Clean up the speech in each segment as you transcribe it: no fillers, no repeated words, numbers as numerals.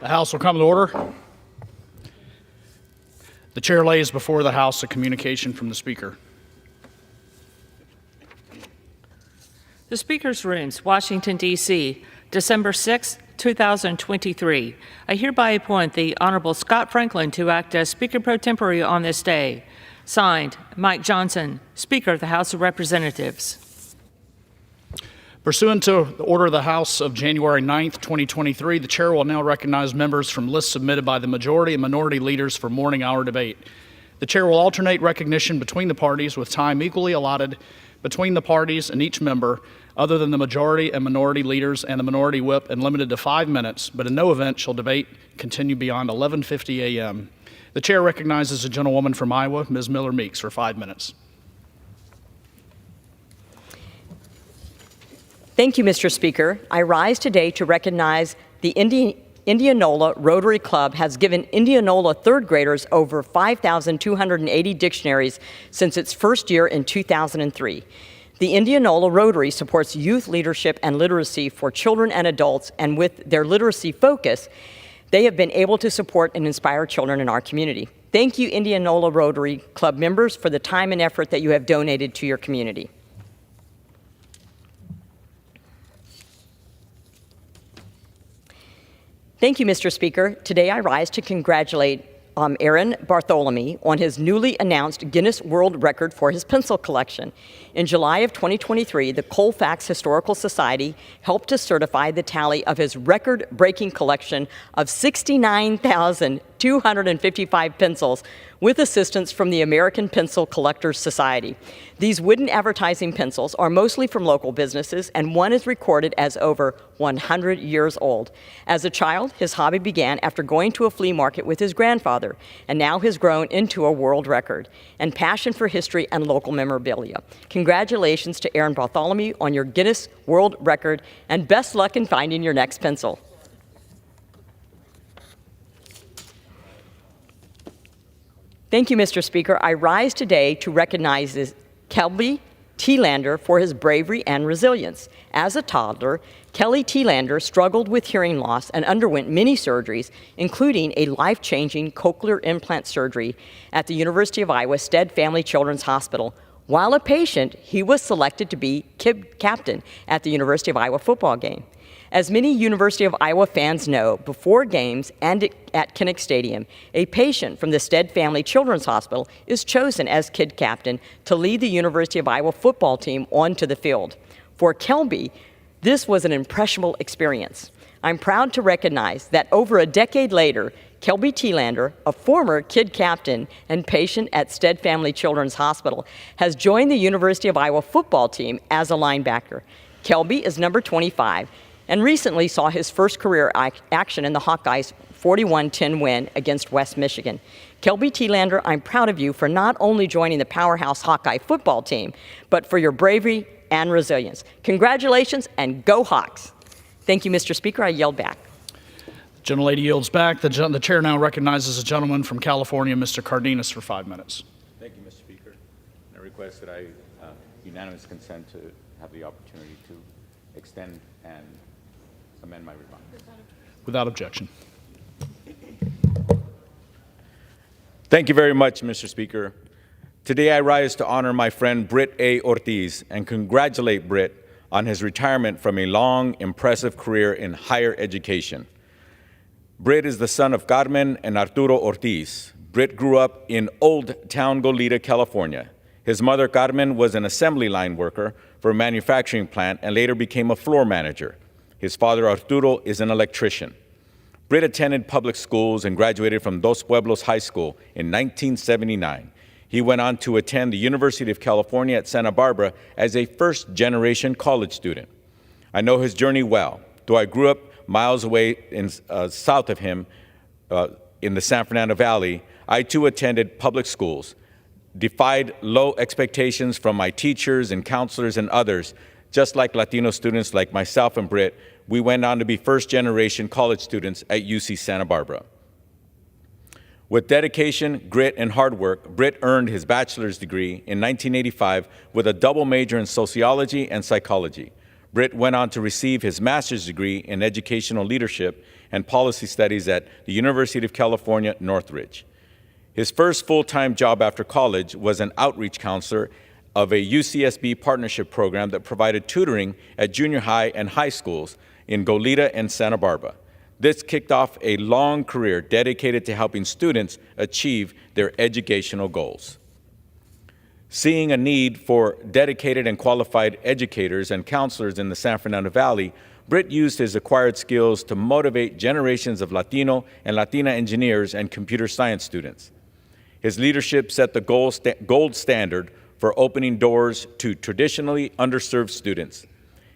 The House will come to order. The chair lays before the House a communication from the Speaker. The Speaker's Rooms, Washington, D.C., December 6, 2023. I hereby appoint the Honorable Scott Franklin to act as Speaker pro tempore on this day. Signed, Mike Johnson, Speaker of the House of Representatives. Pursuant to the order of the House of January 9, 2023, the chair will now recognize members from lists submitted by the majority and minority leaders for morning hour debate. The chair will alternate recognition between the parties with time equally allotted between the parties and each member other than the majority and minority leaders and the minority whip and limited to 5 minutes, but in no event shall debate continue beyond 11:50 a.m. The chair recognizes a gentlewoman from Iowa, Ms. Miller Meeks, for 5 minutes. Thank you, Mr. Speaker. I rise today to recognize the Indianola Rotary Club has given Indianola third graders over 5,280 dictionaries since its first year in 2003. The Indianola Rotary supports youth leadership and literacy for children and adults, and with their literacy focus, they have been able to support and inspire children in our community. Thank you, Indianola Rotary Club members, for the time and effort that you have donated to your community. Thank you, Mr. Speaker. Today I rise to congratulate Aaron Bartholomew on his newly announced Guinness World Record for his pencil collection. In July of 2023, the Colfax Historical Society helped to certify the tally of his record-breaking collection of 69,255 pencils with assistance from the American Pencil Collectors Society. These wooden advertising pencils are mostly from local businesses, and one is recorded as over 100 years old. As a child, his hobby began after going to a flea market with his grandfather, and now has grown into a world record, and passion for history and local memorabilia. Congratulations to Aaron Bartholomew on your Guinness World Record, and best luck in finding your next pencil. Thank you, Mr. Speaker. I rise today to recognize Kelby Thielander for his bravery and resilience. As a toddler, Kelly Thielander struggled with hearing loss and underwent many surgeries, including a life-changing cochlear implant surgery at the University of Iowa Stead Family Children's Hospital. While a patient, he was selected to be captain at the University of Iowa football game. As many University of Iowa fans know, before games and at Kinnick Stadium, a patient from the Stead Family Children's Hospital is chosen as kid captain to lead the University of Iowa football team onto the field. For Kelby, this was an impressionable experience. I'm proud to recognize that over a decade later, Kelby Thielander, a former kid captain and patient at Stead Family Children's Hospital, has joined the University of Iowa football team as a linebacker. Kelby is number 25 and recently saw his first career action in the Hawkeyes' 41-10 win against West Michigan. Kelby Thielander, I'm proud of you for not only joining the powerhouse Hawkeye football team, but for your bravery and resilience. Congratulations, and go Hawks. Thank you, Mr. Speaker. I yield back. The gentlelady yields back. The chair now recognizes a gentleman from California, Mr. Cardenas, for 5 minutes. Thank you, Mr. Speaker. I request that I unanimous consent to have the opportunity to extend and amend my remarks. Without objection. Thank you very much, Mr. Speaker. Today I rise to honor my friend Britt A. Ortiz and congratulate Britt on his retirement from a long, impressive career in higher education. Britt is the son of Carmen and Arturo Ortiz. Britt grew up in Old Town Goleta, California. His mother, Carmen, was an assembly line worker for a manufacturing plant and later became a floor manager. His father, Arturo, is an electrician. Britt attended public schools and graduated from Dos Pueblos High School in 1979. He went on to attend the University of California at Santa Barbara as a first-generation college student. I know his journey well. Though I grew up miles away south of him in the San Fernando Valley, I too attended public schools, defied low expectations from my teachers and counselors and others. Just like Latino students like myself and Britt, we went on to be first-generation college students at UC Santa Barbara. With dedication, grit, and hard work, Britt earned his bachelor's degree in 1985 with a double major in sociology and psychology. Britt went on to receive his master's degree in educational leadership and policy studies at the University of California, Northridge. His first full-time job after college was an outreach counselor of a UCSB partnership program that provided tutoring at junior high and high schools in Goleta and Santa Barbara. This kicked off a long career dedicated to helping students achieve their educational goals. Seeing a need for dedicated and qualified educators and counselors in the San Fernando Valley, Britt used his acquired skills to motivate generations of Latino and Latina engineers and computer science students. His leadership set the gold standard for opening doors to traditionally underserved students.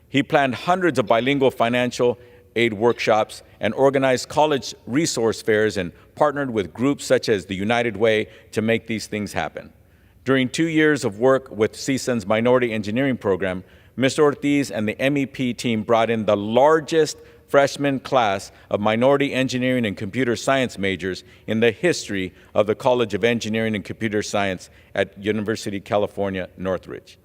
He planned hundreds of bilingual financial aid workshops and organized college resource fairs and partnered with groups such as the United Way to make these things happen. During 2 years of work with CSUN's minority engineering program, Mr. Ortiz and the MEP team brought in the largest freshman class of minority engineering and computer science majors in the history of the College of Engineering and Computer Science at University of California, Northridge.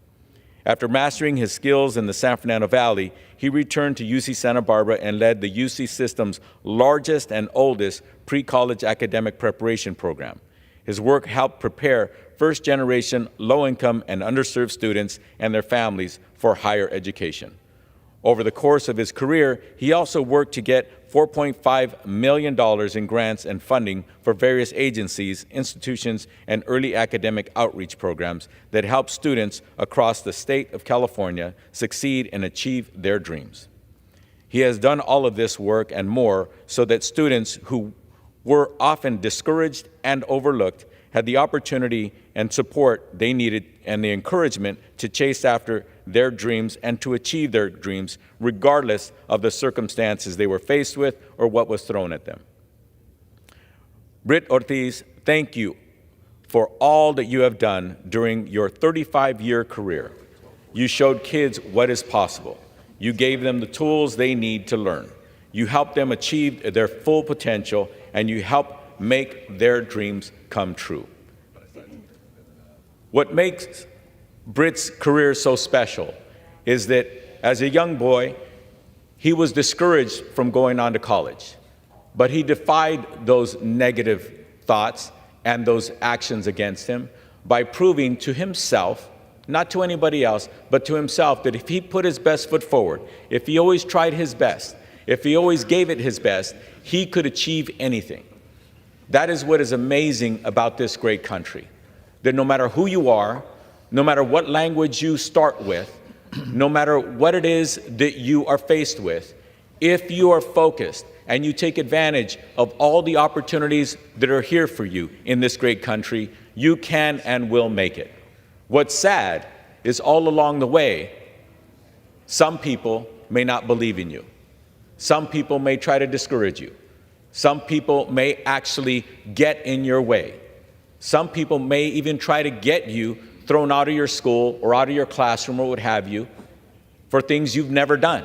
After mastering his skills in the San Fernando Valley, he returned to UC Santa Barbara and led the UC system's largest and oldest pre-college academic preparation program. His work helped prepare first-generation low-income and underserved students and their families for higher education. Over the course of his career, he also worked to get $4.5 million in grants and funding for various agencies, institutions, and early academic outreach programs that help students across the state of California succeed and achieve their dreams. He has done all of this work and more so that students who were often discouraged and overlooked had the opportunity and support they needed and the encouragement to chase after their dreams and to achieve their dreams regardless of the circumstances they were faced with or what was thrown at them. Britt Ortiz, thank you for all that you have done during your 35-year career. You showed kids what is possible. You gave them the tools they need to learn. You helped them achieve their full potential, and you helped make their dreams come true. What makes Britt's career so special is that as a young boy, he was discouraged from going on to college, but he defied those negative thoughts and those actions against him by proving to himself, not to anybody else, but to himself, that if he put his best foot forward, if he always tried his best, if he always gave it his best, he could achieve anything. That is what is amazing about this great country, that no matter who you are, no matter what language you start with, no matter what it is that you are faced with, if you are focused and you take advantage of all the opportunities that are here for you in this great country, you can and will make it. What's sad is all along the way, some people may not believe in you. Some people may try to discourage you. Some people may actually get in your way. Some people may even try to get you thrown out of your school or out of your classroom or what have you for things you've never done.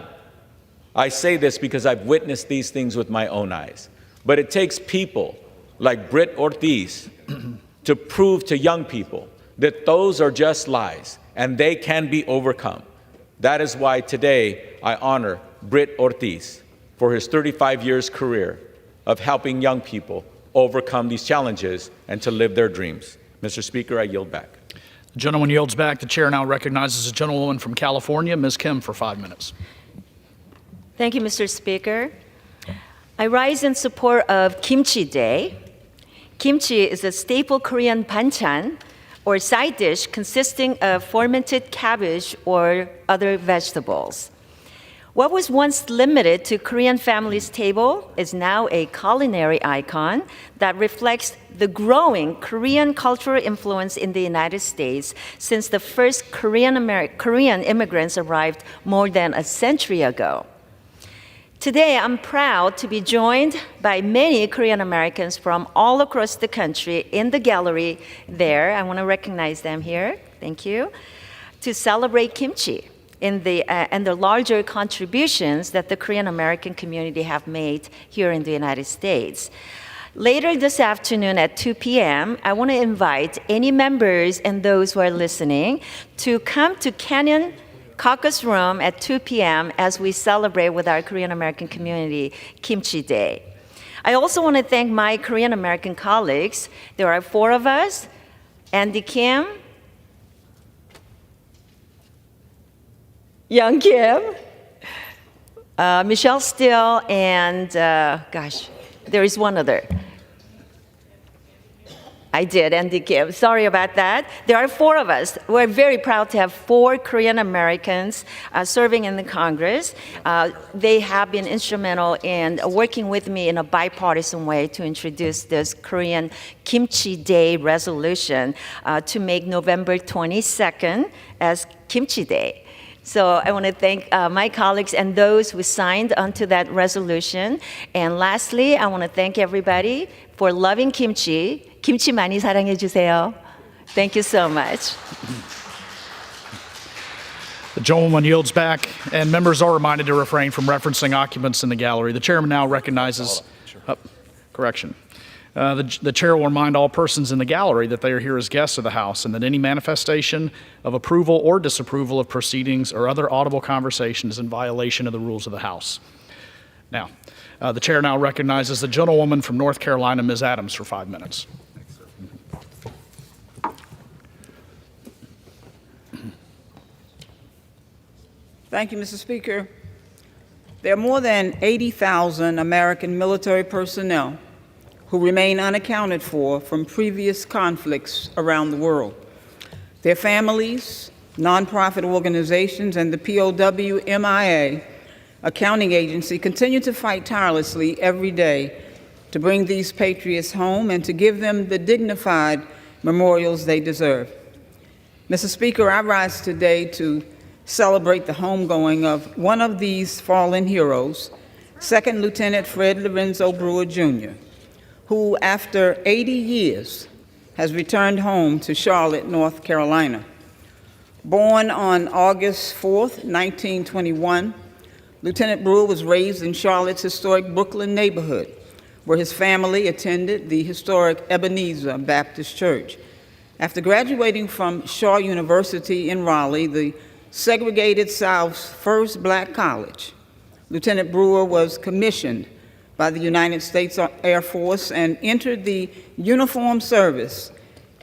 I say this because I've witnessed these things with my own eyes. But it takes people like Britt Ortiz to prove to young people that those are just lies and they can be overcome. That is why today I honor Britt Ortiz for his 35 years career of helping young people overcome these challenges and to live their dreams. Mr. Speaker, I yield back. The gentleman yields back. The chair now recognizes a gentlewoman from California, Ms. Kim, for 5 minutes. Thank you, Mr. Speaker. I rise in support of Kimchi Day. Kimchi is a staple Korean banchan, or side dish consisting of fermented cabbage or other vegetables. What was once limited to Korean families' table is now a culinary icon that reflects the growing Korean cultural influence in the United States since the first Korean immigrants arrived more than a century ago. Today, I'm proud to be joined by many Korean Americans from all across the country in the gallery there. I want to recognize them here. Thank you. To celebrate kimchi and the larger contributions that the Korean American community have made here in the United States. Later this afternoon at 2 p.m., I want to invite any members and those who are listening to come to Canyon caucus room at 2 p.m. as we celebrate with our Korean American community Kimchi Day. I also want to thank my Korean American colleagues. There are 4 of us: Andy Kim, Young Kim, Michelle Steele, and there is one other. I did, Andy Kim. Sorry about that. There are 4 of us. We're very proud to have 4 Korean Americans serving in the Congress. They have been instrumental in working with me in a bipartisan way to introduce this Korean Kimchi Day resolution to make November 22nd as Kimchi Day. So I want to thank my colleagues and those who signed onto that resolution. And lastly, I want to thank everybody for loving kimchi. 김치 많이 사랑해 주세요. Thank you so much. The gentleman yields back, and members are reminded to refrain from referencing occupants in the gallery. The chairman now recognizes, correction. The chair will remind all persons in the gallery that they are here as guests of the House and that any manifestation of approval or disapproval of proceedings or other audible conversation is in violation of the rules of the House. Now, the chair now recognizes the gentlewoman from North Carolina, Ms. Adams, for 5 minutes. Thank you, Mr. Speaker. There are more than 80,000 American military personnel who remain unaccounted for from previous conflicts around the world. Their families, nonprofit organizations, and the POW MIA accounting agency continue to fight tirelessly every day to bring these patriots home and to give them the dignified memorials they deserve. Mr. Speaker, I rise today to celebrate the homegoing of one of these fallen heroes, Second Lieutenant Fred Lorenzo Brewer, Jr., who, after 80 years, has returned home to Charlotte, North Carolina. Born on August 4th, 1921, Lieutenant Brewer was raised in Charlotte's historic Brooklyn neighborhood, where his family attended the historic Ebenezer Baptist Church. After graduating from Shaw University in Raleigh, the segregated South's first black college, Lieutenant Brewer was commissioned by the United States Air Force and entered the uniformed service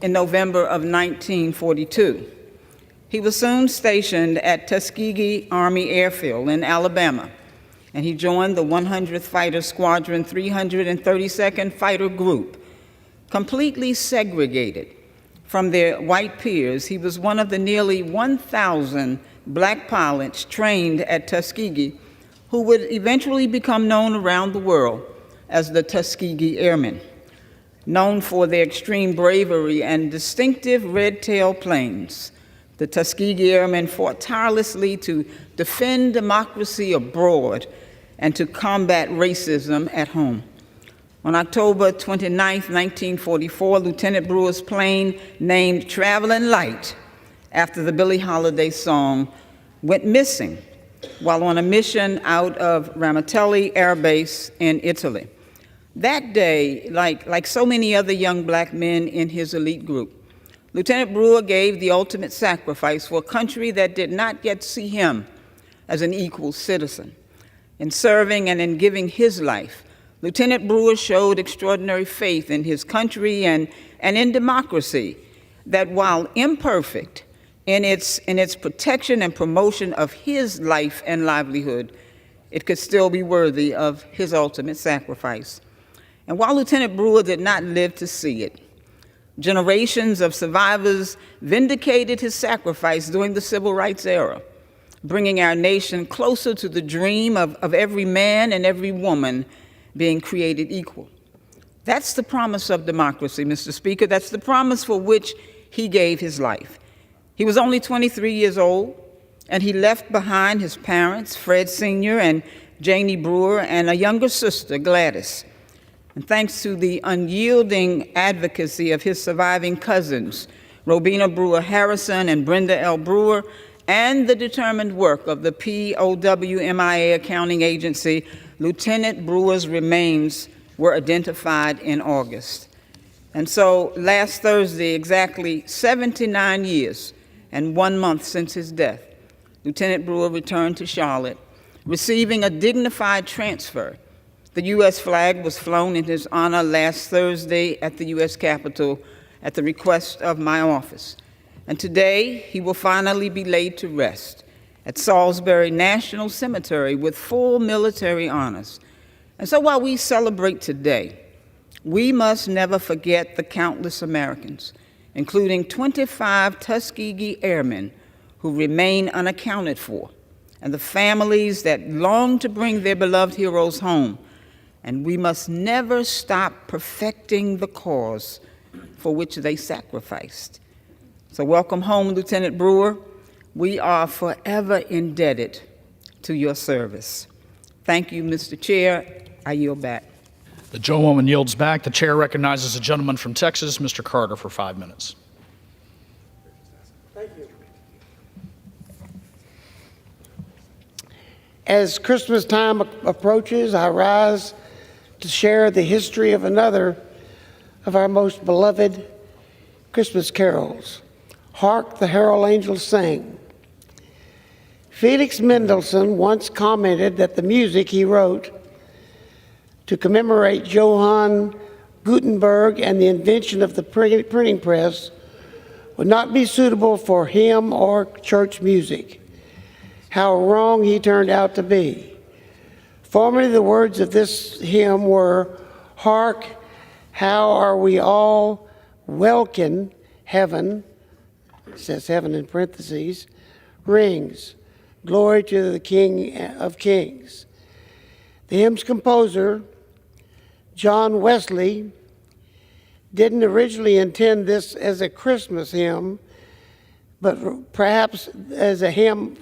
in November of 1942. He was soon stationed at Tuskegee Army Airfield in Alabama, and he joined the 100th Fighter Squadron 332nd Fighter Group. Completely segregated from their white peers, he was one of the nearly 1,000 black pilots trained at Tuskegee who would eventually become known around the world as the Tuskegee Airmen. Known for their extreme bravery and distinctive red-tailed planes, the Tuskegee Airmen fought tirelessly to defend democracy abroad and to combat racism at home. On October 29, 1944, Lieutenant Brewer's plane, named Traveling Light, after the Billie Holiday song, went missing while on a mission out of Ramatelli Air Base in Italy. That day, like so many other young black men in his elite group, Lieutenant Brewer gave the ultimate sacrifice for a country that did not yet see him as an equal citizen. In serving and in giving his life, Lieutenant Brewer showed extraordinary faith in his country and in democracy, that while imperfect in its protection and promotion of his life and livelihood, it could still be worthy of his ultimate sacrifice. And while Lieutenant Brewer did not live to see it, generations of survivors vindicated his sacrifice during the Civil Rights era, bringing our nation closer to the dream of every man and every woman being created equal. That's the promise of democracy, Mr. Speaker. That's the promise for which he gave his life. He was only 23 years old, and he left behind his parents, Fred Sr. and Janie Brewer, and a younger sister, Gladys. And thanks to the unyielding advocacy of his surviving cousins, Robina Brewer Harrison and Brenda L. Brewer, and the determined work of the POW-MIA accounting agency, Lieutenant Brewer's remains were identified in August. And so last Thursday, exactly 79 years and 1 month since his death, Lieutenant Brewer returned to Charlotte, receiving a dignified transfer. The U.S. flag was flown in his honor last Thursday at the U.S. Capitol at the request of my office. And today, he will finally be laid to rest at Salisbury National Cemetery with full military honors. And so while we celebrate today, we must never forget the countless Americans, including 25 Tuskegee airmen who remain unaccounted for, and the families that long to bring their beloved heroes home. And we must never stop perfecting the cause for which they sacrificed. So welcome home, Lieutenant Brewer. We are forever indebted to your service. Thank you, Mr. Chair. I yield back. The gentlewoman yields back. The chair recognizes the gentleman from Texas, Mr. Carter, for 5 minutes. Thank you. As Christmas time approaches, I rise to share the history of another of our most beloved Christmas carols, Hark the Herald Angels Sing. Felix Mendelssohn once commented that the music he wrote to commemorate Johann Gutenberg and the invention of the printing press would not be suitable for hymn or church music. How wrong he turned out to be. Formerly, the words of this hymn were, "Hark, how are we all welkin heaven," it says heaven in parentheses, "rings, glory to the King of Kings." The hymn's composer, John Wesley, didn't originally intend this as a Christmas hymn, but perhaps as a hymn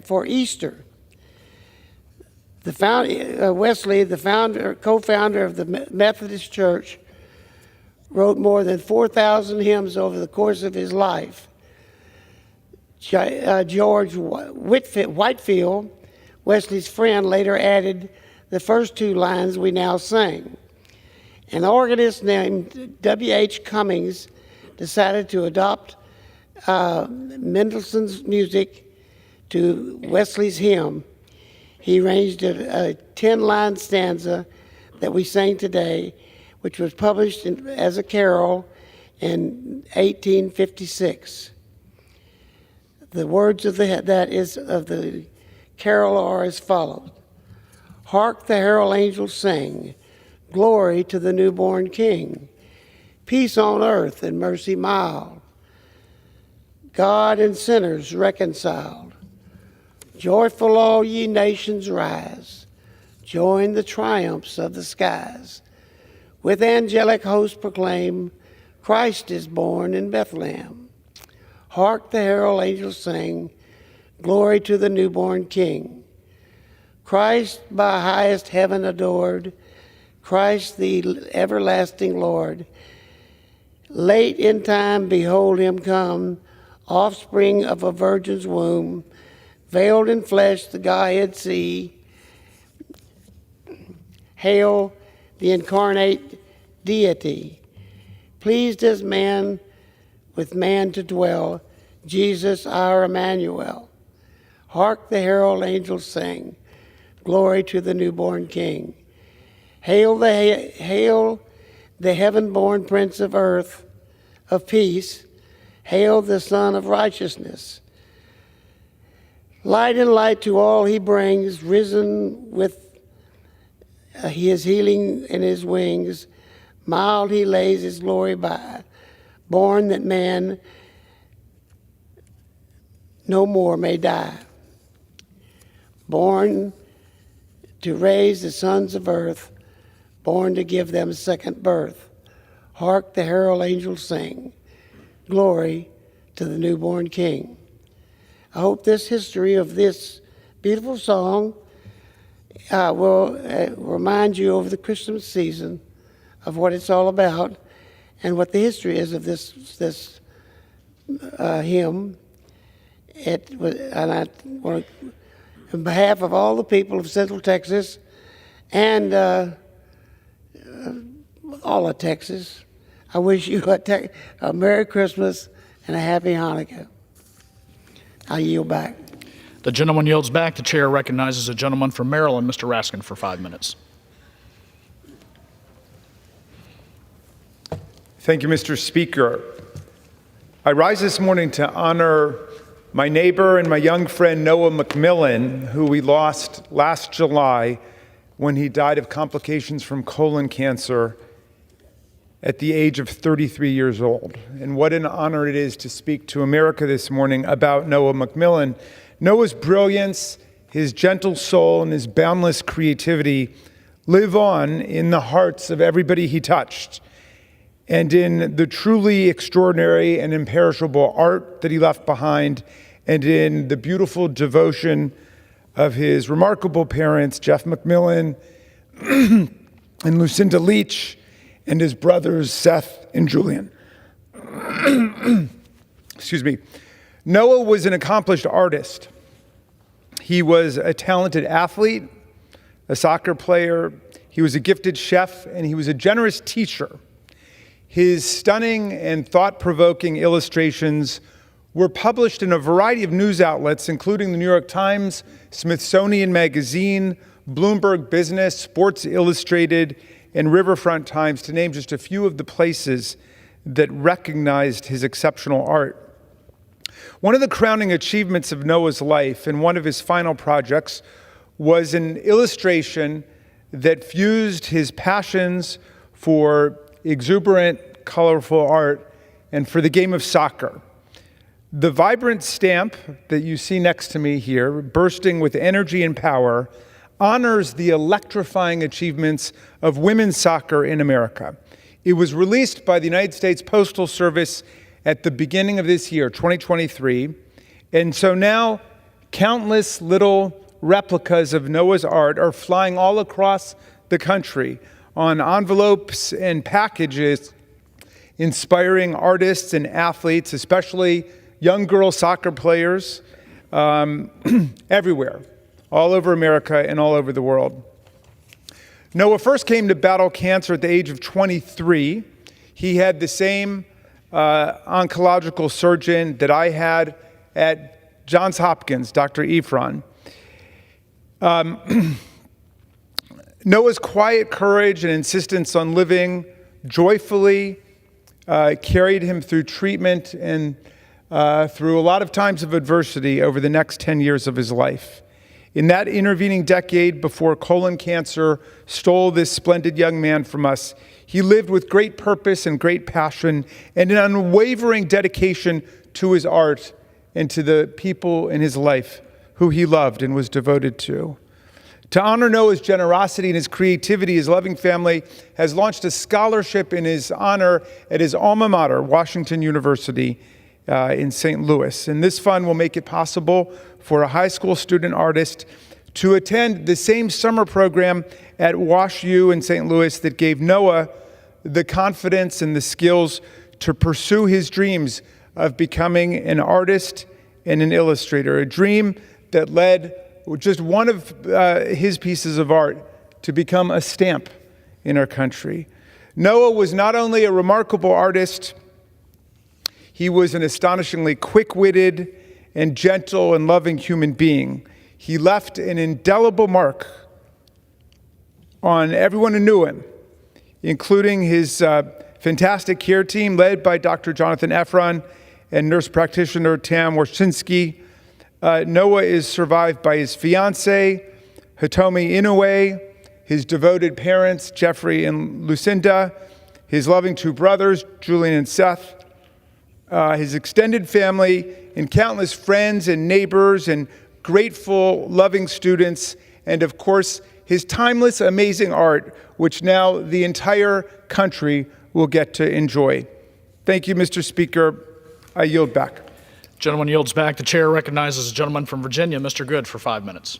for Easter. Wesley, the co-founder of the Methodist Church, wrote more than 4,000 hymns over the course of his life. George Whitefield, Wesley's friend, later added the first two lines we now sing. An organist named W.H. Cummings decided to adopt Mendelssohn's music to Wesley's hymn. He arranged a 10-line stanza that we sing today, which was published as a carol in 1856. The words of the carol are as follows. Hark the herald angels sing, glory to the newborn King, peace on earth and mercy mild, God and sinners reconciled. Joyful all ye nations rise, join the triumphs of the skies. With angelic hosts proclaim, Christ is born in Bethlehem. Hark the herald angels sing, glory to the newborn King. Christ by highest heaven adored, Christ the everlasting Lord. Late in time behold him come, offspring of a virgin's womb, veiled in flesh the Godhead see. Hail the incarnate deity, pleased as man with man to dwell, Jesus our Emmanuel. Hark the herald angels sing, glory to the newborn King. Hail the heaven-born Prince of earth, of peace. Hail the Son of righteousness. Light and light to all he brings, risen with his healing in his wings. Mild he lays his glory by, born that man no more may die. Born to raise the sons of earth, born to give them second birth. Hark the herald angels sing, glory to the newborn King. I hope this history of this beautiful song will remind you over the Christmas season of what it's all about and what the history is of this hymn. And I want to, on behalf of all the people of Central Texas and all of Texas, I wish you a Merry Christmas and a Happy Hanukkah. I yield back. The gentleman yields back. The chair recognizes a gentleman from Maryland, Mr. Raskin, for 5 minutes. Thank you, Mr. Speaker. I rise this morning to honor my neighbor and my young friend Noah McMillan, who we lost last July when he died of complications from colon cancer at the age of 33 years old. And what an honor it is to speak to America this morning about Noah McMillan. Noah's brilliance, his gentle soul, and his boundless creativity live on in the hearts of everybody he touched, and in the truly extraordinary and imperishable art that he left behind, and in the beautiful devotion of his remarkable parents, Jeff McMillan and Lucinda Leach, and his brothers, Seth and Julian. Excuse me. Noah was an accomplished artist. He was a talented athlete, a soccer player, he was a gifted chef, and he was a generous teacher. His stunning and thought-provoking illustrations were published in a variety of news outlets, including the New York Times, Smithsonian Magazine, Bloomberg Business, Sports Illustrated, and Riverfront Times, to name just a few of the places that recognized his exceptional art. One of the crowning achievements of Noah's life and one of his final projects was an illustration that fused his passions for exuberant, colorful art and for the game of soccer. The vibrant stamp that you see next to me here, bursting with energy and power, honors the electrifying achievements of women's soccer in America. It was released by the United States Postal Service at the beginning of this year, 2023, and so now countless little replicas of Noah's art are flying all across the country on envelopes and packages, inspiring artists and athletes, especially young girl soccer players, everywhere, all over America and all over the world. Noah first came to battle cancer at the age of 23. He had the same oncological surgeon that I had at Johns Hopkins, Dr. Ephron. Noah's quiet courage and insistence on living joyfully carried him through treatment and through a lot of times of adversity over the next 10 years of his life. In that intervening decade before colon cancer stole this splendid young man from us, he lived with great purpose and great passion and an unwavering dedication to his art and to the people in his life who he loved and was devoted to. To honor Noah's generosity and his creativity, his loving family has launched a scholarship in his honor at his alma mater, Washington University in St. Louis. And this fund will make it possible for a high school student artist to attend the same summer program at WashU in St. Louis that gave Noah the confidence and the skills to pursue his dreams of becoming an artist and an illustrator, a dream that led just one of his pieces of art to become a stamp in our country. Noah was not only a remarkable artist, he was an astonishingly quick-witted and gentle and loving human being. He left an indelible mark on everyone who knew him, including his fantastic care team led by Dr. Jonathan Efron and nurse practitioner Tam Warszynski. Noah is survived by his fiancée, Hitomi Inoue, his devoted parents, Jeffrey and Lucinda, his loving two brothers, Julian and Seth, his extended family, and countless friends and neighbors and grateful, loving students, and of course, his timeless, amazing art, which now the entire country will get to enjoy. Thank you, Mr. Speaker. I yield back. Gentleman yields back. The chair recognizes a gentleman from Virginia, Mr. Good, for 5 minutes.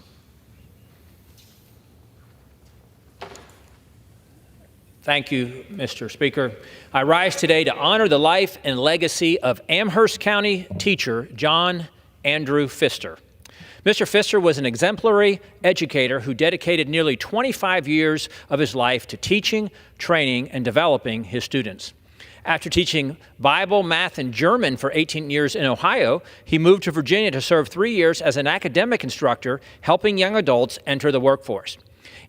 Thank you, Mr. Speaker. I rise today to honor the life and legacy of Amherst County teacher John Andrew Pfister. Mr. Pfister was an exemplary educator who dedicated nearly 25 years of his life to teaching, training, and developing his students. After teaching Bible, math, and German for 18 years in Ohio, he moved to Virginia to serve 3 years as an academic instructor, helping young adults enter the workforce.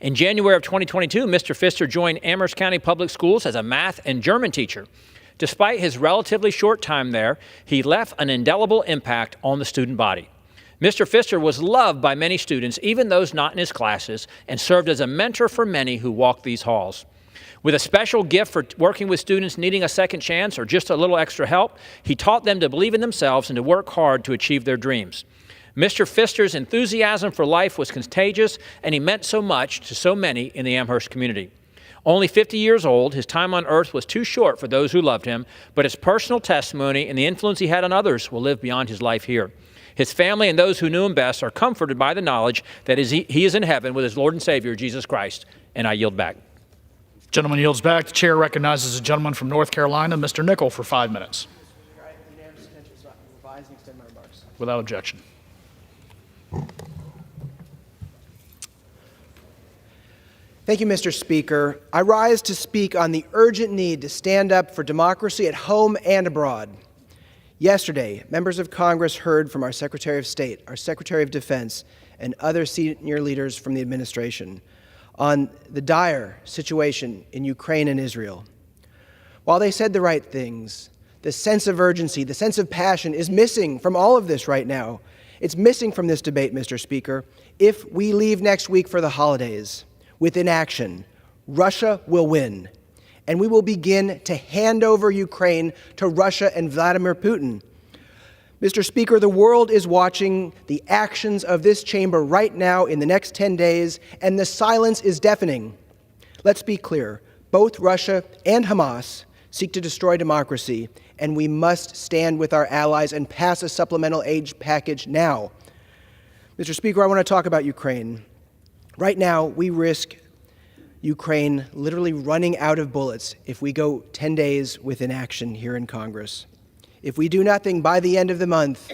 In January of 2022, Mr. Pfister joined Amherst County Public Schools as a math and German teacher. Despite his relatively short time there, he left an indelible impact on the student body. Mr. Pfister was loved by many students, even those not in his classes, and served as a mentor for many who walked these halls. With a special gift for working with students needing a second chance or just a little extra help, he taught them to believe in themselves and to work hard to achieve their dreams. Mr. Pfister's enthusiasm for life was contagious, and he meant so much to so many in the Amherst community. Only 50 years old, his time on earth was too short for those who loved him, but his personal testimony and the influence he had on others will live beyond his life here. His family and those who knew him best are comforted by the knowledge that he is in heaven with his Lord and Savior, Jesus Christ. And I yield back. Gentleman yields back. The chair recognizes a gentleman from North Carolina, Mr. Nickel, for 5 minutes. Without objection. Thank you, Mr. Speaker. I rise to speak on the urgent need to stand up for democracy at home and abroad. Yesterday, members of Congress heard from our Secretary of State, our Secretary of Defense, and other senior leaders from the administration on the dire situation in Ukraine and Israel. While they said the right things, the sense of urgency, the sense of passion is missing from all of this right now. It's missing from this debate, Mr. Speaker. If we leave next week for the holidays with inaction, Russia will win, and we will begin to hand over Ukraine to Russia and Vladimir Putin. Mr. Speaker, the world is watching the actions of this chamber right now in the next 10 days, and the silence is deafening. Let's be clear. Both Russia and Hamas seek to destroy democracy, and we must stand with our allies and pass a supplemental aid package now. Mr. Speaker, I want to talk about Ukraine. Right now, we risk Ukraine literally running out of bullets if we go 10 days with inaction here in Congress. If we do nothing by the end of the month,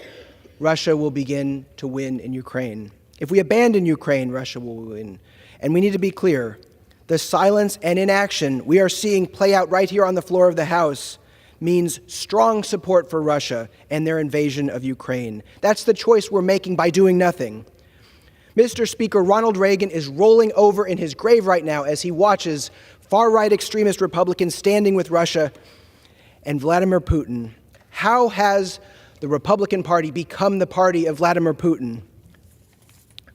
Russia will begin to win in Ukraine. If we abandon Ukraine, Russia will win. And we need to be clear. The silence and inaction we are seeing play out right here on the floor of the House means strong support for Russia and their invasion of Ukraine. That's the choice we're making by doing nothing. Mr. Speaker, Ronald Reagan is rolling over in his grave right now as he watches far-right extremist Republicans standing with Russia and Vladimir Putin. How has the Republican Party become the party of Vladimir Putin?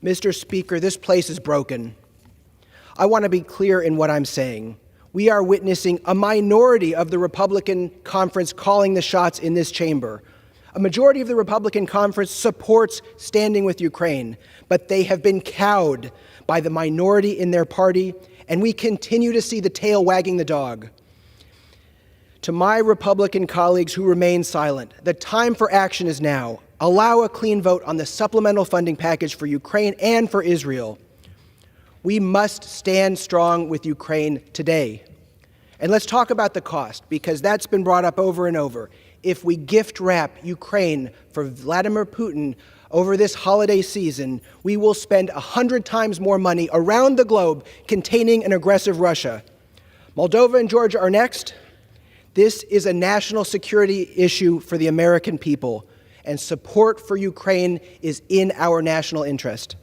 Mr. Speaker, this place is broken. I want to be clear in what I'm saying. We are witnessing a minority of the Republican conference calling the shots in this chamber. A majority of the Republican conference supports standing with Ukraine, but they have been cowed by the minority in their party, and we continue to see the tail wagging the dog. To my Republican colleagues who remain silent, the time for action is now. Allow a clean vote on the supplemental funding package for Ukraine and for Israel. We must stand strong with Ukraine today. And let's talk about the cost, because that's been brought up over and over. If we gift wrap Ukraine for Vladimir Putin over this holiday season, we will spend 100 times more money around the globe containing an aggressive Russia. Moldova and Georgia are next. This is a national security issue for the American people, and support for Ukraine is in our national interest.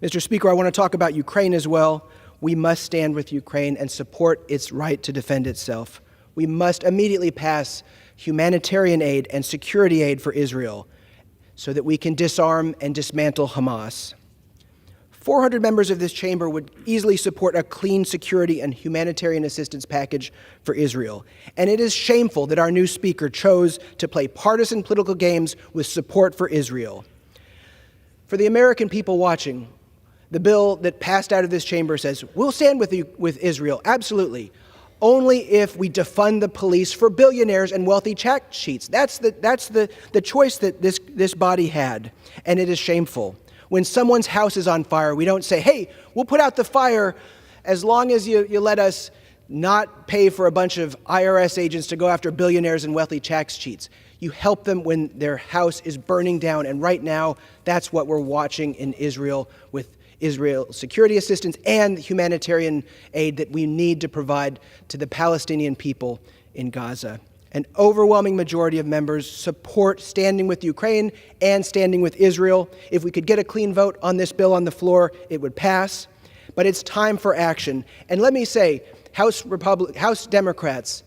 Mr. Speaker, I want to talk about Ukraine as well. We must stand with Ukraine and support its right to defend itself. We must immediately pass humanitarian aid and security aid for Israel so that we can disarm and dismantle Hamas. 400 members of this chamber would easily support a clean security and humanitarian assistance package for Israel. And it is shameful that our new speaker chose to play partisan political games with support for Israel. For the American people watching, the bill that passed out of this chamber says, we'll stand with Israel, absolutely, only if we defund the police for billionaires and wealthy tax cheats. That's the choice that this body had, and it is shameful. When someone's house is on fire, we don't say, hey, we'll put out the fire as long as you let us not pay for a bunch of IRS agents to go after billionaires and wealthy tax cheats. You help them when their house is burning down, and right now, that's what we're watching in Israel with Israel security assistance and humanitarian aid that we need to provide to the Palestinian people in Gaza. An overwhelming majority of members support standing with Ukraine and standing with Israel. If we could get a clean vote on this bill on the floor, it would pass. But it's time for action. And let me say, House Democrats,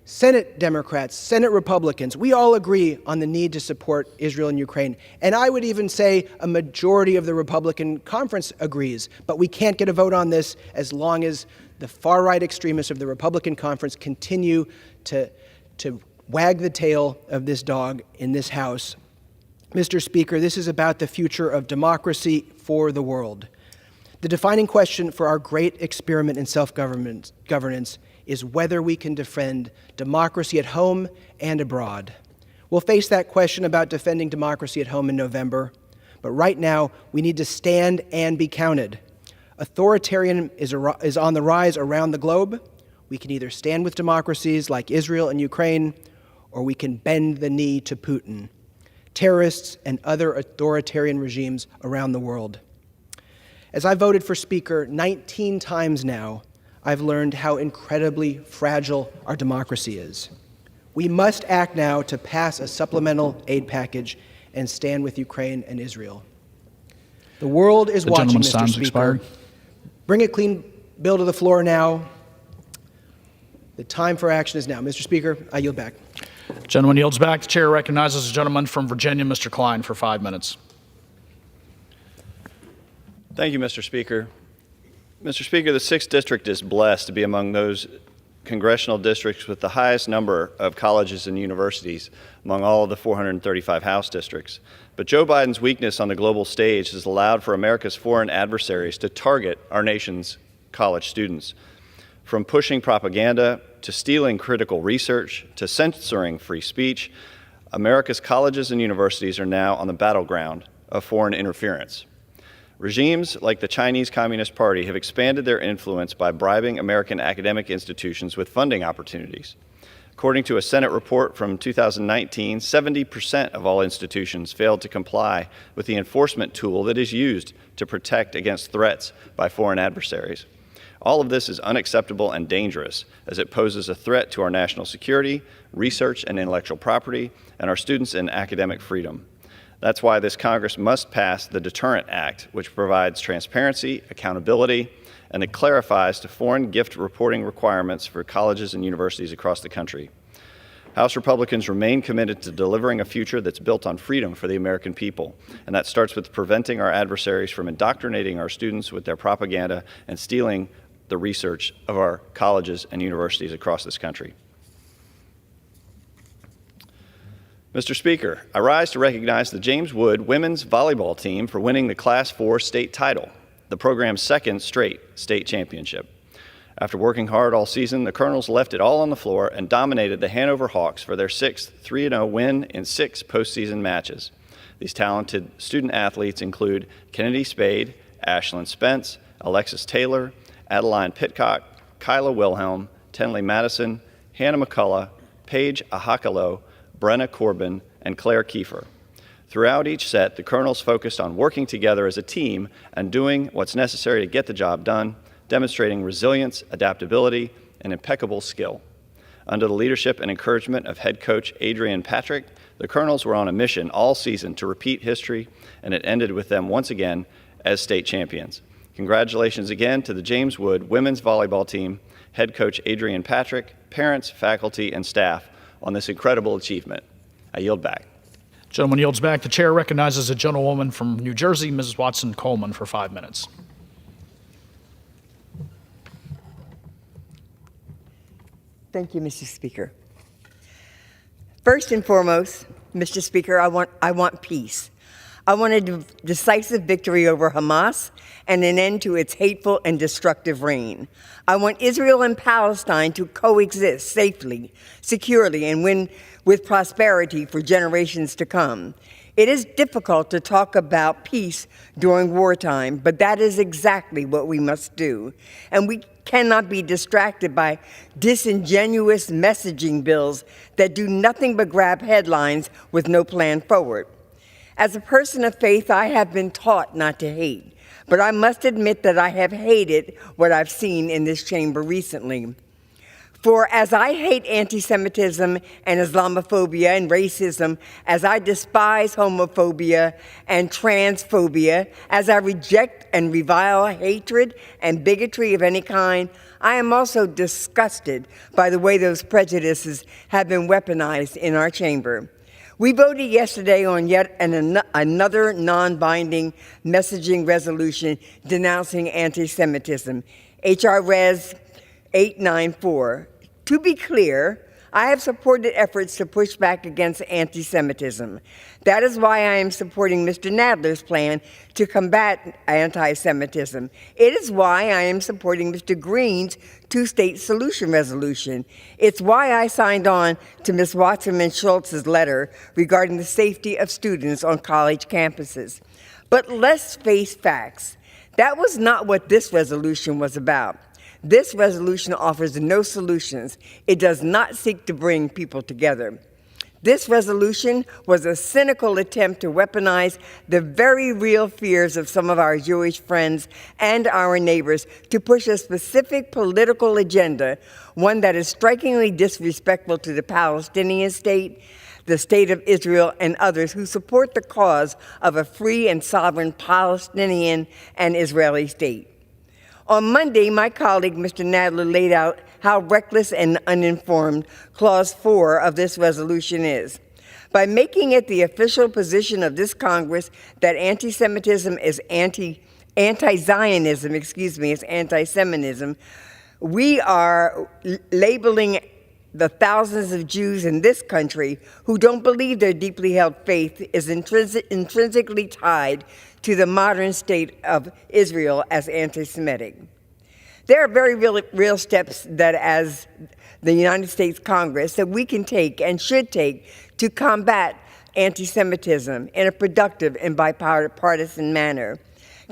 Senate Democrats, Senate Republicans, we all agree on the need to support Israel and Ukraine. And I would even say a majority of the Republican conference agrees. But we can't get a vote on this as long as the far-right extremists of the Republican conference continue to wag the tail of this dog in this House. Mr. Speaker, this is about the future of democracy for the world. The defining question for our great experiment in self-governance is whether we can defend democracy at home and abroad. We'll face that question about defending democracy at home in November, but right now we need to stand and be counted. Authoritarianism is on the rise around the globe. We can either stand with democracies like Israel and Ukraine, or we can bend the knee to Putin, terrorists, and other authoritarian regimes around the world. As I voted for Speaker 19 times now, I've learned how incredibly fragile our democracy is. We must act now to pass a supplemental aid package and stand with Ukraine and Israel. The world is watching, Mr. Speaker. Expired. Bring a clean bill to the floor now. The time for action is now. Mr. Speaker, I yield back. Gentleman yields back. The chair recognizes the gentleman from Virginia, Mr. Klein, for 5 minutes. Thank you, Mr. Speaker. Mr. Speaker, the 6th District is blessed to be among those congressional districts with the highest number of colleges and universities among all of the 435 House districts. But Joe Biden's weakness on the global stage has allowed for America's foreign adversaries to target our nation's college students. From pushing propaganda to stealing critical research to censoring free speech, America's colleges and universities are now on the battleground of foreign interference. Regimes like the Chinese Communist Party have expanded their influence by bribing American academic institutions with funding opportunities. According to a Senate report from 2019, 70% of all institutions failed to comply with the enforcement tool that is used to protect against threats by foreign adversaries. All of this is unacceptable and dangerous, as it poses a threat to our national security, research and intellectual property, and our students' and academic freedom. That's why this Congress must pass the Deterrent Act, which provides transparency, accountability, and it clarifies to foreign gift reporting requirements for colleges and universities across the country. House Republicans remain committed to delivering a future that's built on freedom for the American people, and that starts with preventing our adversaries from indoctrinating our students with their propaganda and stealing the research of our colleges and universities across this country. Mr. Speaker, I rise to recognize the James Wood women's volleyball team for winning the Class 4 state title, the program's second straight state championship. After working hard all season, the Colonels left it all on the floor and dominated the Hanover Hawks for their 6th 3-0 win in 6 postseason matches. These talented student athletes include Kennedy Spade, Ashlyn Spence, Alexis Taylor, Adeline Pitcock, Kyla Wilhelm, Tenley Madison, Hannah McCullough, Paige Ahakalo, Brenna Corbin, and Claire Kiefer. Throughout each set, the Colonels focused on working together as a team and doing what's necessary to get the job done, demonstrating resilience, adaptability, and impeccable skill. Under the leadership and encouragement of head coach Adrian Patrick, the Colonels were on a mission all season to repeat history, and it ended with them once again as state champions. Congratulations again to the James Wood women's volleyball team, head coach Adrian Patrick, parents, faculty, and staff on this incredible achievement. I yield back. Gentleman yields back. The chair recognizes a gentlewoman from New Jersey, Mrs. Watson Coleman, for 5 minutes. Thank you, Mr. Speaker. First and foremost, Mr. Speaker, I want peace. I want a decisive victory over Hamas and an end to its hateful and destructive reign. I want Israel and Palestine to coexist safely, securely, and with prosperity for generations to come. It is difficult to talk about peace during wartime, but that is exactly what we must do. And we cannot be distracted by disingenuous messaging bills that do nothing but grab headlines with no plan forward. As a person of faith, I have been taught not to hate, but I must admit that I have hated what I've seen in this chamber recently. For as I hate anti-Semitism and Islamophobia and racism, as I despise homophobia and transphobia, as I reject and revile hatred and bigotry of any kind, I am also disgusted by the way those prejudices have been weaponized in our chamber. We voted yesterday on yet another non-binding messaging resolution denouncing anti-Semitism, H.R. Res. 894. To be clear, I have supported efforts to push back against anti-Semitism. That is why I am supporting Mr. Nadler's plan to combat anti-Semitism. It is why I am supporting Mr. Green's two-state solution resolution. It's why I signed on to Ms. Wasserman Schultz's letter regarding the safety of students on college campuses. But let's face facts. That was not what this resolution was about. This resolution offers no solutions. It does not seek to bring people together. This resolution was a cynical attempt to weaponize the very real fears of some of our Jewish friends and our neighbors to push a specific political agenda, one that is strikingly disrespectful to the Palestinian state, the State of Israel, and others who support the cause of a free and sovereign Palestinian and Israeli state. On Monday, my colleague, Mr. Nadler, laid out how reckless and uninformed Clause 4 of this resolution is. By making it the official position of this Congress that anti-Semitism is anti-Zionism, is anti-Semitism, we are labeling the thousands of Jews in this country who don't believe their deeply held faith is intrinsically tied to the modern state of Israel as anti-Semitic. There are very real steps that as the United States Congress that we can take and should take to combat anti-Semitism in a productive and bipartisan manner.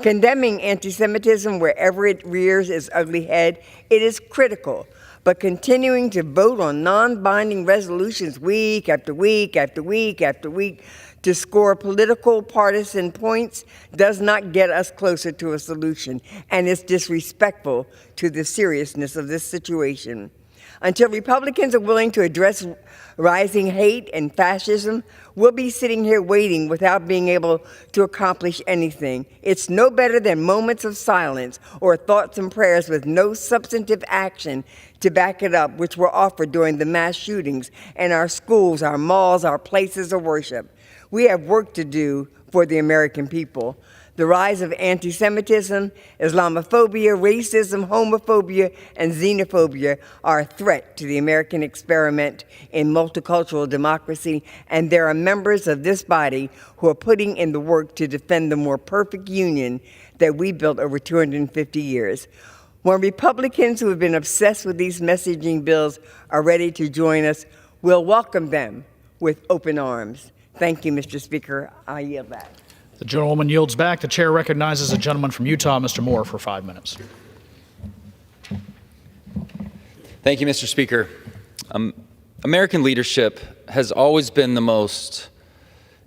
Condemning anti-Semitism wherever it rears its ugly head, it is critical. But continuing to vote on non-binding resolutions week after week after week after week to score political partisan points does not get us closer to a solution, and is disrespectful to the seriousness of this situation. Until Republicans are willing to address rising hate and fascism, we'll be sitting here waiting without being able to accomplish anything. It's no better than moments of silence or thoughts and prayers with no substantive action to back it up, which were offered during the mass shootings in our schools, our malls, our places of worship. We have work to do for the American people. The rise of anti-Semitism, Islamophobia, racism, homophobia, and xenophobia are a threat to the American experiment in multicultural democracy, and there are members of this body who are putting in the work to defend the more perfect union that we built over 250 years. When Republicans who have been obsessed with these messaging bills are ready to join us, we'll welcome them with open arms. Thank you, Mr. Speaker. I yield back. The gentlewoman yields back. The chair recognizes a gentleman from Utah, Mr. Moore, for 5 minutes. Thank you, Mr. Speaker. American leadership has always been the most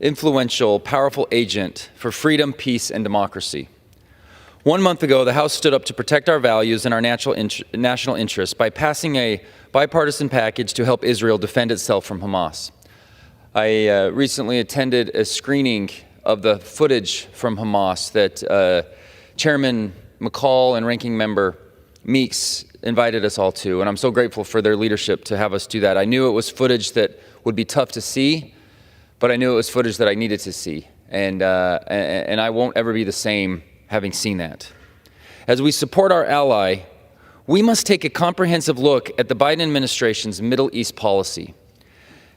influential, powerful agent for freedom, peace, and democracy. 1 month ago, the House stood up to protect our values and our national interests by passing a bipartisan package to help Israel defend itself from Hamas. I recently attended a screening of the footage from Hamas that Chairman McCall and Ranking Member Meeks invited us all to, and I'm so grateful for their leadership to have us do that. I knew it was footage that would be tough to see, but I knew it was footage that I needed to see, and I won't ever be the same having seen that. As we support our ally, we must take a comprehensive look at the Biden administration's Middle East policy.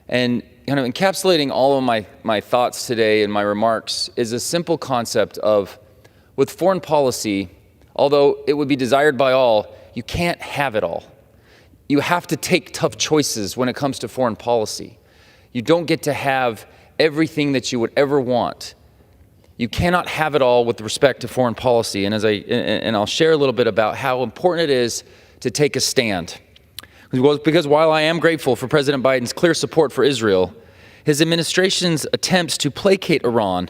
And kind of encapsulating all of my thoughts today and my remarks is a simple concept of, with foreign policy, although it would be desired by all, you can't have it all. You have to take tough choices when it comes to foreign policy. You don't get to have everything that you would ever want. You cannot have it all with respect to foreign policy. And I'll share a little bit about how important it is to take a stand. Because while I am grateful for President Biden's clear support for Israel, his administration's attempts to placate Iran,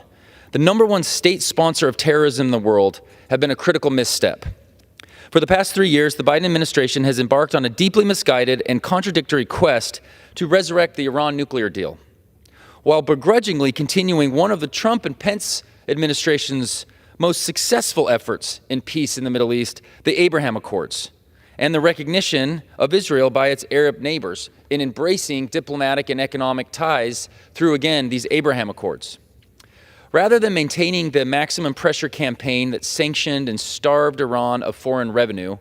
the #1 state sponsor of terrorism in the world, have been a critical misstep. For the past 3 years, the Biden administration has embarked on a deeply misguided and contradictory quest to resurrect the Iran nuclear deal, while begrudgingly continuing one of the Trump and Pence administration's most successful efforts in peace in the Middle East, the Abraham Accords, and the recognition of Israel by its Arab neighbors in embracing diplomatic and economic ties through, again, these Abraham Accords. Rather than maintaining the maximum pressure campaign that sanctioned and starved Iran of foreign revenue,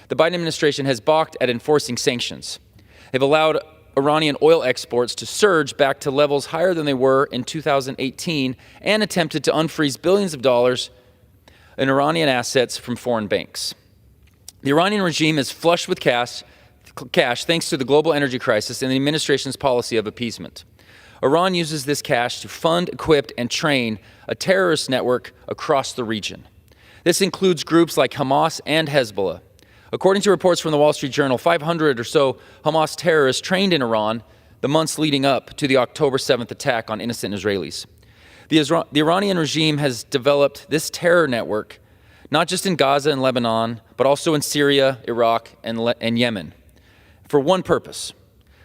the Biden administration has balked at enforcing sanctions. They've allowed Iranian oil exports to surge back to levels higher than they were in 2018 and attempted to unfreeze billions of dollars in Iranian assets from foreign banks. The Iranian regime is flush with cash thanks to the global energy crisis and the administration's policy of appeasement. Iran uses this cash to fund, equip, and train a terrorist network across the region. This includes groups like Hamas and Hezbollah. According to reports from the Wall Street Journal, 500 or so Hamas terrorists trained in Iran the months leading up to the October 7th attack on innocent Israelis. The Iranian regime has developed this terror network not just in Gaza and Lebanon, but also in Syria, Iraq, and Yemen, for one purpose: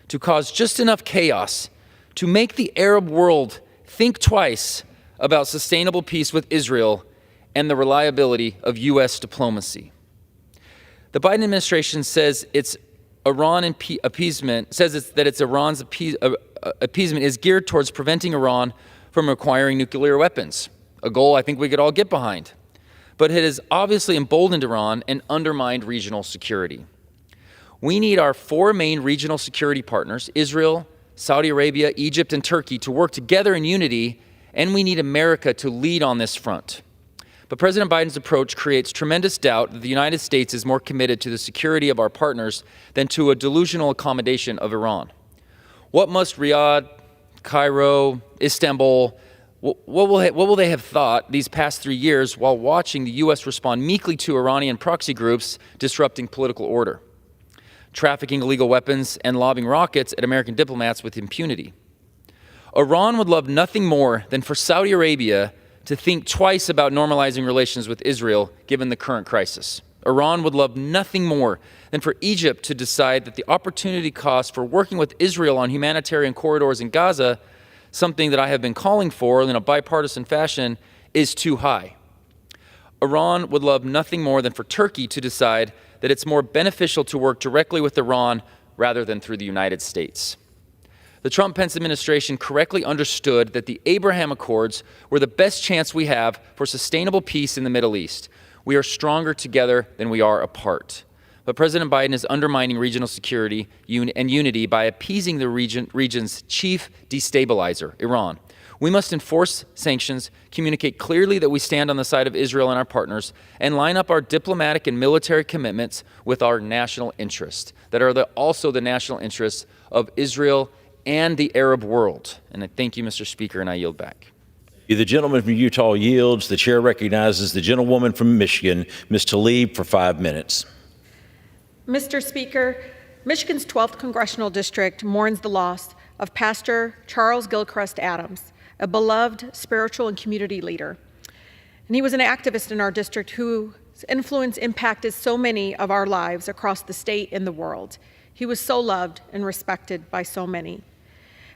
to cause just enough chaos to make the Arab world think twice about sustainable peace with Israel and the reliability of U.S. diplomacy. The Biden administration says its Iran appeasement Iran's appeasement is geared towards preventing Iran from acquiring nuclear weapons, a goal I think we could all get behind. But it has obviously emboldened Iran and undermined regional security. We need our four main regional security partners, Israel, Saudi Arabia, Egypt, and Turkey, to work together in unity, and we need America to lead on this front. But President Biden's approach creates tremendous doubt that the United States is more committed to the security of our partners than to a delusional accommodation of Iran. What must Riyadh, Cairo, Istanbul, what will they have thought these past 3 years while watching the U.S. respond meekly to Iranian proxy groups disrupting political order, trafficking illegal weapons, and lobbing rockets at American diplomats with impunity? Iran would love nothing more than for Saudi Arabia to think twice about normalizing relations with Israel given the current crisis. Iran would love nothing more than for Egypt to decide that the opportunity cost for working with Israel on humanitarian corridors in Gaza, something that I have been calling for in a bipartisan fashion, is too high. Iran would love nothing more than for Turkey to decide that it's more beneficial to work directly with Iran rather than through the United States. The Trump-Pence administration correctly understood that the Abraham Accords were the best chance we have for sustainable peace in the Middle East. We are stronger together than we are apart. But President Biden is undermining regional security and unity by appeasing the region's chief destabilizer, Iran. We must enforce sanctions, communicate clearly that we stand on the side of Israel and our partners, and line up our diplomatic and military commitments with our national interests that are also the national interests of Israel and the Arab world. And I thank you, Mr. Speaker, and I yield back. The gentleman from Utah yields. The chair recognizes the gentlewoman from Michigan, Ms. Tlaib, for 5 minutes. Mr. Speaker, Michigan's 12th Congressional District mourns the loss of Pastor Charles Gilchrist Adams, a beloved spiritual and community leader. And he was an activist in our district whose influence impacted so many of our lives across the state and the world. He was so loved and respected by so many.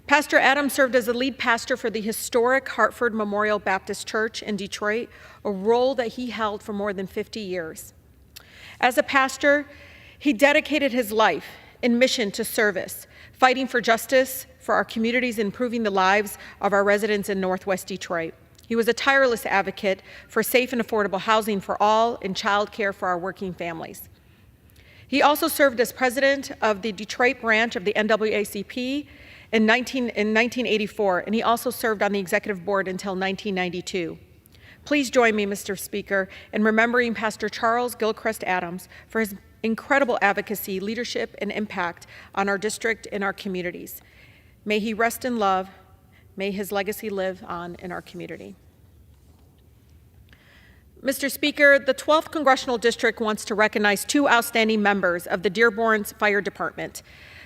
Pastor Adams served as the lead pastor for the historic Hartford Memorial Baptist Church in Detroit, a role that he held for more than 50 years. As a pastor, he dedicated his life in mission to service, fighting for justice for our communities, improving the lives of our residents in Northwest Detroit. He was a tireless advocate for safe and affordable housing for all and child care for our working families. He also served as president of the Detroit branch of the NAACP in 1984, and he also served on the executive board until 1992. Please join me, Mr. Speaker, in remembering Pastor Charles Gilchrist Adams for his incredible advocacy, leadership, and impact on our district and our communities. May he rest in love. May his legacy live on in our community. Mr. Speaker, the 12th Congressional District wants to recognize two outstanding members of the Dearborn Fire Department.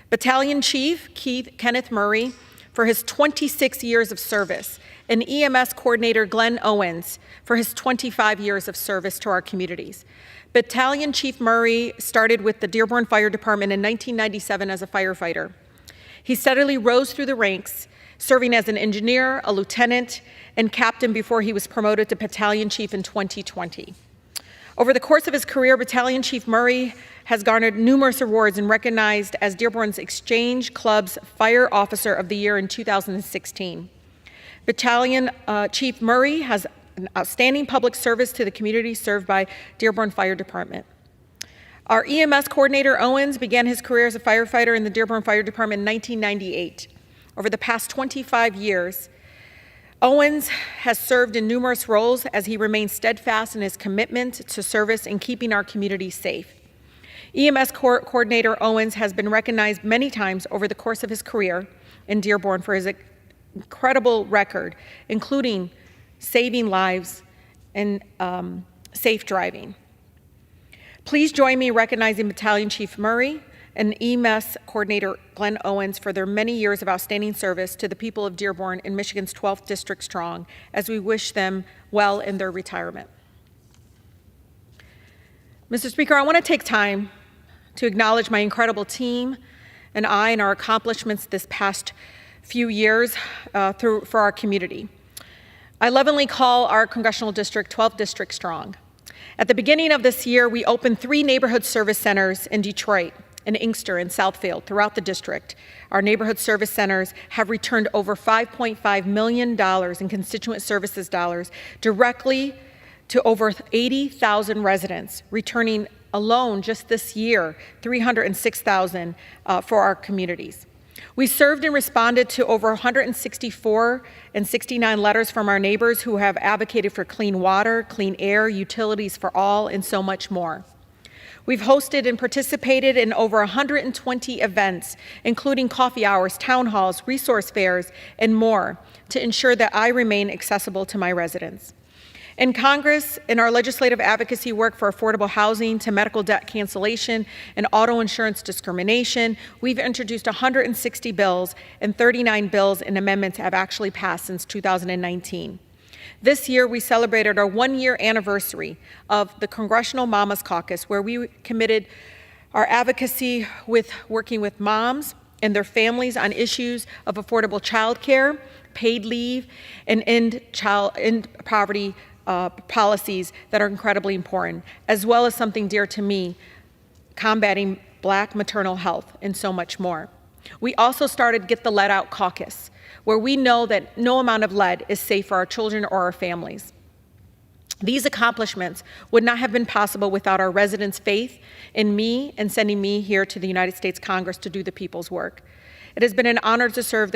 Battalion Chief Kenneth Murray for his 26 years of service, and EMS Coordinator Glenn Owens for his 25 years of service to our communities. Battalion Chief Murray started with the Dearborn Fire Department in 1997 as a firefighter. He steadily rose through the ranks, serving as an engineer, a lieutenant, and captain before he was promoted to battalion chief in 2020. Over the course of his career, Battalion Chief Murray has garnered numerous awards and recognized as Dearborn's Exchange Club's Fire Officer of the Year in 2016. Battalion Chief Murray has an outstanding public service to the community served by Dearborn Fire Department. Our EMS Coordinator Owens began his career as a firefighter in the Dearborn Fire Department in 1998. Over the past 25 years, Owens has served in numerous roles as he remains steadfast in his commitment to service and keeping our community safe. EMS Coordinator Owens has been recognized many times over the course of his career in Dearborn for his incredible record, including saving lives and safe driving. Please join me in recognizing Battalion Chief Murray and EMS Coordinator Glenn Owens for their many years of outstanding service to the people of Dearborn and Michigan's 12th District Strong, as we wish them well in their retirement. Mr. Speaker, I want to take time to acknowledge my incredible team and our accomplishments this past few years for our community. I lovingly call our congressional district 12th District Strong. At the beginning of this year, we opened 3 neighborhood service centers in Detroit, in Inkster, and Southfield throughout the district. Our neighborhood service centers have returned over $5.5 million in constituent services dollars directly to over 80,000 residents, returning alone just this year $306,000 for our communities. We served and responded to over 164 and 69 letters from our neighbors who have advocated for clean water, clean air, utilities for all, and so much more. We've hosted and participated in over 120 events, including coffee hours, town halls, resource fairs, and more, to ensure that I remain accessible to my residents. In Congress, in our legislative advocacy work for affordable housing to medical debt cancellation and auto insurance discrimination, we've introduced 160 bills, and 39 bills and amendments have actually passed since 2019. This year, we celebrated our 1-year anniversary of the Congressional Mamas Caucus, where we committed our advocacy with working with moms and their families on issues of affordable child care, paid leave, and end poverty policies that are incredibly important, as well as something dear to me, combating Black maternal health, and so much more. We also started Get the Lead Out Caucus, where we know that no amount of lead is safe for our children or our families. These accomplishments would not have been possible without our residents' faith in me and sending me here to the United States Congress to do the people's work. It has been an honor to serve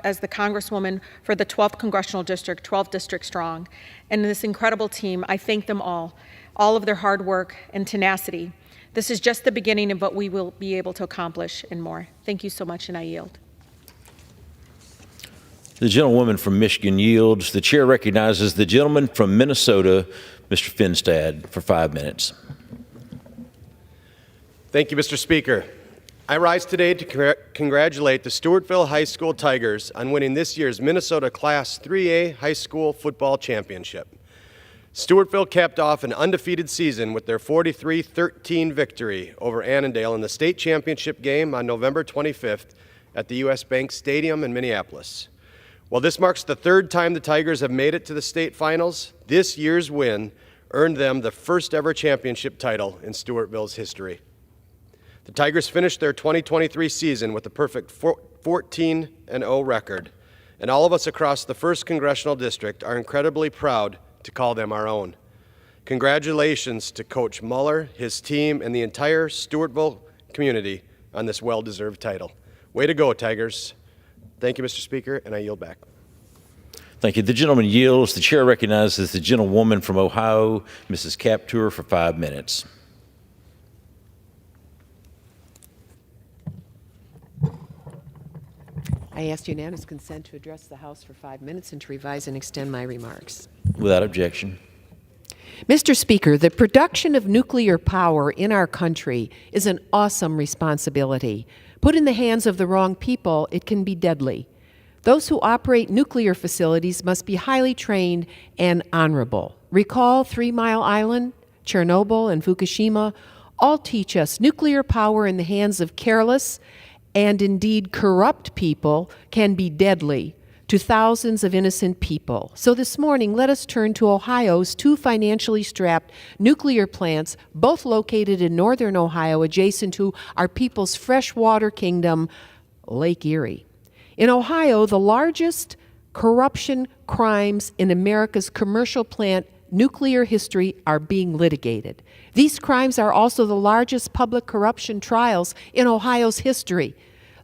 as the Congresswoman for the 12th Congressional District, 12th District Strong. And this incredible team, I thank them all of their hard work and tenacity. This is just the beginning of what we will be able to accomplish and more. Thank you so much, and I yield. The gentlewoman from Michigan yields. The chair recognizes the gentleman from Minnesota, Mr. Finstad, for 5 minutes. Thank you, Mr. Speaker. I rise today to congratulate the Stewartville High School Tigers on winning this year's Minnesota Class 3A High School Football Championship. Stewartville capped off an undefeated season with their 43-13 victory over Annandale in the state championship game on November 25th at the U.S. Bank Stadium in Minneapolis. While this marks the 3rd time the Tigers have made it to the state finals, this year's win earned them the first ever championship title in Stewartville's history. The Tigers finished their 2023 season with a perfect 14-0 record, and all of us across the 1st Congressional District are incredibly proud to call them our own. Congratulations to Coach Muller, his team, and the entire Stewartville community on this well-deserved title. Way to go, Tigers. Thank you, Mr. Speaker, and I yield back. Thank you. The gentleman yields. The chair recognizes the gentlewoman from Ohio, Mrs. Kaptur, for 5 minutes. I ask unanimous consent to address the House for 5 minutes and to revise and extend my remarks. Without objection. Mr. Speaker, the production of nuclear power in our country is an awesome responsibility. Put in the hands of the wrong people, it can be deadly. Those who operate nuclear facilities must be highly trained and honorable. Recall 3 Mile Island, Chernobyl, and Fukushima all teach us nuclear power in the hands of careless and indeed corrupt people can be deadly to thousands of innocent people. So this morning, let us turn to Ohio's 2 financially strapped nuclear plants, both located in northern Ohio, adjacent to our people's freshwater kingdom, Lake Erie. In Ohio, the largest corruption crimes in America's commercial plant nuclear history are being litigated. These crimes are also the largest public corruption trials in Ohio's history.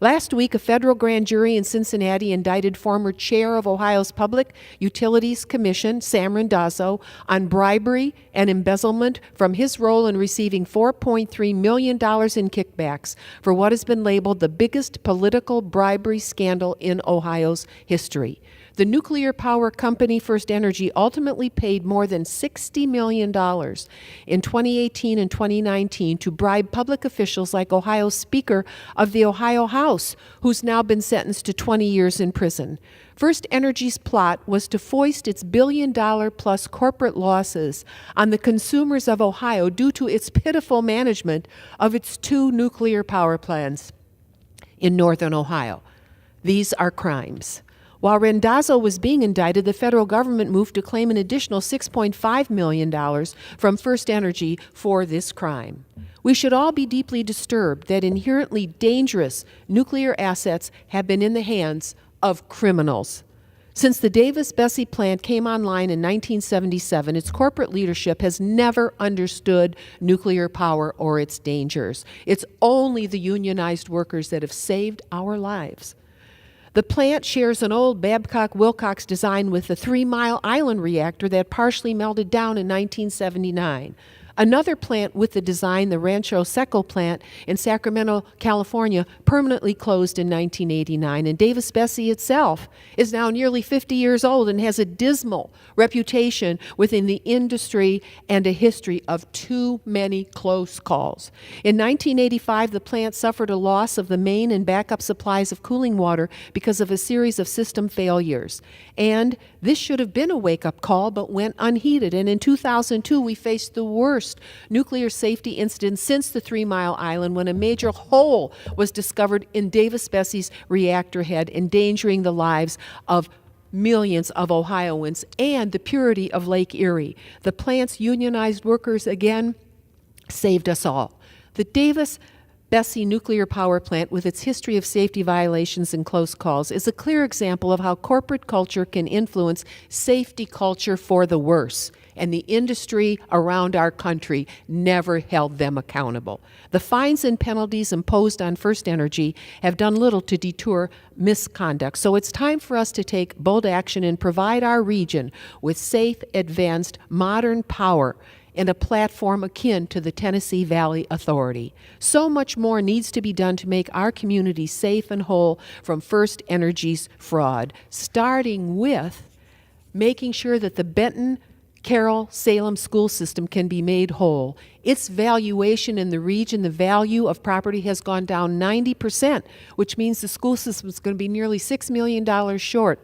Last week, a federal grand jury in Cincinnati indicted former chair of Ohio's Public Utilities Commission, Sam Randazzo, on bribery and embezzlement from his role in receiving $4.3 million in kickbacks for what has been labeled the biggest political bribery scandal in Ohio's history. The nuclear power company First Energy ultimately paid more than $60 million in 2018 and 2019 to bribe public officials like Ohio's Speaker of the Ohio House, who's now been sentenced to 20 years in prison. First Energy's plot was to foist its billion-dollar-plus corporate losses on the consumers of Ohio due to its pitiful management of its 2 nuclear power plants in northern Ohio. These are crimes. While Randazzo was being indicted, the federal government moved to claim an additional $6.5 million from First Energy for this crime. We should all be deeply disturbed that inherently dangerous nuclear assets have been in the hands of criminals. Since the Davis-Besse plant came online in 1977, its corporate leadership has never understood nuclear power or its dangers. It's only the unionized workers that have saved our lives. The plant shares an old Babcock-Wilcox design with the 3 Mile Island reactor that partially melted down in 1979. Another plant with the design, the Rancho Seco plant in Sacramento, California, permanently closed in 1989. And Davis-Besse itself is now nearly 50 years old and has a dismal reputation within the industry and a history of too many close calls. In 1985, the plant suffered a loss of the main and backup supplies of cooling water because of a series of system failures. And this should have been a wake-up call, but went unheeded. And in 2002, we faced the worst nuclear safety incident since the 3 Mile Island, when a major hole was discovered in Davis-Besse's reactor head, endangering the lives of millions of Ohioans and the purity of Lake Erie. The plant's unionized workers again saved us all. The Davis-Besse nuclear power plant, with its history of safety violations and close calls, is a clear example of how corporate culture can influence safety culture for the worse, and the industry around our country never held them accountable. The fines and penalties imposed on First Energy have done little to deter misconduct, so it's time for us to take bold action and provide our region with safe, advanced, modern power and a platform akin to the Tennessee Valley Authority. So much more needs to be done to make our community safe and whole from First Energy's fraud, starting with making sure that the Benton Carroll Salem school system can be made whole. Its valuation in the region, the value of property, has gone down 90%, which means the school system is going to be nearly $6 million short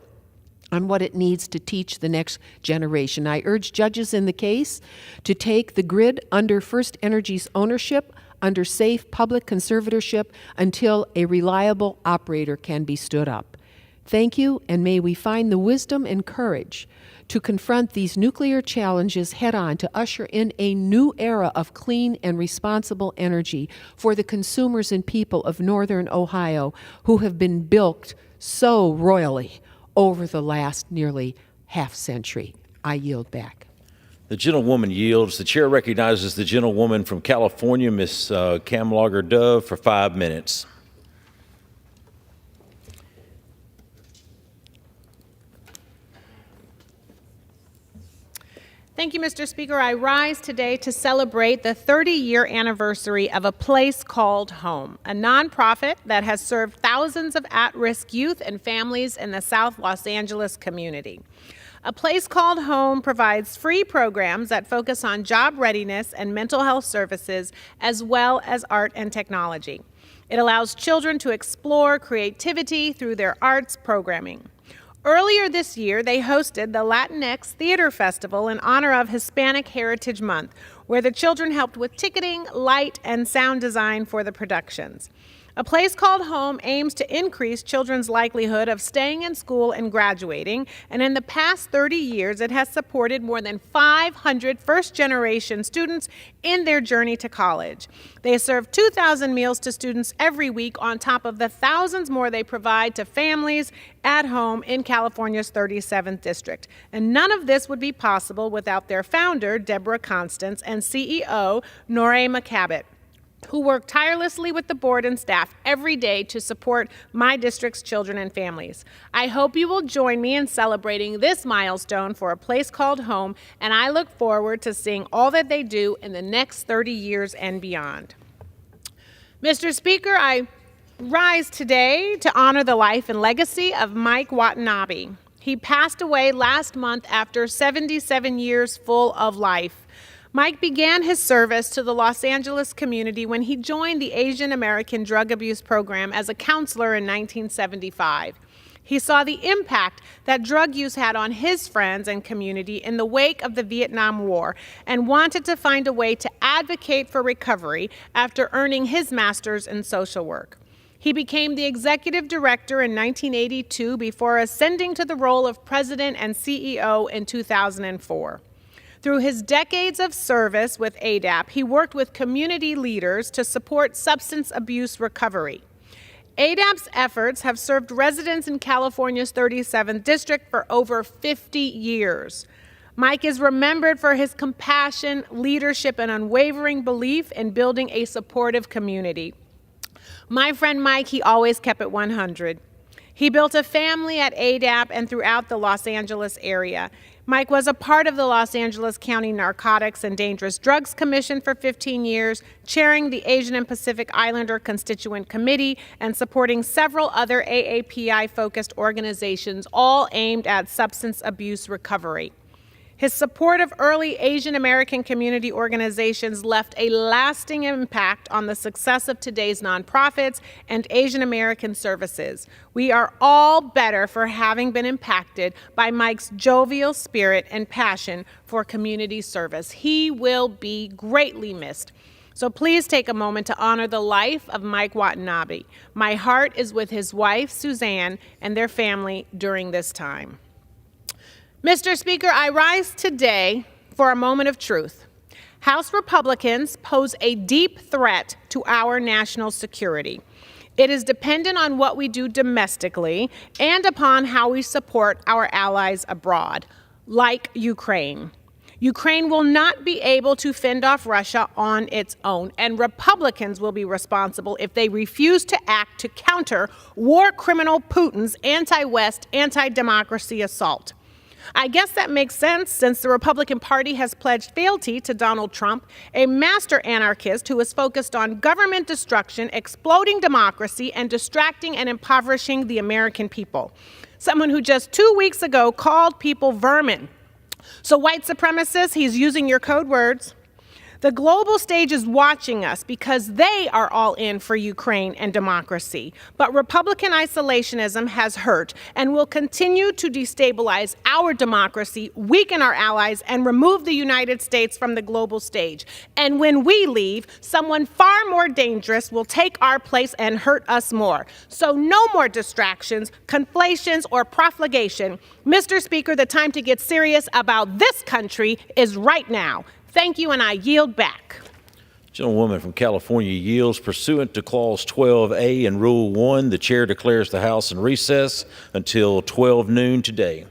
on what it needs to teach the next generation. I urge judges in the case to take the grid under First Energy's ownership, under safe public conservatorship, until a reliable operator can be stood up. Thank you, and may we find the wisdom and courage to confront these nuclear challenges head-on, to usher in a new era of clean and responsible energy for the consumers and people of northern Ohio, who have been bilked so royally over the last nearly half-century. I yield back. The gentlewoman yields. The chair recognizes the gentlewoman from California, Ms. Kamlager Dove, for 5 minutes. Thank you, Mr. Speaker. I rise today to celebrate the 30-year anniversary of A Place Called Home, a nonprofit that has served thousands of at-risk youth and families in the South Los Angeles community. A Place Called Home provides free programs that focus on job readiness and mental health services, as well as art and technology. It allows children to explore creativity through their arts programming. Earlier this year, they hosted the Latinx Theater Festival in honor of Hispanic Heritage Month, where the children helped with ticketing, light, and sound design for the productions. A Place Called Home aims to increase children's likelihood of staying in school and graduating, and in the past 30 years, it has supported more than 500 first-generation students in their journey to college. They serve 2,000 meals to students every week on top of the thousands more they provide to families at home in California's 37th district. And none of this would be possible without their founder, Deborah Constance, and CEO, Noré McCabbott, who work tirelessly with the board and staff every day to support my district's children and families. I hope you will join me in celebrating this milestone for A Place Called Home, and I look forward to seeing all that they do in the next 30 years and beyond. Mr. Speaker, I rise today to honor the life and legacy of Mike Watanabe. He passed away last month after 77 years full of life. Mike began his service to the Los Angeles community when he joined the Asian American Drug Abuse Program as a counselor in 1975. He saw the impact that drug use had on his friends and community in the wake of the Vietnam War and wanted to find a way to advocate for recovery after earning his master's in social work. He became the executive director in 1982 before ascending to the role of president and CEO in 2004. Through his decades of service with ADAP, he worked with community leaders to support substance abuse recovery. ADAP's efforts have served residents in California's 37th district for over 50 years. Mike is remembered for his compassion, leadership, and unwavering belief in building a supportive community. My friend Mike, he always kept it 100. He built a family at ADAP and throughout the Los Angeles area. Mike was a part of the Los Angeles County Narcotics and Dangerous Drugs Commission for 15 years, chairing the Asian and Pacific Islander Constituent Committee and supporting several other AAPI-focused organizations, all aimed at substance abuse recovery. His support of early Asian American community organizations left a lasting impact on the success of today's nonprofits and Asian American services. We are all better for having been impacted by Mike's jovial spirit and passion for community service. He will be greatly missed. So please take a moment to honor the life of Mike Watanabe. My heart is with his wife, Suzanne, and their family during this time. Mr. Speaker, I rise today for a moment of truth. House Republicans pose a deep threat to our national security. It is dependent on what we do domestically and upon how we support our allies abroad, like Ukraine. Ukraine will not be able to fend off Russia on its own, and Republicans will be responsible if they refuse to act to counter war criminal Putin's anti-West, anti-democracy assault. I guess that makes sense since the Republican Party has pledged fealty to Donald Trump, a master anarchist who is focused on government destruction, exploding democracy, and distracting and impoverishing the American people. Someone who just 2 weeks ago called people vermin. So white supremacists, he's using your code words. The global stage is watching us because they are all in for Ukraine and democracy. But Republican isolationism has hurt and will continue to destabilize our democracy, weaken our allies, and remove the United States from the global stage. And when we leave, someone far more dangerous will take our place and hurt us more. So no more distractions, conflations, or profligation. Mr. Speaker, the time to get serious about this country is right now. Thank you, and I yield back. Gentlewoman from California yields. Pursuant to Clause 12A and Rule 1, the chair declares the House in recess until 12 noon today.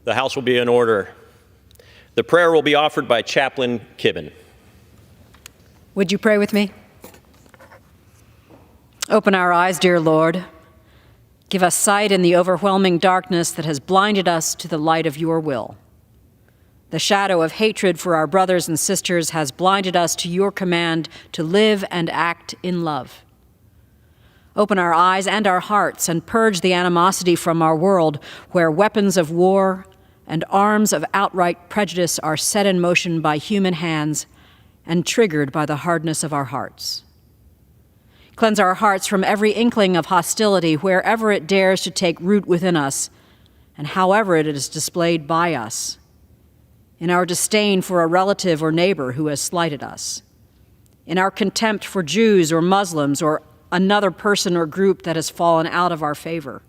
The House will be in order. The prayer will be offered by Chaplain Kibben. Would you pray with me? Open our eyes, dear Lord. Give us sight in the overwhelming darkness that has blinded us to the light of your will. The shadow of hatred for our brothers and sisters has blinded us to your command to live and act in love. Open our eyes and our hearts and purge the animosity from our world where weapons of war and arms of outright prejudice are set in motion by human hands and triggered by the hardness of our hearts. Cleanse our hearts from every inkling of hostility wherever it dares to take root within us and however it is displayed by us, in our disdain for a relative or neighbor who has slighted us, in our contempt for Jews or Muslims or another person or group that has fallen out of our favor,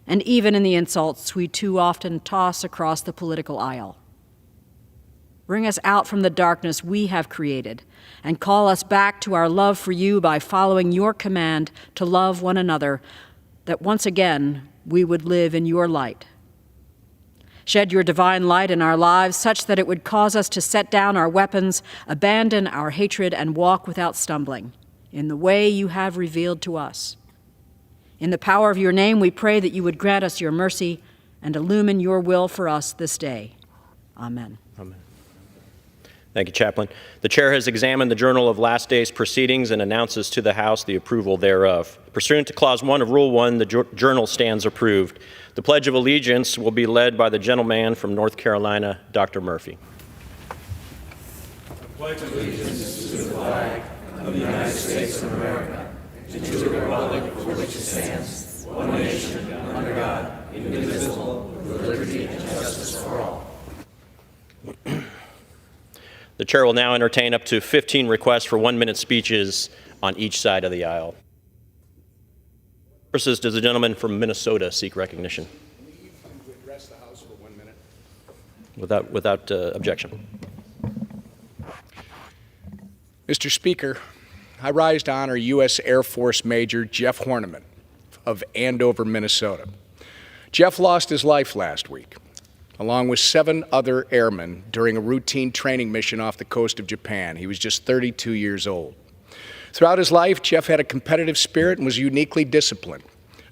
and even in the insults we too often toss across the political aisle. Bring us out from the darkness we have created and call us back to our love for you by following your command to love one another, that once again we would live in your light. Shed your divine light in our lives such that it would cause us to set down our weapons, abandon our hatred, and walk without stumbling in the way you have revealed to us. In the power of your name, we pray that you would grant us your mercy and illumine your will for us this day. Amen. Amen. Thank you, Chaplain. The chair has examined the Journal of Last Day's Proceedings and announces to the House the approval thereof. Pursuant to Clause 1 of Rule 1, the journal stands approved. The Pledge of Allegiance will be led by the gentleman from North Carolina, Dr. Murphy. I pledge allegiance to the flag of the United States of America, and to the republic for which it stands, one nation, under God, indivisible, with liberty and justice for all. The chair will now entertain up to 15 requests for 1-minute speeches on each side of the aisle. Does the gentleman from Minnesota seek recognition? To address the House for 1 minute. Without objection. Mr. Speaker, I rise to honor U.S. Air Force Major Jeff Horniman of Andover, Minnesota. Jeff lost his life last week, along with 7 other airmen during a routine training mission off the coast of Japan. He was just 32 years old. Throughout his life, Jeff had a competitive spirit and was uniquely disciplined.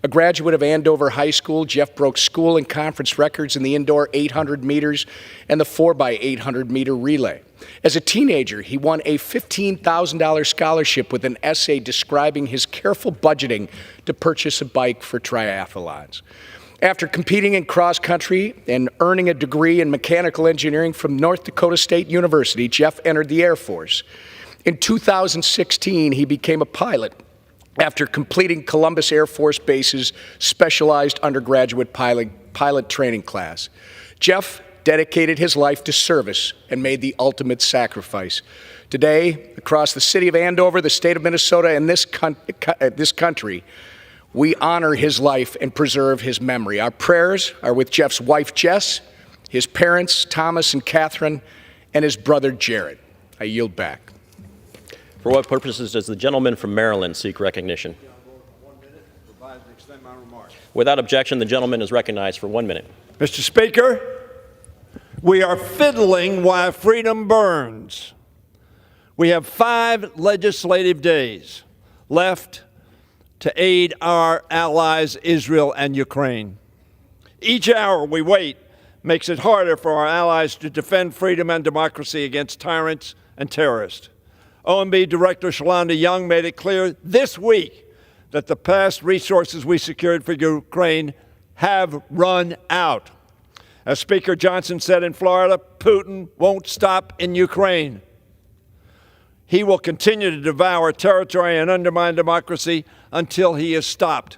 A graduate of Andover High School, Jeff broke school and conference records in the indoor 800 meters and the 4x800 meter relay. As a teenager, he won a $15,000 scholarship with an essay describing his careful budgeting to purchase a bike for triathlons. After competing in cross country and earning a degree in mechanical engineering from North Dakota State University, Jeff entered the Air Force. In 2016, he became a pilot after completing Columbus Air Force Base's specialized undergraduate pilot training class. Jeff dedicated his life to service and made the ultimate sacrifice. Today, across the city of Andover, the state of Minnesota, and this country, we honor his life and preserve his memory. Our prayers are with Jeff's wife, Jess, his parents, Thomas and Catherine, and his brother, Jared. I yield back. For what purposes does the gentleman from Maryland seek recognition? 1 minute, provide and extend my remarks. Without objection, the gentleman is recognized for 1 minute. Mr. Speaker, we are fiddling while freedom burns. We have 5 legislative days left to aid our allies, Israel and Ukraine. Each hour we wait makes it harder for our allies to defend freedom and democracy against tyrants and terrorists. OMB Director Shalanda Young made it clear this week that the past resources we secured for Ukraine have run out. As Speaker Johnson said in Florida, Putin won't stop in Ukraine. He will continue to devour territory and undermine democracy until he is stopped.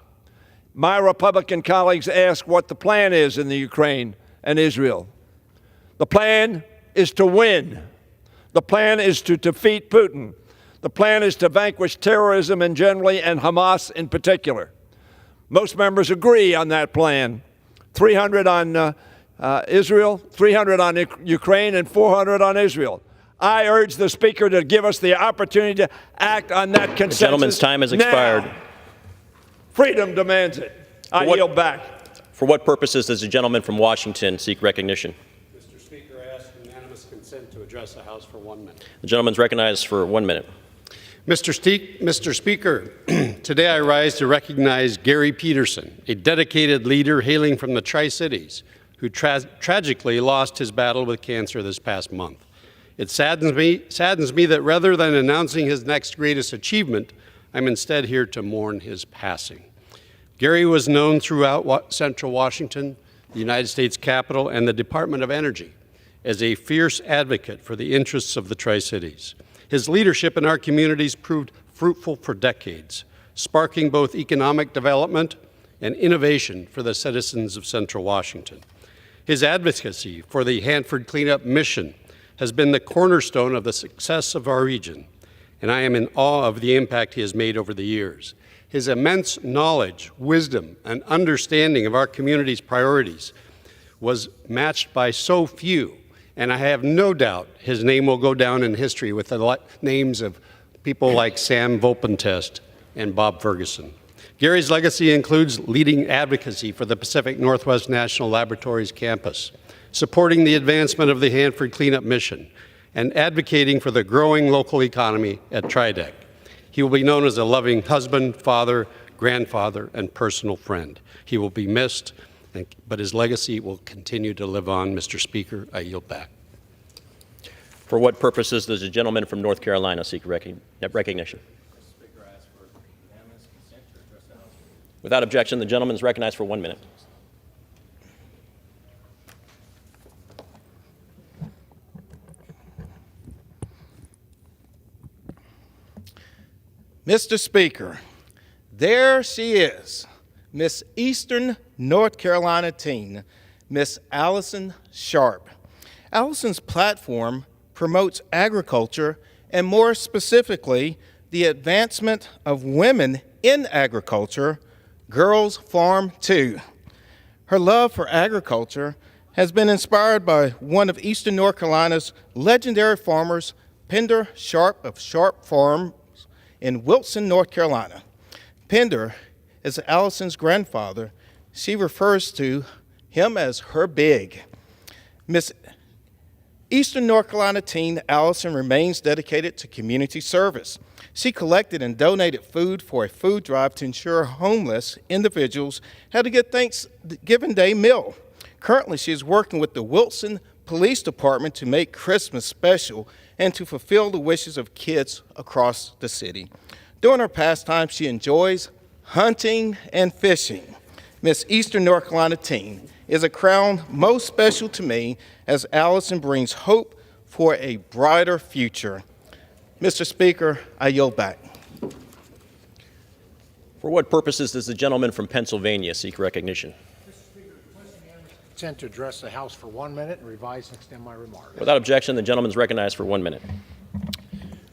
My Republican colleagues ask what the plan is in the Ukraine and Israel. The plan is to win. The plan is to defeat Putin. The plan is to vanquish terrorism in generally and Hamas in particular. Most members agree on that plan. 300 on Israel, 300 on Ukraine, and 400 on Israel. I urge the Speaker to give us the opportunity to act on that consensus. The gentleman's time has expired. Now. Freedom demands it. I yield back. For what purposes does the gentleman from Washington seek recognition? Mr. Speaker, I ask unanimous consent to address the House for 1 minute. The gentleman is recognized for 1 minute. Mr. Speaker, today I rise to recognize Gary Peterson, a dedicated leader hailing from the Tri-Cities, who tragically lost his battle with cancer this past month. It saddens me that rather than announcing his next greatest achievement, I'm instead here to mourn his passing. Gary was known throughout Central Washington, the United States Capitol, and the Department of Energy as a fierce advocate for the interests of the Tri-Cities. His leadership in our communities proved fruitful for decades, sparking both economic development and innovation for the citizens of Central Washington. His advocacy for the Hanford Cleanup Mission has been the cornerstone of the success of our region, and I am in awe of the impact he has made over the years. His immense knowledge, wisdom, and understanding of our community's priorities was matched by so few, and I have no doubt his name will go down in history with the names of people like Sam Volpentest and Bob Ferguson. Gary's legacy includes leading advocacy for the Pacific Northwest National Laboratories campus, supporting the advancement of the Hanford Cleanup Mission, and advocating for the growing local economy at Tridec. He will be known as a loving husband, father, grandfather, and personal friend. He will be missed, but his legacy will continue to live on. Mr. Speaker, I yield back. For what purposes does the gentleman from North Carolina seek recognition? Without objection, the gentleman is recognized for 1 minute. Mr. Speaker, there she is, Miss Eastern North Carolina teen, Miss Allison Sharp. Allison's platform promotes agriculture and, more specifically, the advancement of women in agriculture. Girls Farm Too. Her love for agriculture has been inspired by one of Eastern North Carolina's legendary farmers, Pender Sharp of Sharp Farms in Wilson, North Carolina. Pender is Allison's grandfather. She refers to him as her big. Miss Eastern North Carolina teen Allison remains dedicated to community service. She collected and donated food for a food drive to ensure homeless individuals had a good Thanksgiving Day meal. Currently, she is working with the Wilson Police Department to make Christmas special and to fulfill the wishes of kids across the city. During her pastime, she enjoys hunting and fishing. Miss Eastern North Carolina teen is a crown most special to me as Allison brings hope for a brighter future. Mr. Speaker, I yield back. For what purposes does the gentleman from Pennsylvania seek recognition? Mr. Speaker, requesting unanimous consent to address the House for 1 minute and revise and extend my remarks. Without objection, the gentleman is recognized for 1 minute.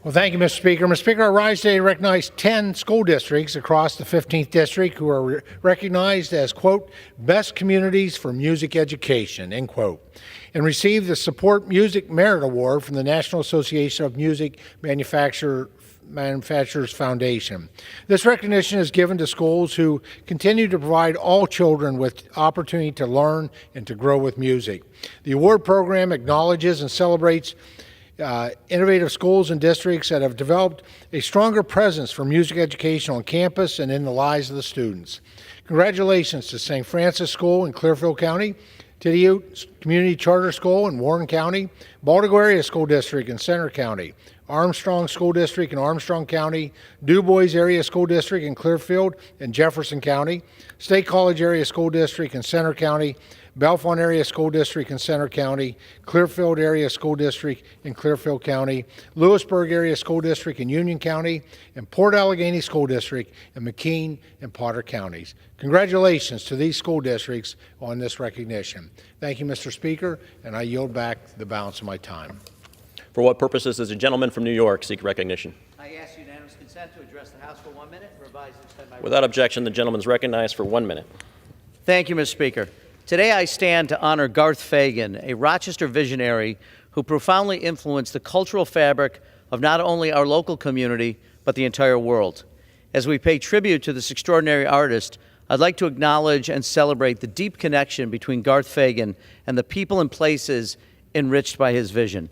Well, thank you, Mr. Speaker. Mr. Speaker, I rise today to recognize 10 school districts across the 15th District who are recognized as, quote, best communities for music education, end quote, and received the Support Music Merit Award from the National Association of Music Manufacturers Foundation. This recognition is given to schools who continue to provide all children with opportunity to learn and to grow with music. The award program acknowledges and celebrates innovative schools and districts that have developed a stronger presence for music education on campus and in the lives of the students. Congratulations to St. Francis School in Clearfield County, Tidiute Community Charter School in Warren County, Baltimore Area School District in Center County, Armstrong School District in Armstrong County, Du Bois Area School District in Clearfield and Jefferson County, State College Area School District in Center County, Bellefonte Area School District in Center County, Clearfield Area School District in Clearfield County, Lewisburg Area School District in Union County, and Port Allegheny School District in McKean and Potter Counties. Congratulations to these school districts on this recognition. Thank you, Mr. Speaker, and I yield back the balance of my time. For what purposes does the gentleman from New York seek recognition? I ask unanimous consent to address the House for 1 minute, revise and extend my Without objection, the gentleman is recognized for 1 minute. Thank you, Mr. Speaker. Today I stand to honor Garth Fagan, a Rochester visionary who profoundly influenced the cultural fabric of not only our local community, but the entire world. As we pay tribute to this extraordinary artist, I'd like to acknowledge and celebrate the deep connection between Garth Fagan and the people and places enriched by his vision.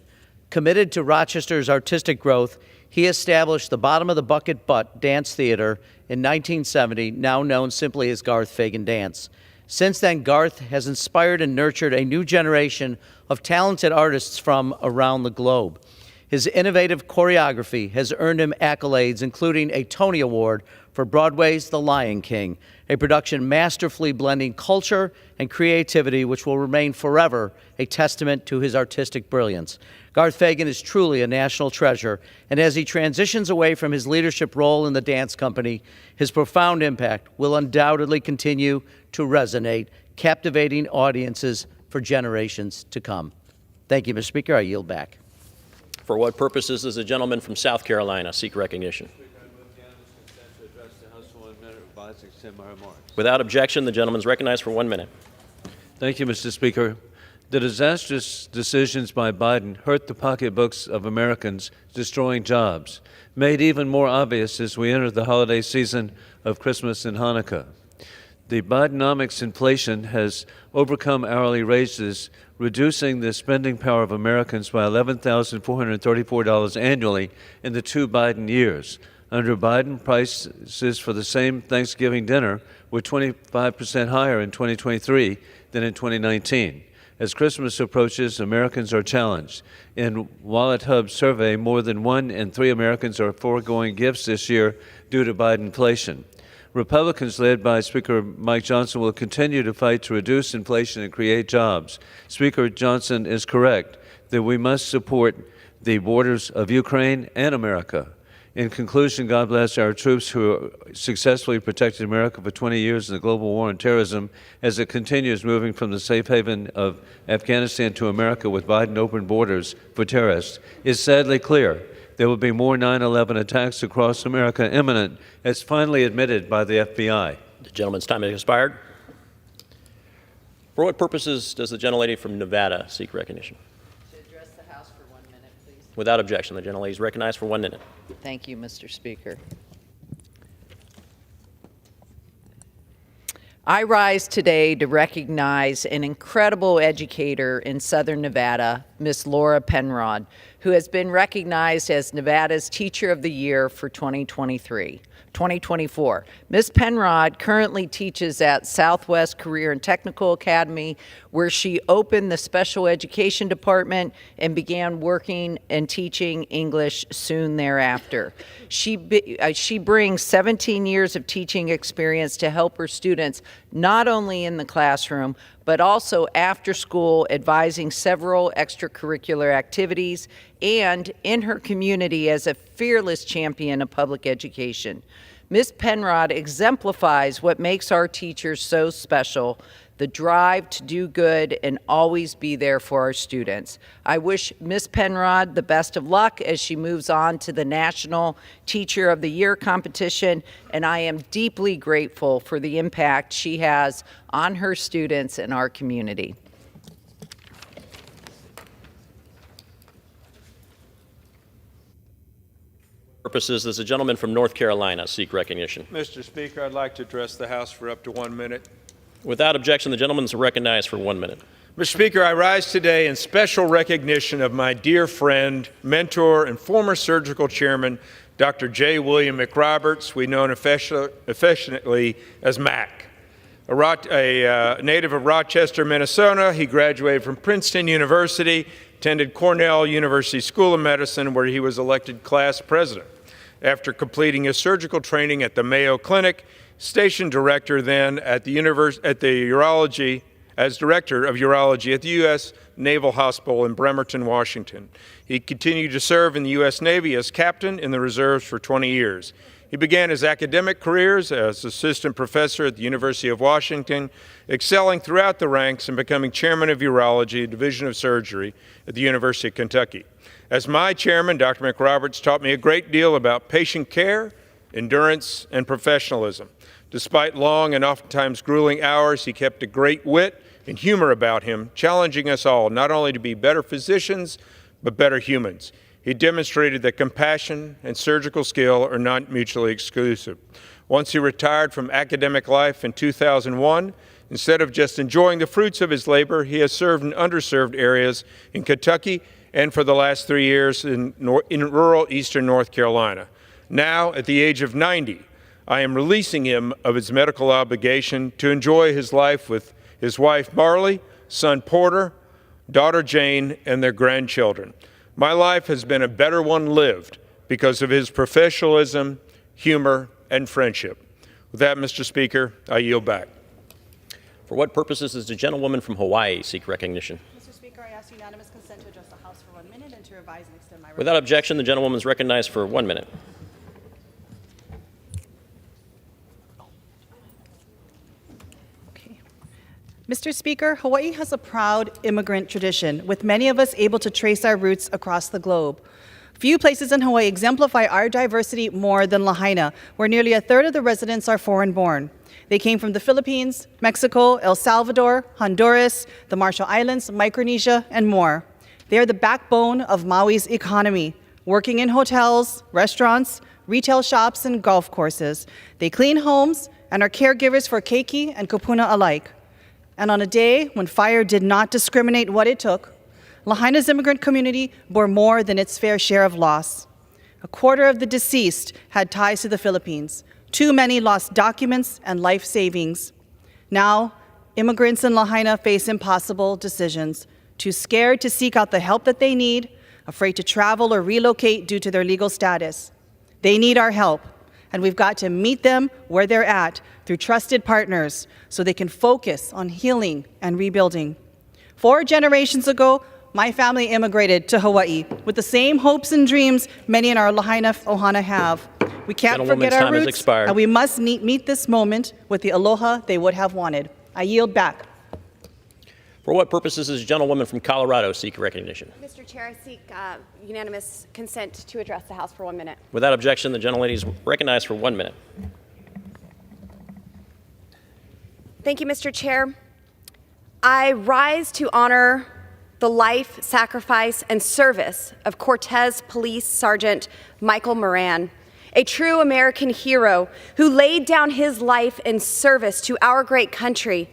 Committed to Rochester's artistic growth, he established the Bottom of the Bucket Butt Dance Theater in 1970, now known simply as Garth Fagan Dance. Since then, Garth has inspired and nurtured a new generation of talented artists from around the globe. His innovative choreography has earned him accolades, including a Tony Award for Broadway's The Lion King, a production masterfully blending culture and creativity, which will remain forever a testament to his artistic brilliance. Garth Fagan is truly a national treasure, and as he transitions away from his leadership role in the dance company, his profound impact will undoubtedly continue to resonate, captivating audiences for generations to come. Thank you, Mr. Speaker. I yield back. For what purposes does the gentleman from South Carolina seek recognition? Without objection, the gentleman is recognized for 1 minute. Thank you, Mr. Speaker. The disastrous decisions by Biden hurt the pocketbooks of Americans, destroying jobs, made even more obvious as we enter the holiday season of Christmas and Hanukkah. The Bidenomics inflation has overcome hourly raises, reducing the spending power of Americans by $11,434 annually in the 2 Biden years. Under Biden, prices for the same Thanksgiving dinner were 25% higher in 2023 than in 2019. As Christmas approaches, Americans are challenged. In Wallet Hub's survey, more than 1 in 3 Americans are foregoing gifts this year due to Biden inflation. Republicans, led by Speaker Mike Johnson, will continue to fight to reduce inflation and create jobs. Speaker Johnson is correct that we must support the borders of Ukraine and America. In conclusion, God bless our troops who successfully protected America for 20 years in the global war on terrorism as it continues moving from the safe haven of Afghanistan to America with Biden open borders for terrorists. It's sadly clear there will be more 9/11 attacks across America imminent, as finally admitted by the FBI. The gentleman's time has expired. For what purposes does the gentlelady from Nevada seek recognition? To address the House for 1 minute, please. Without objection, the gentlelady is recognized for 1 minute. Thank you, Mr. Speaker. I rise today to recognize an incredible educator in Southern Nevada, Miss Laura Penrod, who has been recognized as Nevada's Teacher of the Year for 2024. Ms. Penrod currently teaches at Southwest Career and Technical Academy, where she opened the special education department and began working and teaching English soon thereafter. She brings 17 years of teaching experience to help her students not only in the classroom, but also after school, advising several extracurricular activities, and in her community as a fearless champion of public education. Ms. Penrod exemplifies what makes our teachers so special, the drive to do good and always be there for our students. I wish Ms. Penrod the best of luck as she moves on to the National Teacher of the Year competition, and I am deeply grateful for the impact she has on her students and our community. Purposes does the gentleman from North Carolina seek recognition? Mr. Speaker, I'd like to address the House for up to 1 minute. Without objection, the gentleman is recognized for 1 minute. Mr. Speaker, I rise today in special recognition of my dear friend, mentor, and former surgical chairman, Dr. J. William McRoberts, we know him affectionately as Mac. A native of Rochester, Minnesota, he graduated from Princeton University, attended Cornell University School of Medicine, where he was elected class president. After completing his surgical training at the Mayo Clinic, station director then at the urology, as director of urology at the U.S. Naval Hospital in Bremerton, Washington. He continued to serve in the U.S. Navy as captain in the reserves for 20 years. He began his academic careers as assistant professor at the University of Washington, excelling throughout the ranks and becoming chairman of urology, division of surgery at the University of Kentucky. As my chairman, Dr. McRoberts taught me a great deal about patient care, endurance, and professionalism. Despite long and oftentimes grueling hours, he kept a great wit and humor about him, challenging us all not only to be better physicians, but better humans. He demonstrated that compassion and surgical skill are not mutually exclusive. Once he retired from academic life in 2001, instead of just enjoying the fruits of his labor, he has served in underserved areas in Kentucky and for the last 3 years in rural eastern North Carolina. Now, at the age of 90, I am releasing him of his medical obligation to enjoy his life with his wife Marley, son Porter, daughter Jane, and their grandchildren. My life has been a better one lived because of his professionalism, humor, and friendship. With that, Mr. Speaker, I yield back. For what purposes does the gentlewoman from Hawaii seek recognition? Mr. Speaker, I ask unanimous consent to address the House for 1 minute and to revise and extend my Without objection, the gentlewoman is recognized for 1 minute. Mr. Speaker, Hawaii has a proud immigrant tradition, with many of us able to trace our roots across the globe. Few places in Hawaii exemplify our diversity more than Lahaina, where nearly a third of the residents are foreign-born. They came from the Philippines, Mexico, El Salvador, Honduras, the Marshall Islands, Micronesia, and more. They are the backbone of Maui's economy, working in hotels, restaurants, retail shops, and golf courses. They clean homes and are caregivers for keiki and kupuna alike. And on a day when fire did not discriminate what it took, Lahaina's immigrant community bore more than its fair share of loss. A quarter of the deceased had ties to the Philippines. Too many lost documents and life savings. Now, immigrants in Lahaina face impossible decisions, too scared to seek out the help that they need, afraid to travel or relocate due to their legal status. They need our help, and we've got to meet them where they're at through trusted partners so they can focus on healing and rebuilding. 4 generations ago, my family immigrated to Hawaii with the same hopes and dreams many in our Lahaina ohana have. We can't forget our roots, and we must meet this moment with the aloha they would have wanted. I yield back. For what purposes does the gentlewoman from Colorado seek recognition? Mr. Chair, I seek unanimous consent to address the House for 1 minute. Without objection, the gentlelady is recognized for 1 minute. Thank you, Mr. Chair. I rise to honor the life, sacrifice, and service of Cortez Police Sergeant Michael Moran, a true American hero who laid down his life in service to our great country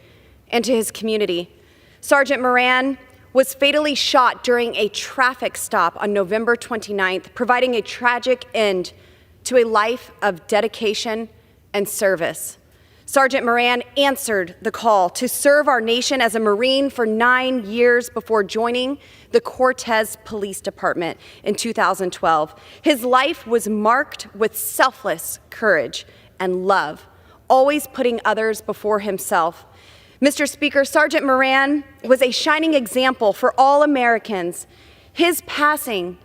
and to his community. Sergeant Moran was fatally shot during a traffic stop on November 29th, providing a tragic end to a life of dedication and service. Sergeant Moran answered the call to serve our nation as a Marine for 9 years before joining the Cortez Police Department in 2012. His life was marked with selfless courage and love, always putting others before himself. Mr. Speaker, Sergeant Moran was a shining example for all Americans. His passing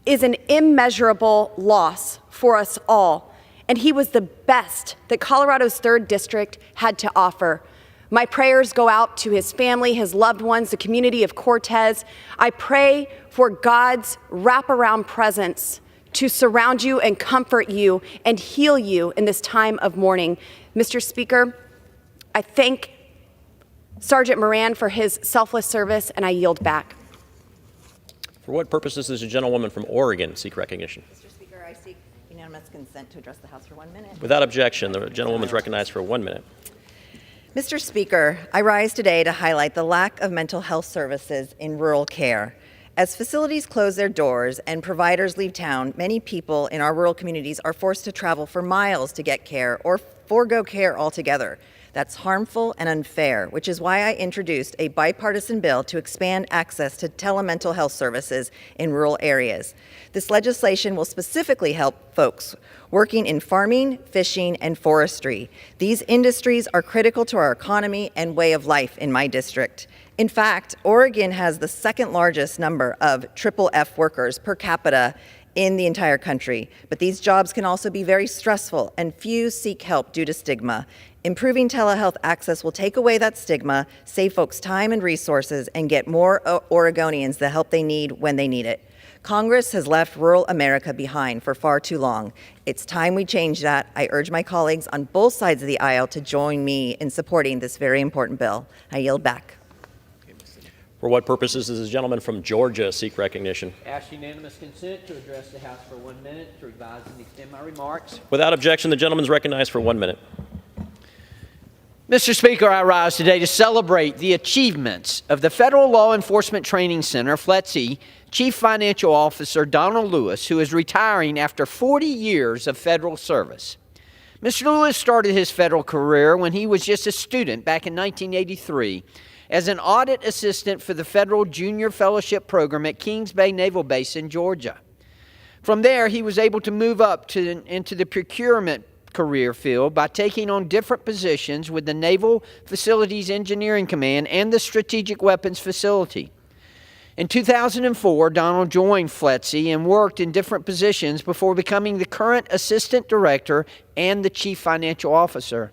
is an immeasurable loss for us all, and he was the best that Colorado's 3rd District had to offer. My prayers go out to his family, his loved ones, the community of Cortez. I pray for God's wraparound presence to surround you and comfort you and heal you in this time of mourning. Mr. Speaker, I thank Sergeant Moran for his selfless service, and I yield back. For what purposes does the gentlewoman from Oregon seek recognition? Mr. Speaker, I seek unanimous consent to address the House for 1 minute. Without objection, the gentlewoman is recognized for 1 minute. Mr. Speaker, I rise today to highlight the lack of mental health services in rural care. As facilities close their doors and providers leave town, many people in our rural communities are forced to travel for miles to get care or forego care altogether. That's harmful and unfair, which is why I introduced a bipartisan bill to expand access to telemental health services in rural areas. This legislation will specifically help folks working in farming, fishing, and forestry. These industries are critical to our economy and way of life in my district. In fact, Oregon has the 2nd largest number of FFF workers per capita in the entire country, but these jobs can also be very stressful, and few seek help due to stigma. Improving telehealth access will take away that stigma, save folks time and resources, and get more Oregonians the help they need when they need it. Congress has left rural America behind for far too long. It's time we change that. I urge my colleagues on both sides of the aisle to join me in supporting this very important bill. I yield back. For what purposes does the gentleman from Georgia seek recognition? Ask unanimous consent to address the House for 1 minute to revise and extend my remarks. Without objection, the gentleman is recognized for 1 minute. Mr. Speaker, I rise today to celebrate the achievements of the Federal Law Enforcement Training Center, FLETC, Chief Financial Officer Donald Lewis, who is retiring after 40 years of federal service. Mr. Lewis started his federal career when he was just a student back in 1983 as an audit assistant for the Federal Junior Fellowship Program at Kings Bay Naval Base in Georgia. From there, he was able to move up into the procurement career field by taking on different positions with the Naval Facilities Engineering Command and the Strategic Weapons Facility. In 2004, Donald joined FLETC and worked in different positions before becoming the current Assistant Director and the Chief Financial Officer.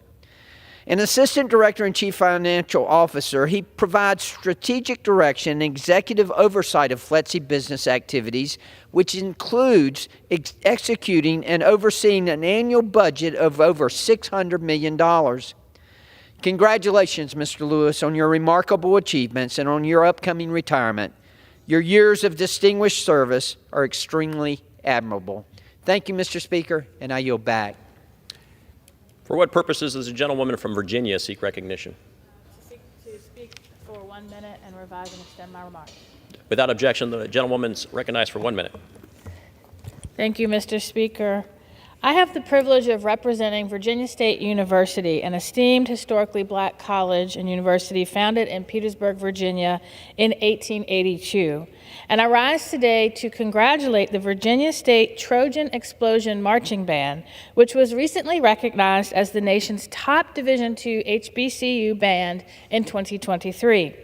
An Assistant Director and Chief Financial Officer, he provides strategic direction and executive oversight of FLETC business activities, which includes executing and overseeing an annual budget of over $600 million. Congratulations, Mr. Lewis, on your remarkable achievements and on your upcoming retirement. Your years of distinguished service are extremely admirable. Thank you, Mr. Speaker, and I yield back. For what purposes does the gentlewoman from Virginia seek recognition? To speak for 1 minute and revise and extend my remarks. Without objection, the gentlewoman is recognized for 1 minute. Thank you, Mr. Speaker. I have the privilege of representing Virginia State University, an esteemed historically black college and university founded in Petersburg, Virginia in 1882. And I rise today to congratulate the Virginia State Trojan Explosion Marching Band, which was recently recognized as the nation's top Division II HBCU band in 2023.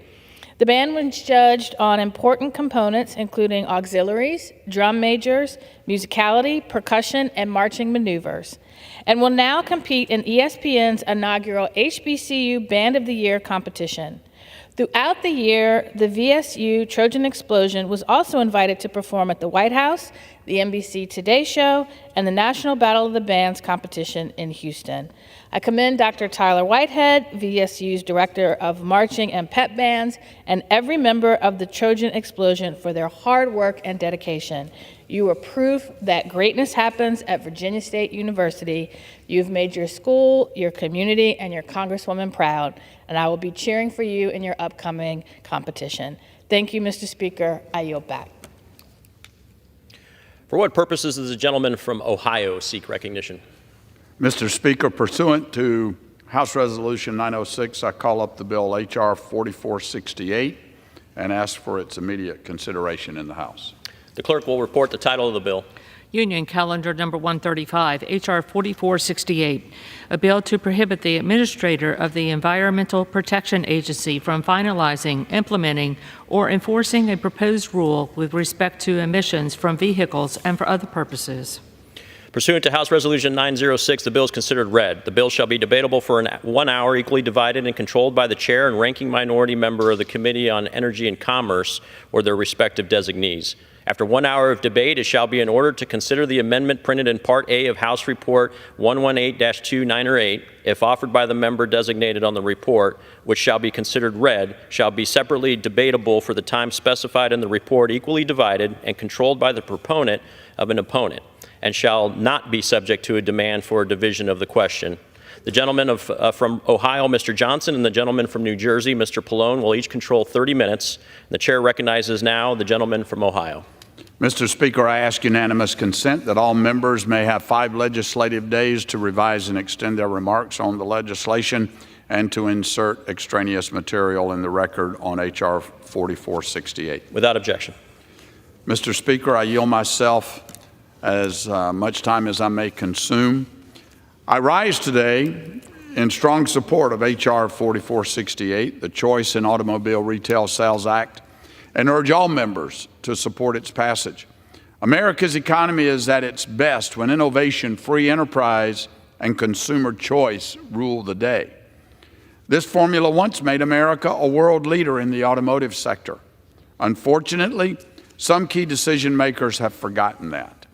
The band was judged on important components including auxiliaries, drum majors, musicality, percussion, and marching maneuvers, and will now compete in ESPN's inaugural HBCU Band of the Year competition. Throughout the year, the VSU Trojan Explosion was also invited to perform at the White House, the NBC Today Show, and the National Battle of the Bands competition in Houston. I commend Dr. Tyler Whitehead, VSU's Director of Marching and Pep Bands, and every member of the Trojan Explosion for their hard work and dedication. You are proof that greatness happens at Virginia State University. You've made your school, your community, and your Congresswoman proud, and I will be cheering for you in your upcoming competition. Thank you, Mr. Speaker. I yield back. For what purposes does the gentleman from Ohio seek recognition? Mr. Speaker, pursuant to House Resolution 906, I call up the bill H.R. 4468 and ask for its immediate consideration in the House. The clerk will report the title of the bill. Union Calendar Number 135, H.R. 4468, a bill to prohibit the administrator of the Environmental Protection Agency from finalizing, implementing, or enforcing a proposed rule with respect to emissions from vehicles and for other purposes. Pursuant to House Resolution 906, the bill is considered read. The bill shall be debatable for 1 hour, equally divided and controlled by the chair and ranking minority member of the Committee on Energy and Commerce or their respective designees. After 1 hour of debate, it shall be in order to consider the amendment printed in Part A of House Report 118-2 or 8, if offered by the member designated on the report, which shall be considered read, shall be separately debatable for the time specified in the report, equally divided and controlled by the proponent of an opponent, and shall not be subject to a demand for a division of the question. The gentleman from Ohio, Mr. Johnson, and the gentleman from New Jersey, Mr. Pallone, will each control 30 minutes. The chair recognizes now the gentleman from Ohio. Mr. Speaker, I ask unanimous consent that all members may have 5 legislative days to revise and extend their remarks on the legislation and to insert extraneous material in the record on H.R. 4468. Without objection. Mr. Speaker, I yield myself as much time as I may consume. I rise today in strong support of H.R. 4468, the Choice in Automobile Retail Sales Act, and urge all members to support its passage. America's economy is at its best when innovation, free enterprise, and consumer choice rule the day. This formula once made America a world leader in the automotive sector. Unfortunately, some key decision makers have forgotten that.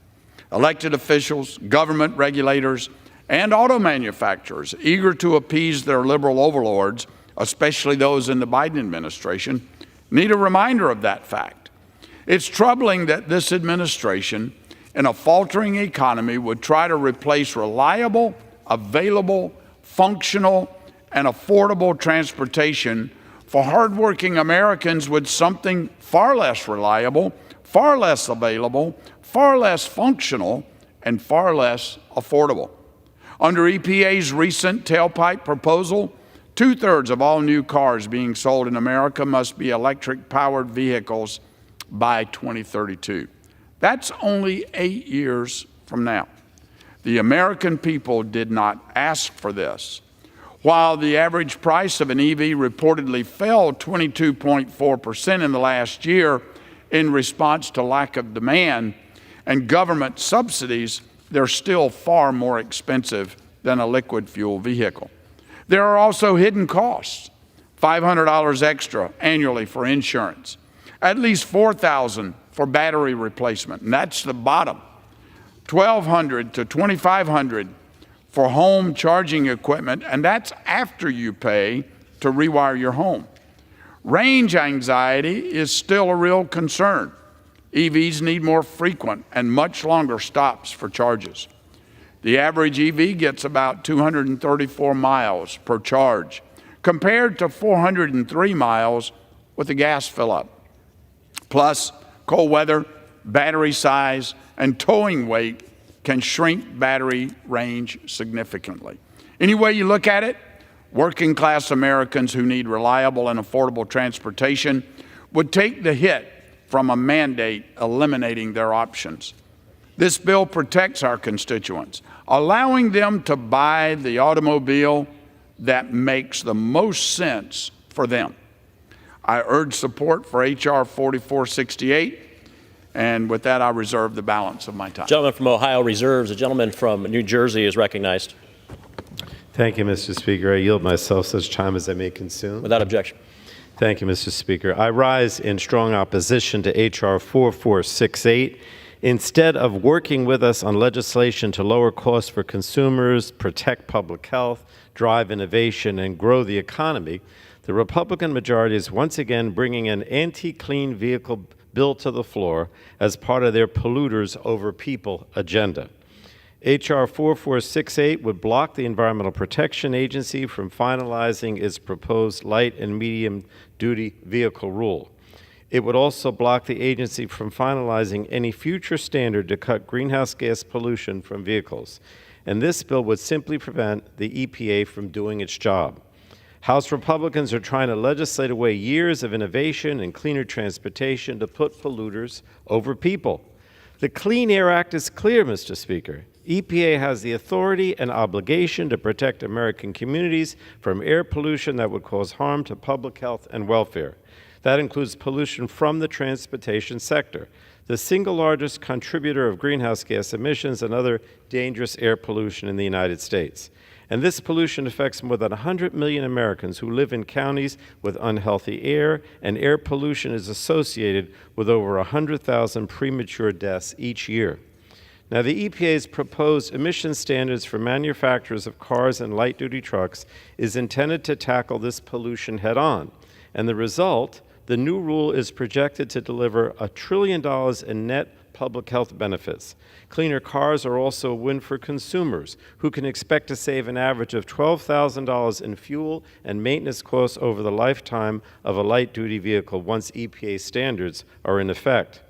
Elected officials, government regulators, and auto manufacturers, eager to appease their liberal overlords, especially those in the Biden administration, need a reminder of that fact. It's troubling that this administration, in a faltering economy, would try to replace reliable, available, functional, and affordable transportation for hardworking Americans with something far less reliable, far less available, far less functional, and far less affordable. Under EPA's recent tailpipe proposal, 2/3 of all new cars being sold in America must be electric-powered vehicles by 2032. That's only 8 years from now. The American people did not ask for this. While the average price of an EV reportedly fell 22.4% in the last year in response to lack of demand and government subsidies, they're still far more expensive than a liquid fuel vehicle. There are also hidden costs, $500 extra annually for insurance, at least $4,000 for battery replacement, and that's the bottom, $1,200 to $2,500 for home charging equipment, and that's after you pay to rewire your home. Range anxiety is still a real concern. EVs need more frequent and much longer stops for charges. The average EV gets about 234 miles per charge, compared to 403 miles with a gas fill-up. Plus, cold weather, battery size, and towing weight can shrink battery range significantly. Any way you look at it, working-class Americans who need reliable and affordable transportation would take the hit from a mandate eliminating their options. This bill protects our constituents, allowing them to buy the automobile that makes the most sense for them. I urge support for H.R. 4468, and with that, I reserve the balance of my time. The gentleman from Ohio reserves. The gentleman from New Jersey is recognized. Thank you, Mr. Speaker. I yield myself such time as I may consume. Without objection. Thank you, Mr. Speaker. I rise in strong opposition to H.R. 4468. Instead of working with us on legislation to lower costs for consumers, protect public health, drive innovation, and grow the economy, the Republican majority is once again bringing an anti-clean vehicle bill to the floor as part of their polluters over people agenda. H.R. 4468 would block the Environmental Protection Agency from finalizing its proposed light and medium-duty vehicle rule. It would also block the agency from finalizing any future standard to cut greenhouse gas pollution from vehicles. And this bill would simply prevent the EPA from doing its job. House Republicans are trying to legislate away years of innovation and cleaner transportation to put polluters over people. The Clean Air Act is clear, Mr. Speaker. EPA has the authority and obligation to protect American communities from air pollution that would cause harm to public health and welfare. That includes pollution from the transportation sector, the single largest contributor of greenhouse gas emissions and other dangerous air pollution in the United States. And this pollution affects more than 100 million Americans who live in counties with unhealthy air, and air pollution is associated with over 100,000 premature deaths each year. Now, the EPA's proposed emission standards for manufacturers of cars and light-duty trucks is intended to tackle this pollution head-on. And the result, the new rule is projected to deliver $1 trillion in net public health benefits. Cleaner cars are also a win for consumers, who can expect to save an average of $12,000 in fuel and maintenance costs over the lifetime of a light-duty vehicle once EPA standards are in effect.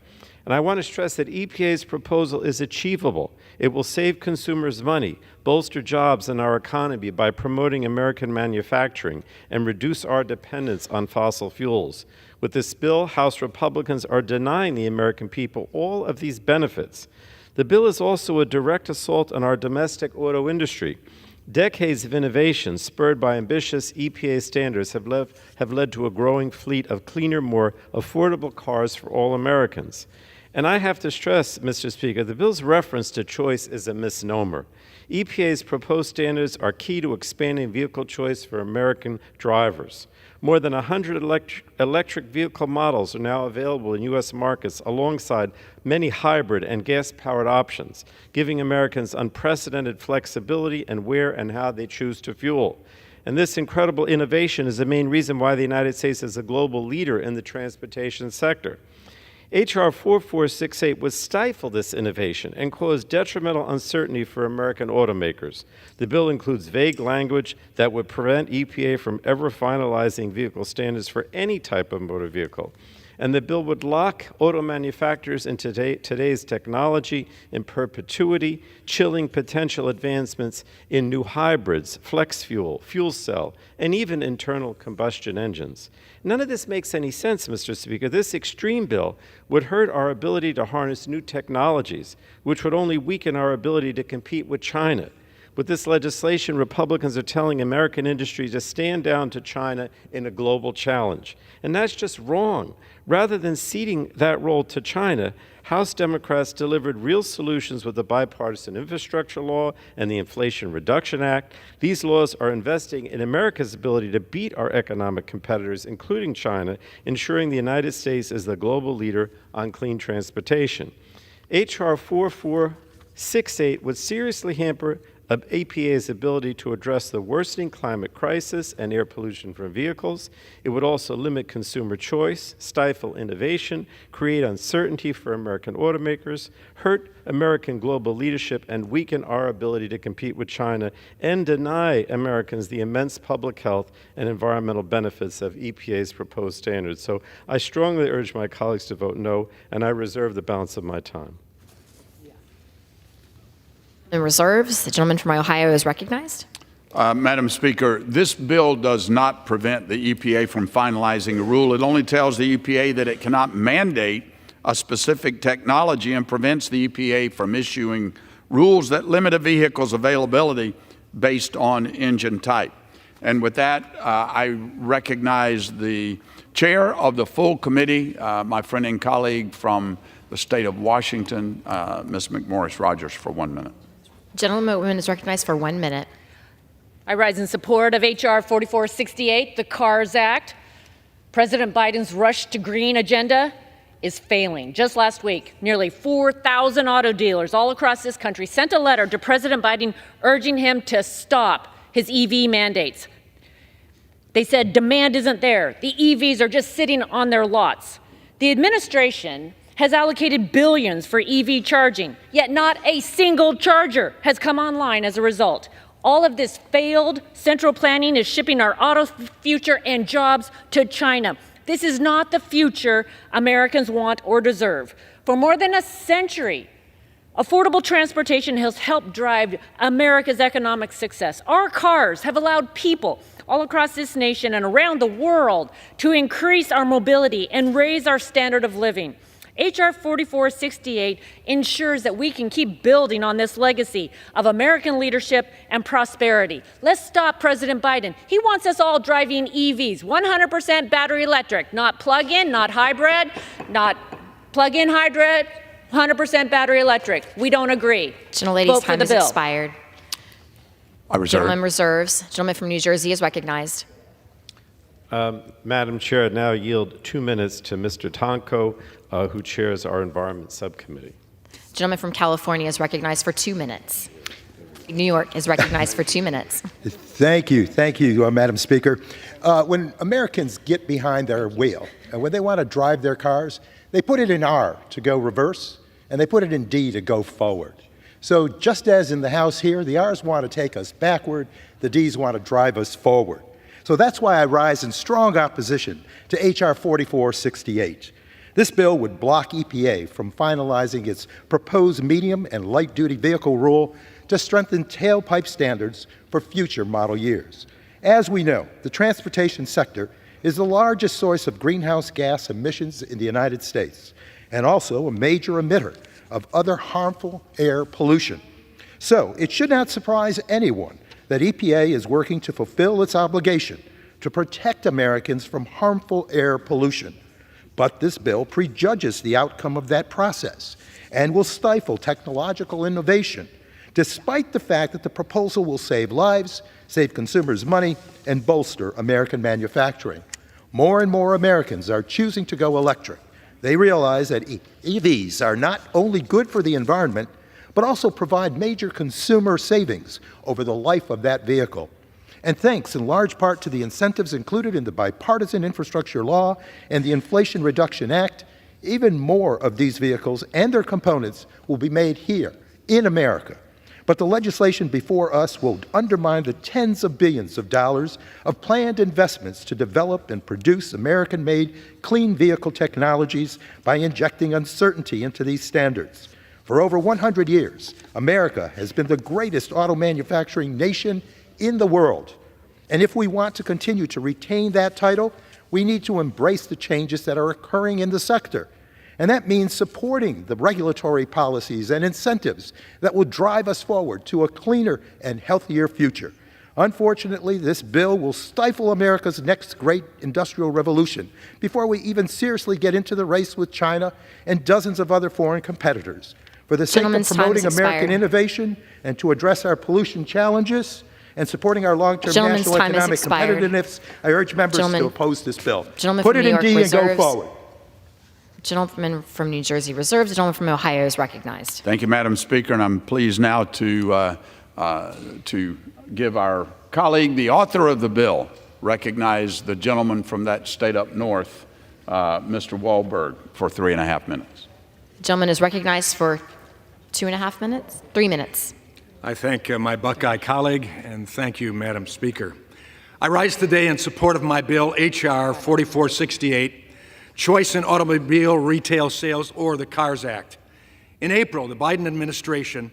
And I want to stress that EPA's proposal is achievable. It will save consumers money, bolster jobs in our economy by promoting American manufacturing, and reduce our dependence on fossil fuels. With this bill, House Republicans are denying the American people all of these benefits. The bill is also a direct assault on our domestic auto industry. Decades of innovation spurred by ambitious EPA standards have led to a growing fleet of cleaner, more affordable cars for all Americans. And I have to stress, Mr. Speaker, the bill's reference to choice is a misnomer. EPA's proposed standards are key to expanding vehicle choice for American drivers. More than 100 electric vehicle models are now available in U.S. markets alongside many hybrid and gas-powered options, giving Americans unprecedented flexibility in where and how they choose to fuel. And this incredible innovation is the main reason why the United States is a global leader in the transportation sector. H.R. 4468 would stifle this innovation and cause detrimental uncertainty for American automakers. The bill includes vague language that would prevent EPA from ever finalizing vehicle standards for any type of motor vehicle. And the bill would lock auto manufacturers into today's technology in perpetuity, chilling potential advancements in new hybrids, flex fuel, fuel cell, and even internal combustion engines. None of this makes any sense, Mr. Speaker. This extreme bill would hurt our ability to harness new technologies, which would only weaken our ability to compete with China. With this legislation, Republicans are telling American industry to stand down to China in a global challenge. And that's just wrong. Rather than ceding that role to China, House Democrats delivered real solutions with the bipartisan infrastructure law and the Inflation Reduction Act. These laws are investing in America's ability to beat our economic competitors, including China, ensuring the United States is the global leader on clean transportation. H.R. 4468 would seriously hamper EPA's ability to address the worsening climate crisis and air pollution from vehicles. It would also limit consumer choice, stifle innovation, create uncertainty for American automakers, hurt American global leadership, and weaken our ability to compete with China, and deny Americans the immense public health and environmental benefits of EPA's proposed standards. So I strongly urge my colleagues to vote no, and I reserve the balance of my time. In reserves, the gentleman from Ohio is recognized. Madam Speaker, this bill does not prevent the EPA from finalizing a rule. It only tells the EPA that it cannot mandate a specific technology and prevents the EPA from issuing rules that limit a vehicle's availability based on engine type. And with that, I recognize the chair of the full committee, my friend and colleague from the state of Washington, Ms. McMorris Rogers, for 1 minute. Gentleman is recognized for 1 minute. I rise in support of H.R. 4468, the CARS Act. President Biden's rush to green agenda is failing. Just last week, nearly 4,000 auto dealers all across this country sent a letter to President Biden urging him to stop his EV mandates. They said demand isn't there. The EVs are just sitting on their lots. The administration has allocated billions for EV charging, yet not a single charger has come online as a result. All of this failed central planning is shipping our auto future and jobs to China. This is not the future Americans want or deserve. For more than a century, affordable transportation has helped drive America's economic success. Our cars have allowed people all across this nation and around the world to increase our mobility and raise our standard of living. H.R. 4468 ensures that we can keep building on this legacy of American leadership and prosperity. Let's stop President Biden. He wants us all driving EVs, 100% battery electric, not plug-in, not hybrid, not plug-in hybrid, 100% battery electric. We don't agree. Gentlelady's time has expired. I reserve. Gentleman reserves. Gentleman from New Jersey is recognized. Madam Chair, I now yield 2 minutes to Mr. Tonko, who chairs our Environment Subcommittee. Gentleman from California is recognized for 2 minutes. New York is recognized for 2 minutes. Thank you, Madam Speaker. When Americans get behind their wheel, and when they want to drive their cars, they put it in R to go reverse, and they put it in D to go forward. So just as in the House here, the R's want to take us backward, the D's want to drive us forward. So that's why I rise in strong opposition to H.R. 4468. This bill would block EPA from finalizing its proposed medium and light-duty vehicle rule to strengthen tailpipe standards for future model years. As we know, the transportation sector is the largest source of greenhouse gas emissions in the United States and also a major emitter of other harmful air pollution. So it should not surprise anyone that EPA is working to fulfill its obligation to protect Americans from harmful air pollution. But this bill prejudges the outcome of that process and will stifle technological innovation, despite the fact that the proposal will save lives, save consumers money, and bolster American manufacturing. More and more Americans are choosing to go electric. They realize that EVs are not only good for the environment, but also provide major consumer savings over the life of that vehicle. And thanks in large part to the incentives included in the Bipartisan Infrastructure Law and the Inflation Reduction Act, even more of these vehicles and their components will be made here in America. But the legislation before us will undermine the tens of billions of dollars of planned investments to develop and produce American-made clean vehicle technologies by injecting uncertainty into these standards. For over 100 years, America has been the greatest auto manufacturing nation in the world. And if we want to continue to retain that title, we need to embrace the changes that are occurring in the sector. And that means supporting the regulatory policies and incentives that will drive us forward to a cleaner and healthier future. Unfortunately, this bill will stifle America's next great industrial revolution before we even seriously get into the race with China and dozens of other foreign competitors. For the sake of promoting American innovation and to address our pollution challenges and supporting our long-term national economic competitiveness, I urge members to oppose this bill. Put it in D and go forward. Gentleman from New Jersey reserves. The gentleman from Ohio is recognized. Thank you, Madam Speaker, and I'm pleased now to give our colleague, the author of the bill, recognize the gentleman from that state up north, Mr. Wahlberg, for 3.5 minutes. The gentleman is recognized for 2.5 minutes, 3 minutes. I thank my Buckeye colleague, and thank you, Madam Speaker. I rise today in support of my bill, H.R. 4468, Choice in Automobile Retail Sales, or the CARS Act. In April, the Biden administration,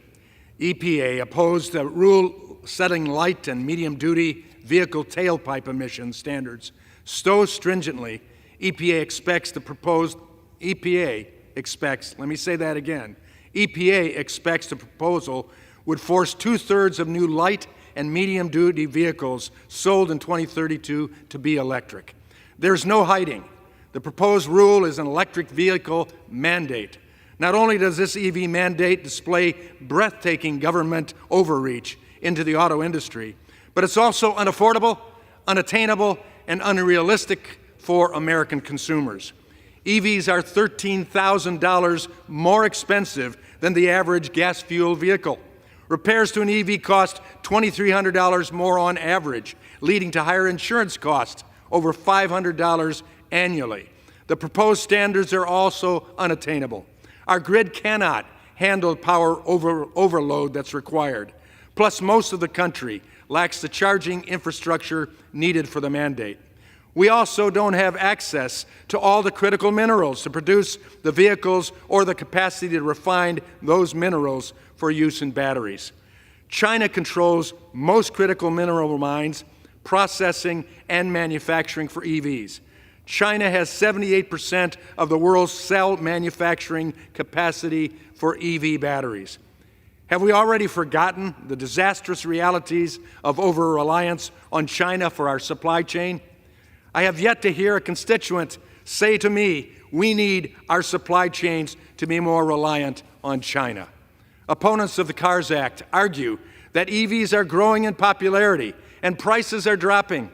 EPA, opposed a rule setting light and medium-duty vehicle tailpipe emission standards so stringently, EPA expects, let me say that again, EPA expects the proposal would force 2/3 of new light and medium-duty vehicles sold in 2032 to be electric. There's no hiding. The proposed rule is an electric vehicle mandate. Not only does this EV mandate display breathtaking government overreach into the auto industry, but it's also unaffordable, unattainable, and unrealistic for American consumers. EVs are $13,000 more expensive than the average gas-fueled vehicle. Repairs to an EV cost $2,300 more on average, leading to higher insurance costs, over $500 annually. The proposed standards are also unattainable. Our grid cannot handle power overload that's required. Plus, most of the country lacks the charging infrastructure needed for the mandate. We also don't have access to all the critical minerals to produce the vehicles or the capacity to refine those minerals for use in batteries. China controls most critical mineral mines, processing, and manufacturing for EVs. China has 78% of the world's cell manufacturing capacity for EV batteries. Have we already forgotten the disastrous realities of over-reliance on China for our supply chain? I have yet to hear a constituent say to me, we need our supply chains to be more reliant on China. Opponents of the CARS Act argue that EVs are growing in popularity and prices are dropping.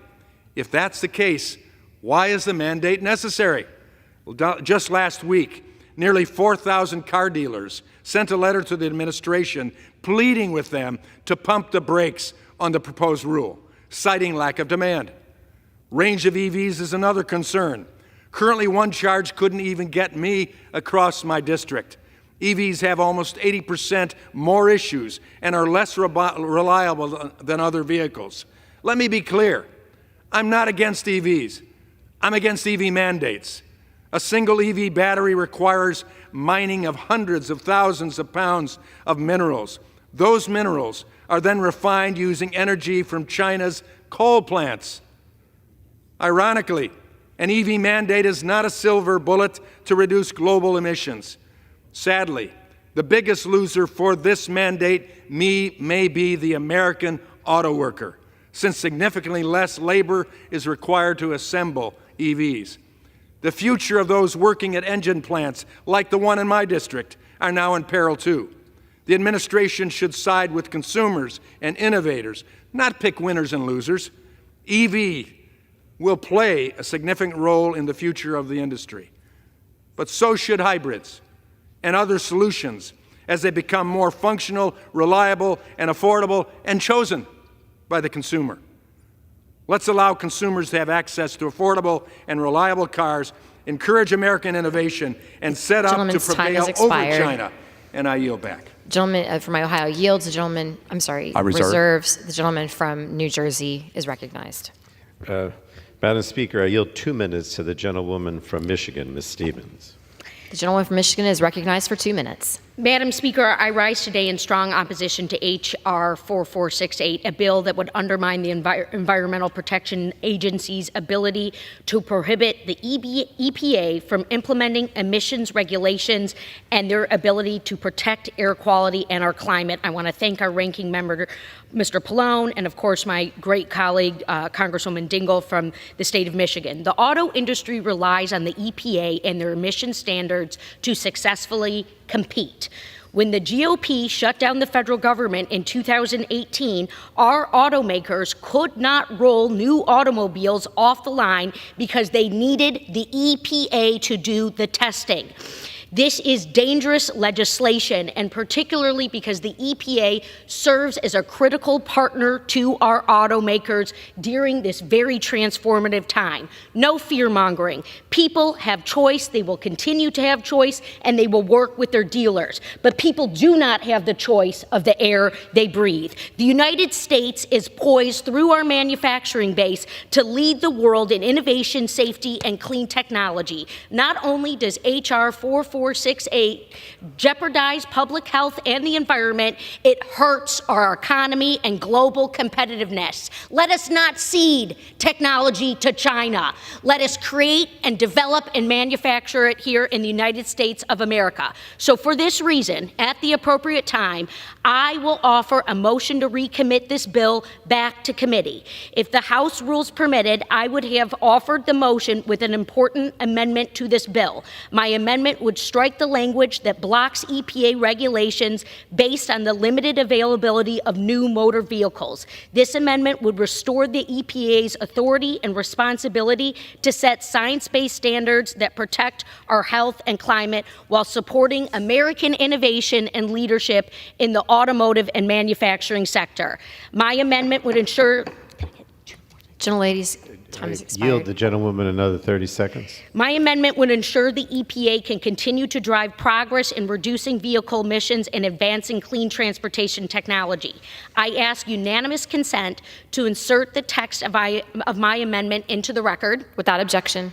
If that's the case, why is the mandate necessary? Well, just last week, nearly 4,000 car dealers sent a letter to the administration pleading with them to pump the brakes on the proposed rule, citing lack of demand. Range of EVs is another concern. Currently, one charge couldn't even get me across my district. EVs have almost 80% more issues and are less reliable than other vehicles. Let me be clear. I'm not against EVs. I'm against EV mandates. A single EV battery requires mining of hundreds of thousands of pounds of minerals. Those minerals are then refined using energy from China's coal plants. Ironically, an EV mandate is not a silver bullet to reduce global emissions. Sadly, the biggest loser for this mandate may be the American auto worker, since significantly less labor is required to assemble EVs. The future of those working at engine plants, like the one in my district, are now in peril too. The administration should side with consumers and innovators, not pick winners and losers. EV will play a significant role in the future of the industry, but so should hybrids and other solutions as they become more functional, reliable, and affordable, and chosen by the consumer. Let's allow consumers to have access to affordable and reliable cars, encourage American innovation, and set up to prevail over China. And I yield back. Gentleman from Ohio yields. The gentleman, I'm sorry, reserves. The gentleman from New Jersey is recognized. Madam Speaker, I yield 2 minutes to the gentlewoman from Michigan, Ms. Stevens. The gentleman from Michigan is recognized for 2 minutes. Madam Speaker, I rise today in strong opposition to H.R. 4468, a bill that would undermine the Environmental Protection Agency's ability to prohibit the EPA from implementing emissions regulations and their ability to protect air quality and our climate. I want to thank our ranking member, Mr. Pallone, and of course my great colleague, Congresswoman Dingell from the state of Michigan. The auto industry relies on the EPA and their emission standards to successfully compete. When the GOP shut down the federal government in 2018, our automakers could not roll new automobiles off the line because they needed the EPA to do the testing. This is dangerous legislation, and particularly because the EPA serves as a critical partner to our automakers during this very transformative time. No fear-mongering. People have choice, they will continue to have choice, and they will work with their dealers. But people do not have the choice of the air they breathe. The United States is poised through our manufacturing base to lead the world in innovation, safety, and clean technology. Not only does H.R. 4468 jeopardize public health and the environment, it hurts our economy and global competitiveness. Let us not cede technology to China. Let us create and develop and manufacture it here in the United States of America. So for this reason, at the appropriate time, I will offer a motion to recommit this bill back to committee. If the House rules permitted, I would have offered the motion with an important amendment to this bill. My amendment would strike the language that blocks EPA regulations based on the limited availability of new motor vehicles. This amendment would restore the EPA's authority and responsibility to set science-based standards that protect our health and climate while supporting American innovation and leadership in the automotive and manufacturing sector. My amendment would ensure... Gentleladies, time has expired. Yield the gentlewoman another 30 seconds. My amendment would ensure the EPA can continue to drive progress in reducing vehicle emissions and advancing clean transportation technology. I ask unanimous consent to insert the text of my amendment into the record. Without objection.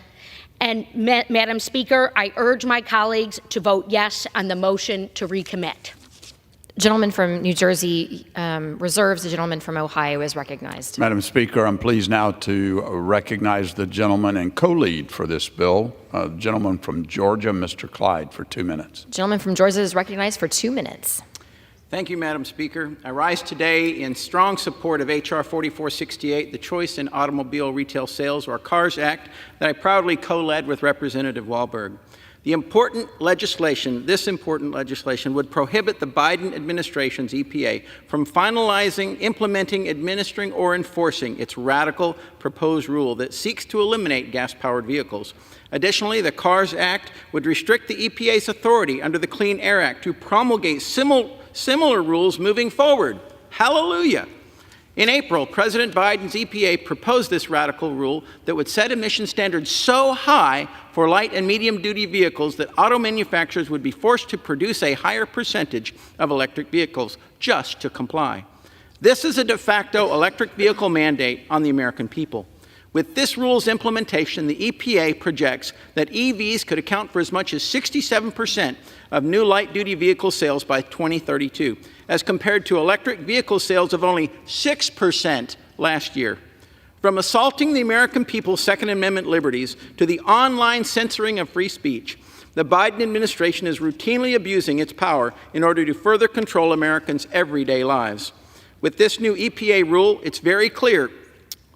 And Madam Speaker, I urge my colleagues to vote yes on the motion to recommit. Gentleman from New Jersey reserves. The gentleman from Ohio is recognized. Madam Speaker, I'm pleased now to recognize the gentleman and co-lead for this bill, gentleman from Georgia, Mr. Clyde, for 2 minutes. Gentleman from Georgia is recognized for 2 minutes. Thank you, Madam Speaker. I rise today in strong support of H.R. 4468, the Choice in Automobile Retail Sales, or CARS Act, that I proudly co-led with Representative Wahlberg. This important legislation would prohibit the Biden administration's EPA from finalizing, implementing, administering, or enforcing its radical proposed rule that seeks to eliminate gas-powered vehicles. Additionally, the CARS Act would restrict the EPA's authority under the Clean Air Act to promulgate similar rules moving forward. Hallelujah! In April, President Biden's EPA proposed this radical rule that would set emission standards so high for light and medium-duty vehicles that auto manufacturers would be forced to produce a higher percentage of electric vehicles just to comply. This is a de facto electric vehicle mandate on the American people. With this rule's implementation, the EPA projects that EVs could account for as much as 67% of new light-duty vehicle sales by 2032, as compared to electric vehicle sales of only 6% last year. From assaulting the American people's Second Amendment liberties to the online censoring of free speech, the Biden administration is routinely abusing its power in order to further control Americans' everyday lives. With this new EPA rule, it's very clear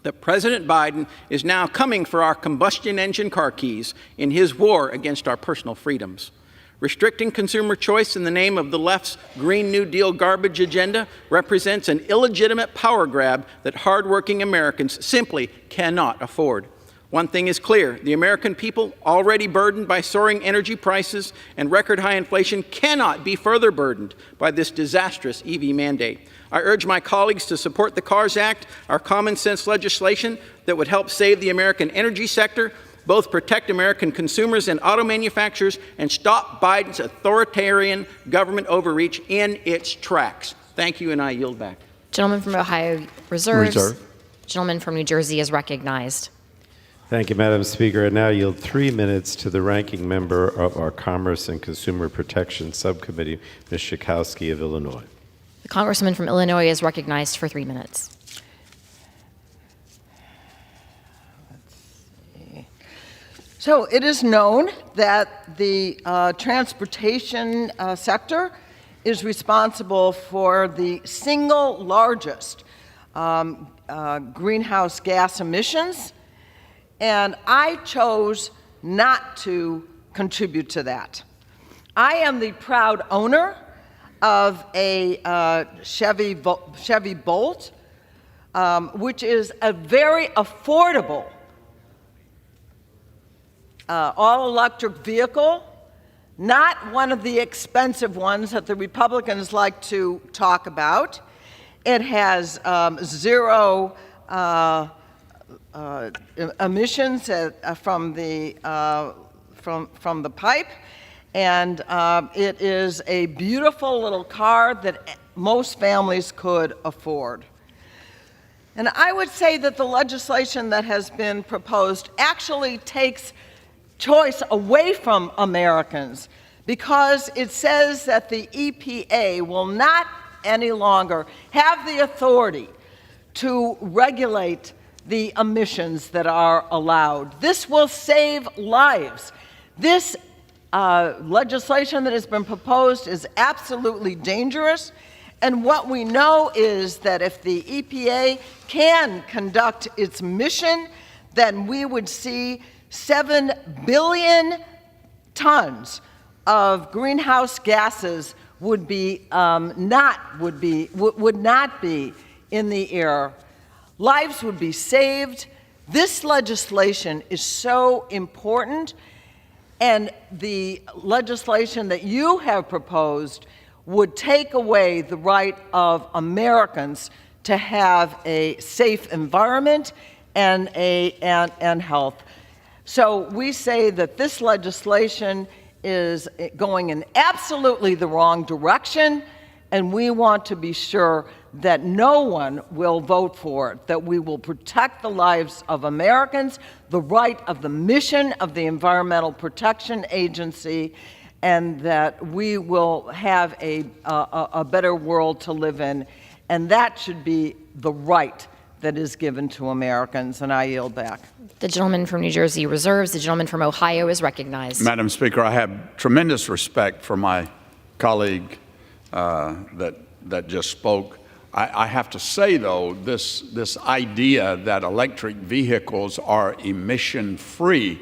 that President Biden is now coming for our combustion engine car keys in his war against our personal freedoms. Restricting consumer choice in the name of the left's Green New Deal garbage agenda represents an illegitimate power grab that hardworking Americans simply cannot afford. One thing is clear, the American people, already burdened by soaring energy prices and record high inflation, cannot be further burdened by this disastrous EV mandate. I urge my colleagues to support the CARS Act, our common sense legislation that would help save the American energy sector, both protect American consumers and auto manufacturers, and stop Biden's authoritarian government overreach in its tracks. Thank you, and I yield back. Gentleman from Ohio reserves. Gentleman from New Jersey is recognized. Thank you, Madam Speaker. I now yield 3 minutes to the ranking member of our Commerce and Consumer Protection Subcommittee, Ms. Schakowsky of Illinois. The Congressman from Illinois is recognized for 3 minutes. So it is known that the transportation sector is responsible for the single largest greenhouse gas emissions, and I chose not to contribute to that. I am the proud owner of a Chevy Bolt, which is a very affordable all-electric vehicle, not one of the expensive ones that the Republicans like to talk about. It has zero emissions from the pipe, and it is a beautiful little car that most families could afford. And I would say that the legislation that has been proposed actually takes choice away from Americans, because it says that the EPA will not any longer have the authority to regulate the emissions that are allowed. This will save lives. This legislation that has been proposed is absolutely dangerous. And what we know is that if the EPA can conduct its mission, then we would see 7 billion tons of greenhouse gases would not be in the air. Lives would be saved. This legislation is so important, and the legislation that you have proposed would take away the right of Americans to have a safe environment and health. So we say that this legislation is going in absolutely the wrong direction, and we want to be sure that no one will vote for it, that we will protect the lives of Americans, the right of the mission of the Environmental Protection Agency, and that we will have a better world to live in. And that should be the right that is given to Americans, and I yield back. The gentleman from New Jersey reserves. The gentleman from Ohio is recognized. Madam Speaker, I have tremendous respect for my colleague that just spoke. I have to say, though, this idea that electric vehicles are emission-free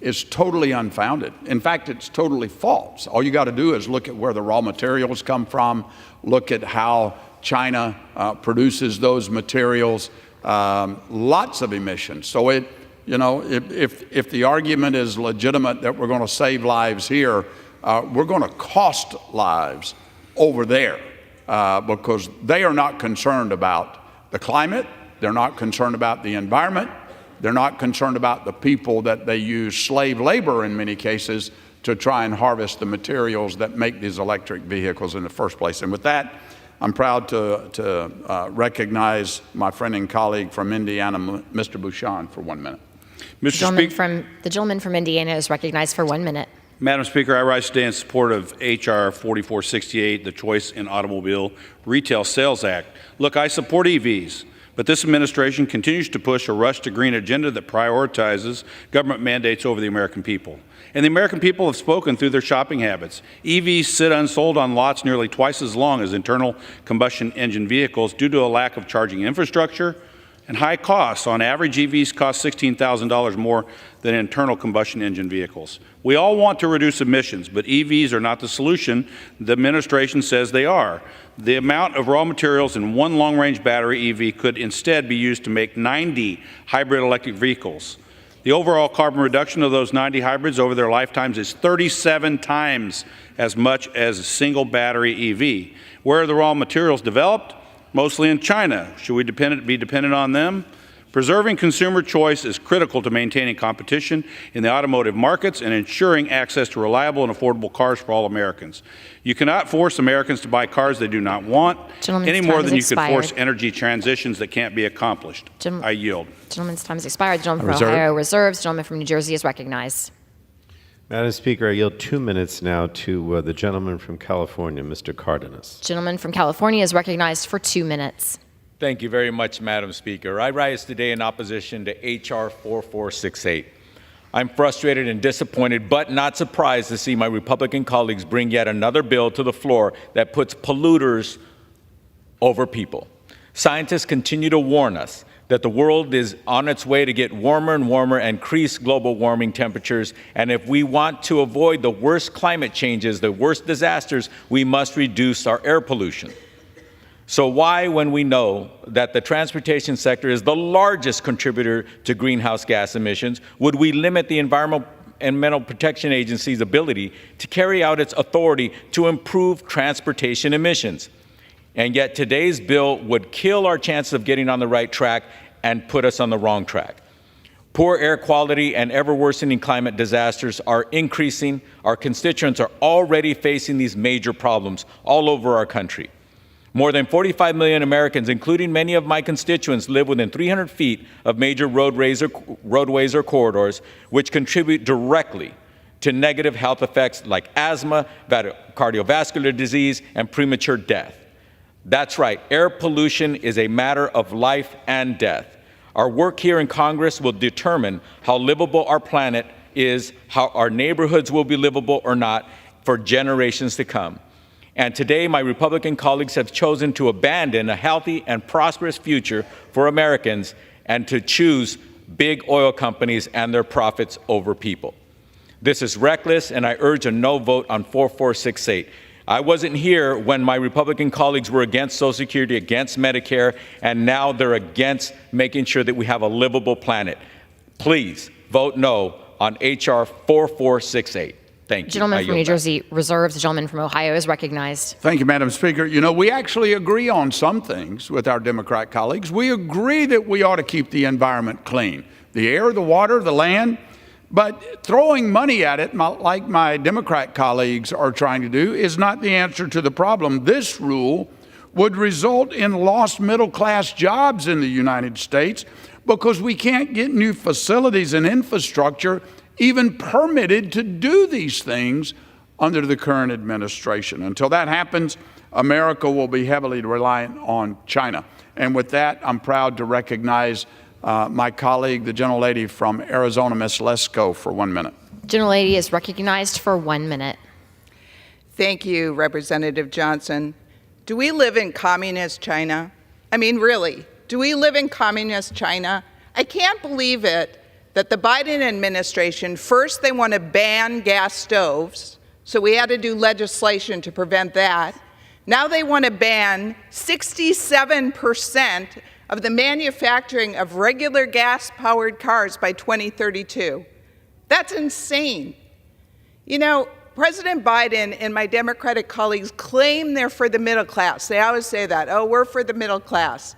is totally unfounded. In fact, it's totally false. All you got to do is look at where the raw materials come from, look at how China produces those materials, lots of emissions. So if the argument is legitimate that we're going to save lives here, we're going to cost lives over there because they are not concerned about the climate, they're not concerned about the environment, they're not concerned about the people that they use slave labor in many cases to try and harvest the materials that make these electric vehicles in the first place. And with that, I'm proud to recognize my friend and colleague from Indiana, Mr. Bouchon, for 1 minute. The gentleman from Indiana is recognized for 1 minute. Madam Speaker, I rise today in support of H.R. 4468, the Choice in Automobile Retail Sales Act. Look, I support EVs, but this administration continues to push a rush to green agenda that prioritizes government mandates over the American people. And the American people have spoken through their shopping habits. EVs sit unsold on lots nearly twice as long as internal combustion engine vehicles due to a lack of charging infrastructure, and high costs. On average, EVs cost $16,000 more than internal combustion engine vehicles. We all want to reduce emissions, but EVs are not the solution the administration says they are. The amount of raw materials in one long-range battery EV could instead be used to make 90 hybrid electric vehicles. The overall carbon reduction of those 90 hybrids over their lifetimes is 37 times as much as a single battery EV. Where are the raw materials developed? Mostly in China. Should we be dependent on them? Preserving consumer choice is critical to maintaining competition in the automotive markets and ensuring access to reliable and affordable cars for all Americans. You cannot force Americans to buy cars they do not want any more than you could force energy transitions that can't be accomplished. I yield. Gentleman's time has expired. The gentleman from Ohio reserves. The gentleman from New Jersey is recognized. Madam Speaker, I yield 2 minutes now to the gentleman from California, Mr. Cardenas. Gentleman from California is recognized for 2 minutes. Thank you very much, Madam Speaker. I rise today in opposition to H.R. 4468. I'm frustrated and disappointed, but not surprised to see my Republican colleagues bring yet another bill to the floor that puts polluters over people. Scientists continue to warn us that the world is on its way to get warmer and warmer and increase global warming temperatures. And if we want to avoid the worst climate changes, the worst disasters, we must reduce our air pollution. So why, when we know that the transportation sector is the largest contributor to greenhouse gas emissions, would we limit the Environmental Protection Agency's ability to carry out its authority to improve transportation emissions? And yet today's bill would kill our chances of getting on the right track and put us on the wrong track. Poor air quality and ever-worsening climate disasters are increasing. Our constituents are already facing these major problems all over our country. More than 45 million Americans, including many of my constituents, live within 300 feet of major roadways or corridors, which contribute directly to negative health effects like asthma, cardiovascular disease, and premature death. That's right, air pollution is a matter of life and death. Our work here in Congress will determine how livable our planet is, how our neighborhoods will be livable or not for generations to come. And today, my Republican colleagues have chosen to abandon a healthy and prosperous future for Americans and to choose big oil companies and their profits over people. This is reckless, and I urge a no vote on 4468. I wasn't here when my Republican colleagues were against Social Security, against Medicare, and now they're against making sure that we have a livable planet. Please vote no on H.R. 4468. Thank you. The gentleman from New Jersey reserves. The gentleman from Ohio is recognized. Thank you, Madam Speaker. You know, we actually agree on some things with our Democrat colleagues. We agree that we ought to keep the environment clean, the air, the water, the land. But throwing money at it, like my Democrat colleagues are trying to do, is not the answer to the problem. This rule would result in lost middle-class jobs in the United States because we can't get new facilities and infrastructure even permitted to do these things under the current administration. Until that happens, America will be heavily reliant on China. And with that, I'm proud to recognize my colleague, the gentlelady from Arizona, Ms. Lesko, for 1 minute. Gentlelady is recognized for 1 minute. Thank you, Representative Johnson. Do we live in communist China? I mean, really, do we live in communist China? I can't believe it that the Biden administration, first they want to ban gas stoves, so we had to do legislation to prevent that. Now they want to ban 67% of the manufacturing of regular gas-powered cars by 2032. That's insane. You know, President Biden and my Democratic colleagues claim they're for the middle class. They always say that, oh, we're for the middle class.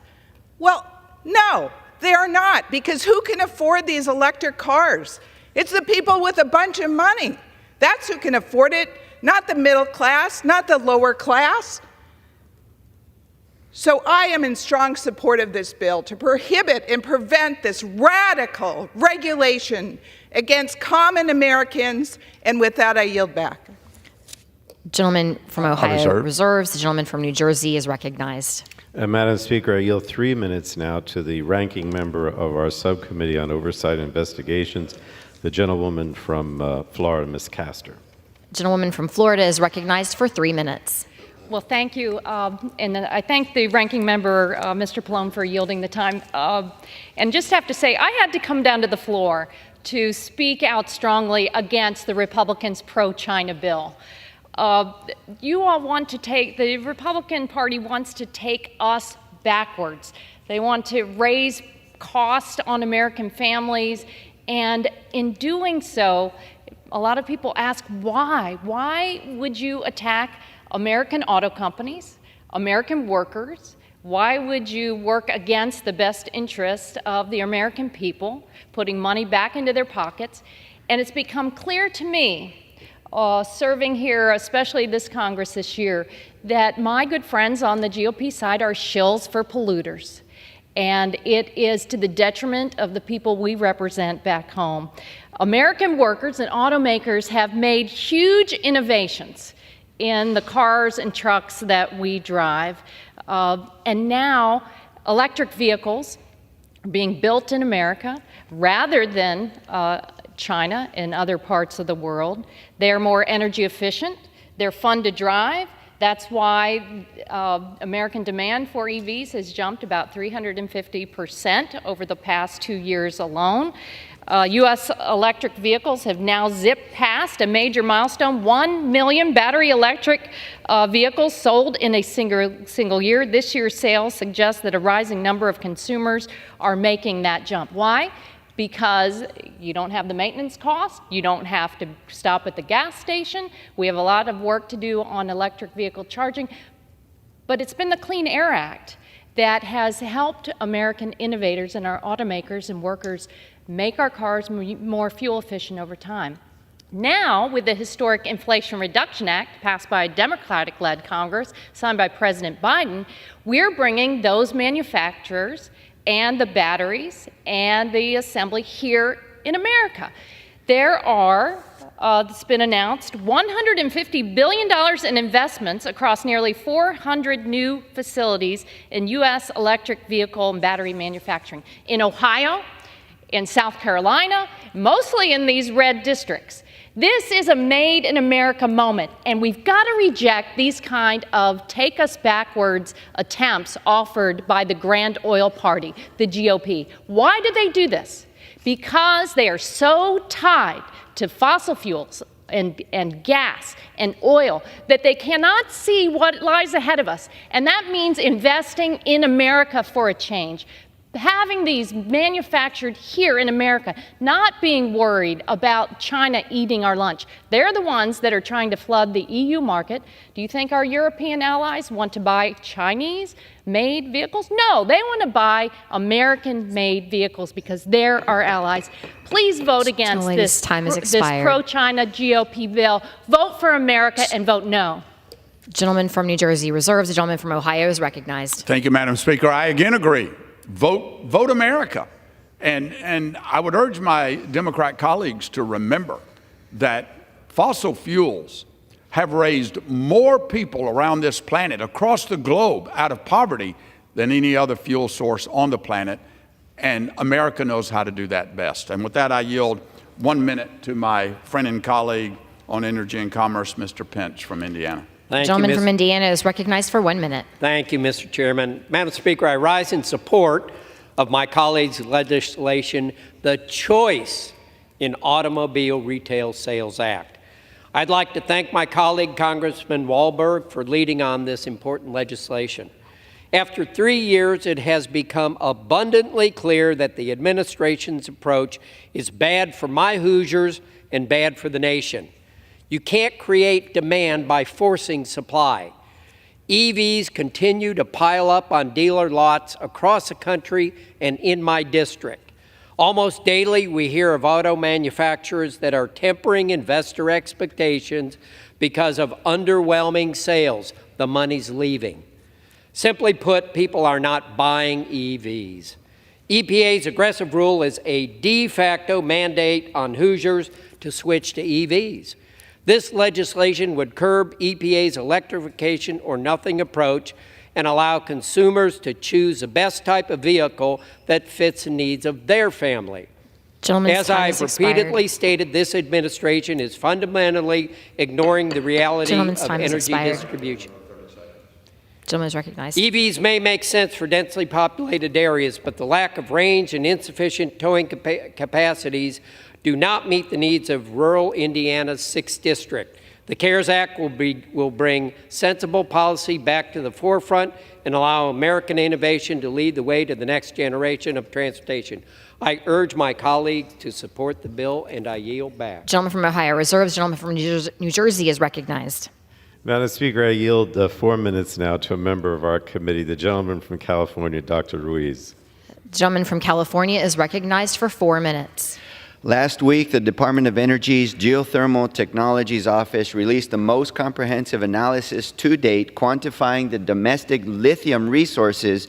Well, no, they are not, because who can afford these electric cars? It's the people with a bunch of money. That's who can afford it, not the middle class, not the lower class. So I am in strong support of this bill to prohibit and prevent this radical regulation against common Americans, and with that, I yield back. Gentleman from Ohio reserves. The gentleman from New Jersey is recognized. Madam Speaker, I yield 3 minutes now to the ranking member of our subcommittee on oversight and investigations, the gentlewoman from Florida, Ms. Castor. The gentlewoman from Florida is recognized for 3 minutes. Well, thank you, and I thank the ranking member, Mr. Pallone, for yielding the time. And just have to say, I had to come down to the floor to speak out strongly against the Republicans' pro-China bill. You all want to the Republican Party wants to take us backwards. They want to raise costs on American families, and in doing so, a lot of people ask why. Why would you attack American auto companies, American workers? Why would you work against the best interest of the American people, putting money back into their pockets? And it's become clear to me, serving here, especially this Congress this year, that my good friends on the GOP side are shills for polluters. And it is to the detriment of the people we represent back home. American workers and automakers have made huge innovations in the cars and trucks that we drive. And now electric vehicles are being built in America rather than China and other parts of the world. They're more energy efficient. They're fun to drive. That's why American demand for EVs has jumped about 350% over the past 2 years alone. U.S. electric vehicles have now zipped past a major milestone, 1 million battery electric vehicles sold in a single year. This year's sales suggest that a rising number of consumers are making that jump. Why? Because you don't have the maintenance cost, you don't have to stop at the gas station. We have a lot of work to do on electric vehicle charging, but it's been the Clean Air Act that has helped American innovators and our automakers and workers make our cars more fuel efficient over time. Now, with the historic Inflation Reduction Act passed by a Democratic-led Congress, signed by President Biden, we're bringing those manufacturers and the batteries and the assembly here in America. There are, it's been announced, $150 billion in investments across nearly 400 new facilities in U.S. electric vehicle and battery manufacturing in Ohio, in South Carolina, mostly in these red districts. This is a made in America moment, and we've got to reject these kind of take us backwards attempts offered by the Grand Oil Party, the GOP. Why do they do this? Because they are so tied to fossil fuels and gas and oil that they cannot see what lies ahead of us. And that means investing in America for a change. Having these manufactured here in America, not being worried about China eating our lunch. They're the ones that are trying to flood the EU market. Do you think our European allies want to buy Chinese-made vehicles? No, they want to buy American-made vehicles because they're our allies. Please vote against this pro-China GOP bill. Vote for America and vote no. Gentleman from New Jersey reserves. The gentleman from Ohio is recognized. Thank you, Madam Speaker. I again agree. Vote America. And I would urge my Democrat colleagues to remember that fossil fuels have raised more people around this planet, across the globe, out of poverty than any other fuel source on the planet. And America knows how to do that best. And with that, I yield 1 minute to my friend and colleague on Energy and Commerce, Mr. Pinch from Indiana. The gentleman from Indiana is recognized for 1 minute. Thank you, Mr. Chairman. Madam Speaker, I rise in support of my colleague's legislation, the Choice in Automobile Retail Sales Act. I'd like to thank my colleague, Congressman Wahlberg, for leading on this important legislation. After 3 years, it has become abundantly clear that the administration's approach is bad for my Hoosiers and bad for the nation. You can't create demand by forcing supply. EVs continue to pile up on dealer lots across the country and in my district. Almost daily, we hear of auto manufacturers that are tempering investor expectations because of underwhelming sales. The money's leaving. Simply put, people are not buying EVs. EPA's aggressive rule is a de facto mandate on Hoosiers to switch to EVs. This legislation would curb EPA's electrification or nothing approach and allow consumers to choose the best type of vehicle that fits the needs of their family. As I've repeatedly stated, this administration is fundamentally ignoring the reality of energy distribution. Gentleman is recognized. EVs may make sense for densely populated areas, but the lack of range and insufficient towing capacities do not meet the needs of rural Indiana's 6th District. The CARES Act will bring sensible policy back to the forefront and allow American innovation to lead the way to the next generation of transportation. I urge my colleagues to support the bill, and I yield back. Gentleman from Ohio reserves. Gentleman from New Jersey is recognized. Madam Speaker, I yield 4 minutes now to a member of our committee, the gentleman from California, Dr. Ruiz. Gentleman from California is recognized for 4 minutes. Last week, the Department of Energy's Geothermal Technologies Office released the most comprehensive analysis to date, quantifying the domestic lithium resources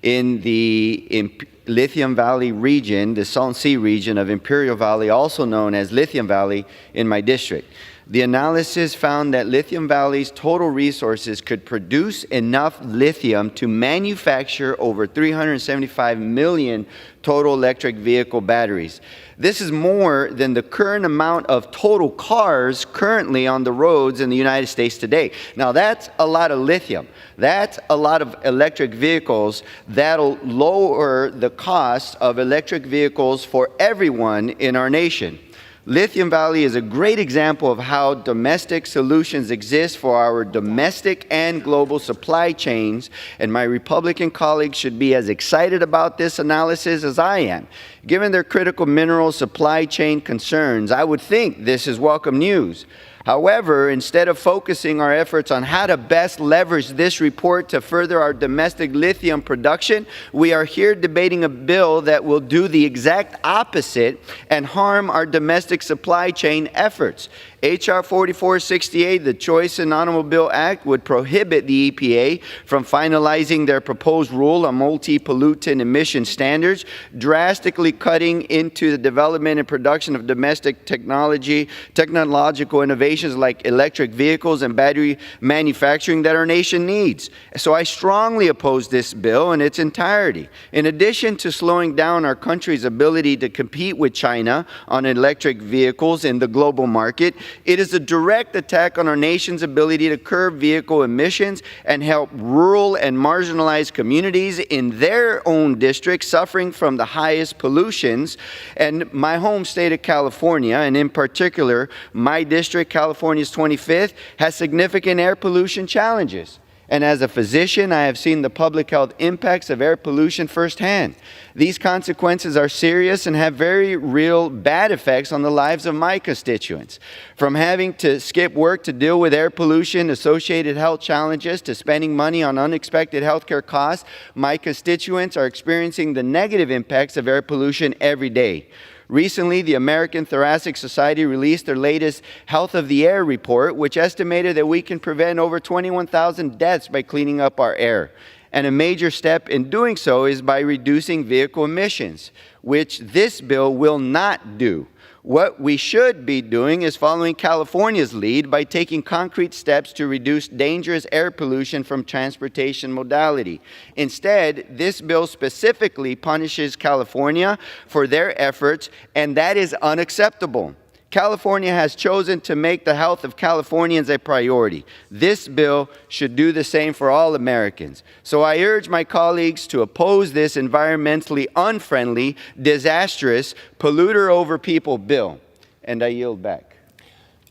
in the Lithium Valley region, the Salton Sea region of Imperial Valley, also known as Lithium Valley in my district. The analysis found that Lithium Valley's total resources could produce enough lithium to manufacture over 375 million total electric vehicle batteries. This is more than the current amount of total cars currently on the roads in the United States today. Now, that's a lot of lithium. That's a lot of electric vehicles that'll lower the cost of electric vehicles for everyone in our nation. Lithium Valley is a great example of how domestic solutions exist for our domestic and global supply chains, and my Republican colleagues should be as excited about this analysis as I am. Given their critical mineral supply chain concerns, I would think this is welcome news. However, instead of focusing our efforts on how to best leverage this report to further our domestic lithium production, we are here debating a bill that will do the exact opposite and harm our domestic supply chain efforts. H.R. 4468, the Choice in Automobile Act, would prohibit the EPA from finalizing their proposed rule on multi-pollutant emission standards, drastically cutting into the development and production of domestic technological innovations like electric vehicles and battery manufacturing that our nation needs. So I strongly oppose this bill in its entirety. In addition to slowing down our country's ability to compete with China on electric vehicles in the global market, it is a direct attack on our nation's ability to curb vehicle emissions and help rural and marginalized communities in their own districts suffering from the highest pollutions. And my home state of California, and in particular, my district, California's 25th, has significant air pollution challenges. And as a physician, I have seen the public health impacts of air pollution firsthand. These consequences are serious and have very real bad effects on the lives of my constituents. From having to skip work to deal with air pollution, associated health challenges, to spending money on unexpected healthcare costs, my constituents are experiencing the negative impacts of air pollution every day. Recently, the American Thoracic Society released their latest Health of the Air report, which estimated that we can prevent over 21,000 deaths by cleaning up our air. And a major step in doing so is by reducing vehicle emissions, which this bill will not do. What we should be doing is following California's lead by taking concrete steps to reduce dangerous air pollution from transportation modality. Instead, this bill specifically punishes California for their efforts, and that is unacceptable. California has chosen to make the health of Californians a priority. This bill should do the same for all Americans. So I urge my colleagues to oppose this environmentally unfriendly, disastrous, polluter over people bill. And I yield back.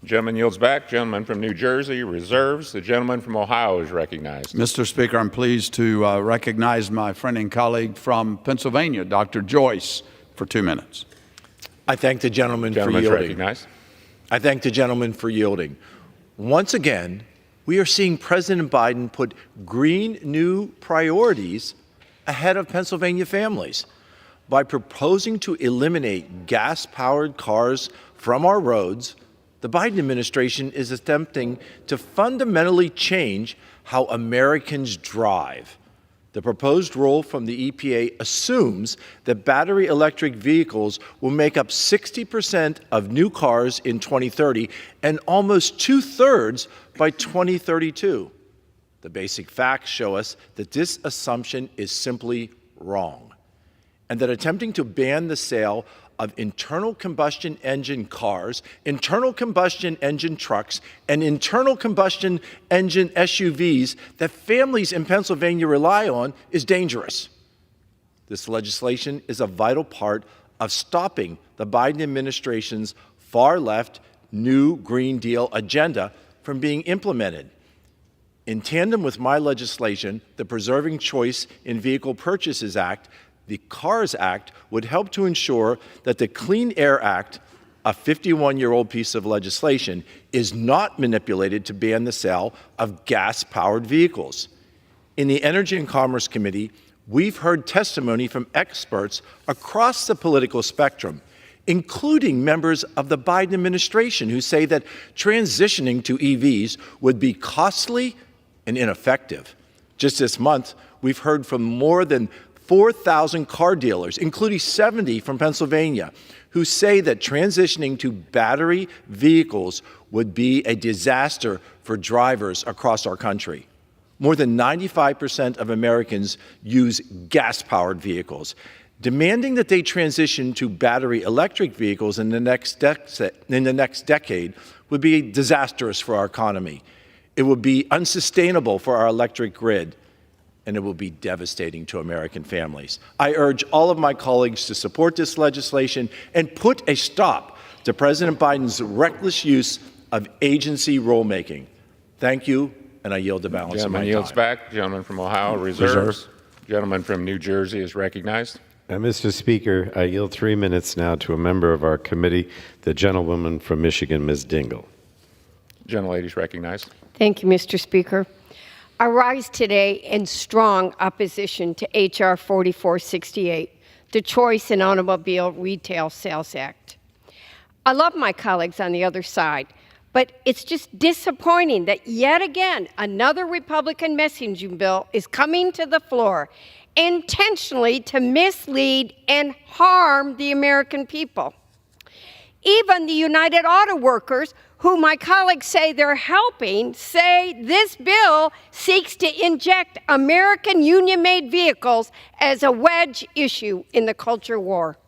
Gentleman yields back. Gentleman from New Jersey reserves. The gentleman from Ohio is recognized. Mr. Speaker, I'm pleased to recognize my friend and colleague from Pennsylvania, Dr. Joyce, for 2 minutes. I thank the gentleman for yielding. Recognized. I thank the gentleman for yielding. Once again, we are seeing President Biden put green new priorities ahead of Pennsylvania families by proposing to eliminate gas-powered cars from our roads. The Biden administration is attempting to fundamentally change how Americans drive. The proposed rule from the EPA assumes that battery electric vehicles will make up 60% of new cars in 2030 and almost 2/3 by 2032. The basic facts show us that this assumption is simply wrong. and that attempting to ban the sale of internal combustion engine cars, internal combustion engine trucks, and internal combustion engine SUVs that families in Pennsylvania rely on is dangerous. This legislation is a vital part of stopping the Biden administration's far-left New Green Deal agenda from being implemented. In tandem with my legislation, the Preserving Choice in Vehicle Purchases Act, the CARS Act would help to ensure that the Clean Air Act, a 51-year-old piece of legislation, is not manipulated to ban the sale of gas-powered vehicles. In the Energy and Commerce Committee, we've heard testimony from experts across the political spectrum, including members of the Biden administration, who say that transitioning to EVs would be costly and ineffective. Just this month, we've heard from more than 4,000 car dealers, including 70 from Pennsylvania, who say that transitioning to battery vehicles would be a disaster for drivers across our country. More than 95% of Americans use gas-powered vehicles. Demanding that they transition to battery electric vehicles in the next decade would be disastrous for our economy. It would be unsustainable for our electric grid, and it will be devastating to American families. I urge all of my colleagues to support this legislation and put a stop to President Biden's reckless use of agency rulemaking. Thank you, and I yield the balance of my time. Gentleman yields back. Gentleman from Ohio reserves. Gentleman from New Jersey is recognized. Mr. Speaker, I yield 3 minutes now to a member of our committee, the gentlewoman from Michigan, Ms. Dingell. Gentlelady is recognized. Thank you, Mr. Speaker. I rise today in strong opposition to H.R. 4468, the Choice in Automobile Retail Sales Act. I love my colleagues on the other side, but it's just disappointing that yet again another Republican messaging bill is coming to the floor intentionally to mislead and harm the American people. Even the United Auto Workers, who my colleagues say they're helping, say this bill seeks to inject American union-made vehicles as a wedge issue in the culture war.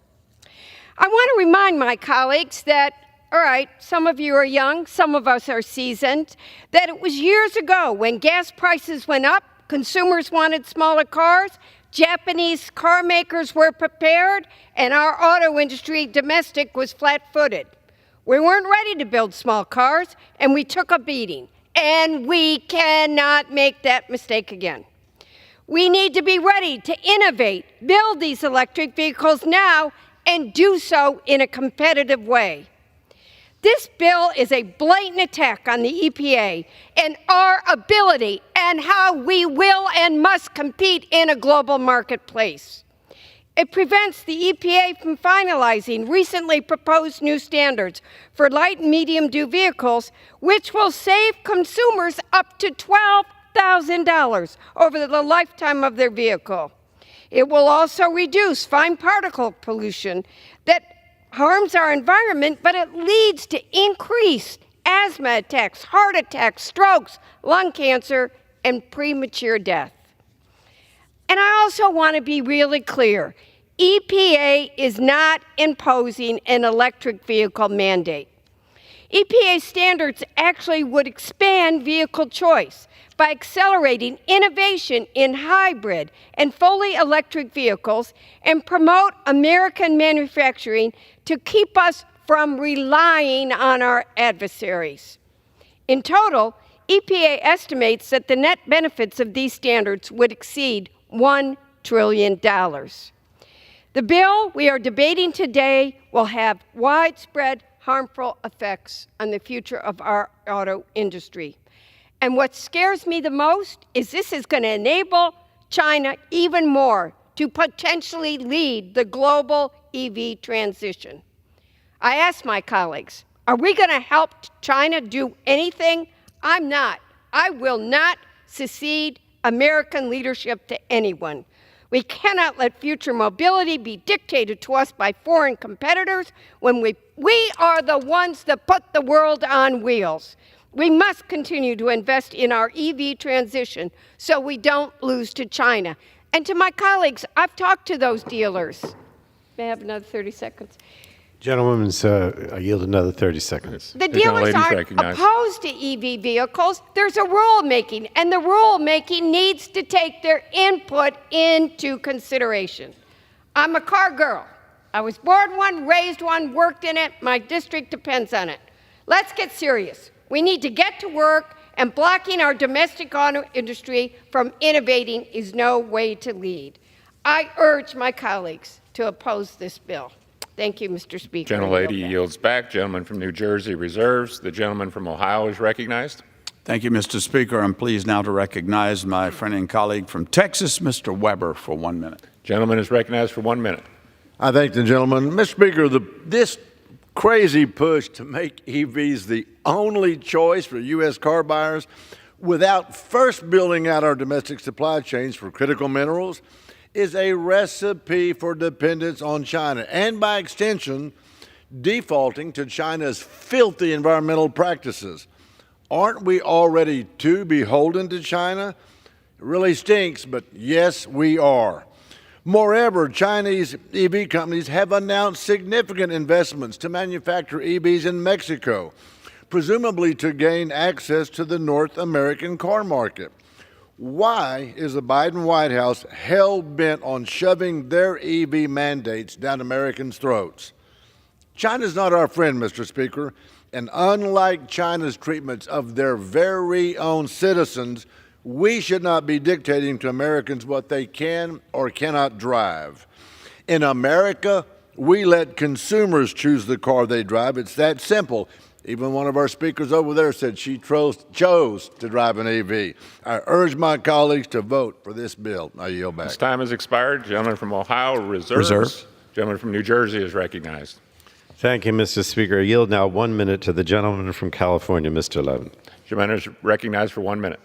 I want to remind my colleagues that, all right, some of you are young, some of us are seasoned, that it was years ago when gas prices went up, consumers wanted smaller cars, Japanese car makers were prepared, and our auto industry, domestic, was flat-footed. We weren't ready to build small cars, and we took a beating. And we cannot make that mistake again. We need to be ready to innovate, build these electric vehicles now, and do so in a competitive way. This bill is a blatant attack on the EPA and our ability and how we will and must compete in a global marketplace. It prevents the EPA from finalizing recently proposed new standards for light and medium-duty vehicles, which will save consumers up to $12,000 over the lifetime of their vehicle. It will also reduce fine particle pollution that harms our environment, but it leads to increased asthma attacks, heart attacks, strokes, lung cancer, and premature death. And I also want to be really clear. EPA is not imposing an electric vehicle mandate. EPA standards actually would expand vehicle choice by accelerating innovation in hybrid and fully electric vehicles and promote American manufacturing to keep us from relying on our adversaries. In total, EPA estimates that the net benefits of these standards would exceed $1 trillion. The bill we are debating today will have widespread harmful effects on the future of our auto industry. And what scares me the most is this is going to enable China even more to potentially lead the global EV transition. I ask my colleagues, are we going to help China do anything? I'm not. I will not cede American leadership to anyone. We cannot let future mobility be dictated to us by foreign competitors when we are the ones that put the world on wheels. We must continue to invest in our EV transition so we don't lose to China. And to my colleagues, I've talked to those dealers. May I have another 30 seconds? Gentlewoman, I yield another 30 seconds. The dealers aren't opposed to EV vehicles. There's a rulemaking, and the rulemaking needs to take their input into consideration. I'm a car girl. I was born one, raised one, worked in it. My district depends on it. Let's get serious. We need to get to work, and blocking our domestic auto industry from innovating is no way to lead. I urge my colleagues to oppose this bill. Thank you, Mr. Speaker. Gentlelady yields back. Gentleman from New Jersey reserves. The gentleman from Ohio is recognized. Thank you, Mr. Speaker. I'm pleased now to recognize my friend and colleague from Texas, Mr. Weber, for 1 minute. Gentleman is recognized for 1 minute. I thank the gentleman. Mr. Speaker, this crazy push to make EVs the only choice for U.S. car buyers without first building out our domestic supply chains for critical minerals is a recipe for dependence on China and, by extension, defaulting to China's filthy environmental practices. Aren't we already too beholden to China? It really stinks, but yes, we are. Moreover, Chinese EV companies have announced significant investments to manufacture EVs in Mexico, presumably to gain access to the North American car market. Why is the Biden White House hell-bent on shoving their EV mandates down Americans' throats? China's not our friend, Mr. Speaker, and unlike China's treatments of their very own citizens, we should not be dictating to Americans what they can or cannot drive. In America, we let consumers choose the car they drive. It's that simple. Even one of our speakers over there said she chose to drive an EV. I urge my colleagues to vote for this bill. I yield back. This time has expired. Gentleman from Ohio reserves. Gentleman from New Jersey is recognized. Thank you, Mr. Speaker. I yield now 1 minute to the gentleman from California, Mr. Levin. Gentleman is recognized for 1 minute.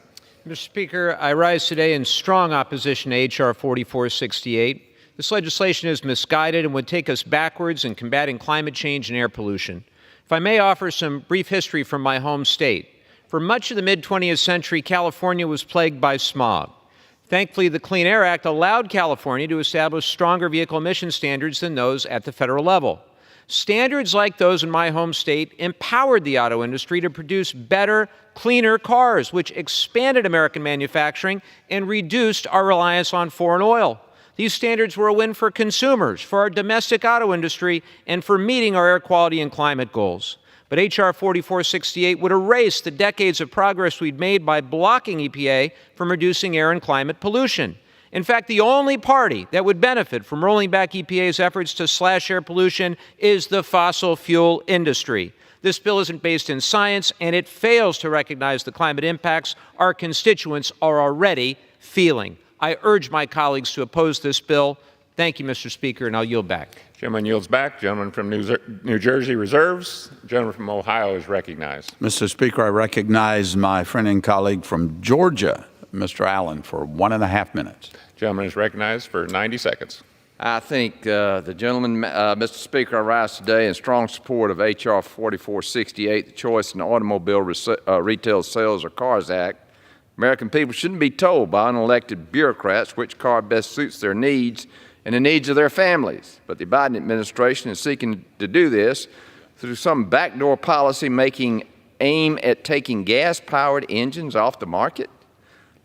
Mr. Speaker, I rise today in strong opposition to H.R. 4468. This legislation is misguided and would take us backwards in combating climate change and air pollution. If I may offer some brief history from my home state. For much of the mid-20th century, California was plagued by smog. Thankfully, the Clean Air Act allowed California to establish stronger vehicle emission standards than those at the federal level. Standards like those in my home state empowered the auto industry to produce better, cleaner cars, which expanded American manufacturing and reduced our reliance on foreign oil. These standards were a win for consumers, for our domestic auto industry, and for meeting our air quality and climate goals. But H.R. 4468 would erase the decades of progress we'd made by blocking EPA from reducing air and climate pollution. In fact, the only party that would benefit from rolling back EPA's efforts to slash air pollution is the fossil fuel industry. This bill isn't based in science, and it fails to recognize the climate impacts our constituents are already feeling. I urge my colleagues to oppose this bill. Thank you, Mr. Speaker, and I'll yield back. Gentleman yields back. Gentleman from New Jersey reserves. Gentleman from Ohio is recognized. Mr. Speaker, I recognize my friend and colleague from Georgia, Mr. Allen, for 1.5 minutes. Gentleman is recognized for 90 seconds. I think the gentleman, Mr. Speaker, I rise today in strong support of H.R. 4468, the Choice in Automobile Retail Sales or CARS Act. American people shouldn't be told by unelected bureaucrats which car best suits their needs and the needs of their families. But the Biden administration is seeking to do this through some backdoor policy aim at taking gas-powered engines off the market.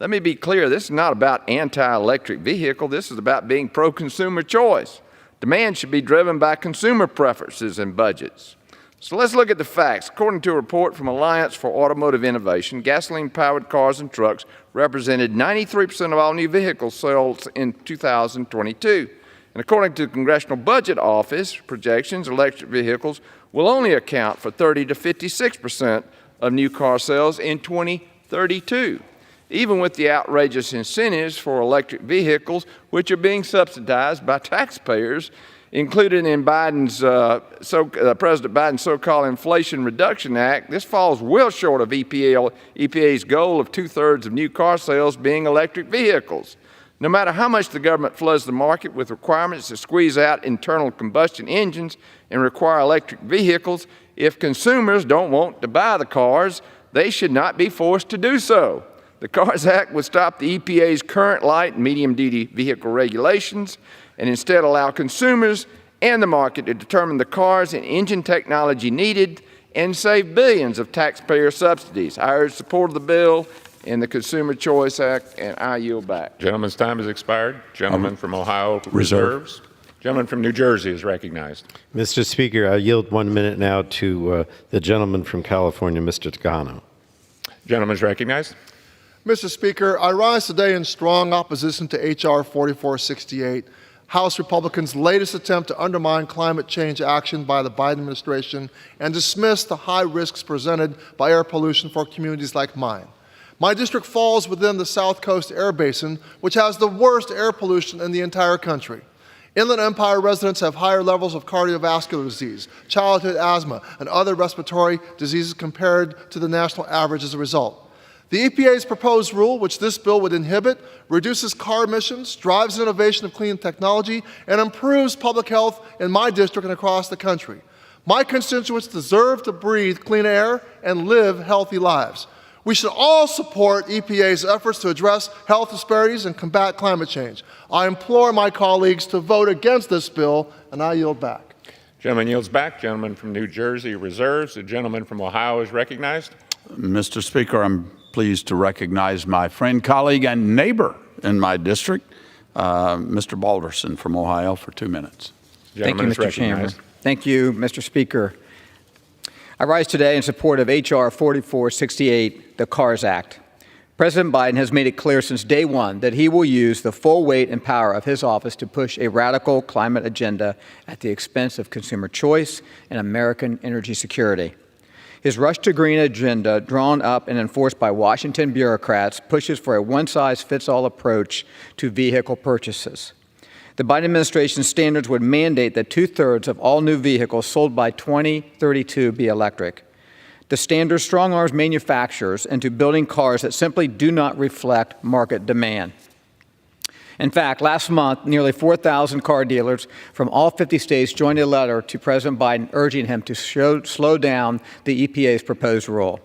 Let me be clear, this is not about anti-electric vehicle. This is about being pro-consumer choice. Demand should be driven by consumer preferences and budgets. So let's look at the facts. According to a report from Alliance for Automotive Innovation, gasoline-powered cars and trucks represented 93% of all new vehicle sales in 2022. And according to the Congressional Budget Office projections, electric vehicles will only account for 30 to 56% of new car sales in 2032. Even with the outrageous incentives for electric vehicles, which are being subsidized by taxpayers, included in President Biden's so-called Inflation Reduction Act, this falls well short of EPA's goal of 2/3 of new car sales being electric vehicles. No matter how much the government floods the market with requirements to squeeze out internal combustion engines and require electric vehicles, if consumers don't want to buy the cars, they should not be forced to do so. The CARS Act would stop the EPA's current light and medium-duty vehicle regulations and instead allow consumers and the market to determine the cars and engine technology needed and save billions of taxpayer subsidies. I urge support of the bill and the Consumer Choice Act, and I yield back. Gentleman's time has expired. Gentleman from Ohio reserves. Gentleman from New Jersey is recognized. Mr. Speaker, I yield 1 minute now to the gentleman from California, Mr. Takano. Gentleman is recognized. Mr. Speaker, I rise today in strong opposition to H.R. 4468, House Republicans' latest attempt to undermine climate change action by the Biden administration and dismiss the high risks presented by air pollution for communities like mine. My district falls within the South Coast Air Basin, which has the worst air pollution in the entire country. Inland Empire residents have higher levels of cardiovascular disease, childhood asthma, and other respiratory diseases compared to the national average as a result. The EPA's proposed rule, which this bill would inhibit, reduces car emissions, drives innovation of clean technology, and improves public health in my district and across the country. My constituents deserve to breathe clean air and live healthy lives. We should all support EPA's efforts to address health disparities and combat climate change. I implore my colleagues to vote against this bill, and I yield back. Gentleman yields back. Gentleman from New Jersey reserves. The gentleman from Ohio is recognized. Mr. Speaker, I'm pleased to recognize my friend, colleague, and neighbor in my district, Mr. Balderson from Ohio, for 2 minutes. Thank you, Mr. Chamber. Thank you, Mr. Speaker. I rise today in support of H.R. 4468, the CARS Act. President Biden has made it clear since day one that he will use the full weight and power of his office to push a radical climate agenda at the expense of consumer choice and American energy security. His rush to green agenda, drawn up and enforced by Washington bureaucrats, pushes for a one-size-fits-all approach to vehicle purchases. The Biden administration's standards would mandate that 2/3 of all new vehicles sold by 2032 be electric. The standards strong-arms manufacturers into building cars that simply do not reflect market demand. In fact, last month, nearly 4,000 car dealers from all 50 states joined a letter to President Biden urging him to slow down the EPA's proposed rule.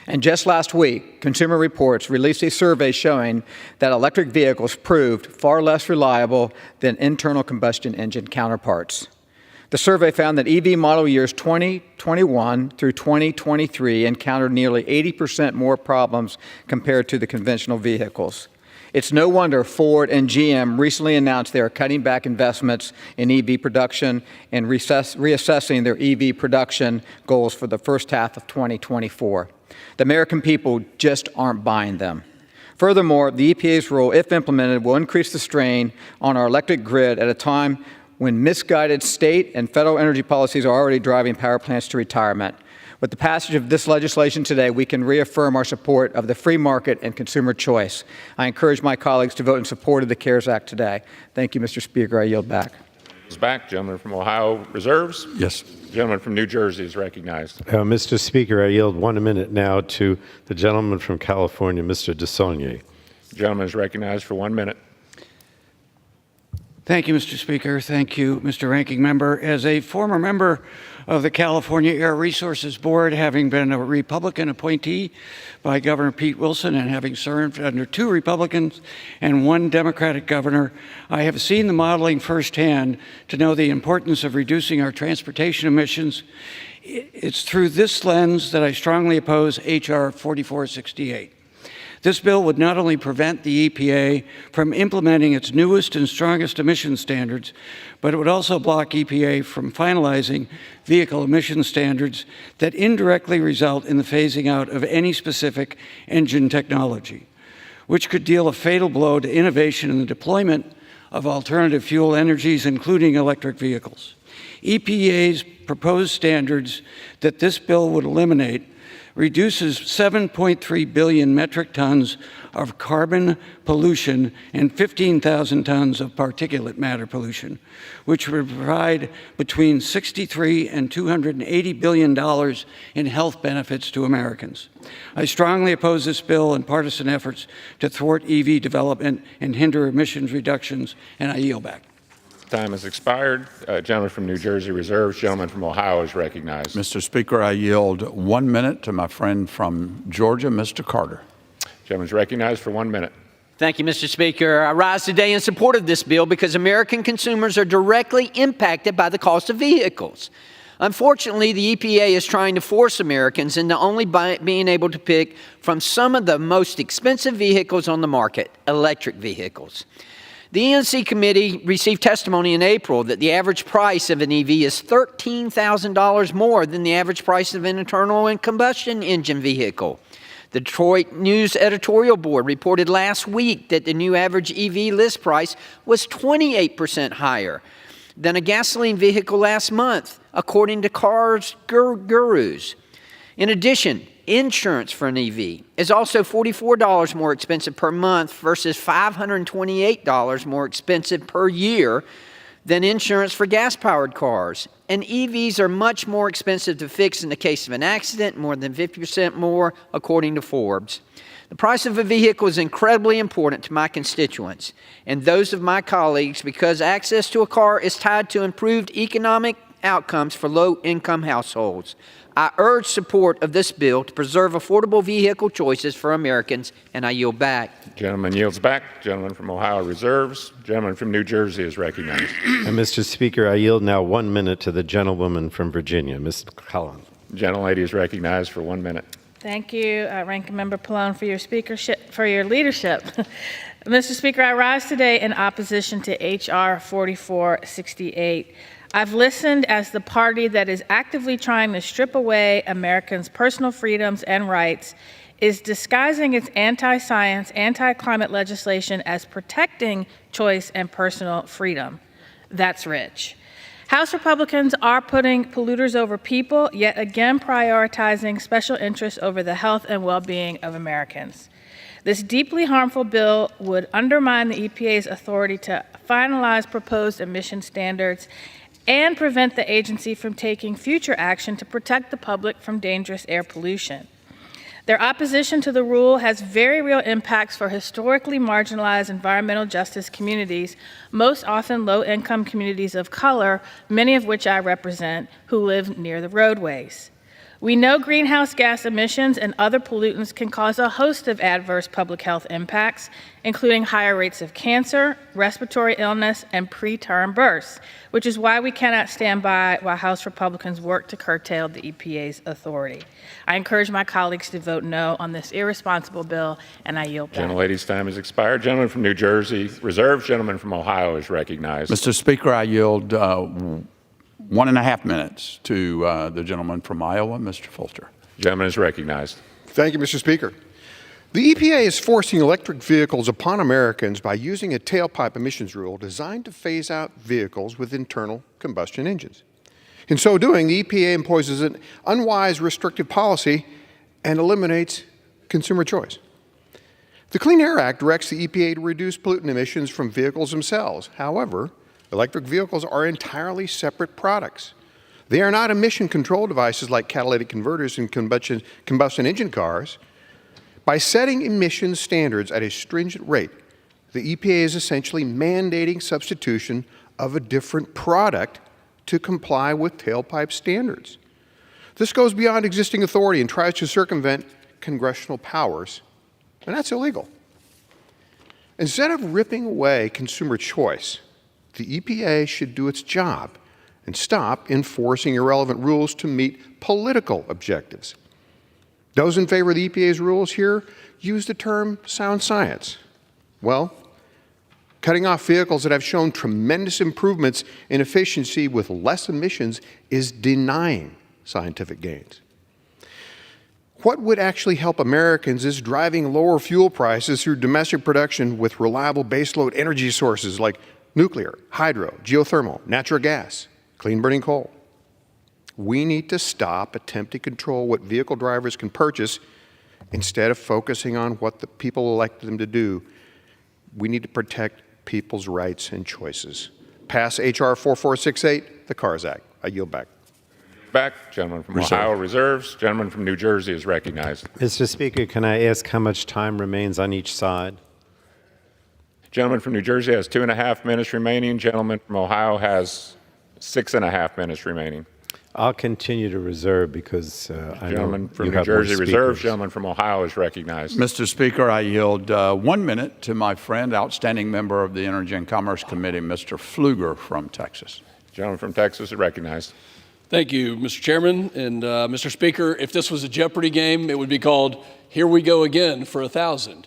And just last week, Consumer Reports released a survey showing that electric vehicles proved far less reliable than internal combustion engine counterparts. The survey found that EV model years 2021 through 2023 encountered nearly 80% more problems compared to the conventional vehicles. It's no wonder Ford and GM recently announced they are cutting back investments in EV production and reassessing their EV production goals for the first half of 2024. The American people just aren't buying them. Furthermore, the EPA's rule, if implemented, will increase the strain on our electric grid at a time when misguided state and federal energy policies are already driving power plants to retirement. With the passage of this legislation today, we can reaffirm our support of the free market and consumer choice. I encourage my colleagues to vote in support of the CARES Act today. Thank you, Mr. Speaker. I yield back. Back. Gentleman from Ohio reserves. Yes. Gentleman from New Jersey is recognized. Mr. Speaker, I yield 1 minute now to the gentleman from California, Mr. DeSaulnier. Gentleman is recognized for 1 minute. Thank you, Mr. Speaker. Thank you, Mr. Ranking Member. As a former member of the California Air Resources Board, having been a Republican appointee by Governor Pete Wilson and having served under 2 Republicans and 1 Democratic governor, I have seen the modeling firsthand to know the importance of reducing our transportation emissions. It's through this lens that I strongly oppose H.R. 4468. This bill would not only prevent the EPA from implementing its newest and strongest emission standards, but it would also block EPA from finalizing vehicle emission standards that indirectly result in the phasing out of any specific engine technology, which could deal a fatal blow to innovation in the deployment of alternative fuel energies, including electric vehicles. EPA's proposed standards that this bill would eliminate reduces 7.3 billion metric tons of carbon pollution and 15,000 tons of particulate matter pollution, which would provide between $63 and $280 billion in health benefits to Americans. I strongly oppose this bill and partisan efforts to thwart EV development and hinder emissions reductions, and I yield back. Time has expired. Gentleman from New Jersey reserves. Gentleman from Ohio is recognized. Mr. Speaker, I yield 1 minute to my friend from Georgia, Mr. Carter. Gentleman's recognized for 1 minute. Thank you, Mr. Speaker. I rise today in support of this bill because American consumers are directly impacted by the cost of vehicles. Unfortunately, the EPA is trying to force Americans into only being able to pick from some of the most expensive vehicles on the market, electric vehicles. The ENC committee received testimony in April that the average price of an EV is $13,000 more than the average price of an internal combustion engine vehicle. The Detroit News editorial board reported last week that the new average EV list price was 28% higher than a gasoline vehicle last month, according to Cars Gurus. In addition, insurance for an EV is also $44 more expensive per month versus $528 more expensive per year than insurance for gas-powered cars. And EVs are much more expensive to fix in the case of an accident, more than 50% more, according to Forbes. The price of a vehicle is incredibly important to my constituents and those of my colleagues because access to a car is tied to improved economic outcomes for low-income households. I urge support of this bill to preserve affordable vehicle choices for Americans, and I yield back. Gentleman yields back. Gentleman from Ohio reserves. Gentleman from New Jersey is recognized. And Mr. Speaker, I yield now 1 minute to the gentlewoman from Virginia, Ms. McMillan. Gentlelady is recognized for 1 minute. Thank you, Ranking Member Pallone, for your leadership. Mr. Speaker, I rise today in opposition to H.R. 4468. I've listened as the party that is actively trying to strip away Americans' personal freedoms and rights is disguising its anti-science, anti-climate legislation as protecting choice and personal freedom. That's rich. House Republicans are putting polluters over people, yet again prioritizing special interests over the health and well-being of Americans. This deeply harmful bill would undermine the EPA's authority to finalize proposed emission standards and prevent the agency from taking future action to protect the public from dangerous air pollution. Their opposition to the rule has very real impacts for historically marginalized environmental justice communities, most often low-income communities of color, many of which I represent, who live near the roadways. We know greenhouse gas emissions and other pollutants can cause a host of adverse public health impacts, including higher rates of cancer, respiratory illness, and preterm births, which is why we cannot stand by while House Republicans work to curtail the EPA's authority. I encourage my colleagues to vote no on this irresponsible bill, and I yield back. Gentlelady's time has expired. Gentleman from New Jersey reserves. Gentleman from Ohio is recognized. Mr. Speaker, I yield 1.5 minutes to the gentleman from Iowa, Mr. Fulter. Gentleman is recognized. Thank you, Mr. Speaker. The EPA is forcing electric vehicles upon Americans by using a tailpipe emissions rule designed to phase out vehicles with internal combustion engines. In so doing, the EPA imposes an unwise restrictive policy and eliminates consumer choice. The Clean Air Act directs the EPA to reduce pollutant emissions from vehicles themselves. However, electric vehicles are entirely separate products. They are not emission control devices like catalytic converters in combustion engine cars. By setting emission standards at a stringent rate, the EPA is essentially mandating substitution of a different product to comply with tailpipe standards. This goes beyond existing authority and tries to circumvent congressional powers, and that's illegal. Instead of ripping away consumer choice, the EPA should do its job and stop enforcing irrelevant rules to meet political objectives. Those in favor of the EPA's rules here use the term sound science. Well, cutting off vehicles that have shown tremendous improvements in efficiency with less emissions is denying scientific gains. What would actually help Americans is driving lower fuel prices through domestic production with reliable baseload energy sources like nuclear, hydro, geothermal, natural gas, clean-burning coal. We need to stop attempting to control what vehicle drivers can purchase instead of focusing on what the people elected them to do. We need to protect people's rights and choices. Pass H.R. 4468, the CARS Act. I yield back. Back. Gentleman from Ohio reserves. Gentleman from New Jersey is recognized. Mr. Speaker, can I ask how much time remains on each side? Gentleman from New Jersey has 2.5 minutes remaining. Gentleman from Ohio has 6.5 minutes remaining. I'll continue to reserve because I know Gentleman from you New have more Jersey reserves. speakers. Gentleman from Ohio is recognized. Mr. Speaker, I yield 1 minute to my friend, outstanding member of the Energy and Commerce Committee, Mr. Pfluger from Texas. Gentleman from Texas is recognized. Thank you, Mr. Chairman. And Mr. Speaker, if this was a Jeopardy game, it would be called Here We Go Again for 1,000.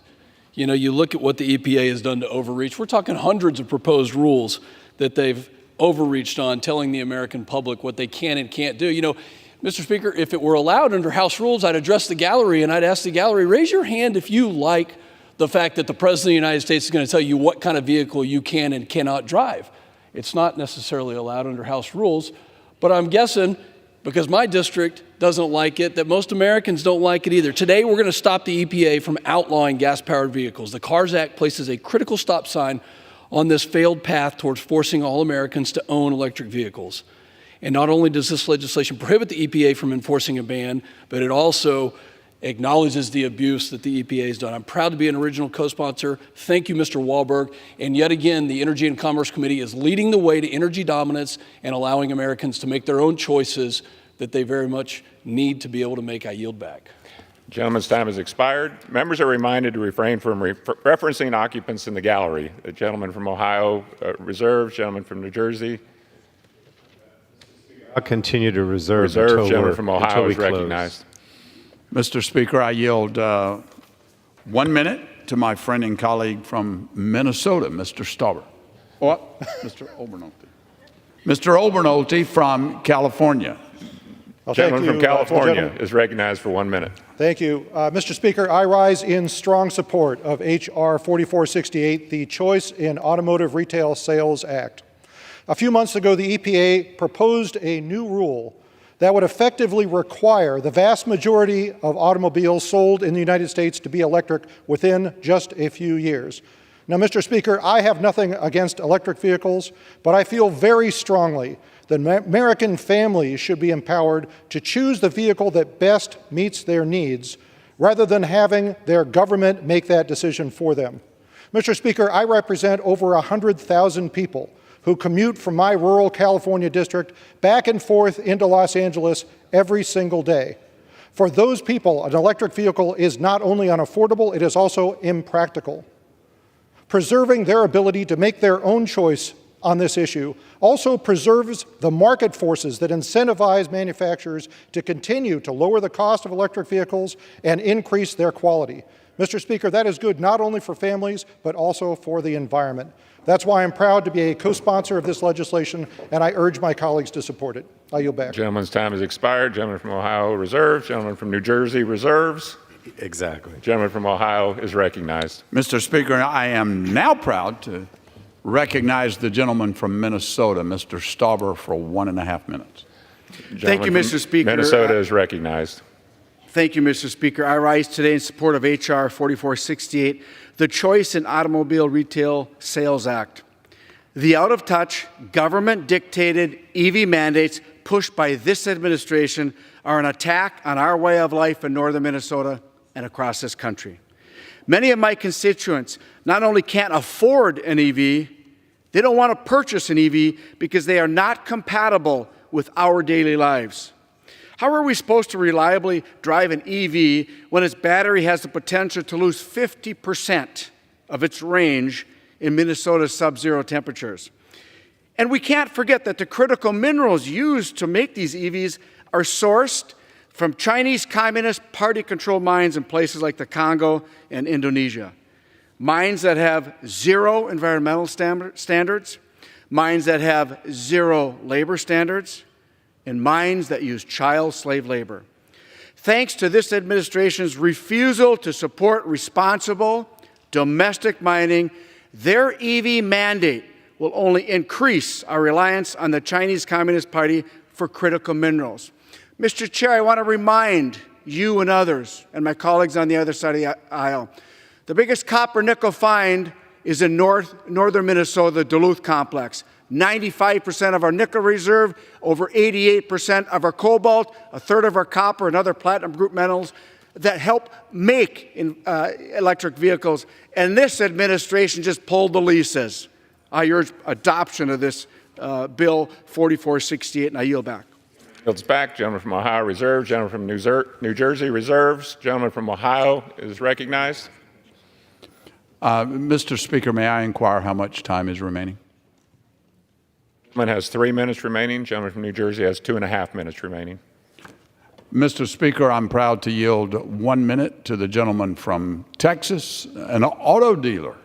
You know, you look at what the EPA has done to overreach. We're talking hundreds of proposed rules that they've overreached on, telling the American public what they can and can't do. You know, Mr. Speaker, if it were allowed under House rules, I'd address the gallery and I'd ask the gallery, raise your hand if you like the fact that the President of the United States is going to tell you what kind of vehicle you can and cannot drive. It's not necessarily allowed under House rules, but I'm guessing, because my district doesn't like it, that most Americans don't like it either. Today, we're going to stop the EPA from outlawing gas-powered vehicles. The CARS Act places a critical stop sign on this failed path towards forcing all Americans to own electric vehicles. And not only does this legislation prohibit the EPA from enforcing a ban, but it also acknowledges the abuse that the EPA has done. I'm proud to be an original co-sponsor. Thank you, Mr. Walberg. And yet again, the Energy and Commerce Committee is leading the way to energy dominance and allowing Americans to make their own choices that they very much need to be able to make. I yield back. Gentleman's time has expired. Members are reminded to refrain from referencing occupants in the gallery. The gentleman from Ohio reserves. Gentleman from New Jersey. I'll continue to reserve. Reserve. Until Gentleman from Ohio is close. recognized. Mr. Speaker, I yield 1 minute to my friend and colleague from Minnesota, Mr. Stauber. What? Mr. Obernolte. Mr. Obernolte from California. Well, gentleman from California is recognized for 1 minute. Thank you. Mr. Speaker, I rise in strong support of H.R. 4468, the Choice in Automotive Retail Sales Act. A few months ago, the EPA proposed a new rule that would effectively require the vast majority of automobiles sold in the United States to be electric within just a few years. Now, Mr. Speaker, I have nothing against electric vehicles, but I feel very strongly that American families should be empowered to choose the vehicle that best meets their needs, rather than having their government make that decision for them. Mr. Speaker, I represent over 100,000 people who commute from my rural California district back and forth into Los Angeles every single day. For those people, an electric vehicle is not only unaffordable, it is also impractical. Preserving their ability to make their own choice on this issue also preserves the market forces that incentivize manufacturers to continue to lower the cost of electric vehicles and increase their quality. Mr. Speaker, that is good not only for families, but also for the environment. That's why I'm proud to be a co-sponsor of this legislation, and I urge my colleagues to support it. I yield back. Gentleman's time has expired. Gentleman from Ohio reserves. Gentleman from New Jersey reserves. Exactly. Gentleman from Ohio is recognized. Mr. Speaker, I am now proud to recognize the gentleman from Minnesota, Mr. Stauber, for 1.5 minutes. Thank you, Mr. Speaker. Minnesota is recognized. Thank you, Mr. Speaker. I rise today in support of H.R. 4468, the Choice in Automobile Retail Sales Act. The out-of-touch, government-dictated EV mandates pushed by this administration are an attack on our way of life in northern Minnesota and across this country. Many of my constituents not only can't afford an EV, they don't want to purchase an EV because they are not compatible with our daily lives. How are we supposed to reliably drive an EV when its battery has the potential to lose 50% of its range in Minnesota's sub-zero temperatures? And we can't forget that the critical minerals used to make these EVs are sourced from Chinese Communist Party-controlled mines in places like the Congo and Indonesia. Mines that have zero environmental standards, mines that have zero labor standards, and mines that use child slave labor. Thanks to this administration's refusal to support responsible domestic mining, their EV mandate will only increase our reliance on the Chinese Communist Party for critical minerals. Mr. Chair, I want to remind you and others, and my colleagues on the other side of the aisle, the biggest copper-nickel find is in northern Minnesota, the Duluth complex. 95% of our nickel reserve, over 88% of our cobalt, a third of our copper and other platinum group metals that help make electric vehicles. And this administration just pulled the leases. I urge adoption of this Bill 4468, and I yield back. Yields back. Gentleman from Ohio reserves. Gentleman from New Jersey reserves. Gentleman from Ohio is recognized. Mr. Speaker, may I inquire how much time is remaining? Gentleman has 3 minutes remaining. Gentleman from New Jersey has 2.5 minutes remaining. Mr. Speaker, I'm proud to yield 1 minute to the gentleman from Texas, an auto dealer,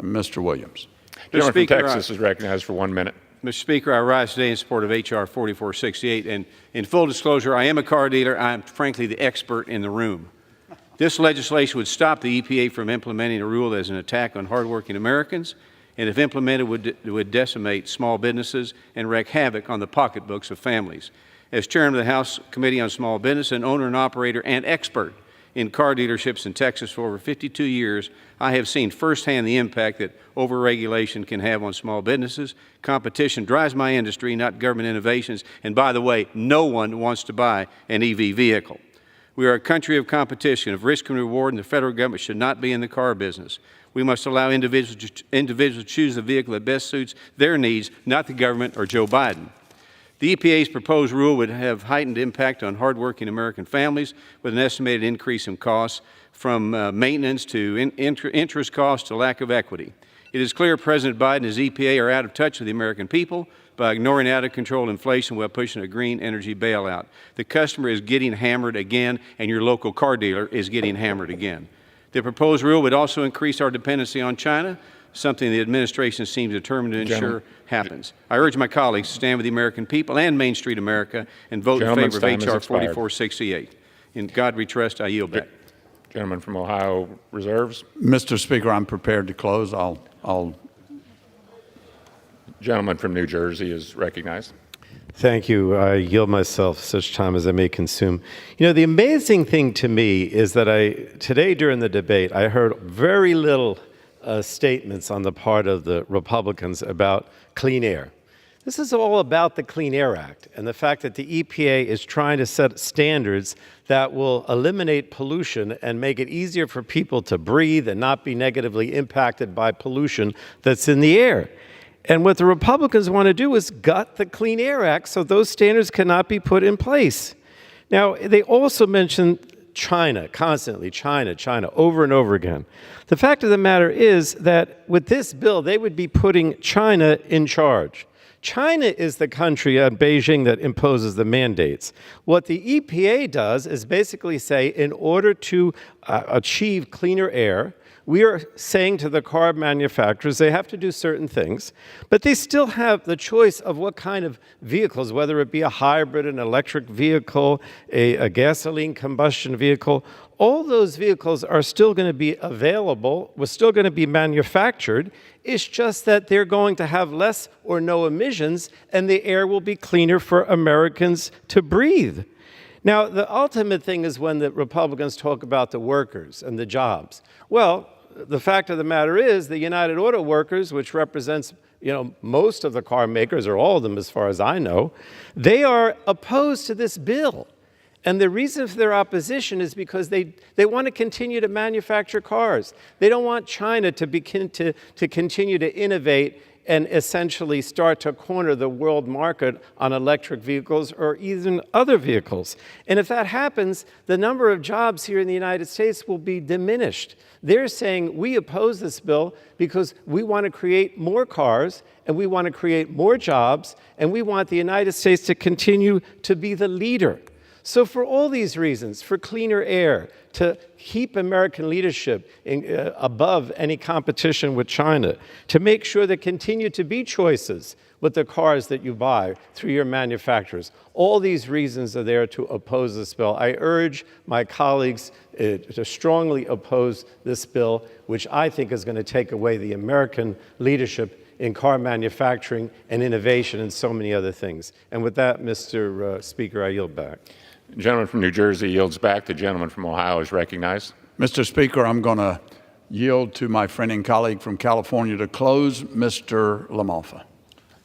Mr. Williams. Gentleman from Texas is recognized for 1 minute. Mr. Speaker, I rise today in support of H.R. 4468, and in full disclosure, I am a car dealer. I am frankly the expert in the room. This legislation would stop the EPA from implementing a rule as an attack on hardworking Americans, and if implemented, would decimate small businesses and wreak havoc on the pocketbooks of families. As chairman of the House Committee on Small Business, an owner and operator and expert in car dealerships in Texas for over 52 years, I have seen firsthand the impact that overregulation can have on small businesses. Competition drives my industry, not government innovations. And by the way, no one wants to buy an EV vehicle. We are a country of competition, of risk and reward, and the federal government should not be in the car business. We must allow individuals to choose the vehicle that best suits their needs, not the government or Joe Biden. The EPA's proposed rule would have heightened impact on hardworking American families with an estimated increase in costs from maintenance to interest costs to lack of equity. It is clear President Biden and his EPA are out of touch with the American people by ignoring out-of-control inflation while pushing a green energy bailout. The customer is getting hammered again, and your local car dealer is getting hammered again. The proposed rule would also increase our dependency on China, something the administration seems determined to ensure happens. I urge my colleagues to stand with the American people and Main Street America and vote in favor of H.R. 4468. In God we trust, I yield back. Gentleman from Ohio reserves. Mr. Speaker, I'm prepared to close. I'll. Gentleman from New Jersey is recognized. Thank you. I yield myself such time as I may consume. You know, the amazing thing to me is that today during the debate, I heard very little statements on the part of the Republicans about clean air. This is all about the Clean Air Act and the fact that the EPA is trying to set standards that will eliminate pollution and make it easier for people to breathe and not be negatively impacted by pollution that's in the air. And what the Republicans want to do is gut the Clean Air Act so those standards cannot be put in place. Now, they also mention China, constantly, China, over and over again. The fact of the matter is that with this bill, they would be putting China in charge. China is the country in Beijing that imposes the mandates. What the EPA does is basically say, in order to achieve cleaner air, we are saying to the car manufacturers they have to do certain things, but they still have the choice of what kind of vehicles, whether it be a hybrid, an electric vehicle, a gasoline combustion vehicle. All those vehicles are still going to be available, we're still going to be manufactured. It's just that they're going to have less or no emissions, and the air will be cleaner for Americans to breathe. Now, the ultimate thing is when the Republicans talk about the workers and the jobs. Well, the fact of the matter is the United Auto Workers, which represents most of the car makers, or all of them as far as I know, they are opposed to this bill. And the reason for their opposition is because they want to continue to manufacture cars. They don't want China to continue to innovate and essentially start to corner the world market on electric vehicles or even other vehicles. And if that happens, the number of jobs here in the United States will be diminished. They're saying we oppose this bill because we want to create more cars and we want to create more jobs and we want the United States to continue to be the leader. So for all these reasons, for cleaner air, to keep American leadership above any competition with China, to make sure there continue to be choices with the cars that you buy through your manufacturers, all these reasons are there to oppose this bill. I urge my colleagues to strongly oppose this bill, which I think is going to take away the American leadership in car manufacturing and innovation and so many other things. And with that, Mr. Speaker, I yield back. The gentleman from New Jersey yields back. The gentleman from Ohio is recognized. Mr. Speaker, I'm going to yield to my friend and colleague from California to close, Mr. LaMalfa.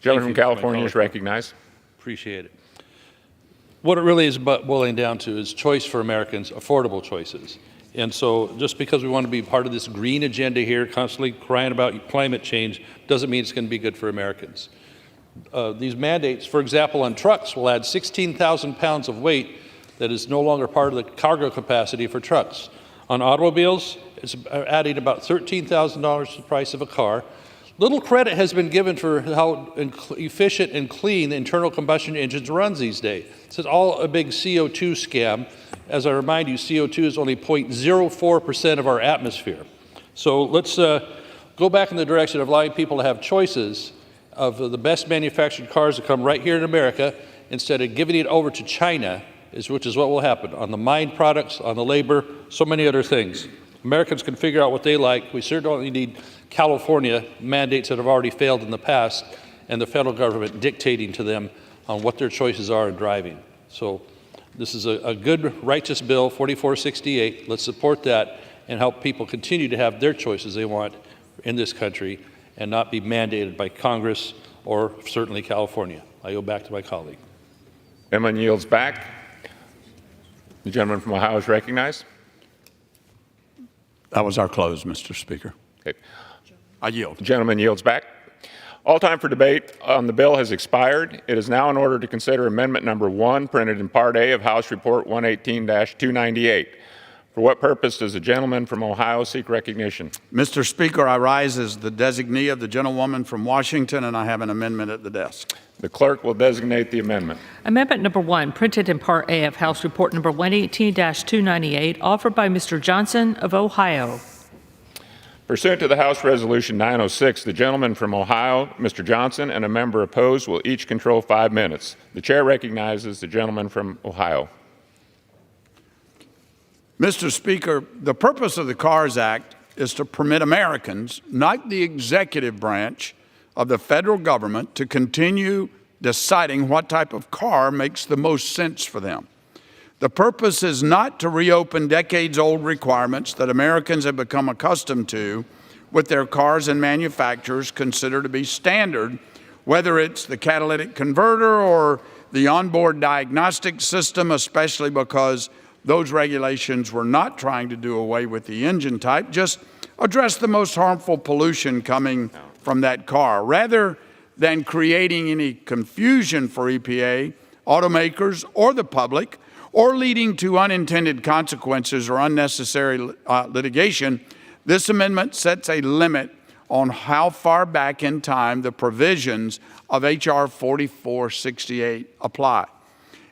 Gentleman from California is recognized. Appreciate it. What it really is boiling down to is choice for Americans, affordable choices. And so just because we want to be part of this green agenda here, constantly crying about climate change, doesn't mean it's going to be good for Americans. These mandates, for example, on trucks, will add 16,000 pounds of weight that is no longer part of the cargo capacity for trucks. On automobiles, it's adding about $13,000 to the price of a car. Little credit has been given for how efficient and clean the internal combustion engines runs these days. It's all a big CO2 scam. As I remind you, CO2 is only 0.04% of our atmosphere. So let's go back in the direction of allowing people to have choices of the best manufactured cars that come right here in America instead of giving it over to China, which is what will happen on the mined products, on the labor, so many other things. Americans can figure out what they like. We certainly need California mandates that have already failed in the past and the federal government dictating to them on what their choices are in driving. So this is a good, righteous bill, 4468. Let's support that and help people continue to have their choices they want in this country and not be mandated by Congress or certainly California. I yield back to my colleague. McMillan yields back. The gentleman from Ohio is recognized. That was our close, Mr. Speaker. Okay. I yield. The gentleman yields back. All time for debate on the bill has expired. It is now in order to consider Amendment Number 1, printed in Part A of House Report 118-298. For what purpose does the gentleman from Ohio seek recognition? Mr. Speaker, I rise as the designee of the gentlewoman from Washington, and I have an amendment at the desk. The clerk will designate the amendment. Amendment number 1, printed in Part A of House Report number 118-298, offered by Mr. Johnson of Ohio. Pursuant to the House Resolution 906, the gentleman from Ohio, Mr. Johnson, and a member opposed will each control 5 minutes. The chair recognizes the gentleman from Ohio. Mr. Speaker, the purpose of the CARS Act is to permit Americans, not the executive branch of the federal government, to continue deciding what type of car makes the most sense for them. The purpose is not to reopen decades-old requirements that Americans have become accustomed to with their cars and manufacturers consider to be standard, whether it's the catalytic converter or the onboard diagnostic system, especially because those regulations were not trying to do away with the engine type, just address the most harmful pollution coming from that car. Rather than creating any confusion for EPA, automakers, or the public, or leading to unintended consequences or unnecessary litigation, this amendment sets a limit on how far back in time the provisions of H.R. 4468 apply.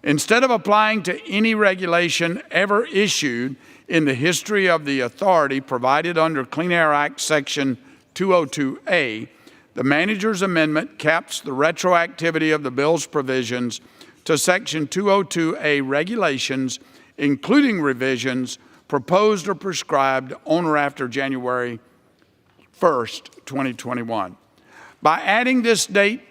Instead of applying to any regulation ever issued in the history of the authority provided under Clean Air Act Section 202A, the manager's amendment caps the retroactivity of the bill's provisions to Section 202A regulations, including revisions proposed or prescribed on or after January 1st, 2021. By adding this date,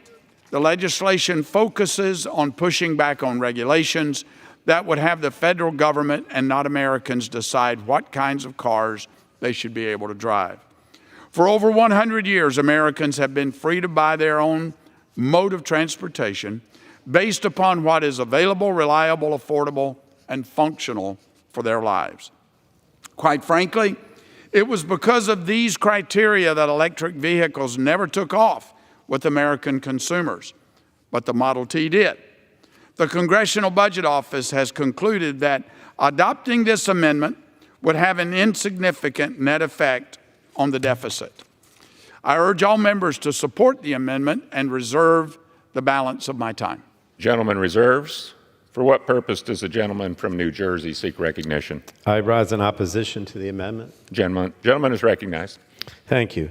the legislation focuses on pushing back on regulations that would have the federal government and not Americans decide what kinds of cars they should be able to drive. For over 100 years, Americans have been free to buy their own mode of transportation based upon what is available, reliable, affordable, and functional for their lives. Quite frankly, it was because of these criteria that electric vehicles never took off with American consumers, but the Model T did. The Congressional Budget Office has concluded that adopting this amendment would have an insignificant net effect on the deficit. I urge all members to support the amendment and reserve the balance of my time. Gentleman reserves. For what purpose does the gentleman from New Jersey seek recognition? I rise in opposition to the amendment. Gentleman is recognized. Thank you.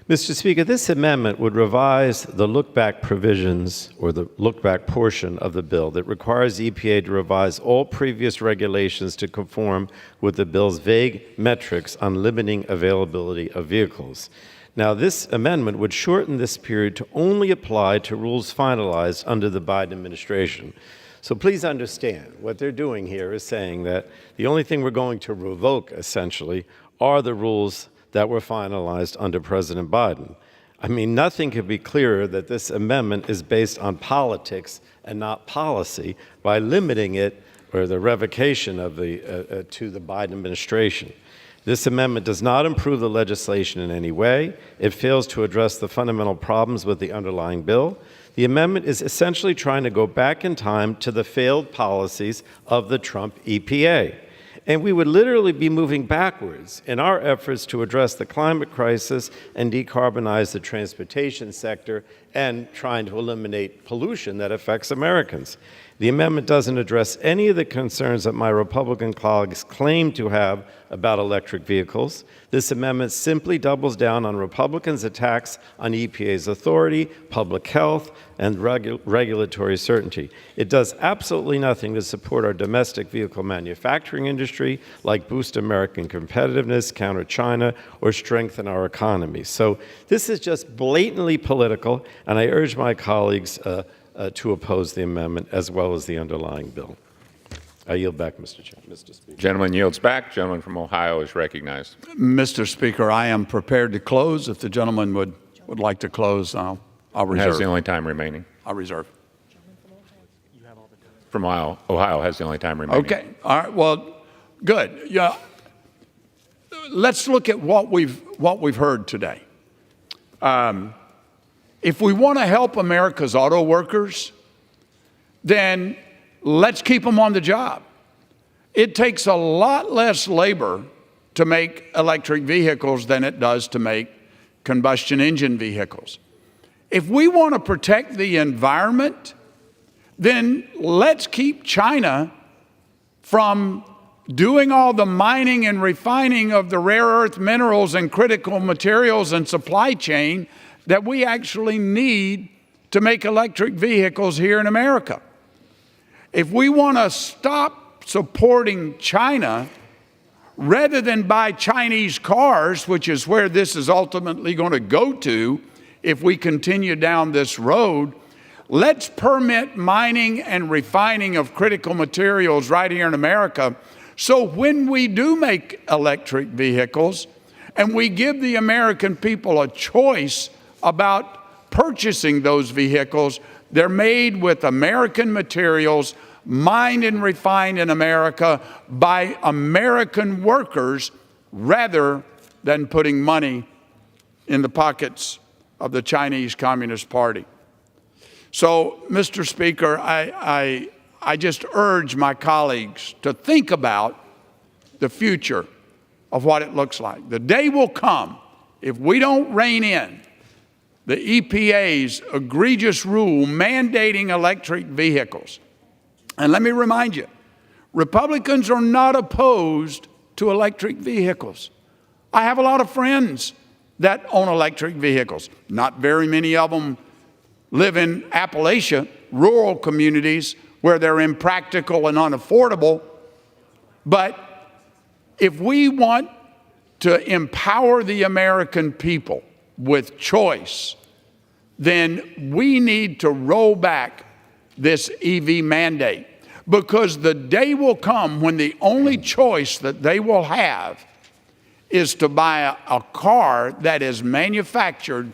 Mr. Speaker, this amendment would revise the look-back provisions or the look-back portion of the bill that requires EPA to revise all previous regulations to conform with the bill's vague metrics on limiting availability of vehicles. Now, this amendment would shorten this period to only apply to rules finalized under the Biden administration. So please understand, what they're doing here is saying that the only thing we're going to revoke, essentially, are the rules that were finalized under President Biden. I mean, nothing could be clearer that this amendment is based on politics and not policy by limiting it or the revocation of the to the Biden administration. This amendment does not improve the legislation in any way. It fails to address the fundamental problems with the underlying bill. The amendment is essentially trying to go back in time to the failed policies of the Trump EPA. And we would literally be moving backwards in our efforts to address the climate crisis and decarbonize the transportation sector and trying to eliminate pollution that affects Americans. The amendment doesn't address any of the concerns that my Republican colleagues claim to have about electric vehicles. This amendment simply doubles down on Republicans' attacks on EPA's authority, public health, and regulatory certainty. It does absolutely nothing to support our domestic vehicle manufacturing industry, like boost American competitiveness, counter China, or strengthen our economy. So this is just blatantly political, and I urge my colleagues to oppose the amendment as well as the underlying bill. I yield back, Mr. Speaker. Gentleman yields back. Gentleman from Ohio is recognized. Mr. Speaker, I am prepared to close. If the gentleman would like to close, I'll reserve. Has the only time remaining. I'll reserve. From Ohio has the only time remaining. Okay. All right. Well, good. Yeah. Let's look at what we've heard today. If we want to help America's auto workers, then let's keep them on the job. It takes a lot less labor to make electric vehicles than it does to make combustion engine vehicles. If we want to protect the environment, then let's keep China from doing all the mining and refining of the rare earth minerals and critical materials and supply chain that we actually need to make electric vehicles here in America. If we want to stop supporting China, rather than buy Chinese cars, which is where this is ultimately going to go to if we continue down this road, let's permit mining and refining of critical materials right here in America. So when we do make electric vehicles and we give the American people a choice about purchasing those vehicles, they're made with American materials, mined and refined in America by American workers, rather than putting money in the pockets of the Chinese Communist Party. So, Mr. Speaker, I just urge my colleagues to think about the future of what it looks like. The day will come, if we don't rein in the EPA's egregious rule mandating electric vehicles. And let me remind you, Republicans are not opposed to electric vehicles. I have a lot of friends that own electric vehicles. Not very many of them live in Appalachia, rural communities where they're impractical and unaffordable. But if we want to empower the American people with choice, then we need to roll back this EV mandate, because the day will come when the only choice that they will have is to buy a car that is manufactured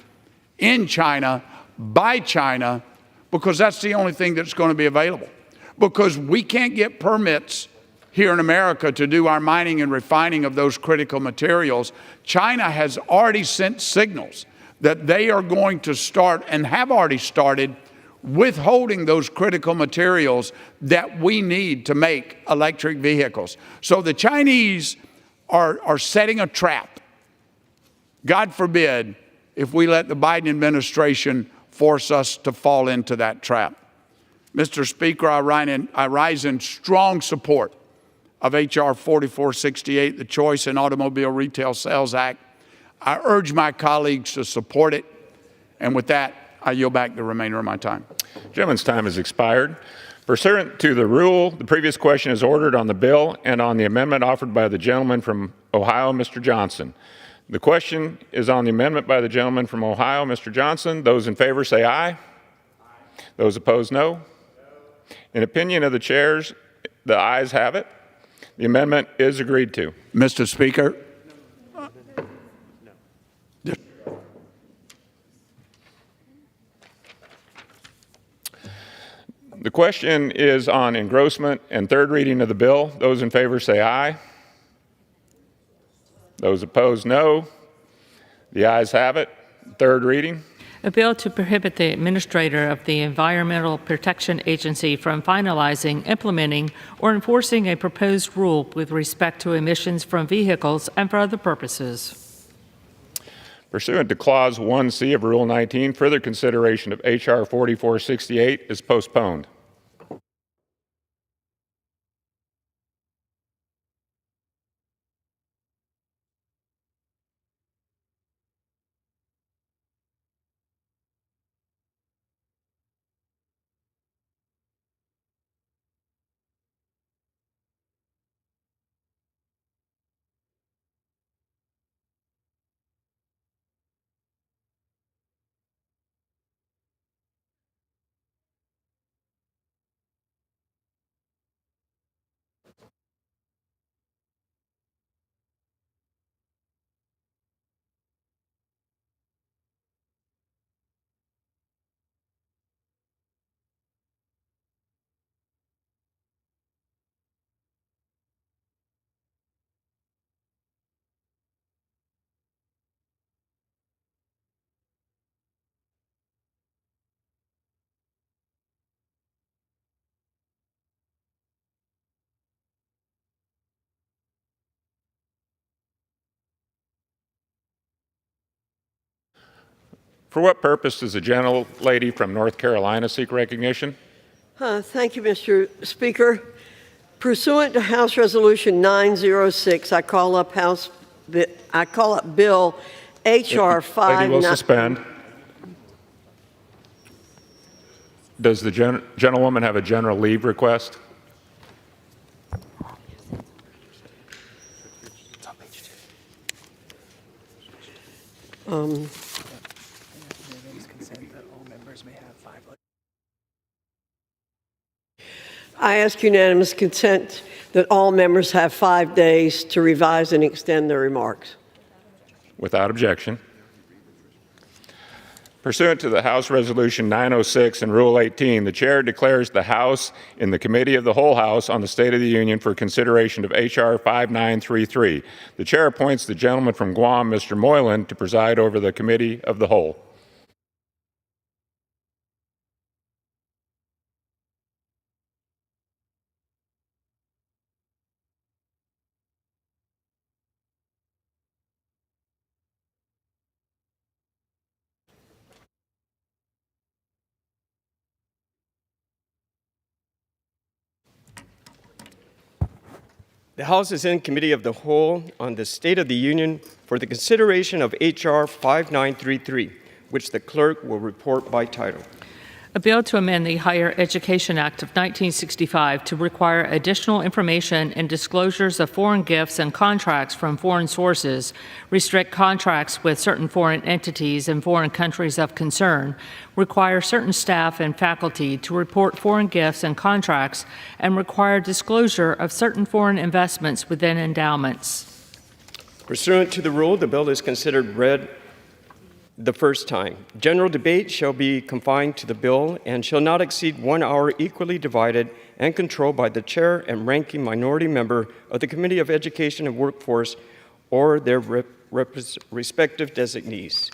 in China, by China, because that's the only thing that's going to be available. Because we can't get permits here in America to do our mining and refining of those critical materials. China has already sent signals that they are going to start, and have already started, withholding those critical materials that we need to make electric vehicles. So the Chinese are setting a trap. God forbid if we let the Biden administration force us to fall into that trap. Mr. Speaker, I rise in strong support of H.R. 4468, the Choice in Automobile Retail Sales Act. I urge my colleagues to support it. And with that, I yield back the remainder of my time. Gentleman's time has expired. Pursuant to the rule, the previous question is ordered on the bill and on the amendment offered by the gentleman from Ohio, Mr. Johnson. The question is on the amendment by the gentleman from Ohio, Mr. Johnson. Those in favor say aye. Those opposed, no. In opinion of the chairs, the ayes have it. The amendment is agreed to. Mr. Speaker. The question is on engrossment and third reading of the bill. Those in favor say aye. Those opposed, no. The ayes have it. Third reading. A bill to prohibit the administrator of the Environmental Protection Agency from finalizing, implementing, or enforcing a proposed rule with respect to emissions from vehicles and for other purposes. Pursuant to Clause 1C of Rule 19, further consideration of H.R. 4468 is postponed. For what purpose does the gentlelady from North Carolina seek recognition? Thank you, Mr. Speaker. Pursuant to House Resolution 906, I call up Bill H.R. 5. Lady will suspend. Does the gentlewoman have a general leave request? I ask unanimous consent that all members have 5 days to revise and extend their remarks. Without objection. Pursuant to the House Resolution 906 and Rule 18, the Chair declares the House in the Committee of the Whole House on the State of the Union for consideration of H.R. 5933. The Chair appoints the gentleman from Guam, Mr. Moylan, to preside over the Committee of the Whole. The House is in Committee of the Whole on the State of the Union for the consideration of H.R. 5933, which the clerk will report by title. A bill to amend the Higher Education Act of 1965 to require additional information and disclosures of foreign gifts and contracts from foreign sources, restrict contracts with certain foreign entities and foreign countries of concern, require certain staff and faculty to report foreign gifts and contracts, and require disclosure of certain foreign investments within endowments. Pursuant to the rule, the bill is considered read the first time. General debate shall be confined to the bill and shall not exceed 1 hour, equally divided and controlled by the chair and ranking minority member of the Committee of Education and Workforce or their respective designees.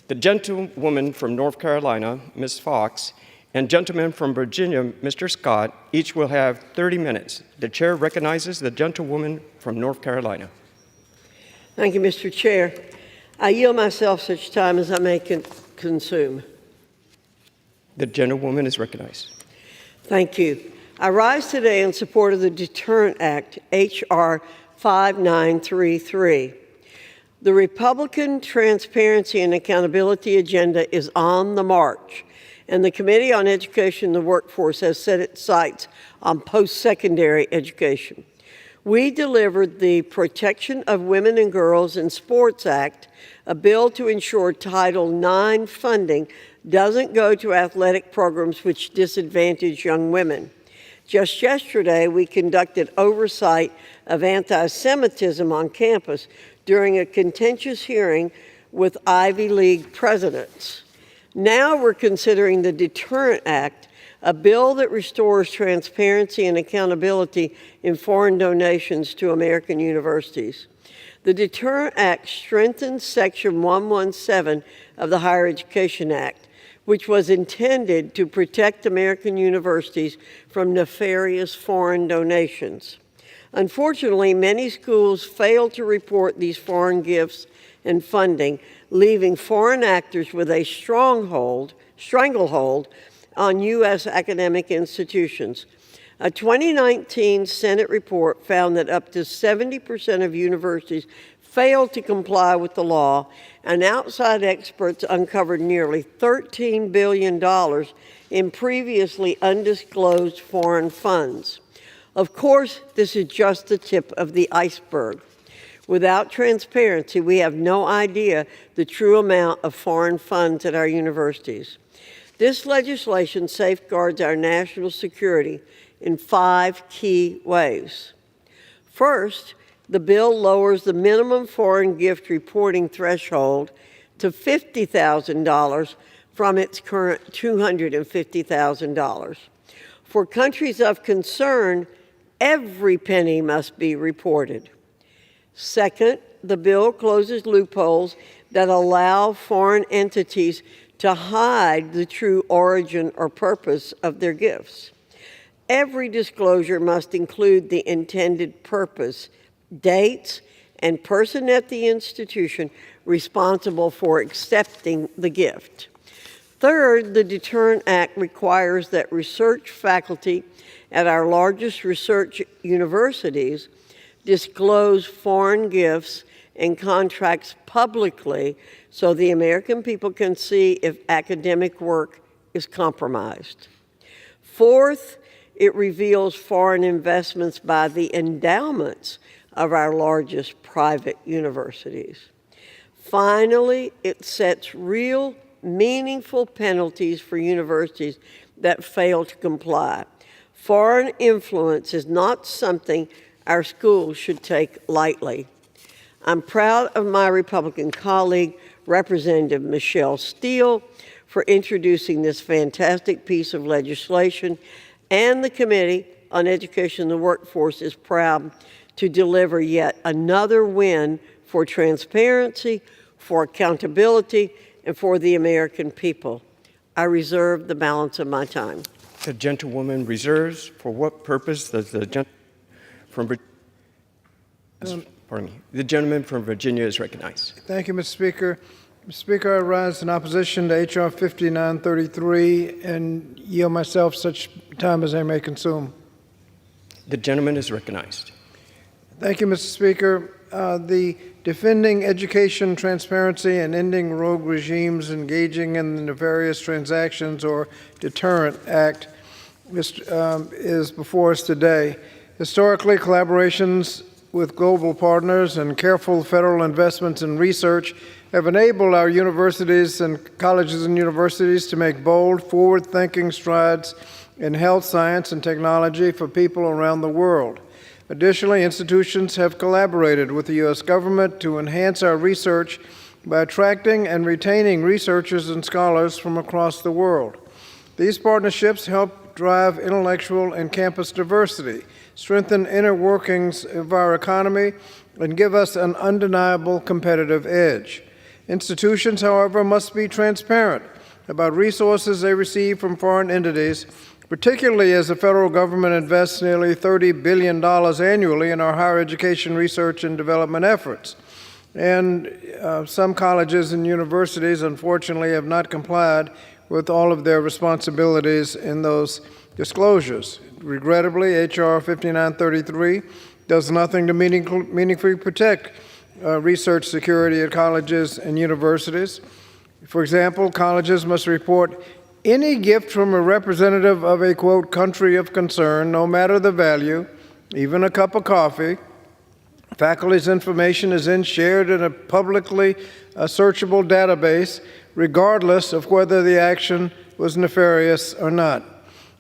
The gentlewoman from North Carolina, Ms. Fox, and gentleman from Virginia, Mr. Scott, each will have 30 minutes. The chair recognizes the gentlewoman from North Carolina. Thank you, Mr. Chair. I yield myself such time as I may consume. The gentlewoman is recognized. Thank you. I rise today in support of the Deterrent Act, H.R. 5933. The Republican Transparency and Accountability agenda is on the march, and the Committee on Education and the Workforce has set its sights on post-secondary education. We delivered the Protection of Women and Girls in Sports Act, a bill to ensure Title IX funding doesn't go to athletic programs which disadvantage young women. Just yesterday, we conducted oversight of anti-Semitism on campus during a contentious hearing with Ivy League presidents. Now we're considering the Deterrent Act, a bill that restores transparency and accountability in foreign donations to American universities. The Deterrent Act strengthens Section 117 of the Higher Education Act, which was intended to protect American universities from nefarious foreign donations. Unfortunately, many schools fail to report these foreign gifts and funding, leaving foreign actors with a stranglehold on U.S. academic institutions. A 2019 Senate report found that up to 70% of universities failed to comply with the law, and outside experts uncovered nearly $13 billion in previously undisclosed foreign funds. Of course, this is just the tip of the iceberg. Without transparency, we have no idea the true amount of foreign funds at our universities. This legislation safeguards our national security in 5 key ways. First, the bill lowers the minimum foreign gift reporting threshold to $50,000 from its current $250,000. For countries of concern, every penny must be reported. Second, the bill closes loopholes that allow foreign entities to hide the true origin or purpose of their gifts. Every disclosure must include the intended purpose, dates, and person at the institution responsible for accepting the gift. Third, the Deterrent Act requires that research faculty at our largest research universities disclose foreign gifts and contracts publicly so the American people can see if academic work is compromised. Fourth, it reveals foreign investments by the endowments of our largest private universities. Finally, it sets real, meaningful penalties for universities that fail to comply. Foreign influence is not something our schools should take lightly. I'm proud of my Republican colleague, Representative Michelle Steele, for introducing this fantastic piece of legislation, and the Committee on Education and the Workforce is proud to deliver yet another win for transparency, for accountability, and for the American people. I reserve the balance of my time. The gentlewoman reserves. For what purpose does the gentleman from Virginia is recognized. Thank you, Mr. Speaker. Mr. Speaker, I rise in opposition to H.R. 5933 and yield myself such time as I may consume. The gentleman is recognized. Thank you, Mr. Speaker. The Defending Education Transparency and Ending Rogue Regimes Engaging in the Nefarious Transactions, or Deterrent Act, is before us today. Historically, collaborations with global partners and careful federal investments in research have enabled our universities and colleges and universities to make bold, forward-thinking strides in health science and technology for people around the world. Additionally, institutions have collaborated with the U.S. government to enhance our research by attracting and retaining researchers and scholars from across the world. These partnerships help drive intellectual and campus diversity, strengthen inner workings of our economy, and give us an undeniable competitive edge. Institutions, however, must be transparent about resources they receive from foreign entities, particularly as the federal government invests nearly $30 billion annually in our higher education research and development efforts. And some colleges and universities, unfortunately, have not complied with all of their responsibilities in those disclosures. Regrettably, H.R. 5933 does nothing to meaningfully protect research security at colleges and universities. For example, colleges must report any gift from a representative of a, quote, country of concern, no matter the value, even a cup of coffee. Faculty's information is then shared in a publicly searchable database, regardless of whether the action was nefarious or not.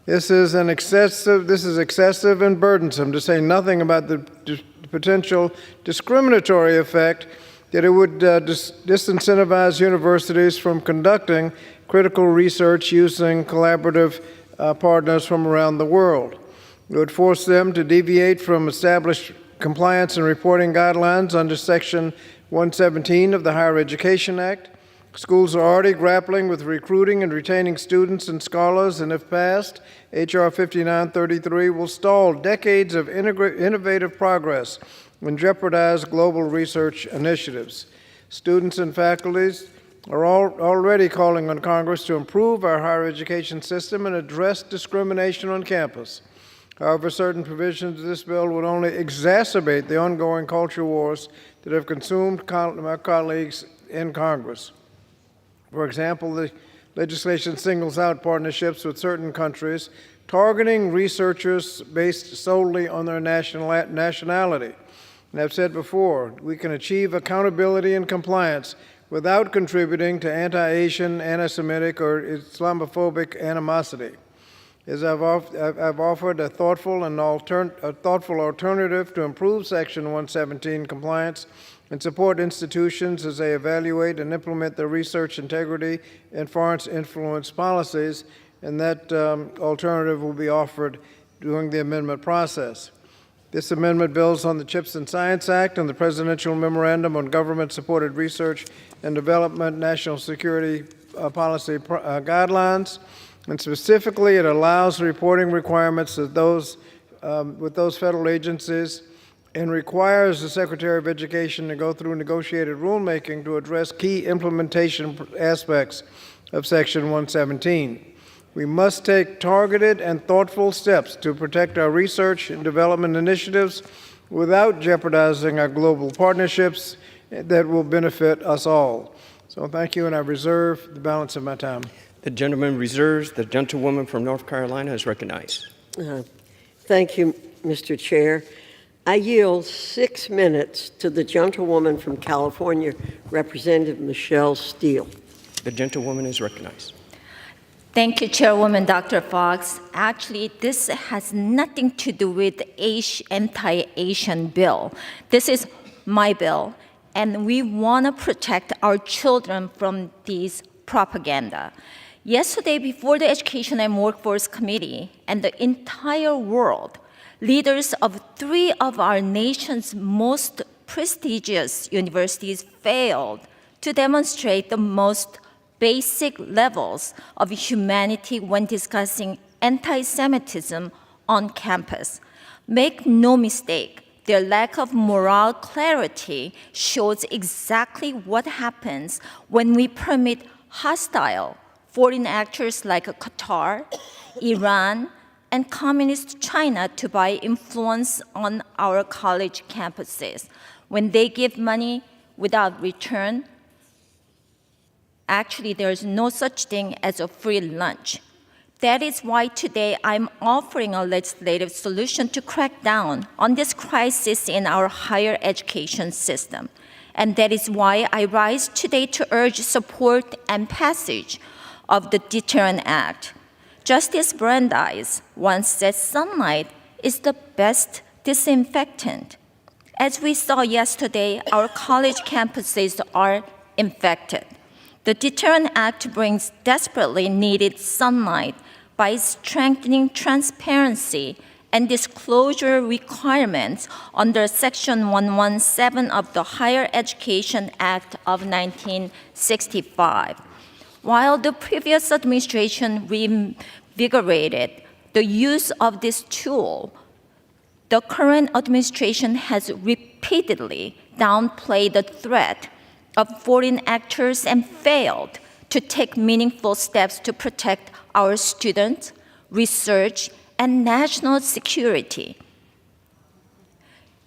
This is excessive and burdensome, to say nothing about the potential discriminatory effect that it would disincentivize universities from conducting critical research using collaborative partners from around the world. It would force them to deviate from established compliance and reporting guidelines under Section 117 of the Higher Education Act. Schools are already grappling with recruiting and retaining students and scholars, and if passed, H.R. 5933 will stall decades of innovative progress and jeopardize global research initiatives. Students and faculties are already calling on Congress to improve our higher education system and address discrimination on campus. However, certain provisions of this bill would only exacerbate the ongoing culture wars that have consumed my colleagues in Congress. For example, the legislation singles out partnerships with certain countries, targeting researchers based solely on their nationality. And I've said before, we can achieve accountability and compliance without contributing to anti-Asian, anti-Semitic, or Islamophobic animosity. As I've offered a thoughtful alternative to improve Section 117 compliance and support institutions as they evaluate and implement their research integrity and foreign influence policies, and that alternative will be offered during the amendment process. This amendment builds on the CHIPS and Science Act and the Presidential Memorandum on Government-Supported Research and Development National Security Policy Guidelines, and specifically it allows reporting requirements of those with those federal agencies and requires the Secretary of Education to go through negotiated rulemaking to address key implementation aspects of Section 117. We must take targeted and thoughtful steps to protect our research and development initiatives without jeopardizing our global partnerships that will benefit us all. So thank you, and I reserve the balance of my time. The gentleman reserves. The gentlewoman from North Carolina is recognized. Thank you, Mr. Chair. I yield 6 minutes to the gentlewoman from California, Representative Michelle Steele. The gentlewoman is recognized. Thank you, Chairwoman Dr. Fox. Actually, this has nothing to do with the anti-Asian bill. This is my bill, and we want to protect our children from these propaganda. Yesterday, before the Education and Workforce Committee and the entire world, leaders of 3 of our nation's most prestigious universities failed to demonstrate the most basic levels of humanity when discussing anti-Semitism on campus. Make no mistake, their lack of moral clarity shows exactly what happens when we permit hostile foreign actors like Qatar, Iran, and Communist China to buy influence on our college campuses. When they give money without return, actually there's no such thing as a free lunch. That is why today I'm offering a legislative solution to crack down on this crisis in our higher education system. And that is why I rise today to urge support and passage of the Deterrence Act. Justice Brandeis once said sunlight is the best disinfectant. As we saw yesterday, our college campuses are infected. The Deterrence Act brings desperately needed sunlight by strengthening transparency and disclosure requirements under Section 117 of the Higher Education Act of 1965. While the previous administration reinvigorated the use of this tool, the current administration has repeatedly downplayed the threat of foreign actors and failed to take meaningful steps to protect our students, research, and national security.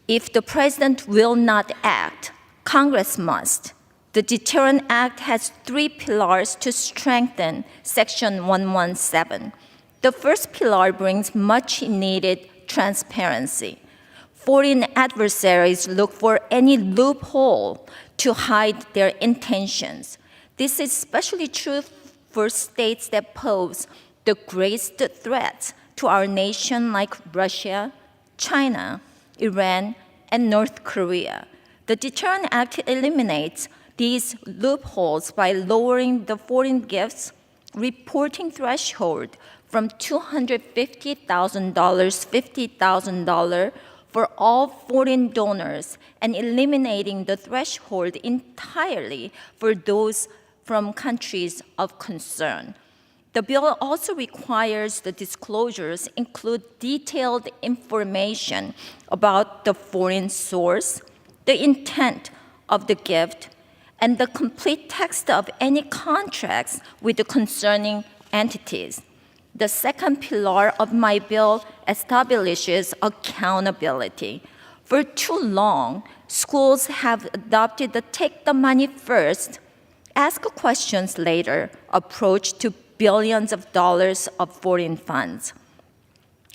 If the president will not act, Congress must. The Deterrence Act has 3 pillars to strengthen Section 117. The first pillar brings much needed transparency. Foreign adversaries look for any loophole to hide their intentions. This is especially true for states that pose the greatest threats to our nation, like Russia, China, Iran, and North Korea. The Deterrence Act eliminates these loopholes by lowering the foreign gifts reporting threshold from $250,000, $50,000 for all foreign donors and eliminating the threshold entirely for those from countries of concern. The bill also requires the disclosures include detailed information about the foreign source, the intent of the gift, and the complete text of any contracts with the concerning entities. The second pillar of my bill establishes accountability. For too long, schools have adopted the take the money first, ask questions later approach to billions of dollars of foreign funds.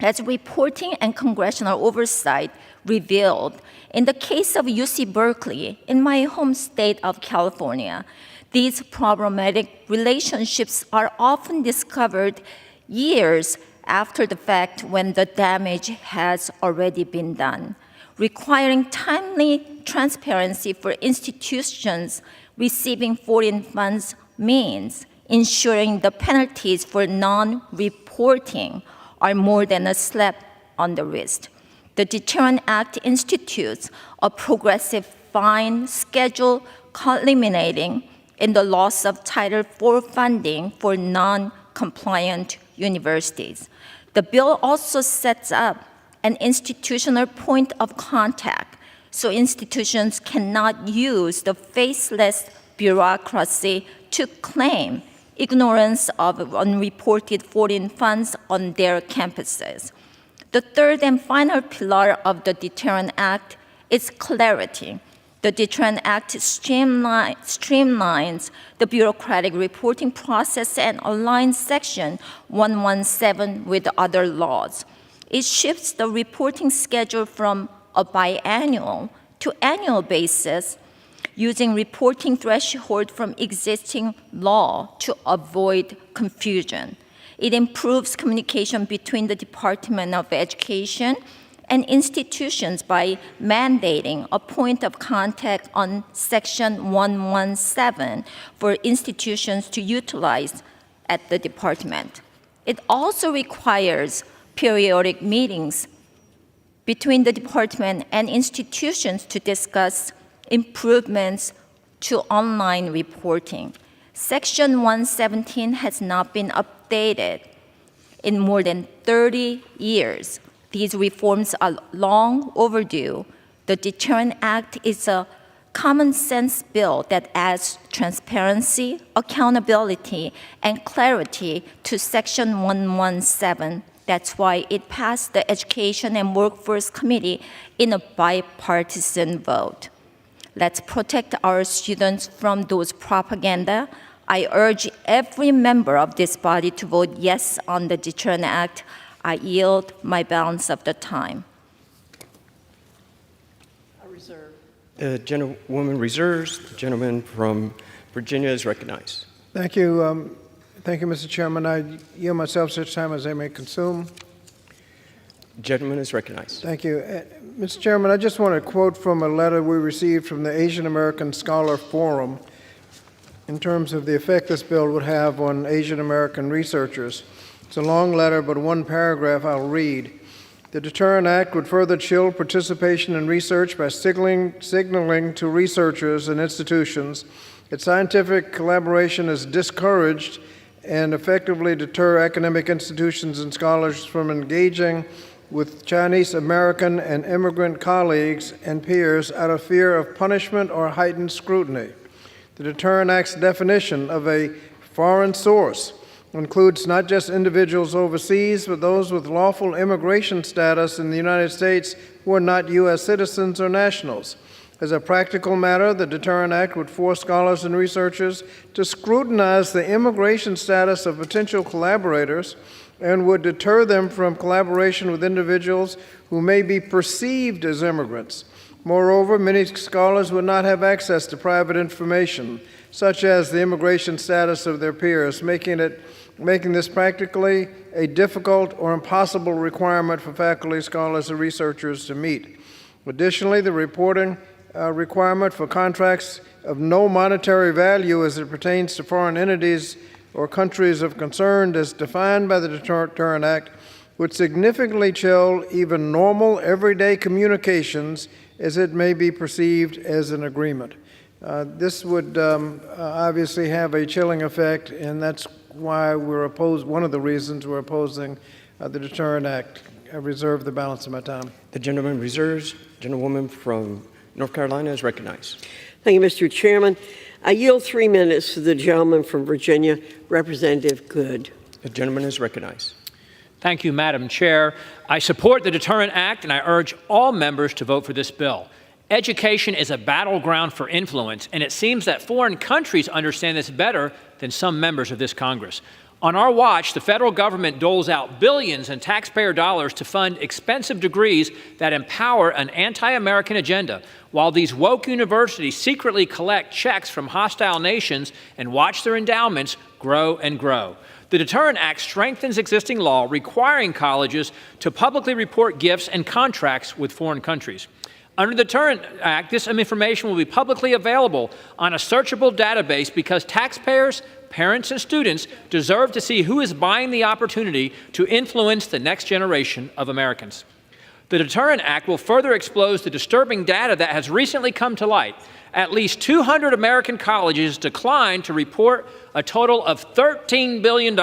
As reporting and congressional oversight revealed, in the case of UC Berkeley, in my home state of California, these problematic relationships are often discovered years after the fact when the damage has already been done, requiring timely transparency for institutions receiving foreign funds means ensuring the penalties for non-reporting are more than a slap on the wrist. The Deterrence Act institutes a progressive fine schedule culminating in the loss of Title IV funding for non-compliant universities. The bill also sets up an institutional point of contact so institutions cannot use the faceless bureaucracy to claim ignorance of unreported foreign funds on their campuses. The third and final pillar of the Deterrence Act is clarity. The Deterrence Act streamlines the bureaucratic reporting process and aligns Section 117 with other laws. It shifts the reporting schedule from a biannual to annual basis, using reporting threshold from existing law to avoid confusion. It improves communication between the Department of Education and institutions by mandating a point of contact on Section 117 for institutions to utilize at the department. It also requires periodic meetings between the department and institutions to discuss improvements to online reporting. Section 117 has not been updated in more than 30 years. These reforms are long overdue. The Deterrence Act is a common sense bill that adds transparency, accountability, and clarity to Section 117. That's why it passed the Education and Workforce Committee in a bipartisan vote. Let's protect our students from those propaganda. I urge every member of this body to vote yes on the Deterrence Act. I yield my balance of the time. I reserve. The gentlewoman reserves. The gentleman from Virginia is recognized. Thank you. Thank you, Mr. Chairman. I yield myself such time as I may consume. Gentleman is recognized. Thank you. Mr. Chairman, I just want to quote from a letter we received from the Asian American Scholar Forum in terms of the effect this bill would have on Asian American researchers. It's a long letter, but one paragraph I'll read. The Deterrence Act would further chill participation in research by signaling to researchers and institutions that scientific collaboration is discouraged and effectively deter academic institutions and scholars from engaging with Chinese American and immigrant colleagues and peers out of fear of punishment or heightened scrutiny. The Deterrence Act's definition of a foreign source includes not just individuals overseas, but those with lawful immigration status in the United States who are not U.S. citizens or nationals. As a practical matter, the Deterrence Act would force scholars and researchers to scrutinize the immigration status of potential collaborators and would deter them from collaboration with individuals who may be perceived as immigrants. Moreover, many scholars would not have access to private information, such as the immigration status of their peers, making this practically a difficult or impossible requirement for faculty, scholars, and researchers to meet. Additionally, the reporting requirement for contracts of no monetary value as it pertains to foreign entities or countries of concern as defined by the Deterrence Act would significantly chill even normal everyday communications as it may be perceived as an agreement. This would obviously have a chilling effect, and that's why one of the reasons we're opposing the Deterrent Act. I reserve the balance of my time. The gentleman reserves. Gentlewoman from North Carolina is recognized. Thank you, Mr. Chairman. I yield 3 minutes to the gentleman from Virginia, Representative Good. The gentleman is recognized. Thank you, Madam Chair. I support the Deterrent Act, and I urge all members to vote for this bill. Education is a battleground for influence, and it seems that foreign countries understand this better than some members of this Congress. On our watch, the federal government doles out billions in taxpayer dollars to fund expensive degrees that empower an anti-American agenda, while these woke universities secretly collect checks from hostile nations and watch their endowments grow and grow. The Deterrent Act strengthens existing law requiring colleges to publicly report gifts and contracts with foreign countries. Under the Deterrent Act, this information will be publicly available on a searchable database because taxpayers, parents, and students deserve to see who is buying the opportunity to influence the next generation of Americans. The Deterrent Act will further expose the disturbing data that has recently come to light. At least 200 American colleges declined to report a total of $13 billion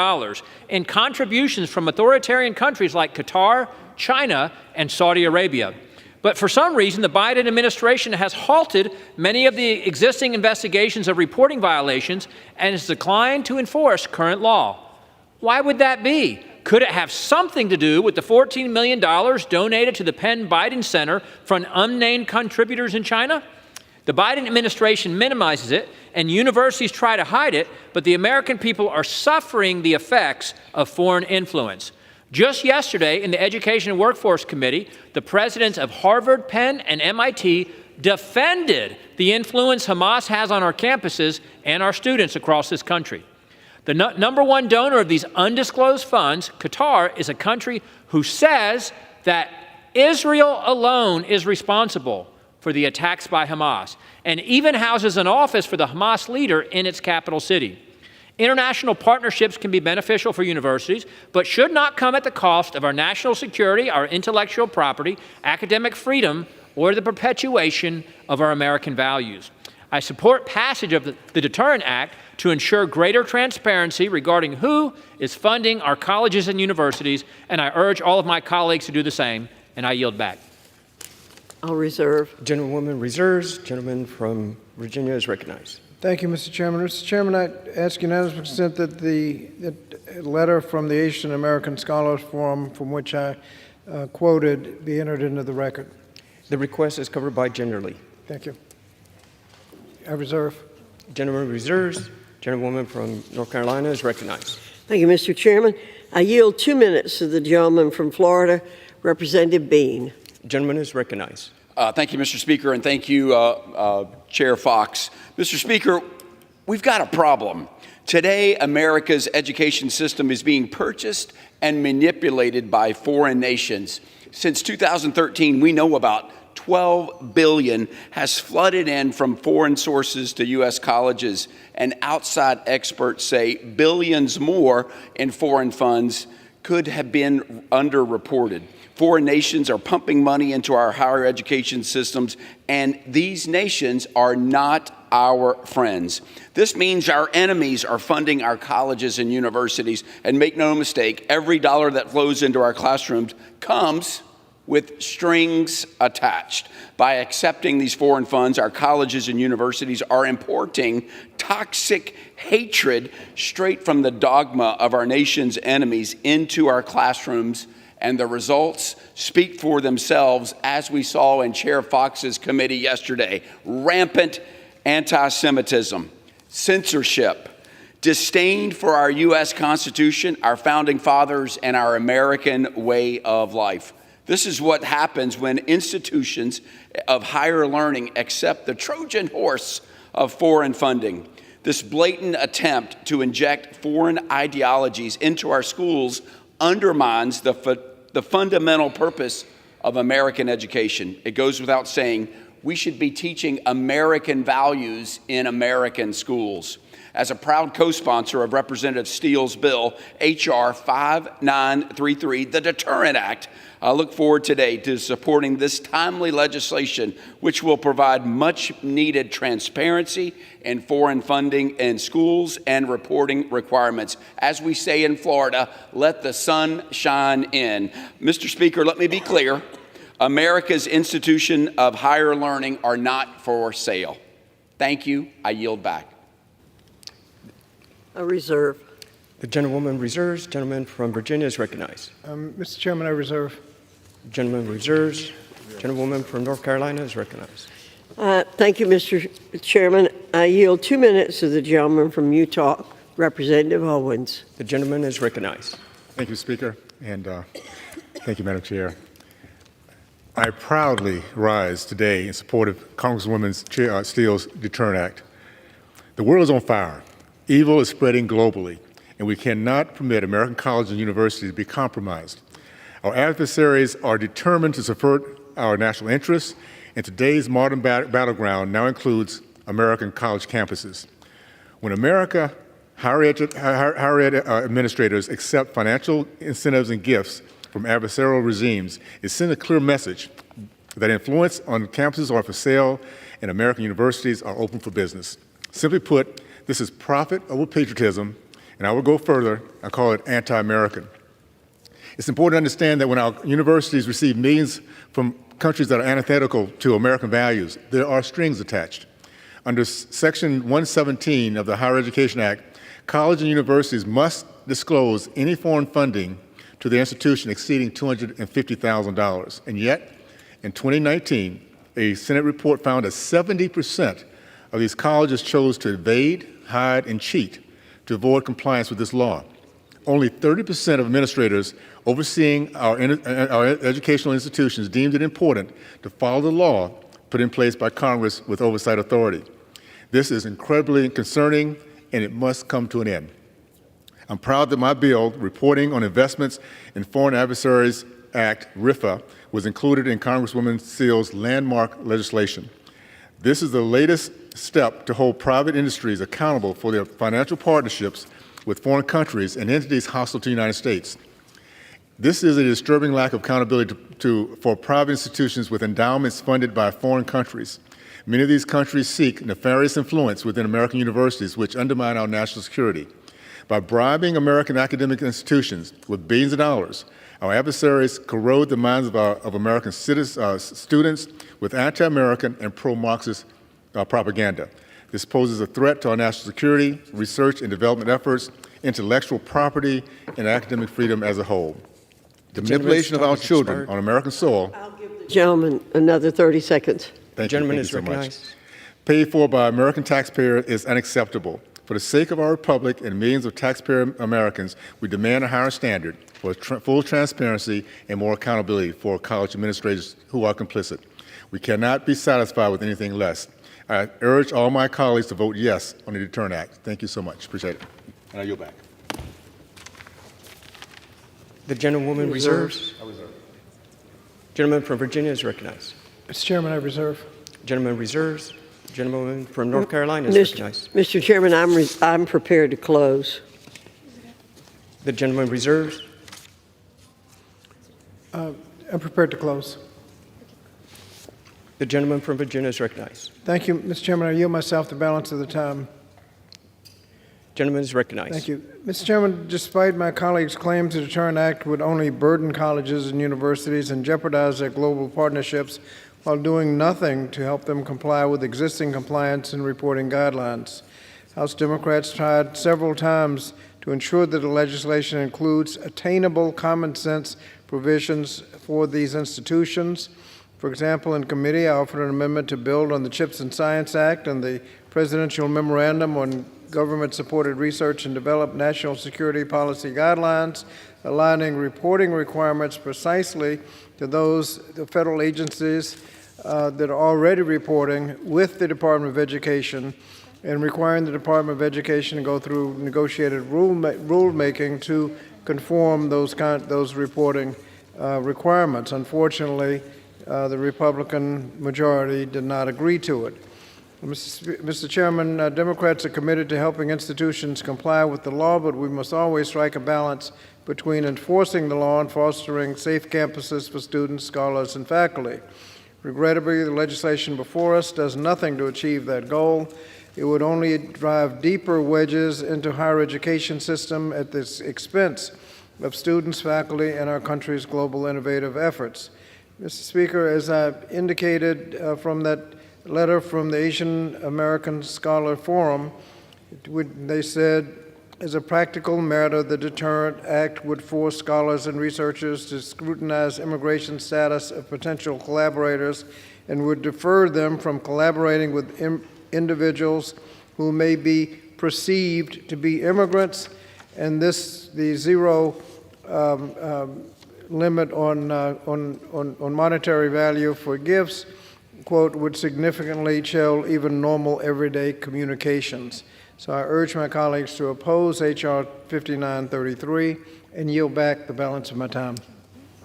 in contributions from authoritarian countries like Qatar, China, and Saudi Arabia. But for some reason, the Biden administration has halted many of the existing investigations of reporting violations and has declined to enforce current law. Why would that be? Could it have something to do with the $14 million donated to the Penn Biden Center from unnamed contributors in China? The Biden administration minimizes it, and universities try to hide it, but the American people are suffering the effects of foreign influence. Just yesterday, in the Education and Workforce Committee, the presidents of Harvard, Penn, and MIT defended the influence Hamas has on our campuses and our students across this country. The number one donor of these undisclosed funds, Qatar, is a country who says that Israel alone is responsible for the attacks by Hamas, and even houses an office for the Hamas leader in its capital city. International partnerships can be beneficial for universities, but should not come at the cost of our national security, our intellectual property, academic freedom, or the perpetuation of our American values. I support passage of the Deterrent Act to ensure greater transparency regarding who is funding our colleges and universities, and I urge all of my colleagues to do the same, and I yield back. I'll reserve. Gentlewoman reserves. Gentleman from Virginia is recognized. Thank you, Mr. Chairman. Mr. Chairman, I ask unanimous consent that the letter from the Asian American Scholars Forum, from which I quoted, be entered into the record. The request is covered by generally. Thank you. I reserve. Gentleman reserves. Gentlewoman from North Carolina is recognized. Thank you, Mr. Chairman. I yield 2 minutes to the gentleman from Florida, Representative Bean. Gentleman is recognized. Thank you, Mr. Speaker, and thank you, Chair Fox. Mr. Speaker, we've got a problem. Today, America's education system is being purchased and manipulated by foreign nations. Since 2013, we know about $12 billion has flooded in from foreign sources to U.S. colleges, and outside experts say billions more in foreign funds could have been underreported. Foreign nations are pumping money into our higher education systems, and these nations are not our friends. This means our enemies are funding our colleges and universities, and make no mistake, every dollar that flows into our classrooms comes with strings attached. By accepting these foreign funds, our colleges and universities are importing toxic hatred straight from the dogma of our nation's enemies into our classrooms, and the results speak for themselves, as we saw in Chair Fox's committee yesterday. Rampant anti-Semitism, censorship, disdain for our U.S. Constitution, our founding fathers, and our American way of life. This is what happens when institutions of higher learning accept the Trojan horse of foreign funding. This blatant attempt to inject foreign ideologies into our schools undermines the fundamental purpose of American education. It goes without saying, we should be teaching American values in American schools. As a proud co-sponsor of Representative Steele's bill, H.R. 5933, the Deterrent Act, I look forward today to supporting this timely legislation, which will provide much-needed transparency in foreign funding in schools and reporting requirements. As we say in Florida, let the sun shine in. Mr. Speaker, let me be clear. America's institution of higher learning are not for sale. Thank you. I yield back. A reserve. The gentlewoman reserves. Gentleman from Virginia is recognized. Mr. Chairman, I reserve. Gentleman reserves. Gentlewoman from North Carolina is recognized. Thank you, Mr. Chairman. I yield 2 minutes to the gentleman from Utah, Representative Owens. The gentleman is recognized. Thank you, Speaker, and thank you, Madam Chair. I proudly rise today in support of Congresswoman Steele's Deterrent Act. The world is on fire. Evil is spreading globally, and we cannot permit American colleges and universities to be compromised. Our adversaries are determined to subvert our national interests, and today's modern battleground now includes American college campuses. When America higher ed administrators accept financial incentives and gifts from adversarial regimes, it sends a clear message that influence on campuses are for sale and American universities are open for business. Simply put, this is profit over patriotism, and I will go further, I call it anti-American. It's important to understand that when our universities receive millions from countries that are antithetical to American values, there are strings attached. Under Section 117 of the Higher Education Act, colleges and universities must disclose any foreign funding to the institution exceeding $250,000. And yet, in 2019, a Senate report found that 70% of these colleges chose to evade, hide, and cheat to avoid compliance with this law. Only 30% of administrators overseeing our educational institutions deemed it important to follow the law put in place by Congress with oversight authority. This is incredibly concerning, and it must come to an end. I'm proud that my bill, Reporting on Investments in Foreign Adversaries Act, RIFA, was included in Congresswoman Steele's landmark legislation. This is the latest step to hold private industries accountable for their financial partnerships with foreign countries and entities hostile to the United States. This is a disturbing lack of accountability for private institutions with endowments funded by foreign countries. Many of these countries seek nefarious influence within American universities, which undermine our national security. By bribing American academic institutions with billions of dollars, our adversaries corrode the minds of American students with anti-American and pro-Marxist propaganda. This poses a threat to our national security, research and development efforts, intellectual property, and academic freedom as a whole. The manipulation of our children on American soil. I'll give the gentleman another 30 seconds. Thank you. Thank you so much. Paid for by American taxpayers is unacceptable. For the sake of our republic and millions of taxpayer Americans, we demand a higher standard for full transparency and more accountability for college administrators who are complicit. We cannot be satisfied with anything less. I urge all my colleagues to vote yes on the Deterrent Act. Thank you so much. Appreciate it. And I yield back. The gentlewoman reserves. I reserve. Gentleman from Virginia is recognized. Mr. Chairman, I reserve. Gentleman reserves. Gentleman from North Carolina is recognized. Mr. Chairman, I'm prepared to close. The gentleman reserves. I'm prepared to close. The gentleman from Virginia is recognized. Thank you, Mr. Chairman. I yield myself the balance of the time. Gentleman is recognized. Thank you. Mr. Chairman, despite my colleagues' claims, the Deterrent Act would only burden colleges and universities and jeopardize their global partnerships while doing nothing to help them comply with existing compliance and reporting guidelines. House Democrats tried several times to ensure that the legislation includes attainable common sense provisions for these institutions. For example, in committee, I offered an amendment to build on the CHIPS and Science Act and the Presidential Memorandum on Government-Supported Research and Develop National Security Policy Guidelines, aligning reporting requirements precisely to those the federal agencies that are already reporting with the Department of Education, and requiring the Department of Education to go through negotiated rulemaking to conform those reporting requirements. Unfortunately, The Republican majority did not agree to it. Mr. Chairman, Democrats are committed to helping institutions comply with the law, but we must always strike a balance between enforcing the law and fostering safe campuses for students, scholars, and faculty. Regrettably, the legislation before us does nothing to achieve that goal. It would only drive deeper wedges into higher education system at the expense of students, faculty, and our country's global innovative efforts. Mr. Speaker, as I indicated from that letter from the Asian American Scholar Forum, they said, as a practical matter, the Deterrent Act would force scholars and researchers to scrutinize immigration status of potential collaborators and would defer them from collaborating with individuals who may be perceived to be immigrants, and the zero limit on monetary value for gifts, quote, would significantly chill even normal everyday communications. So I urge my colleagues to oppose H.R. 5933 and yield back the balance of my time.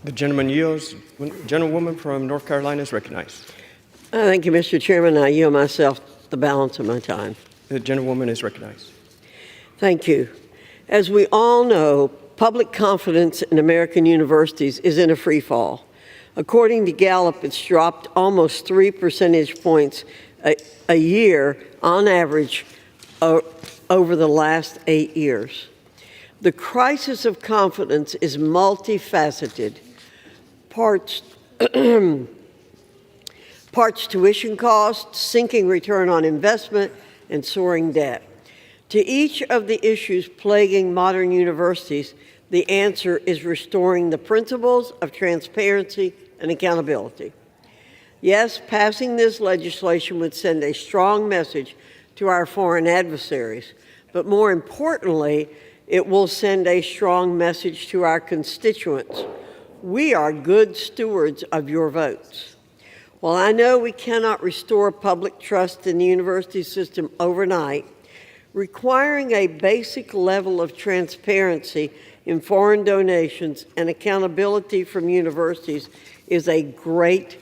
The gentleman yields. Gentlewoman from North Carolina is recognized. Thank you, Mr. Chairman. I yield myself the balance of my time. The gentlewoman is recognized. Thank you. As we all know, public confidence in American universities is in a free fall. According to Gallup, it's dropped almost 3 percentage points a year on average over the last 8 years. The crisis of confidence is multifaceted. Parts tuition costs, sinking return on investment, and soaring debt. To each of the issues plaguing modern universities, the answer is restoring the principles of transparency and accountability. Yes, passing this legislation would send a strong message to our foreign adversaries, but more importantly, it will send a strong message to our constituents. We are good stewards of your votes. While I know we cannot restore public trust in the university system overnight, requiring a basic level of transparency in foreign donations and accountability from universities is a great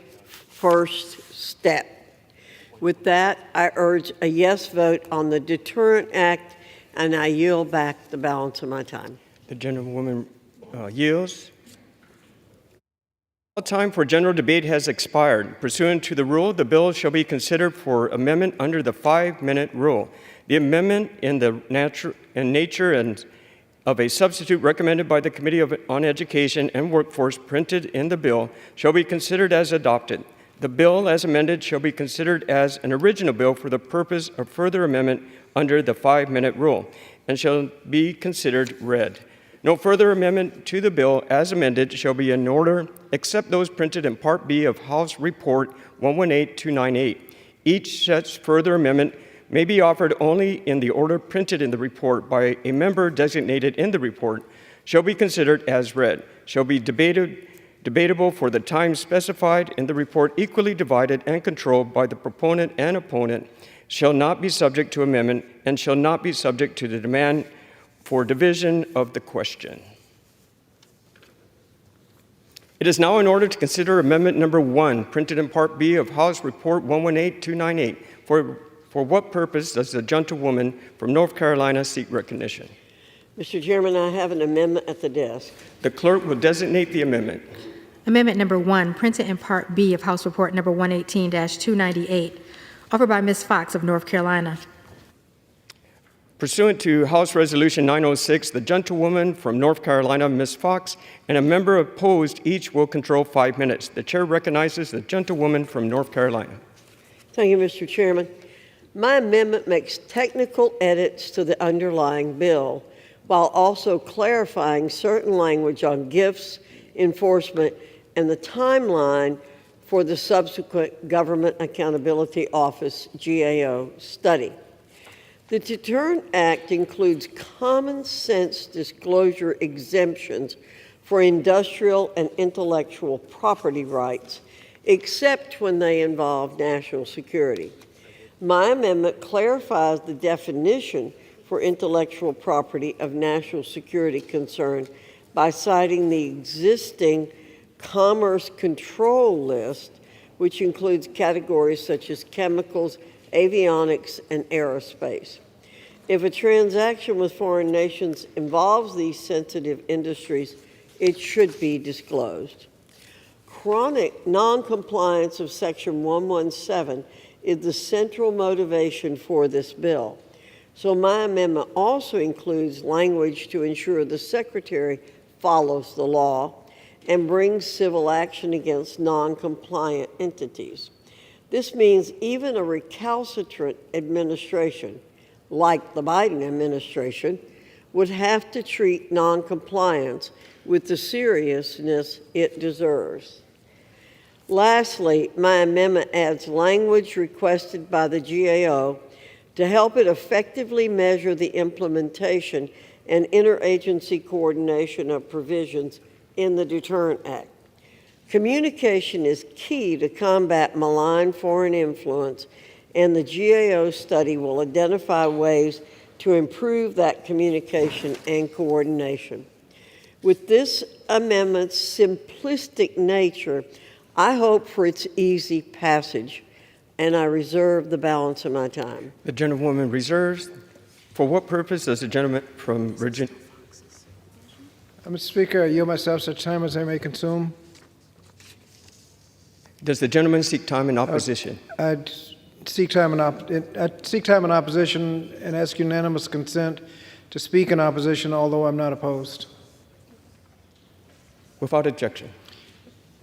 first step. With that, I urge a yes vote on the Deterrent Act, and I yield back the balance of my time. The gentlewoman yields. The time for general debate has expired. Pursuant to the rule, the bill shall be considered for amendment under the 5-minute rule. The amendment in the nature and of a substitute recommended by the Committee on Education and Workforce printed in the bill shall be considered as adopted. The bill as amended shall be considered as an original bill for the purpose of further amendment under the 5-minute rule and shall be considered read. No further amendment to the bill as amended shall be in order except those printed in Part B of House Report 118298. Each such further amendment may be offered only in the order printed in the report by a member designated in the report, shall be considered as read, shall be debatable for the time specified in the report, equally divided and controlled by the proponent and opponent, shall not be subject to amendment, and shall not be subject to the demand for division of the question. It is now in order to consider amendment number 1, printed in Part B of House Report 118298. For what purpose does the gentlewoman from North Carolina seek recognition? Mr. Chairman, I have an amendment at the desk. The clerk will designate the amendment. Amendment number 1, printed in Part B of House Report number 118-298, offered by Ms. Fox of North Carolina. Pursuant to House Resolution 906, the gentlewoman from North Carolina, Ms. Fox, and a member opposed each will control 5 minutes. The chair recognizes the gentlewoman from North Carolina. Thank you, Mr. Chairman. My amendment makes technical edits to the underlying bill while also clarifying certain language on gifts, enforcement, and the timeline for the subsequent Government Accountability Office, GAO, study. The Deterrent Act includes common sense disclosure exemptions for industrial and intellectual property rights, except when they involve national security. My amendment clarifies the definition for intellectual property of national security concern by citing the existing commerce control list, which includes categories such as chemicals, avionics, and aerospace. If a transaction with foreign nations involves these sensitive industries, it should be disclosed. Chronic noncompliance of Section 117 is the central motivation for this bill. So my amendment also includes language to ensure the Secretary follows the law and brings civil action against non-compliant entities. This means even a recalcitrant administration, like the Biden administration, would have to treat non-compliance with the seriousness it deserves. Lastly, my amendment adds language requested by the GAO to help it effectively measure the implementation and interagency coordination of provisions in the Deterrent Act. Communication is key to combat malign foreign influence, and the GAO study will identify ways to improve that communication and coordination. With this amendment's simplistic nature, I hope for its easy passage, and I reserve the balance of my time. The gentlewoman reserves. For what purpose does the gentleman from Virginia? Mr. Speaker, I yield myself such time as I may consume. Does the gentleman seek time in opposition? I'd seek time in opposition and ask unanimous consent to speak in opposition, although I'm not opposed. Without objection.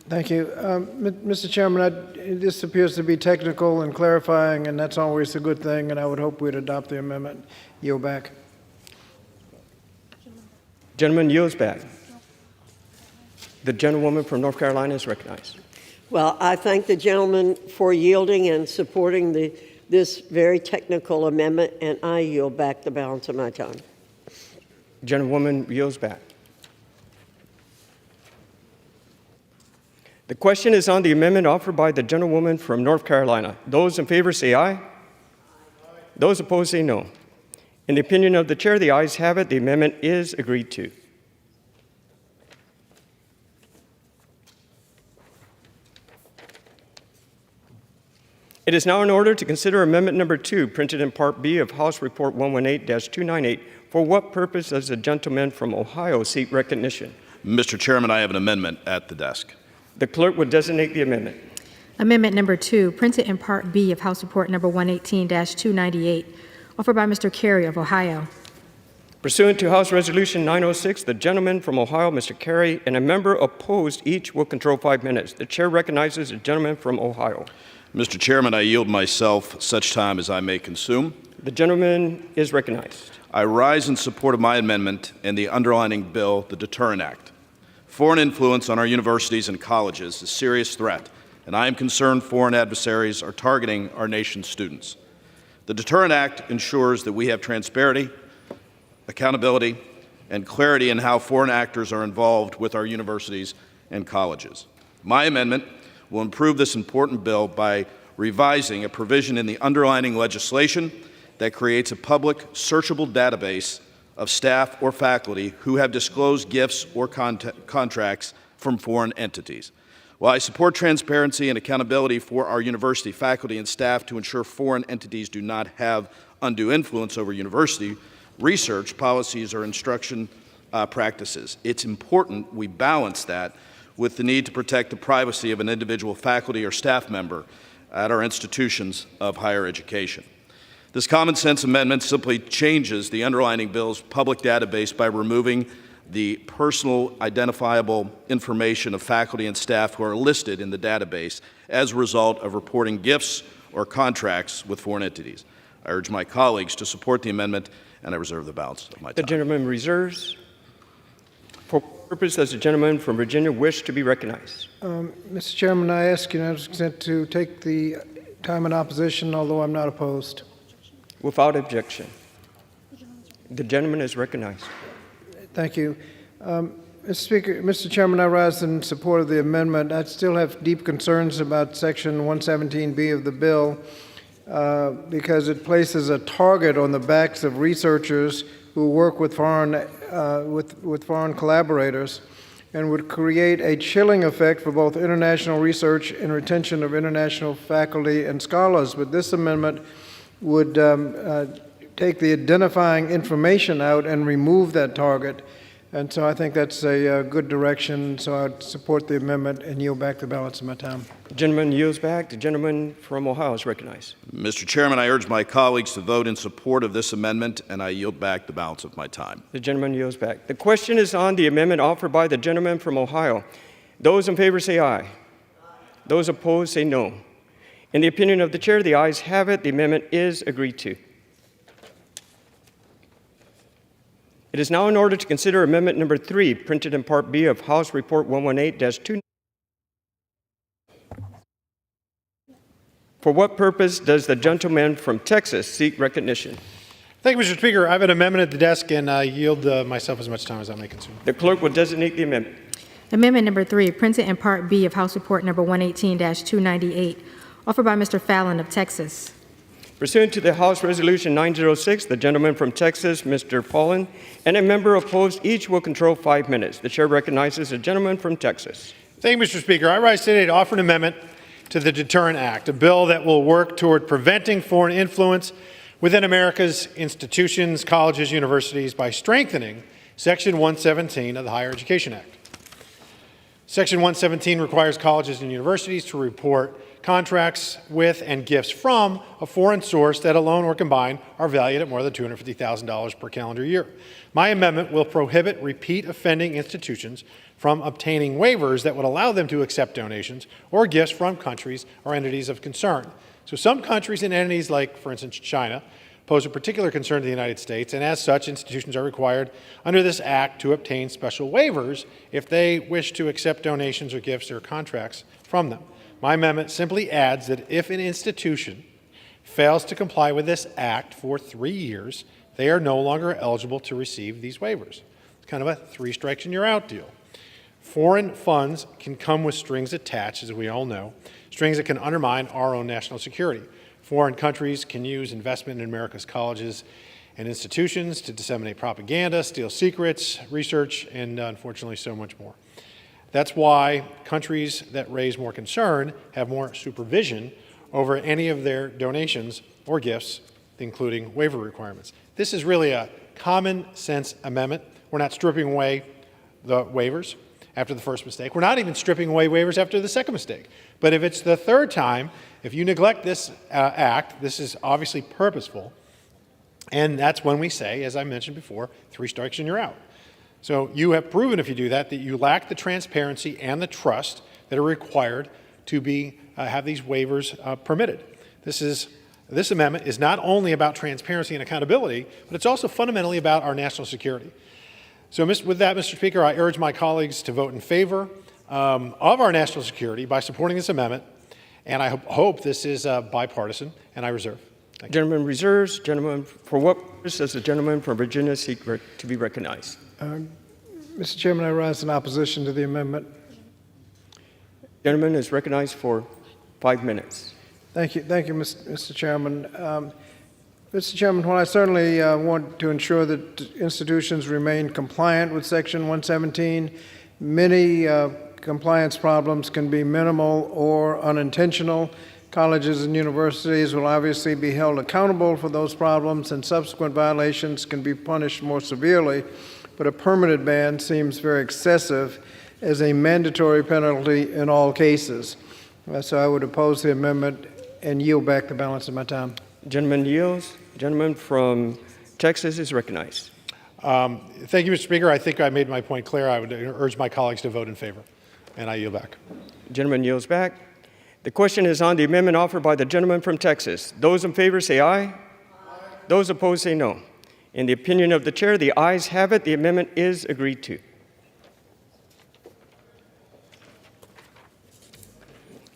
Thank you. Mr. Chairman, this appears to be technical and clarifying, and that's always a good thing, and I would hope we'd adopt the amendment. Yield back. Gentleman yields back. The gentlewoman from North Carolina is recognized. Well, I thank the gentleman for yielding and supporting this very technical amendment, and I yield back the balance of my time. Gentlewoman yields back. The question is on the amendment offered by the gentlewoman from North Carolina. Those in favor say aye. Those opposed say no. In the opinion of the chair, the ayes have it. The amendment is agreed to. It is now in order to consider Amendment Number 2, printed in Part B of House Report 118-298. For what purpose does the gentleman from Ohio seek recognition? Mr. Chairman, I have an amendment at the desk. The clerk will designate the amendment. Amendment Number 2, printed in Part B of House Report Number 118-298, offered by Mr. Carey of Ohio. Pursuant to House Resolution 906, the gentleman from Ohio, Mr. Carey, and a member opposed each will control 5 minutes. The chair recognizes the gentleman from Ohio. Mr. Chairman, I yield myself such time as I may consume. The gentleman is recognized. I rise in support of my amendment and the underlining bill, the Deterrent Act. Foreign influence on our universities and colleges is a serious threat, and I am concerned foreign adversaries are targeting our nation's students. The Deterrent Act ensures that we have transparency, accountability, and clarity in how foreign actors are involved with our universities and colleges. My amendment will improve this important bill by revising a provision in the underlying legislation that creates a public searchable database of staff or faculty who have disclosed gifts or contracts from foreign entities. While I support transparency and accountability for our university faculty and staff to ensure foreign entities do not have undue influence over university research, policies, or instruction practices, it's important we balance that with the need to protect the privacy of an individual faculty or staff member at our institutions of higher education. This common sense amendment simply changes the underlying bill's public database by removing the personal identifiable information of faculty and staff who are listed in the database as a result of reporting gifts or contracts with foreign entities. I urge my colleagues to support the amendment, and I reserve the balance of my time. The gentleman reserves. For what purpose does the gentleman from Virginia wish to be recognized? Mr. Chairman, I ask unanimous consent to take the time in opposition, although I'm not opposed. Without objection. The gentleman is recognized. Thank you. Mr. Chairman, I rise in support of the amendment. I still have deep concerns about Section 117B of the bill because it places a target on the backs of researchers who work with foreign collaborators and would create a chilling effect for both international research and retention of international faculty and scholars. But this amendment would take the identifying information out and remove that target. And so I think that's a good direction. So I would support the amendment and yield back the balance of my time. The gentleman yields back. The gentleman from Ohio is recognized. Mr. Chairman, I urge my colleagues to vote in support of this amendment, and I yield back the balance of my time. The gentleman yields back. The question is on the amendment offered by the gentleman from Ohio. Those in favor say aye. Those opposed say no. In the opinion of the chair, the ayes have it. The amendment is agreed to. It is now in order to consider Amendment Number 3, printed in Part B of House Report 118-2. For what purpose does the gentleman from Texas seek recognition? Thank you, Mr. Speaker. I have an amendment at the desk, and I yield myself as much time as I may consume. The clerk will designate the amendment. Amendment number 3, printed in Part B of House Report number 118-298, offered by Mr. Fallon of Texas. Pursuant to the House Resolution 906, the gentleman from Texas, Mr. Fallon, and a member opposed each will control 5 minutes. The chair recognizes the gentleman from Texas. Thank you, Mr. Speaker. I rise today to offer an amendment to the Deterrent Act, a bill that will work toward preventing foreign influence within America's institutions, colleges, universities by strengthening Section 117 of the Higher Education Act. Section 117 requires colleges and universities to report contracts with and gifts from a foreign source that alone or combined are valued at more than $250,000 per calendar year. My amendment will prohibit repeat offending institutions from obtaining waivers that would allow them to accept donations or gifts from countries or entities of concern. So some countries and entities, like, for instance, China, pose a particular concern to the United States, and as such, institutions are required under this act to obtain special waivers if they wish to accept donations or gifts or contracts from them. My amendment simply adds that if an institution fails to comply with this act for 3 years, they are no longer eligible to receive these waivers. It's kind of a 3 strikes and you're out deal. Foreign funds can come with strings attached, as we all know, strings that can undermine our own national security. Foreign countries can use investment in America's colleges and institutions to disseminate propaganda, steal secrets, research, and unfortunately so much more. That's why countries that raise more concern have more supervision over any of their donations or gifts, including waiver requirements. This is really a common sense amendment. We're not stripping away the waivers after the first mistake. We're not even stripping away waivers after the second mistake. But if it's the third time, if you neglect this act, this is obviously purposeful, and that's when we say, as I mentioned before, 3 strikes and you're out. So you have proven, if you do that, that you lack the transparency and the trust that are required to have these waivers permitted. This amendment is not only about transparency and accountability, but it's also fundamentally about our national security. So with that, Mr. Speaker, I urge my colleagues to vote in favor of our national security by supporting this amendment, and I hope this is bipartisan, and I reserve. Thank you. Gentleman reserves. Gentleman, for what purpose does the gentleman from Virginia seek to be recognized? Mr. Chairman, I rise in opposition to the amendment. Gentleman is recognized for 5 minutes. Thank you, Mr. Chairman. Mr. Chairman, while I certainly want to ensure that institutions remain compliant with Section 117, many compliance problems can be minimal or unintentional. Colleges and universities will obviously be held accountable for those problems, and subsequent violations can be punished more severely. But a permanent ban seems very excessive as a mandatory penalty in all cases. So I would oppose the amendment and yield back the balance of my time. Gentleman yields. Gentleman from Texas is recognized. Thank you, Mr. Speaker. I think I made my point clear. I would urge my colleagues to vote in favor, and I yield back. Gentleman yields back. The question is on the amendment offered by the gentleman from Texas. Those in favor say aye. Aye. Those opposed say no. In the opinion of the chair, the ayes have it. The amendment is agreed to.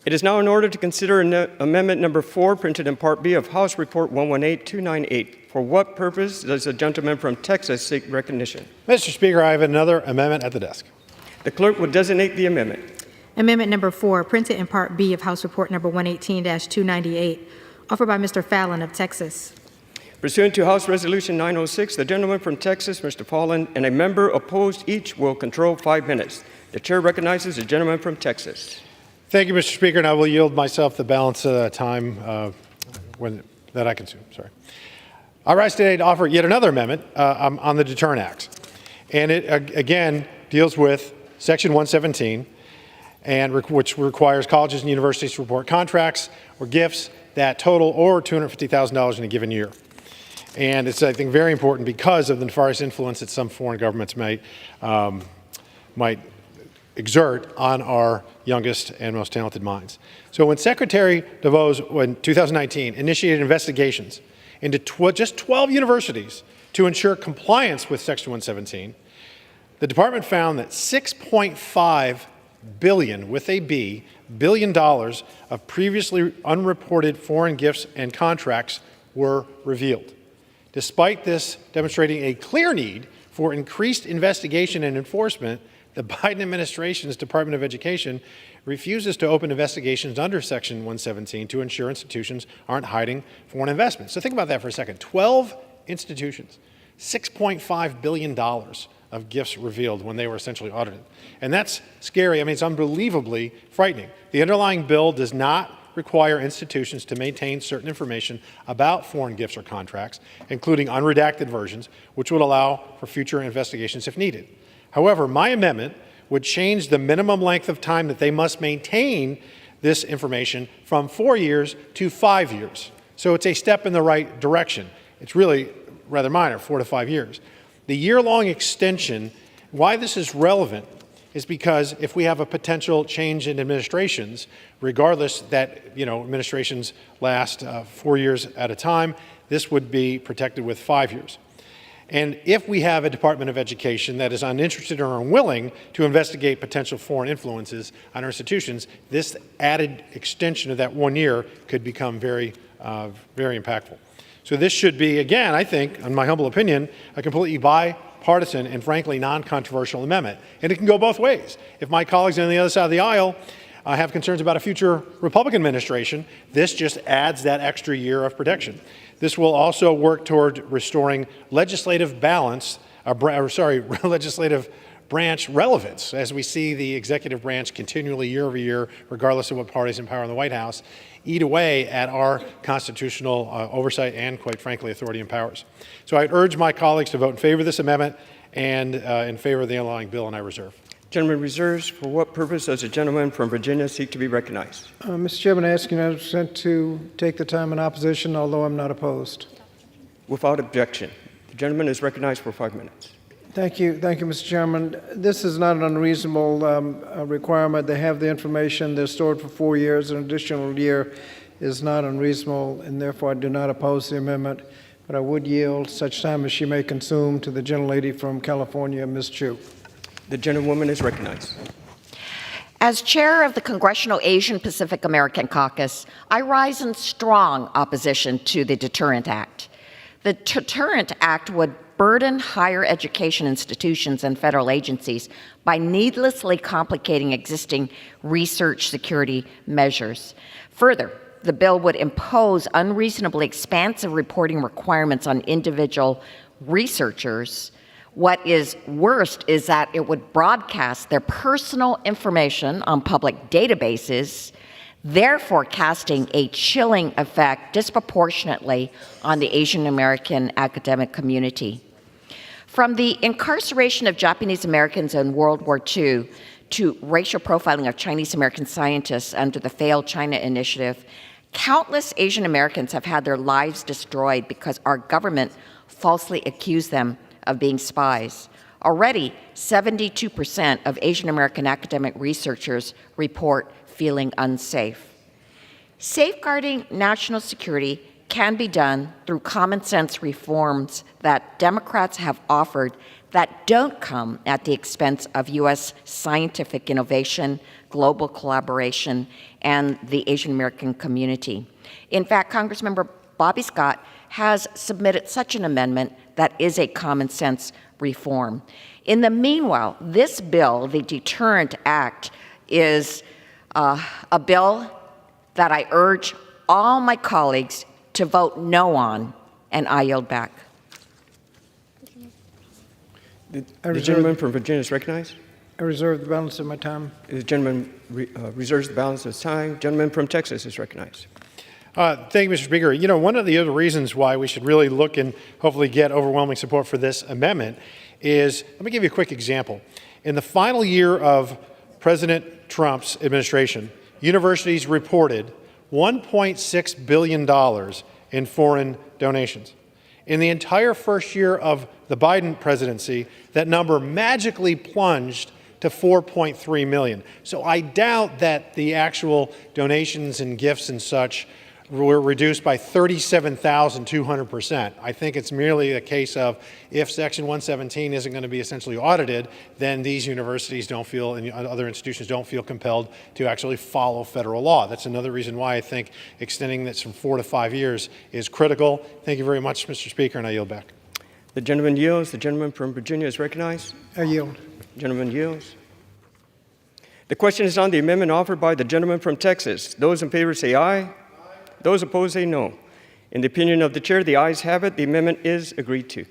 It is now in order to consider Amendment Number 4, printed in Part B of House Report 118-298. For what purpose does the gentleman from Texas seek recognition? Mr. Speaker, I have another amendment at the desk. The clerk will designate the amendment. Amendment number 4, printed in Part B of House Report number 118-298, offered by Mr. Fallon of Texas. Pursuant to House Resolution 906, the gentleman from Texas, Mr. Follen, and a member opposed each will control 5 minutes. The chair recognizes the gentleman from Texas. Thank you, Mr. Speaker, and I will yield myself the balance of time that I consume. Sorry. I rise today to offer yet another amendment on the Deterrent Act. And it, again, deals with Section 117, which requires colleges and universities to report contracts or gifts that total over $250,000 in a given year. And it's, I think, very important because of the nefarious influence that some foreign governments might exert on our youngest and most talented minds. So when Secretary DeVos, in 2019, initiated investigations into just 12 universities to ensure compliance with Section 117, the department found that $6.5 billion, with a B, billion dollars of previously unreported foreign gifts and contracts were revealed. Despite this demonstrating a clear need for increased investigation and enforcement, the Biden administration's Department of Education refuses to open investigations under Section 117 to ensure institutions aren't hiding foreign investments. So think about that for a second. 12 institutions, $6.5 billion of gifts revealed when they were essentially audited. And that's scary. I mean, it's unbelievably frightening. The underlying bill does not require institutions to maintain certain information about foreign gifts or contracts, including unredacted versions, which would allow for future investigations if needed. However, my amendment would change the minimum length of time that they must maintain this information from 4 years to 5 years. So it's a step in the right direction. It's really rather minor, 4 to 5 years. The year-long extension, why this is relevant is because if we have a potential change in administrations, regardless that administrations last 4 years at a time, this would be protected with 5 years. And if we have a Department of Education that is uninterested or unwilling to investigate potential foreign influences on our institutions, this added extension of that 1 year could become very impactful. So this should be, again, I think, in my humble opinion, a completely bipartisan and frankly non-controversial amendment. And it can go both ways. If my colleagues on the other side of the aisle have concerns about a future Republican administration, this just adds that extra year of protection. This will also work toward restoring legislative balance, legislative branch relevance, as we see the executive branch continually year over year, regardless of what party's in power in the White House, eat away at our constitutional oversight and, quite frankly, authority and powers. So I urge my colleagues to vote in favor of this amendment and in favor of the underlying bill, and I reserve. Gentleman reserves. For what purpose does the gentleman from Virginia seek to be recognized? Mr. Chairman, I ask United Consent to take the time in opposition, although I'm not opposed. Without objection. The gentleman is recognized for 5 minutes. Thank you, Mr. Chairman. This is not an unreasonable requirement. They have the information. They're stored for 4 years. An additional year is not unreasonable, and therefore I do not oppose the amendment. But I would yield such time as she may consume to the gentlelady from California, Ms. Chu. The gentlewoman is recognized. As chair of the Congressional Asian Pacific American Caucus, I rise in strong opposition to the Deterrent Act. The Deterrent Act would burden higher education institutions and federal agencies by needlessly complicating existing research security measures. Further, the bill would impose unreasonably expansive reporting requirements on individual researchers. What is worst is that it would broadcast their personal information on public databases, therefore casting a chilling effect disproportionately on the Asian American academic community. From the incarceration of Japanese Americans in World War II to racial profiling of Chinese American scientists under the failed China Initiative, countless Asian Americans have had their lives destroyed because our government falsely accused them of being spies. Already, 72% of Asian American academic researchers report feeling unsafe. Safeguarding national security can be done through common sense reforms that Democrats have offered that don't come at the expense of U.S. scientific innovation, global collaboration, and the Asian American community. In fact, Congressmember Bobby Scott has submitted such an amendment that is a common sense reform. In the meanwhile, this bill, the Deterrent Act, is a bill that I urge all my colleagues to vote no on and I yield back. The gentleman from Virginia is recognized. I reserve the balance of my time. The gentleman reserves the balance of his time. Gentleman from Texas is recognized. Thank you, Mr. Speaker. You know, one of the other reasons why we should really look and hopefully get overwhelming support for this amendment is, let me give you a quick example. In the final year of President Trump's administration, universities reported $1.6 billion in foreign donations. In the entire first year of the Biden presidency, that number magically plunged to 4.3 million. So I doubt that the actual donations and gifts and such were reduced by 37,200%. I think it's merely a case of if Section 117 isn't going to be essentially audited, then these universities don't feel, and other institutions don't feel compelled to actually follow federal law. That's another reason why I think extending this from 4 to 5 years is critical. Thank you very much, Mr. Speaker, and I yield back. The gentleman yields. The gentleman from Virginia is recognized. I yield. Gentleman yields. The question is on the amendment offered by the gentleman from Texas. Those in favor say aye. Those opposed say no. In the opinion of the chair, the ayes have it. The amendment is agreed to.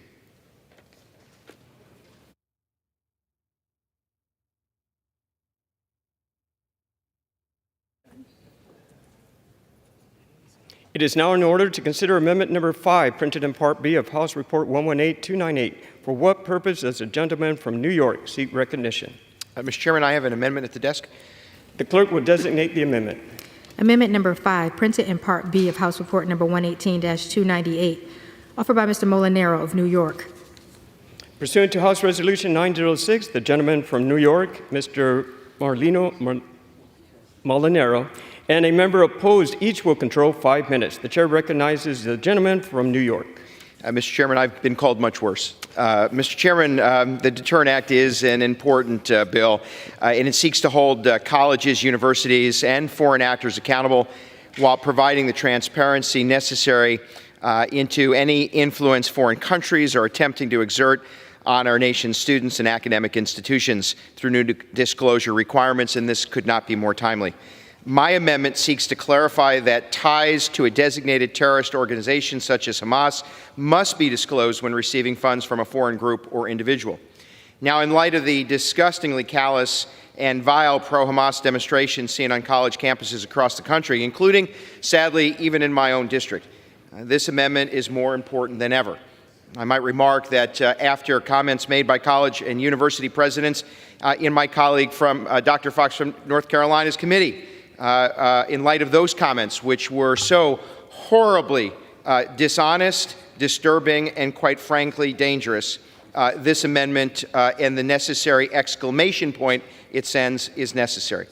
It is now in order to consider amendment number 5, printed in Part B of House Report 118298. For what purpose does the gentleman from New York seek recognition? Mr. Chairman, I have an amendment at the desk. The clerk will designate the amendment. Amendment number 5, printed in Part B of House Report number 118-298, offered by Mr. Molinaro of New York. Pursuant to House Resolution 906, the gentleman from New York, Mr. Molinaro, and a member opposed each will control 5 minutes. The chair recognizes the gentleman from New York. Mr. Chairman, I've been called much worse. Mr. Chairman, the Deterrent Act is an important bill, and it seeks to hold colleges, universities, and foreign actors accountable while providing the transparency necessary into any influence foreign countries are attempting to exert on our nation's students and academic institutions through new disclosure requirements, and this could not be more timely. My amendment seeks to clarify that ties to a designated terrorist organization such as Hamas must be disclosed when receiving funds from a foreign group or individual. Now, in light of the disgustingly callous and vile pro-Hamas demonstrations seen on college campuses across the country, including, sadly, even in my own district, this amendment is more important than ever. I might remark that after comments made by college and university presidents in my colleague from Dr. Fox from North Carolina's committee, in light of those comments, which were so horribly dishonest, disturbing, and quite frankly dangerous, this amendment and the necessary exclamation point it sends is necessary.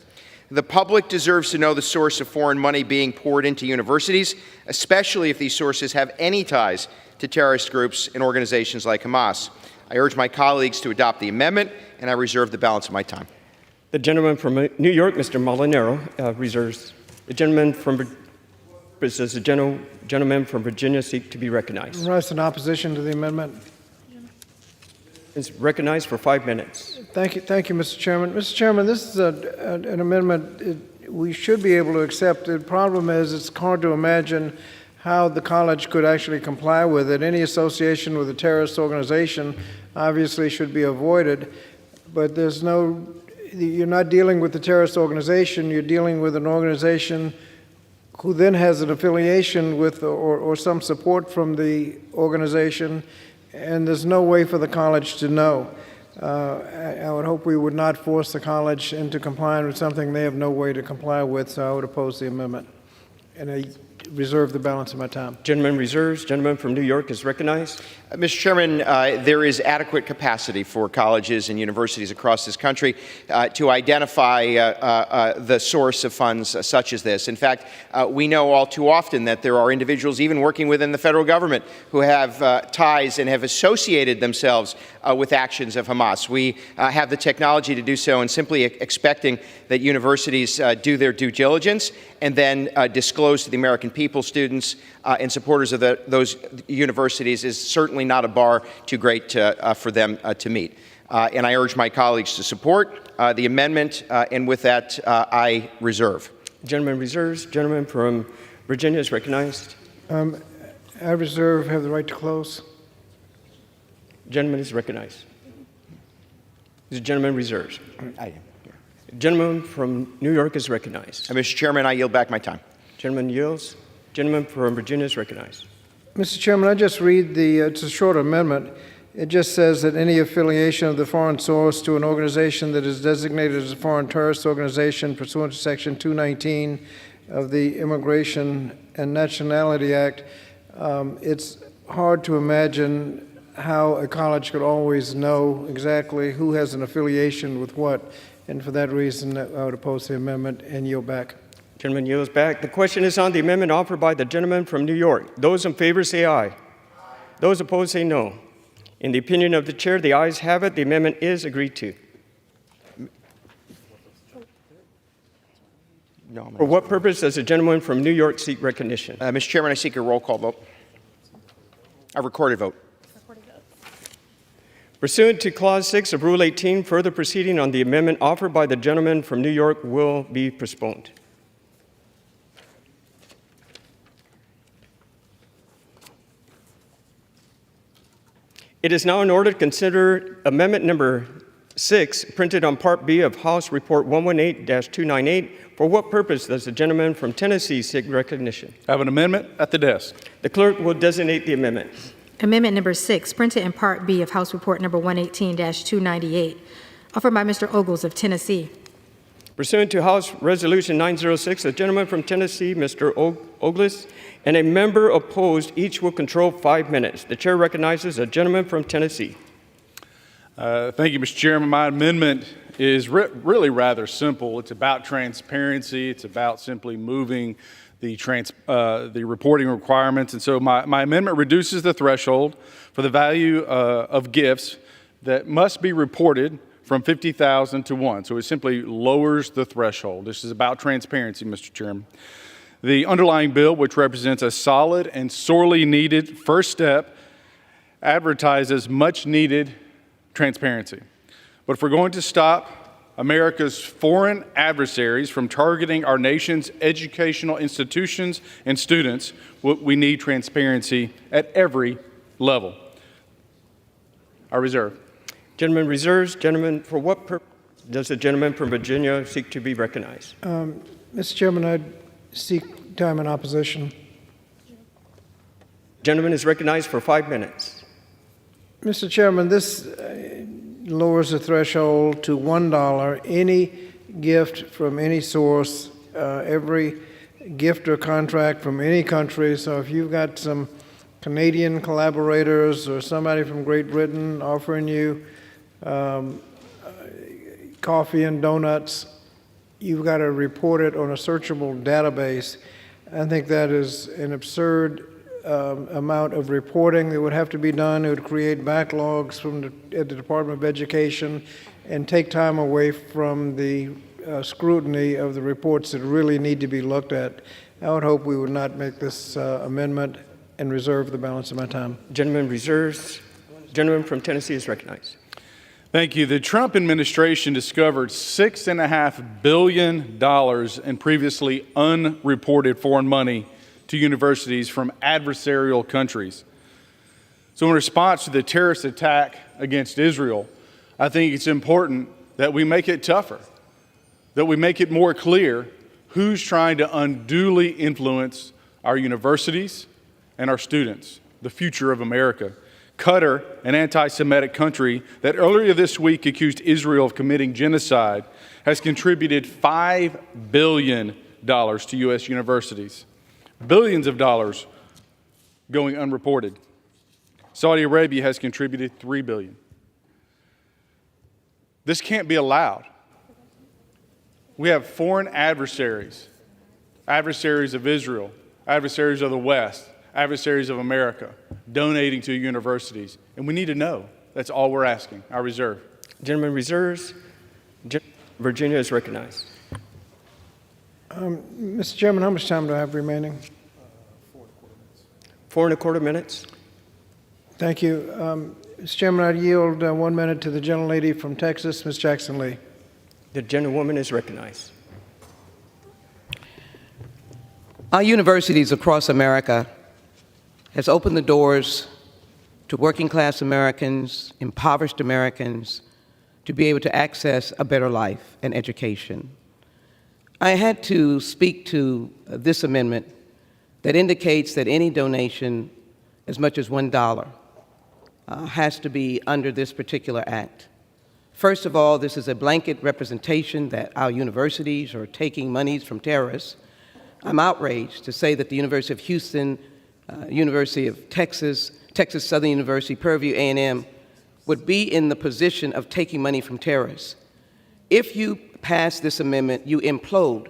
The public deserves to know the source of foreign money being poured into universities, especially if these sources have any ties to terrorist groups and organizations like Hamas. I urge my colleagues to adopt the amendment, and I reserve the balance of my time. The gentleman from New York, Mr. Molinaro, reserves. The gentleman from Virginia seek to be recognized. Rise in opposition to the amendment. Is recognized for 5 minutes. Thank you, Mr. Chairman. Mr. Chairman, this is an amendment we should be able to accept. The problem is it's hard to imagine how the college could actually comply with it. Any association with a terrorist organization obviously should be avoided, but you're not dealing with the terrorist organization, you're dealing with an organization who then has an affiliation with or some support from the organization, and there's no way for the college to know. I would hope we would not force the college into complying with something they have no way to comply with, so I would oppose the amendment. And I reserve the balance of my time. Gentleman reserves. Gentleman from New York is recognized. Mr. Chairman, there is adequate capacity for colleges and universities across this country to identify the source of funds such as this. In fact, we know all too often that there are individuals even working within the federal government who have ties and have associated themselves with actions of Hamas. We have the technology to do so, and simply expecting that universities do their due diligence and then disclose to the American people, students, and supporters of those universities is certainly not a bar too great for them to meet. And I urge my colleagues to support the amendment, and with that, I reserve. Gentleman reserves. Gentleman from Virginia is recognized. I reserve, have the right to close. Gentleman is recognized. The gentleman reserves. Gentleman from New York is recognized. Mr. Chairman, I yield back my time. Gentleman yields. Gentleman from Virginia is recognized. Mr. Chairman, I just read it's a short amendment. It just says that any affiliation of the foreign source to an organization that is designated as a foreign terrorist organization pursuant to Section 219 of the Immigration and Nationality Act, it's hard to imagine how a college could always know exactly who has an affiliation with what, and for that reason, I would oppose the amendment and yield back. Gentleman yields back. The question is on the amendment offered by the gentleman from New York. Those in favor say aye. Those opposed say no. In the opinion of the chair, the ayes have it. The amendment is agreed to. For what purpose does the gentleman from New York seek recognition? Mr. Chairman, I seek a roll call vote. A recorded vote. Pursuant to Clause 6 of Rule 18, further proceeding on the amendment offered by the gentleman from New York will be postponed. It is now in order to consider amendment number 6, printed on Part B of House Report 118-298. For what purpose does the gentleman from Tennessee seek recognition? I have an amendment at the desk. The clerk will designate the amendment. Amendment number 6, printed in Part B of House Report number 118-298, offered by Mr. Ogles of Tennessee. Pursuant to House Resolution 906, the gentleman from Tennessee, Mr. Ogles, and a member opposed, each will control 5 minutes. The chair recognizes a gentleman from Tennessee. Thank you, Mr. Chairman. My amendment is really rather simple. It's about transparency. It's about simply moving the reporting requirements. And so my amendment reduces the threshold for the value of gifts that must be reported from $50,000 to $1 million. So it simply lowers the threshold. This is about transparency, Mr. Chairman. The underlying bill, which represents a solid and sorely needed first step, advertises much needed transparency. But if we're going to stop America's foreign adversaries from targeting our nation's educational institutions and students, we need transparency at every level. I reserve. Gentleman reserves. Gentleman, for what purpose does the gentleman from Virginia seek to be recognized? Mr. Chairman, I'd seek time in opposition. Gentleman is recognized for 5 minutes. Mr. Chairman, this lowers the threshold to $1. Any gift from any source, every gift or contract from any country. So if you've got some Canadian collaborators or somebody from Great Britain offering you coffee and donuts, you've got to report it on a searchable database. I think that is an absurd amount of reporting that would have to be done. It would create backlogs at the Department of Education and take time away from the scrutiny of the reports that really need to be looked at. I would hope we would not make this amendment and reserve the balance of my time. Gentleman reserves. Gentleman from Tennessee is recognized. Thank you. The Trump administration discovered $6.5 billion in previously unreported foreign money to universities from adversarial countries. So in response to the terrorist attack against Israel, I think it's important that we make it tougher, that we make it more clear who's trying to unduly influence our universities and our students, the future of America. Qatar, an anti-Semitic country that earlier this week accused Israel of committing genocide, has contributed $5 billion to U.S. universities. Billions of dollars going unreported. Saudi Arabia has contributed $3 billion. This can't be allowed. We have foreign adversaries, adversaries of Israel, adversaries of the West, adversaries of America, donating to universities. And we need to know. That's all we're asking. I reserve. Gentleman reserves. Virginia is recognized. Mr. Chairman, how much time do I have remaining? 4.25 minutes. Thank you. Mr. Chairman, I'd yield 1 minute to the gentlelady from Texas, Ms. Jackson Lee. The gentlewoman is recognized. Our universities across America has opened the doors to working class Americans, impoverished Americans, to be able to access a better life and education. I had to speak to this amendment that indicates that any donation as much as $1 has to be under this particular act. First of all, this is a blanket representation that our universities are taking monies from terrorists. I'm outraged to say that the University of Houston, University of Texas, Texas Southern University, Purdue A&M would be in the position of taking money from terrorists. If you pass this amendment, you implode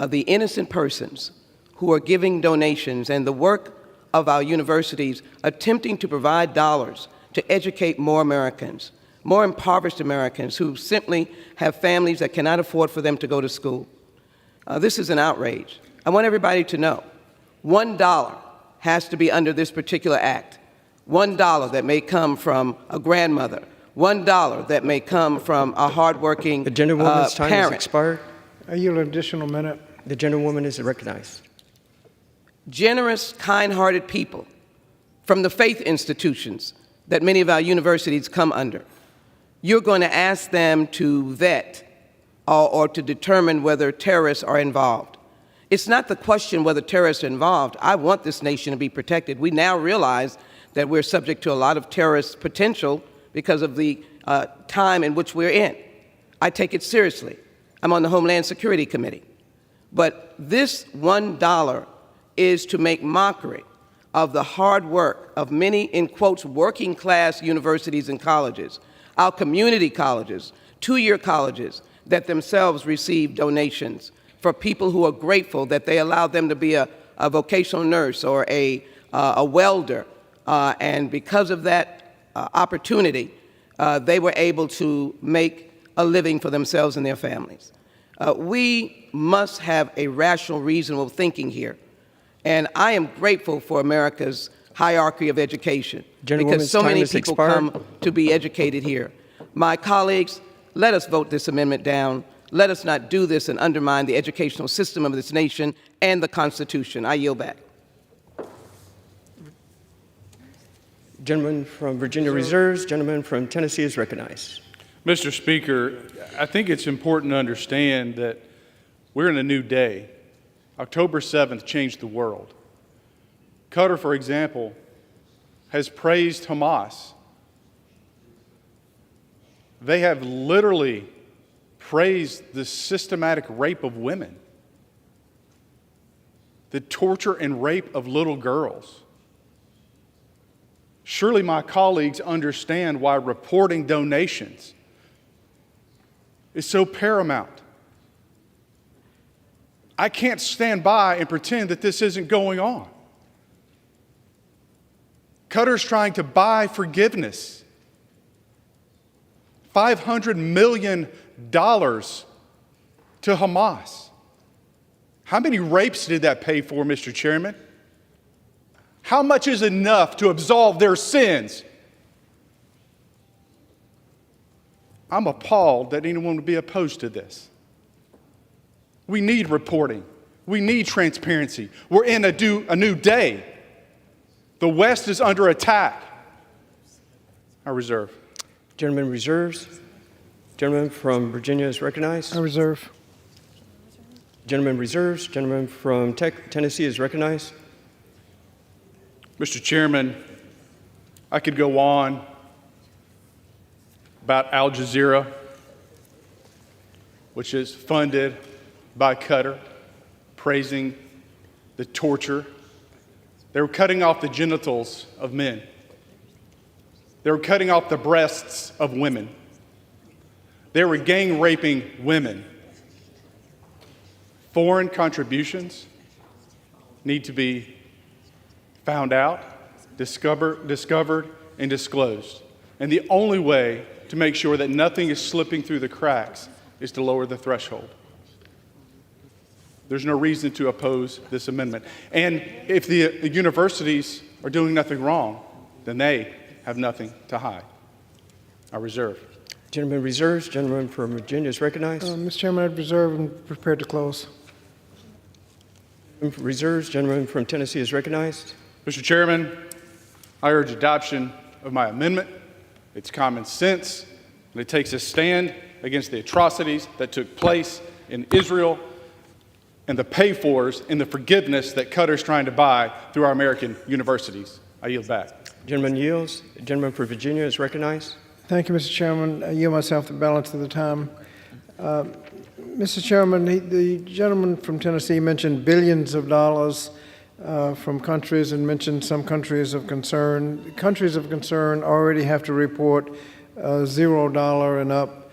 the innocent persons who are giving donations and the work of our universities attempting to provide dollars to educate more Americans, more impoverished Americans who simply have families that cannot afford for them to go to school. This is an outrage. I want everybody to know $1 has to be under this particular act. $1 that may come from a grandmother, $1 that may come from a hardworking The gentlewoman's time has parent. expired. I yield an additional minute. The gentlewoman is recognized. Generous, kind-hearted people from the faith institutions that many of our universities come under. You're going to ask them to vet or to determine whether terrorists are involved. It's not the question whether terrorists are involved. I want this nation to be protected. We now realize that we're subject to a lot of terrorist potential because of the time in which we're in. I take it seriously. I'm on the Homeland Security Committee. But this $1 is to make mockery of the hard work of many, in quotes, working class universities and colleges, our community colleges, two-year colleges that themselves receive donations for people who are grateful that they allowed them to be a vocational nurse or a welder. And because of that opportunity, they were able to make a living for themselves and their families. We must have a rational, reasonable thinking here. And I am grateful for America's hierarchy of education because so many people come to be educated here. My colleagues, let us vote this amendment down. Let us not do this and undermine the educational system of this nation and the Constitution. I yield back. Gentleman from Virginia reserves. Gentleman from Tennessee is recognized. Mr. Speaker, I think it's important to understand that we're in a new day. October 7th changed the world. Qatar, for example, has praised Hamas. They have literally praised the systematic rape of women, the torture and rape of little girls. Surely my colleagues understand why reporting donations is so paramount. I can't stand by and pretend that this isn't going on. Qatar's trying to buy forgiveness. $500 million to Hamas. How many rapes did that pay for, Mr. Chairman? How much is enough to absolve their sins? I'm appalled that anyone would be opposed to this. We need reporting. We need transparency. We're in a new day. The West is under attack. I reserve. Gentleman reserves. Gentleman from Virginia is recognized. I reserve. Gentleman reserves. Gentleman from Tennessee is recognized. Mr. Chairman, I could go on about Al Jazeera, which is funded by Qatar, praising the torture. They were cutting off the genitals of men. They were cutting off the breasts of women. They were gang raping women. Foreign contributions need to be found out, discovered, and disclosed. And the only way to make sure that nothing is slipping through the cracks is to lower the threshold. There's no reason to oppose this amendment. And if the universities are doing nothing wrong, then they have nothing to hide. I reserve. Gentleman reserves. Gentleman from Virginia is recognized. Mr. Chairman, I reserve and prepared to close. Reserves. Gentleman from Tennessee is recognized. Mr. Chairman, I urge adoption of my amendment. It's common sense, and it takes a stand against the atrocities that took place in Israel and the pay-fors and the forgiveness that Qatar's trying to buy through our American universities. I yield back. Gentleman yields. The gentleman for Virginia is recognized. Thank you, Mr. Chairman. I yield myself the balance of the time. Mr. Chairman, the gentleman from Tennessee mentioned billions of dollars from countries and mentioned some countries of concern. Countries of concern already have to report $0 and up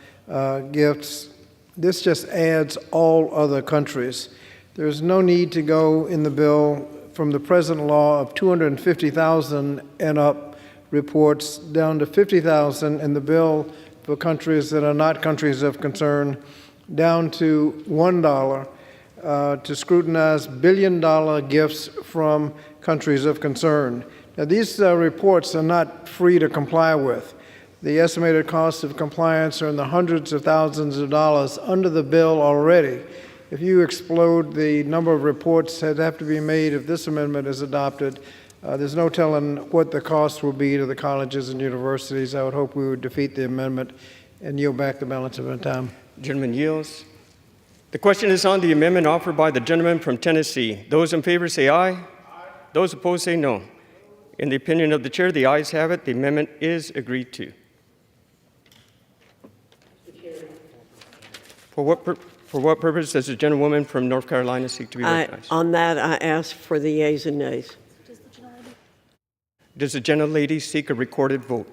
gifts. This just adds all other countries. There's no need to go in the bill from the present law of 250,000 and up reports down to 50,000 in the bill for countries that are not countries of concern, down to $1 to scrutinize billion-dollar gifts from countries of concern. Now, these reports are not free to comply with. The estimated costs of compliance are in the hundreds of thousands of dollars under the bill already. If you explode the number of reports that have to be made if this amendment is adopted, there's no telling what the cost will be to the colleges and universities. I would hope we would defeat the amendment and yield back the balance of our time. Gentleman yields. The question is on the amendment offered by the gentleman from Tennessee. Those in favor say aye. Aye. Those opposed say no. In the opinion of the chair, the ayes have it. The amendment is agreed to. For what purpose does the gentlewoman from North Carolina seek to be recognized? On that, I ask for the yeas and nays. Does the gentlelady seek a recorded vote?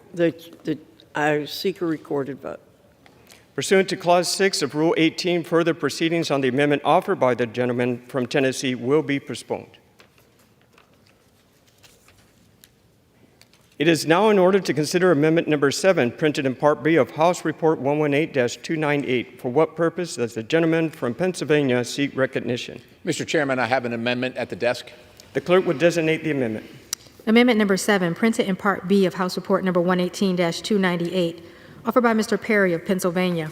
I seek a recorded vote. Pursuant to Clause 6 of Rule 18, further proceedings on the amendment offered by the gentleman from Tennessee will be postponed. It is now in order to consider Amendment Number 7, printed in Part B of House Report 118-298. For what purpose does the gentleman from Pennsylvania seek recognition? Mr. Chairman, I have an amendment at the desk. The clerk will designate the amendment. Amendment number 7, printed in Part B of House Report number 118-298, offered by Mr. Perry of Pennsylvania.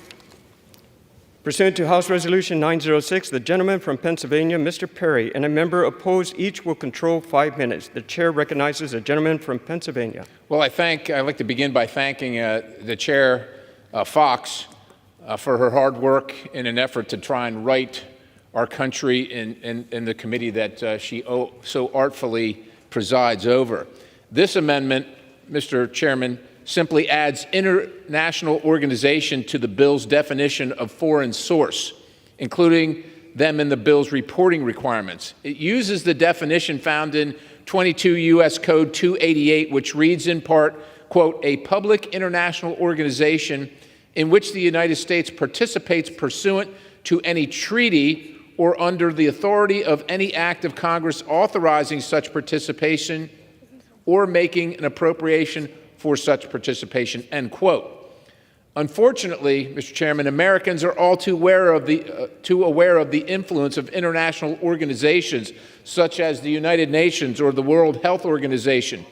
Pursuant to House Resolution 906, the gentleman from Pennsylvania, Mr. Perry, and a member opposed each will control 5 minutes. The chair recognizes the gentleman from Pennsylvania. Well, I'd like to begin by thanking the chair, Fox, for her hard work in an effort to try and right our country in the committee that she so artfully presides over. This amendment, Mr. Chairman, simply adds international organization to the bill's definition of foreign source, including them in the bill's reporting requirements. It uses the definition found in 22 U.S. Code 288, which reads in part, quote, a public international organization in which the United States participates pursuant to any treaty or under the authority of any act of Congress authorizing such participation or making an appropriation for such participation, end quote. Unfortunately, Mr. Chairman, Americans are all too aware of the influence of international organizations such as the United Nations or the World Health Organization.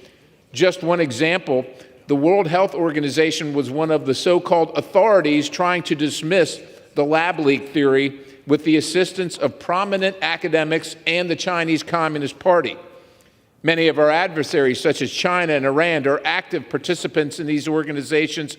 Just one example, the World Health Organization was one of the so-called authorities trying to dismiss the lab leak theory with the assistance of prominent academics and the Chinese Communist Party. Many of our adversaries, such as China and Iran, are active participants in these organizations,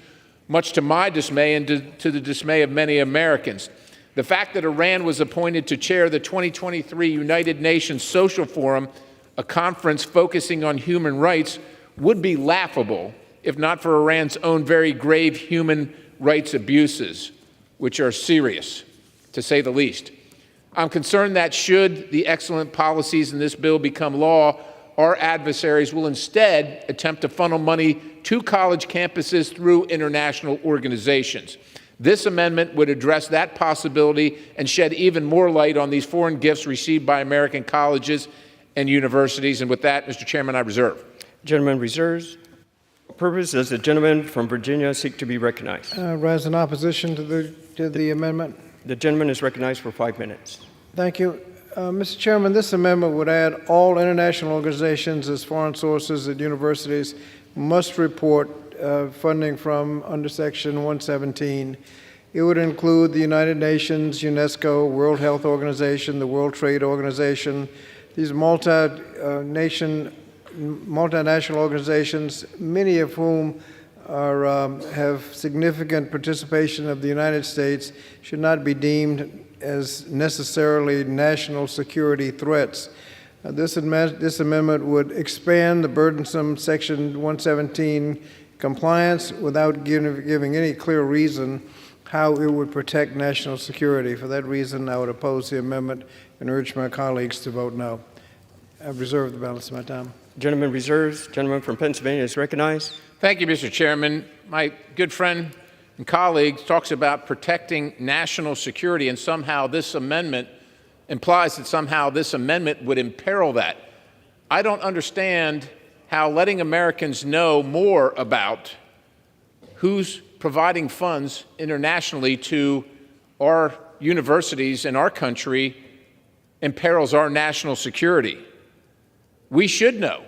much to my dismay and to the dismay of many Americans. The fact that Iran was appointed to chair the 2023 United Nations Social Forum, a conference focusing on human rights, would be laughable if not for Iran's own very grave human rights abuses, which are serious, to say the least. I'm concerned that should the excellent policies in this bill become law, our adversaries will instead attempt to funnel money to college campuses through international organizations. This amendment would address that possibility and shed even more light on these foreign gifts received by American colleges and universities. And with that, Mr. Chairman, I reserve. Gentleman reserves. What purpose does the gentleman from Virginia seek to be recognized? Rise in opposition to the amendment. The gentleman is recognized for 5 minutes. Thank you. Mr. Chairman, this amendment would add all international organizations as foreign sources at universities must report funding from under Section 117. It would include the United Nations, UNESCO, World Health Organization, the World Trade Organization. These multi-nation multinational organizations, many of whom have significant participation of the United States, should not be deemed as necessarily national security threats. This amendment would expand the burdensome Section 117 compliance without giving any clear reason how it would protect national security. For that reason, I would oppose the amendment and urge my colleagues to vote no. I've reserved the balance of my time. Gentleman reserves. Gentleman from Pennsylvania is recognized. Thank you, Mr. Chairman. My good friend and colleague talks about protecting national security, and somehow this amendment implies that somehow this amendment would imperil that. I don't understand how letting Americans know more about who's providing funds internationally to our universities in our country imperils our national security. We should know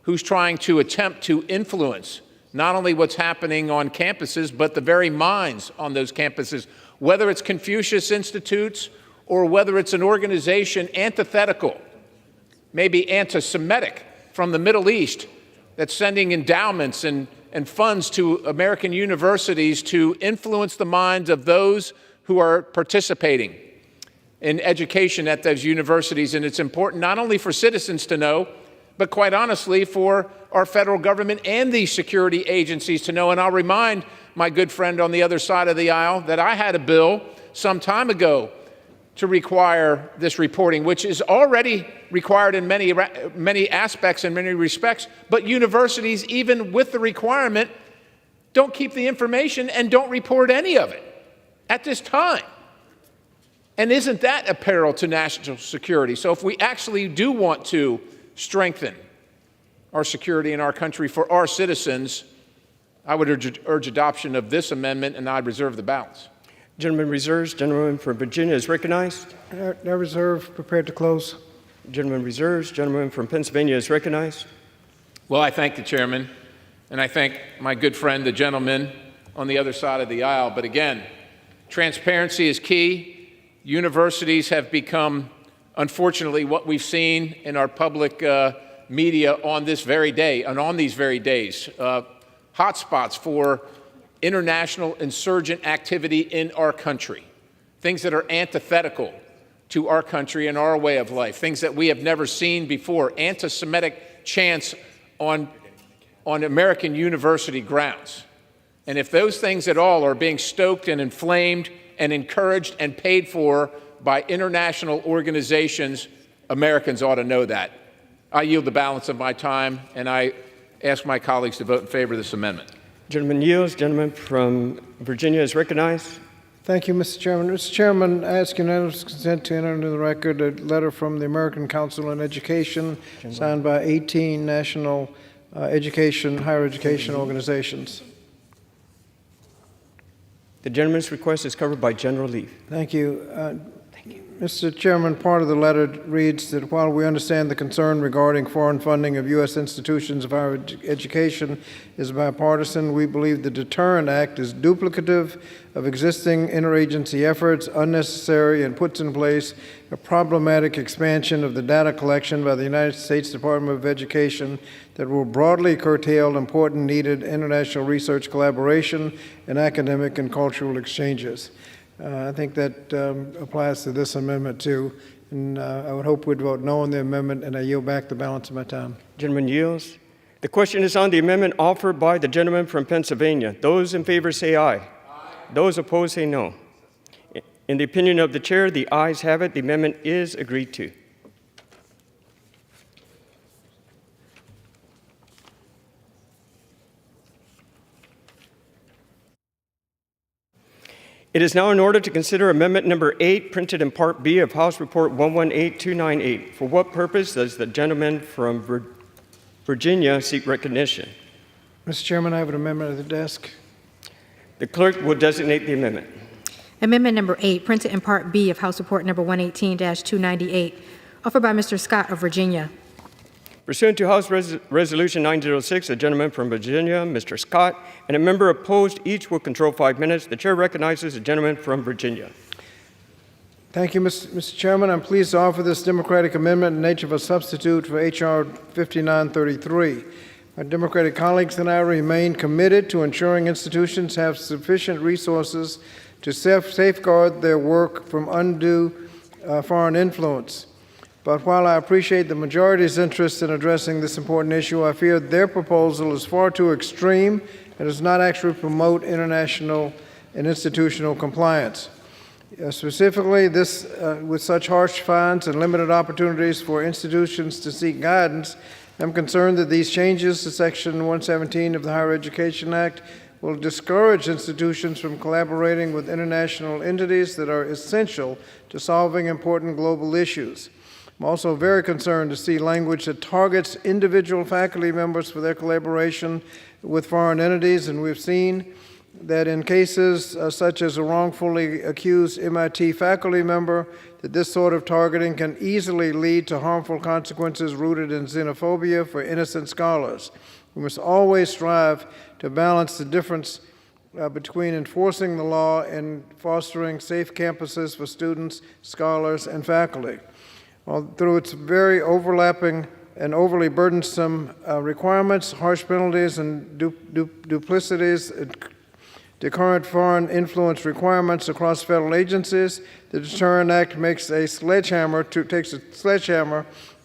who's trying to attempt to influence not only what's happening on campuses, but the very minds on those campuses, whether it's Confucius Institutes or whether it's an organization antithetical, maybe anti-Semitic from the Middle East that's sending endowments and funds to American universities to influence the minds of those who are participating in education at those universities. And it's important not only for citizens to know, but quite honestly for our federal government and these security agencies to know. And I'll remind my good friend on the other side of the aisle that I had a bill some time ago to require this reporting, which is already required in many aspects and many respects, but universities, even with the requirement, don't keep the information and don't report any of it at this time. And isn't that a peril to national security? So if we actually do want to strengthen our security in our country for our citizens, I would urge adoption of this amendment, and I'd reserve the balance. Gentleman reserves. Gentleman from Virginia is recognized. No reserve. Prepared to close. Gentleman reserves. Gentleman from Pennsylvania is recognized. Well, I thank the chairman, and I thank my good friend, the gentleman on the other side of the aisle. But again, transparency is key. Universities have become, unfortunately, what we've seen in our public media on this very day and on these very days, hotspots for international insurgent activity in our country, things that are antithetical to our country and our way of life, things that we have never seen before, anti-Semitic chants on American university grounds. And if those things at all are being stoked and inflamed and encouraged and paid for by international organizations, Americans ought to know that. I yield the balance of my time, and I ask my colleagues to vote in favor of this amendment. Gentleman yields. Gentleman from Virginia is recognized. Thank you, Mr. Chairman. Mr. Chairman, I ask unanimous consent to enter into the record a letter from the American Council on Education, signed by 18 national higher education organizations. The gentleman's request is covered by general leave. Thank you. Mr. Chairman, part of the letter reads that while we understand the concern regarding foreign funding of U.S. institutions of higher education is bipartisan, we believe the Deterrent Act is duplicative of existing interagency efforts, unnecessary, and puts in place a problematic expansion of the data collection by the United States Department of Education that will broadly curtail important needed international research collaboration and academic and cultural exchanges. I think that applies to this amendment too, and I would hope we'd vote no on the amendment, and I yield back the balance of my time. Gentleman yields. The question is on the amendment offered by the gentleman from Pennsylvania. Those in favor say aye. Aye. Those opposed say no. In the opinion of the chair, the ayes have it. The amendment is agreed to. It is now in order to consider Amendment Number 8, printed in Part B of House Report 118298. For what purpose does the gentleman from Virginia seek recognition? Mr. Chairman, I have an amendment at the desk. The clerk will designate the amendment. Amendment Number 8, printed in Part B of House Report Number 118-298, offered by Mr. Scott of Virginia. Pursuant to House Resolution 906, the gentleman from Virginia, Mr. Scott, and a member opposed, each will control 5 minutes. The chair recognizes the gentleman from Virginia. Thank you, Mr. Chairman. I'm pleased to offer this Democratic amendment in nature of a substitute for H.R. 5933. My Democratic colleagues and I remain committed to ensuring institutions have sufficient resources to safeguard their work from undue foreign influence. But while I appreciate the majority's interest in addressing this important issue, I fear their proposal is far too extreme and does not actually promote international and institutional compliance. Specifically, with such harsh fines and limited opportunities for institutions to seek guidance, I'm concerned that these changes to Section 117 of the Higher Education Act will discourage institutions from collaborating with international entities that are essential to solving important global issues. I'm also very concerned to see language that targets individual faculty members for their collaboration with foreign entities, and we've seen that in cases such as a wrongfully accused MIT faculty member, that this sort of targeting can easily lead to harmful consequences rooted in xenophobia for innocent scholars. We must always strive to balance the difference between enforcing the law and fostering safe campuses for students, scholars, and faculty. Through its very overlapping and overly burdensome requirements, harsh penalties, and duplicities, the current foreign influence requirements across federal agencies, the Deterrent Act takes a sledgehammer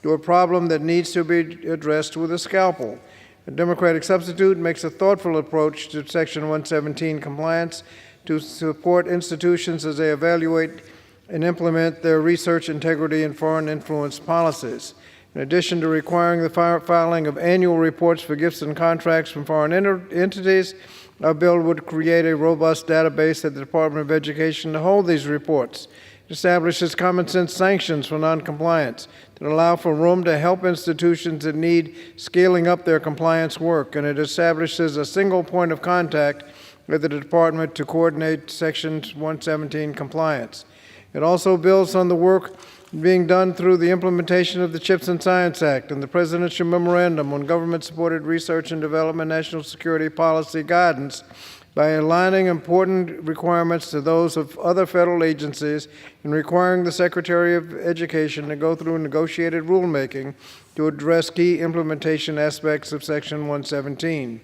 to a problem that needs to be addressed with a scalpel. A Democratic substitute makes a thoughtful approach to Section 117 compliance to support institutions as they evaluate and implement their research integrity and foreign influence policies. In addition to requiring the filing of annual reports for gifts and contracts from foreign entities, our bill would create a robust database at the Department of Education to hold these reports. It establishes common sense sanctions for noncompliance that allow for room to help institutions that need scaling up their compliance work, and it establishes a single point of contact with the department to coordinate Section 117 compliance. It also builds on the work being done through the implementation of the CHIPS and Science Act and the Presidential Memorandum on Government-Supported Research and Development National Security Policy Guidance by aligning important requirements to those of other federal agencies and requiring the Secretary of Education to go through negotiated rulemaking to address key implementation aspects of Section 117.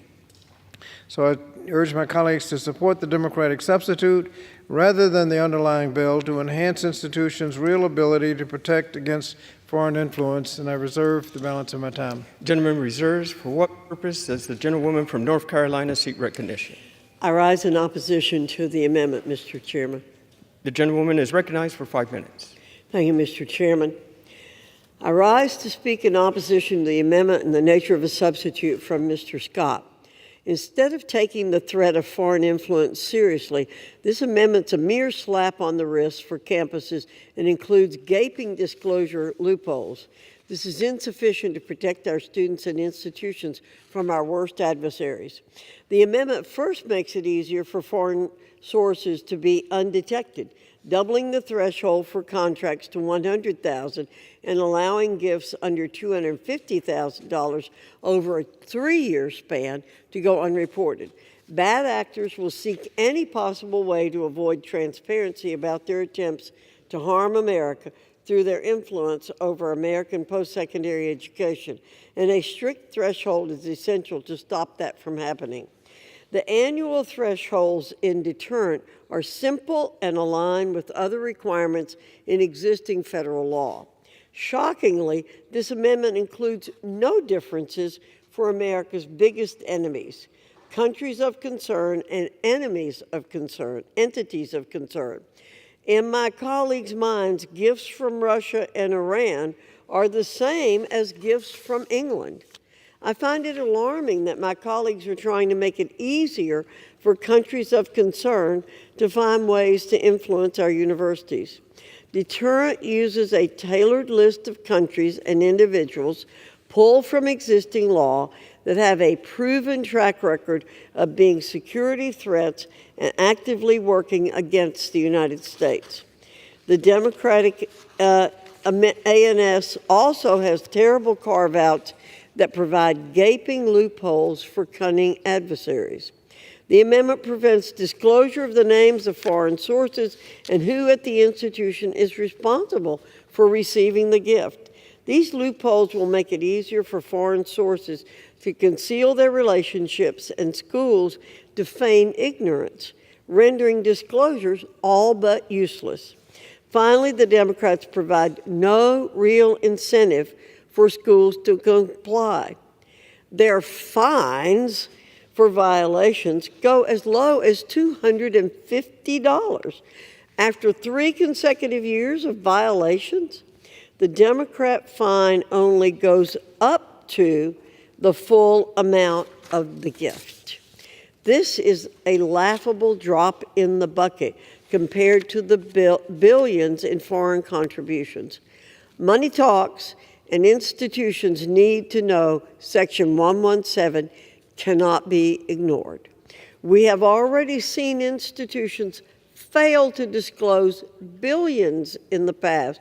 So I urge my colleagues to support the Democratic substitute rather than the underlying bill to enhance institutions' real ability to protect against foreign influence, and I reserve the balance of my time. Gentleman reserves. For what purpose does the gentlewoman from North Carolina seek recognition? I rise in opposition to the amendment, Mr. Chairman. The gentlewoman is recognized for 5 minutes. Thank you, Mr. Chairman. I rise to speak in opposition to the amendment in the nature of a substitute from Mr. Scott. Instead of taking the threat of foreign influence seriously, this amendment's a mere slap on the wrist for campuses and includes gaping disclosure loopholes. This is insufficient to protect our students and institutions from our worst adversaries. The amendment first makes it easier for foreign sources to be undetected, doubling the threshold for contracts to $100,000 and allowing gifts under $250,000 over a 3-year span to go unreported. Bad actors will seek any possible way to avoid transparency about their attempts to harm America through their influence over American post-secondary education, and a strict threshold is essential to stop that from happening. The annual thresholds in deterrent are simple and aligned with other requirements in existing federal law. Shockingly, this amendment includes no differences for America's biggest enemies, countries of concern and enemies of concern, entities of concern. In my colleagues' minds, gifts from Russia and Iran are the same as gifts from England. I find it alarming that my colleagues are trying to make it easier for countries of concern to find ways to influence our universities. Deterrent uses a tailored list of countries and individuals pulled from existing law that have a proven track record of being security threats and actively working against the United States. The Democratic ANS also has terrible carve-outs that provide gaping loopholes for cunning adversaries. The amendment prevents disclosure of the names of foreign sources and who at the institution is responsible for receiving the gift. These loopholes will make it easier for foreign sources to conceal their relationships and schools to feign ignorance, rendering disclosures all but useless. Finally, the Democrats provide no real incentive for schools to comply. Their fines for violations go as low as $250. After 3 consecutive years of violations, the Democrat fine only goes up to the full amount of the gift. This is a laughable drop in the bucket compared to the billions in foreign contributions. Money talks, and institutions need to know Section 117 cannot be ignored. We have already seen institutions fail to disclose billions in the past,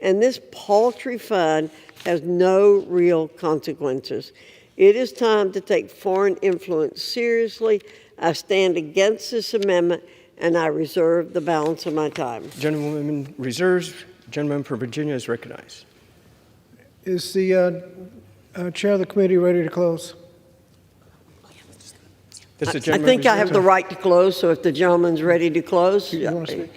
and this paltry fine has no real consequences. It is time to take foreign influence seriously. I stand against this amendment, and I reserve the balance of my time. Gentlewoman reserves. Gentleman from Virginia is recognized. Is the chair of the committee ready to close? I think I have the right to close, so if the gentleman's ready to close. You want to speak?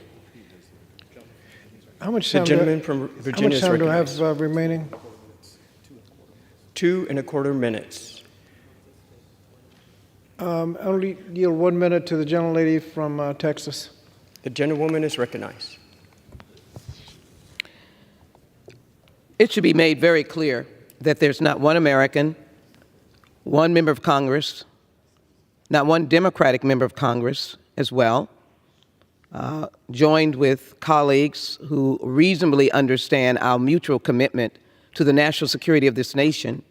How much The time, gentleman from Virginia is do I recognized. have remaining? 2.25 minutes. Only yield 1 minute to the gentlelady from Texas. The gentlewoman is recognized. It should be made very clear that there's not one American, one member of Congress, not one Democratic member of Congress as well, joined with colleagues who reasonably understand our mutual commitment to the national security of this nation,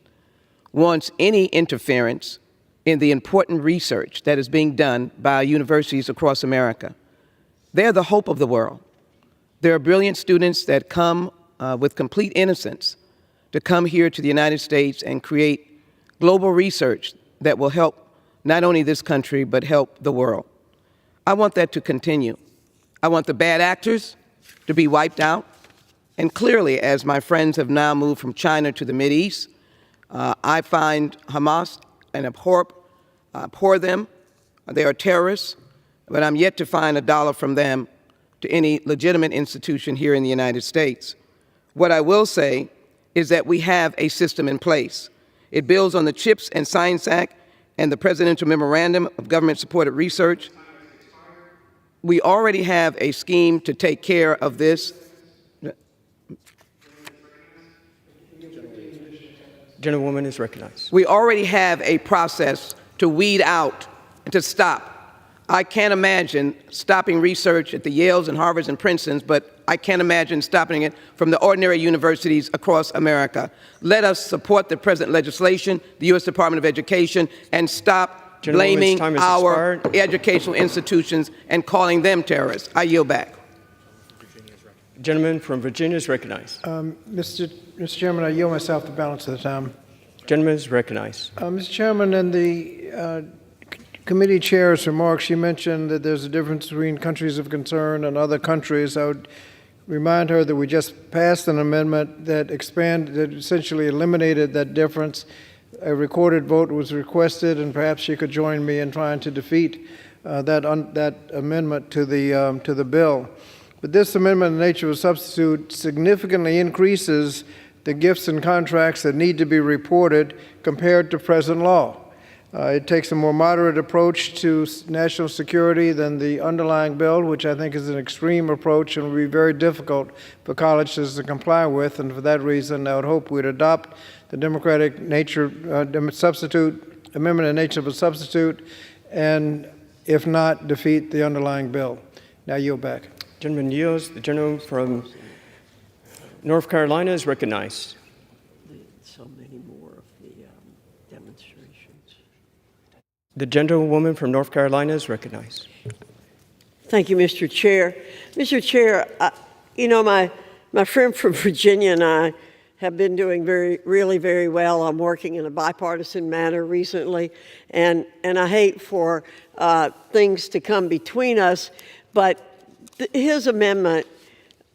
wants any interference in the important research that is being done by universities across America. They're the hope of the world. There are brilliant students that come with complete innocence to come here to the United States and create global research that will help not only this country, but help the world. I want that to continue. I want the bad actors to be wiped out. And clearly, as my friends have now moved from China to the Mideast, I find Hamas and abhor them. They are terrorists, but I'm yet to find a dollar from them to any legitimate institution here in the United States. What I will say is that we have a system in place. It builds on the CHIPS and Science Act and the Presidential Memorandum of Government-Supported Research. We already have a scheme to take care of this. Gentlewoman is recognized. We already have a process to weed out and to stop. I can't imagine stopping research at the Yales and Harvards and Princetons, but I can't imagine stopping it from the ordinary universities across America. Let us support the present legislation, the U.S. Department of Education, and stop blaming our educational institutions and calling them terrorists. I yield back. Gentleman from Virginia is recognized. Mr. Chairman, I yield myself the balance of the time. Gentleman is recognized. Mr. Chairman, in the committee chair's remarks, she mentioned that there's a difference between countries of concern and other countries. I would remind her that we just passed an amendment that essentially eliminated that difference. A recorded vote was requested, and perhaps she could join me in trying to defeat that amendment to the bill. But this amendment, in the nature of a substitute, significantly increases the gifts and contracts that need to be reported compared to present law. It takes a more moderate approach to national security than the underlying bill, which I think is an extreme approach and will be very difficult for colleges to comply with. And for that reason, I would hope we'd adopt the democratic nature substitute, amendment in nature of a substitute, and if not, defeat the underlying bill. Now yield back. Gentleman yields. The gentleman from North Carolina is recognized. So many more of the demonstrations. The gentlewoman from North Carolina is recognized. Thank you, Mr. Chair. Mr. Chair, my friend from Virginia and I have been doing really very well. I'm working in a bipartisan manner recently, and I hate for things to come between us, but his amendment,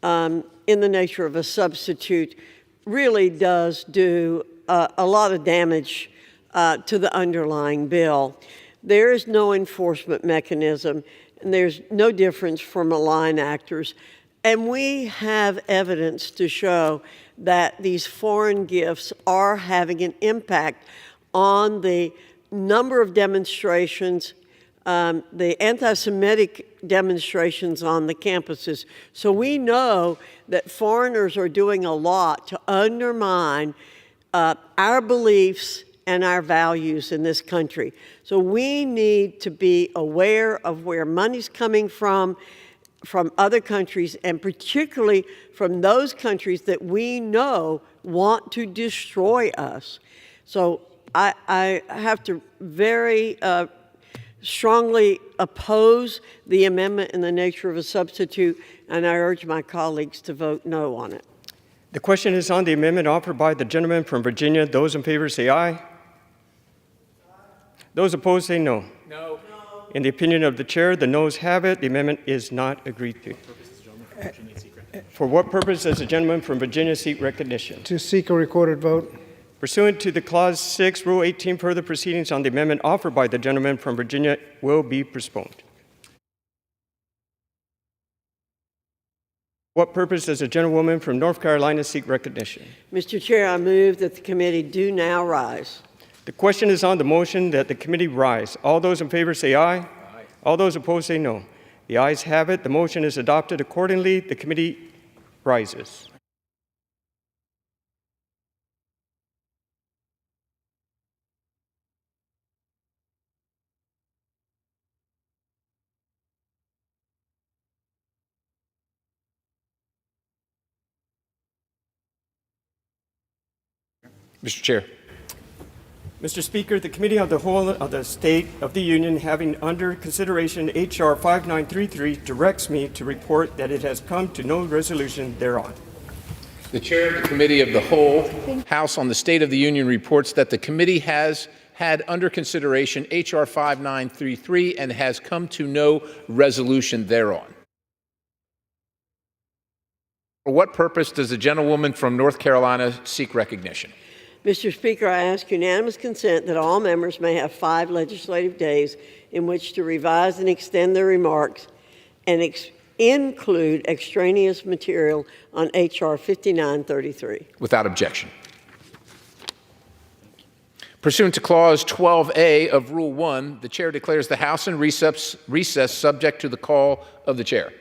in the nature of a substitute, really does do a lot of damage to the underlying bill. There is no enforcement mechanism, and there's no difference for malign actors. And we have evidence to show that these foreign gifts are having an impact on the number of demonstrations, the anti-Semitic demonstrations on the campuses. So we know that foreigners are doing a lot to undermine our beliefs and our values in this country. So we need to be aware of where money's coming from other countries, and particularly from those countries that we know want to destroy us. So I have to very strongly oppose the amendment in the nature of a substitute, and I urge my colleagues to vote no on it. The question is on the amendment offered by the gentleman from Virginia. Those in favor say aye. Those opposed say no. No. In the opinion of the chair, the noes have it. The amendment is not agreed to. For what purpose does the gentleman from Virginia seek recognition? To seek a recorded vote. Pursuant to the Clause 6, Rule 18, further proceedings on the amendment offered by the gentleman from Virginia will be postponed. What purpose does the gentlewoman from North Carolina seek recognition? Mr. Chair, I move that the committee do now rise. The question is on the motion that the committee rise. All those in favor say aye. Aye. All those opposed say no. The ayes have it. The motion is adopted. Accordingly, the committee rises. Mr. Chair. Mr. Speaker, the Committee of the Whole of the State of the Union, having under consideration H.R. 5933, directs me to report that it has come to no resolution thereon. The Chair of the Committee of the Whole House on the State of the Union reports that the committee has had under consideration H.R. 5933 and has come to no resolution thereon. For what purpose does the gentlewoman from North Carolina seek recognition? Mr. Speaker, I ask unanimous consent that all members may have 5 legislative days in which to revise and extend their remarks and include extraneous material on H.R. 5933. Without objection. Pursuant to Clause 12A of Rule 1, the Chair declares the House in recess subject to the call of the Chair.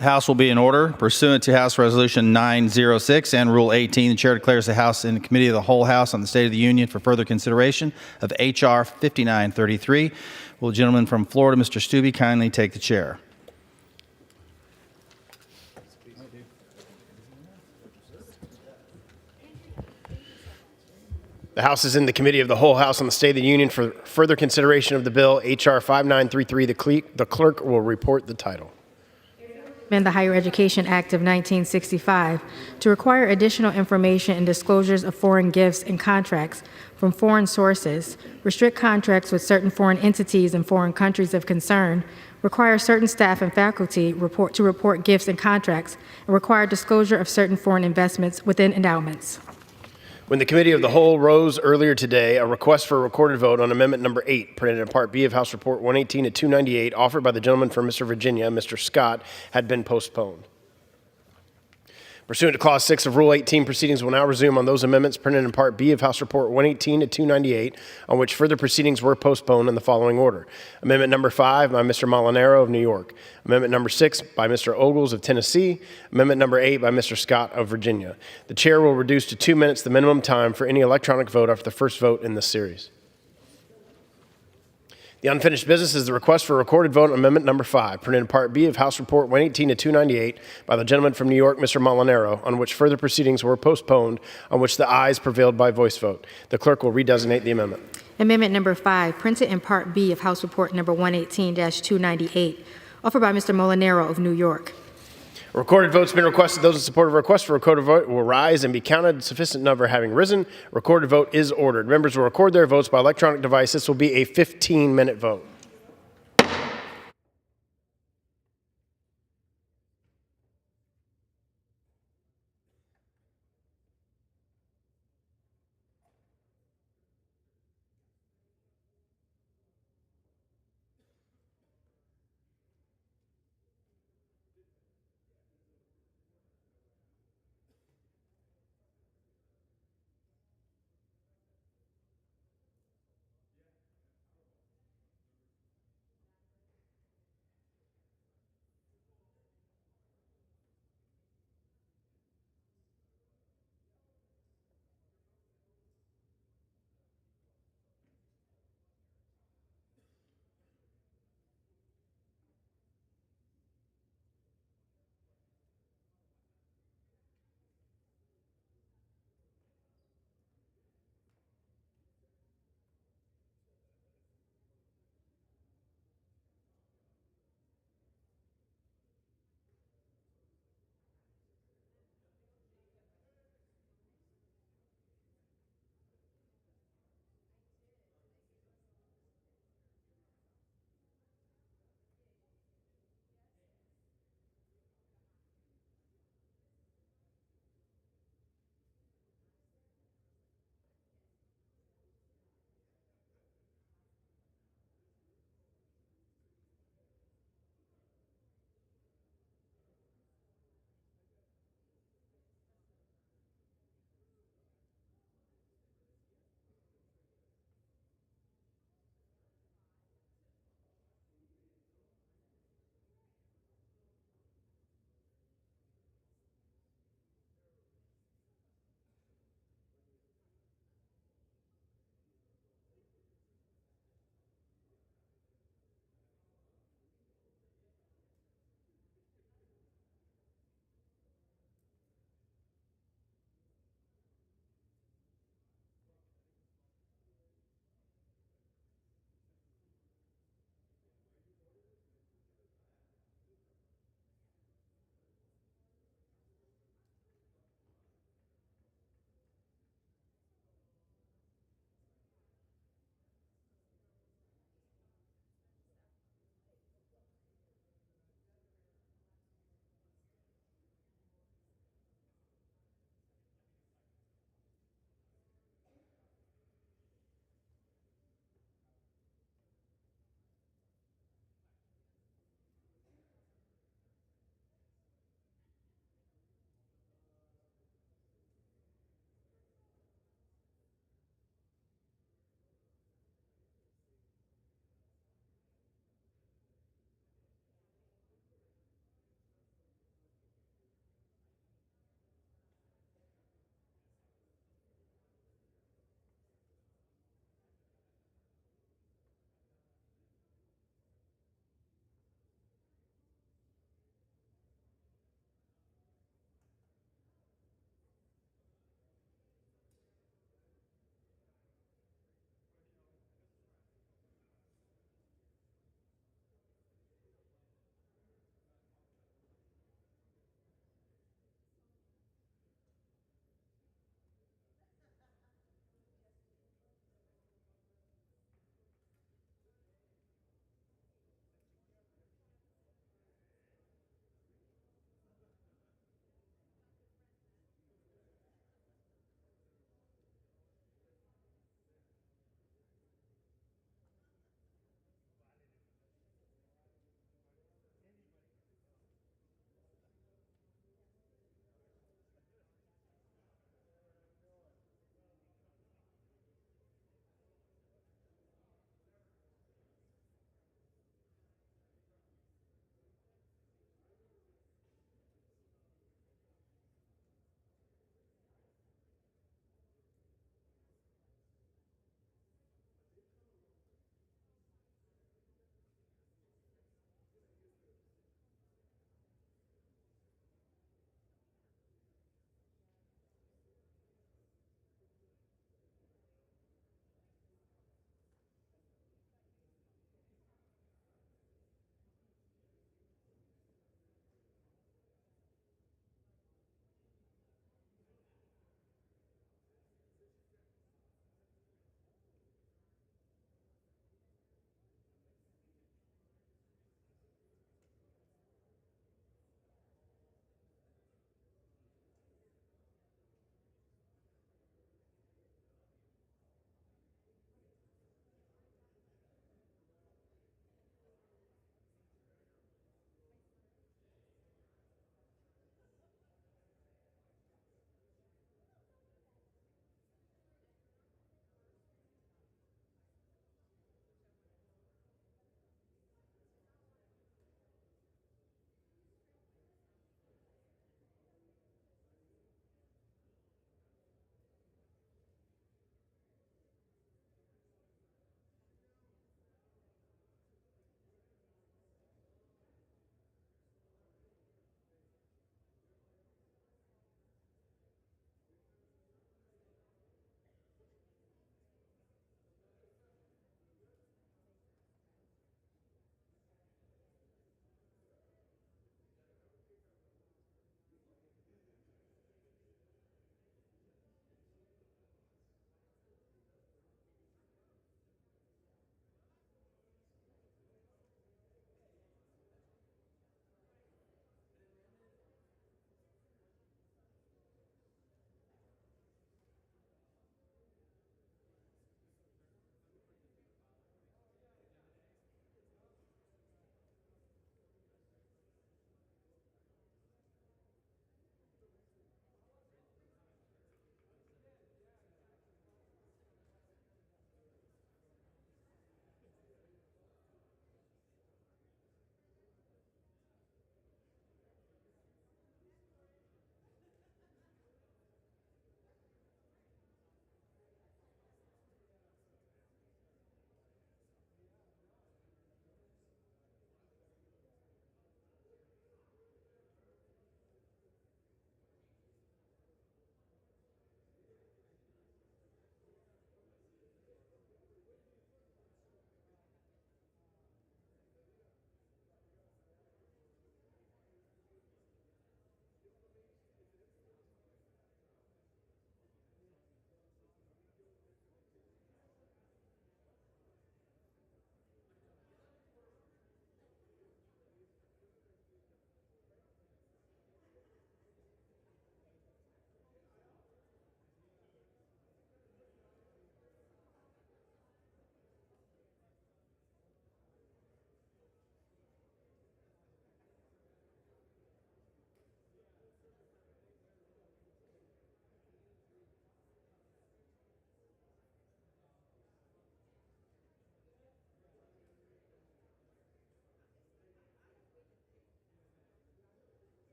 The House will be in order. Pursuant to House Resolution 906 and Rule 18, the Chair declares the House in Committee of the Whole House on the State of the Union for further consideration of H.R. 5933. Will the gentleman from Florida, Mr. Stubbe, kindly take the chair? The House is in the Committee of the Whole House on the State of the Union for further consideration of the bill, H.R. 5933. The clerk will report the title. Amend the Higher Education Act of 1965 to require additional information and disclosures of foreign gifts and contracts from foreign sources, restrict contracts with certain foreign entities and foreign countries of concern, require certain staff and faculty to report gifts and contracts, and require disclosure of certain foreign investments within endowments. When the Committee of the Whole rose earlier today, a request for a recorded vote on Amendment Number 8, printed in Part B of House Report 118 to 298, offered by the gentleman from Mr. Virginia, Mr. Scott, had been postponed. Pursuant to Clause 6 of Rule 18, proceedings will now resume on those amendments printed in Part B of House Report 118 to 298, on which further proceedings were postponed in the following order. Amendment Number 5 by Mr. Molinaro of New York. Amendment Number 6 by Mr. Ogles of Tennessee. Amendment Number 8 by Mr. Scott of Virginia. The chair will reduce to 2 minutes the minimum time for any electronic vote after the first vote in this series. The unfinished business is the request for a recorded vote on Amendment Number 5, printed in Part B of House Report 118 to 298 by the gentleman from New York, Mr. Molinaro, on which further proceedings were postponed, on which the ayes prevailed by voice vote. The clerk will redesignate the amendment. Amendment Number 5, printed in Part B of House Report Number 118-298, offered by Mr. Molinaro of New York. A recorded vote's been requested. Those in support of a request for a recorded vote will rise and be counted. Sufficient number having risen, recorded vote is ordered. Members will record their votes by electronic device. This will be a 15-minute vote.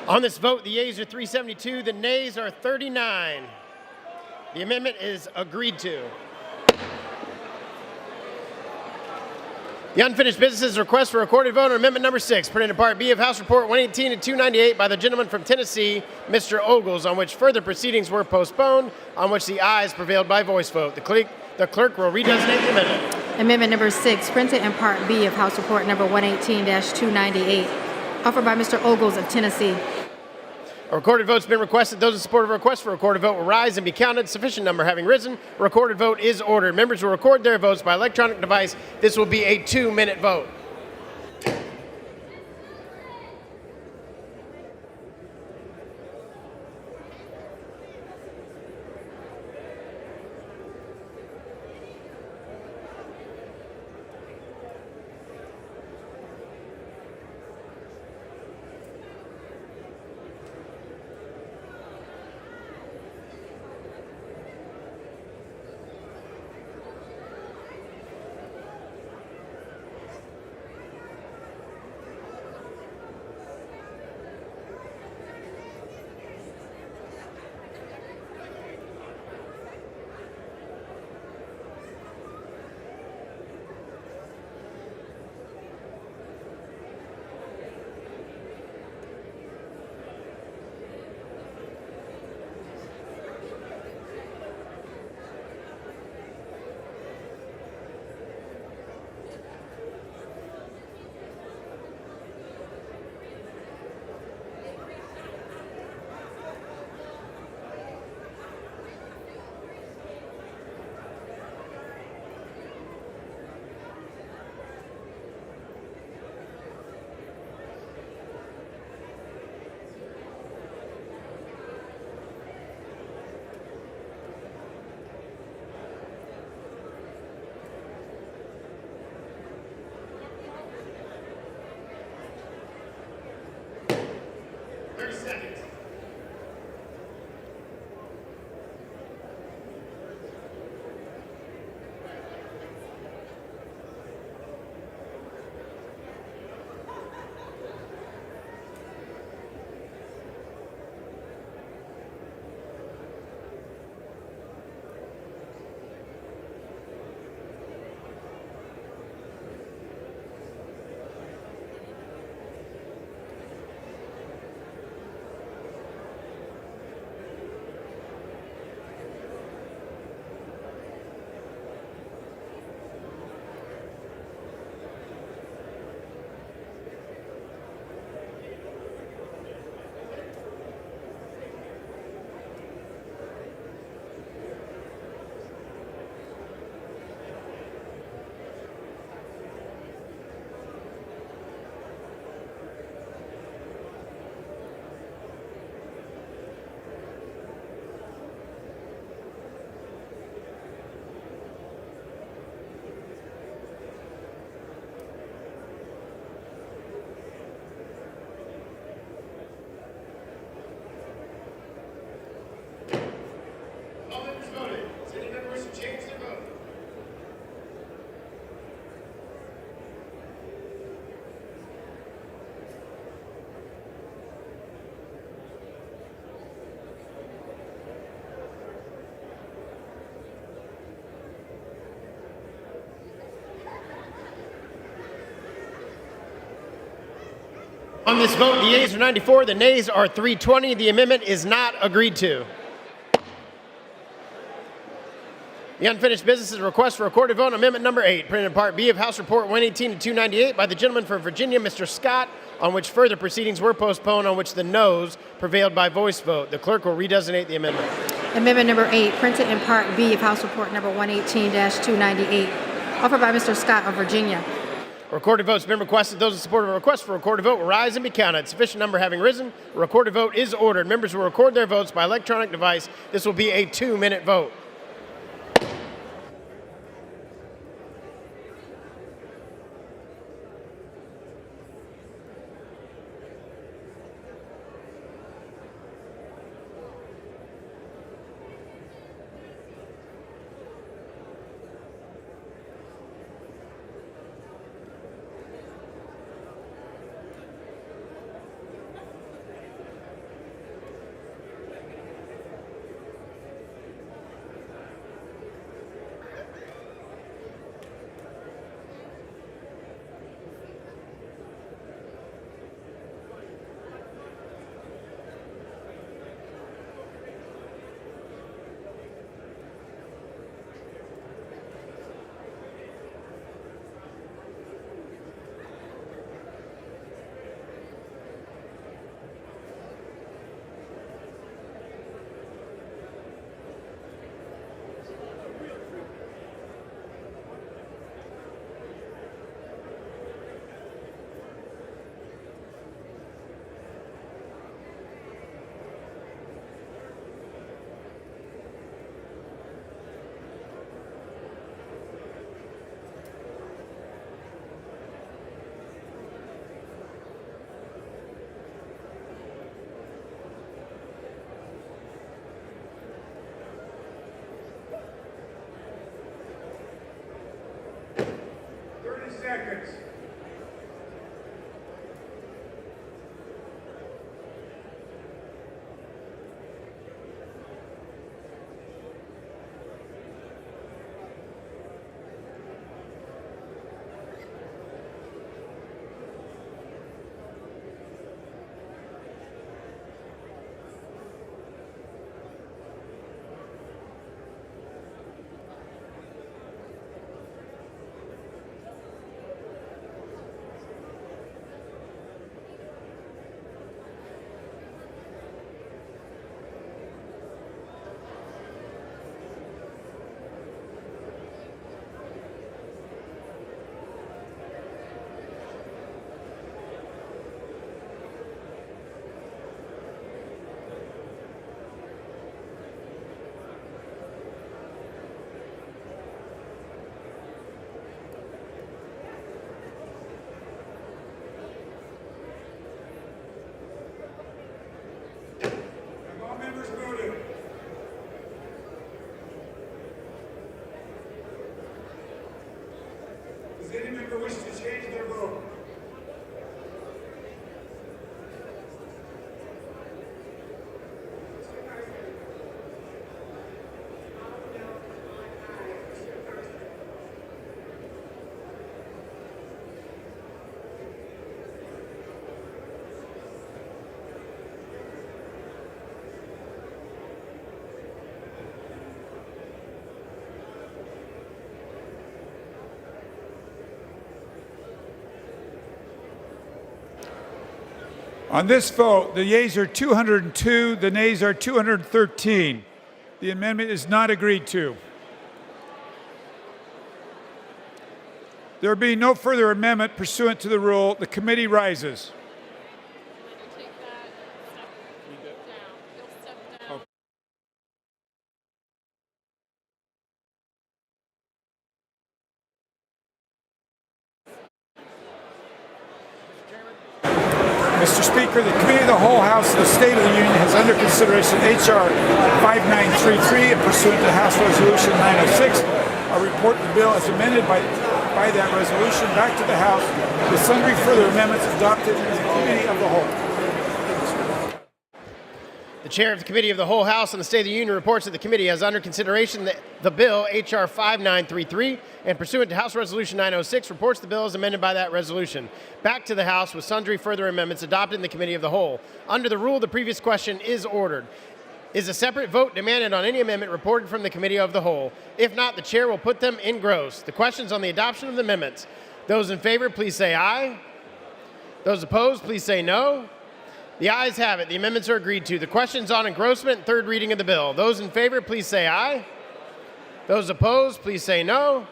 On this vote, the yeas are 372, the nays are 39. The amendment is agreed to. The unfinished business request for recorded vote on amendment number 6, printed in Part B of House Report 118 and 298 by the gentleman from Tennessee, Mr. Ogles, on which further proceedings were postponed, on which the ayes prevailed by voice vote. The clerk will redesignate the amendment. Amendment number 6, printed in Part B of House Report number 118-298, offered by Mr. Ogles of Tennessee. A recorded vote's been requested. Those in support of a request for a recorded vote will rise and be counted. Sufficient number having risen, a recorded vote is ordered. Members will record their votes by electronic device. This will be a 2-minute vote. On this vote, the yeas are 94, the nays are 320. The amendment is not agreed to. The unfinished business is a request for recorded vote on amendment number 8, printed in Part B of House Report 118 and 298 by the gentleman from Virginia, Mr. Scott, on which further proceedings were postponed, on which the noes prevailed by voice vote. The clerk will redesignate the amendment. Amendment number 8, printed in Part B of House Report number 118-298, offered by Mr. Scott of Virginia. A recorded vote's been requested. Those in support of a request for a recorded vote will rise and be counted. Sufficient number having risen, a recorded vote is ordered. Members will record their votes by electronic device. This will be a 2-minute vote. seconds. Does any member wish to change their vote? On this vote, the yeas are 202, the nays are 213. The amendment is not agreed to. There being no further amendment pursuant to the rule, the committee rises. Mr. Speaker, the Committee of the Whole House of the State of the Union has under consideration H.R. 5933 and pursuant to House Resolution 906, a report the bill as amended by that resolution back to the House with sundry further amendments adopted in the Committee of the Whole. The Chair of the Committee of the Whole House on the State of the Union reports that the committee has under consideration the bill H.R. 5933 and pursuant to House Resolution 906 reports the bill as amended by that resolution back to the House with sundry further amendments adopted in the Committee of the Whole. Under the rule, the previous question is ordered. Is a separate vote demanded on any amendment reported from the Committee of the Whole? If not, the Chair will put them in gross. The questions on the adoption of the amendments. Those in favor, please say aye. Those opposed, please say no. The ayes have it. The amendments are agreed to. The questions on engrossment and third reading of the bill. Those in favor, please say aye. Those opposed, please say no.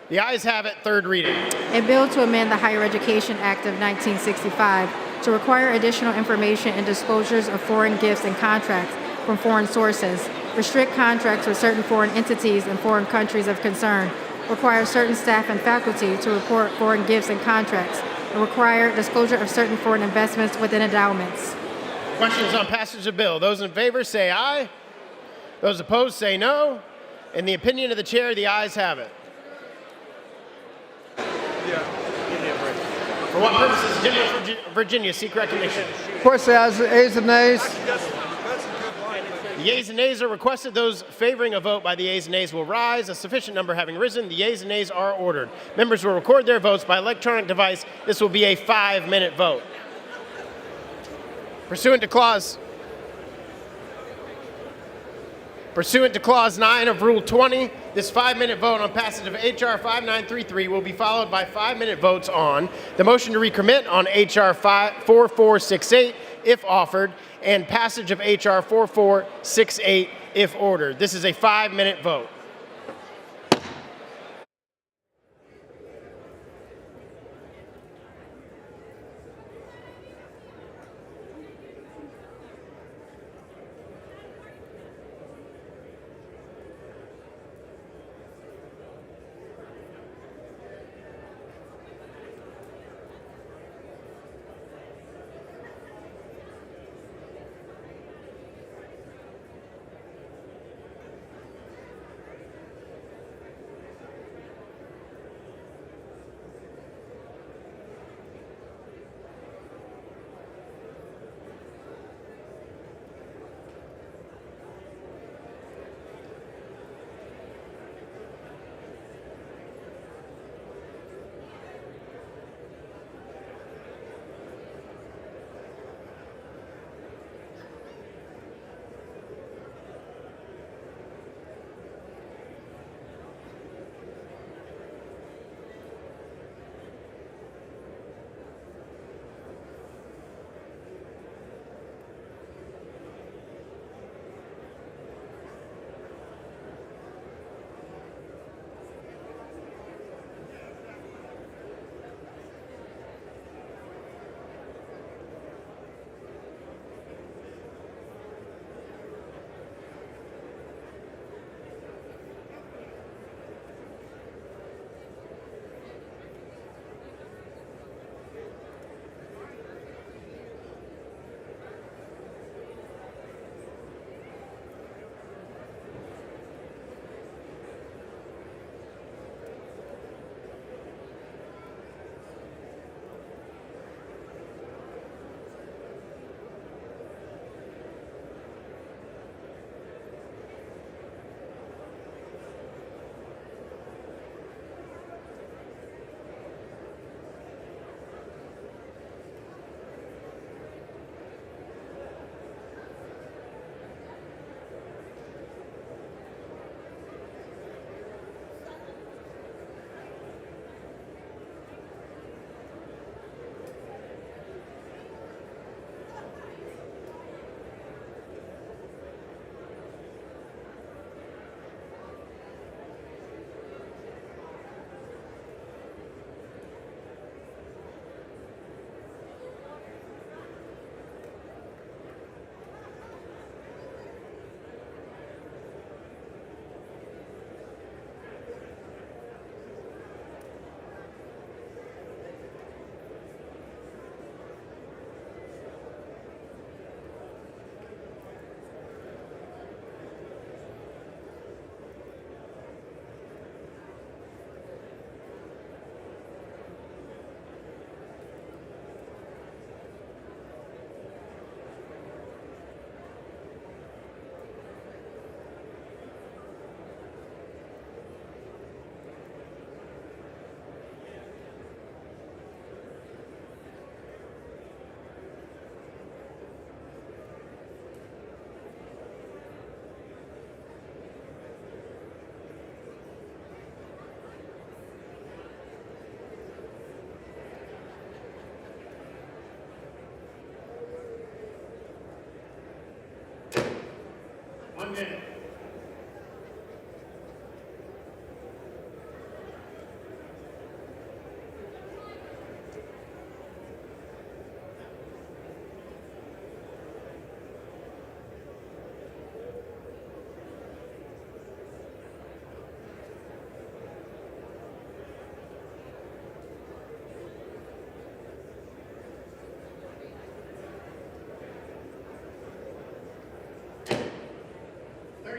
The ayes have it. Third reading. A bill to amend the Higher Education Act of 1965 to require additional information and disclosures of foreign gifts and contracts from foreign sources, restrict contracts with certain foreign entities and foreign countries of concern, require certain staff and faculty to report foreign gifts and contracts, and require disclosure of certain foreign investments within endowments. Questions on passage of bill. Those in favor say aye. Those opposed say no. In the opinion of the chair, the ayes have it. For what purposes did Virginia seek recognition? Of course, the ayes and nays. The yeas and nays are requested. Those favoring a vote by the yeas and nays will rise. A sufficient number having risen, the yeas and nays are ordered. Members will record their votes by electronic device. This will be a 5-minute vote. Pursuant to Clause 9 of Rule 20, this 5-minute vote on passage of H.R. 5933 will be followed by 5-minute votes on the motion to recommit on H.R. 4468 if offered, and passage of H.R. 4468 if ordered. This is a 5-minute vote.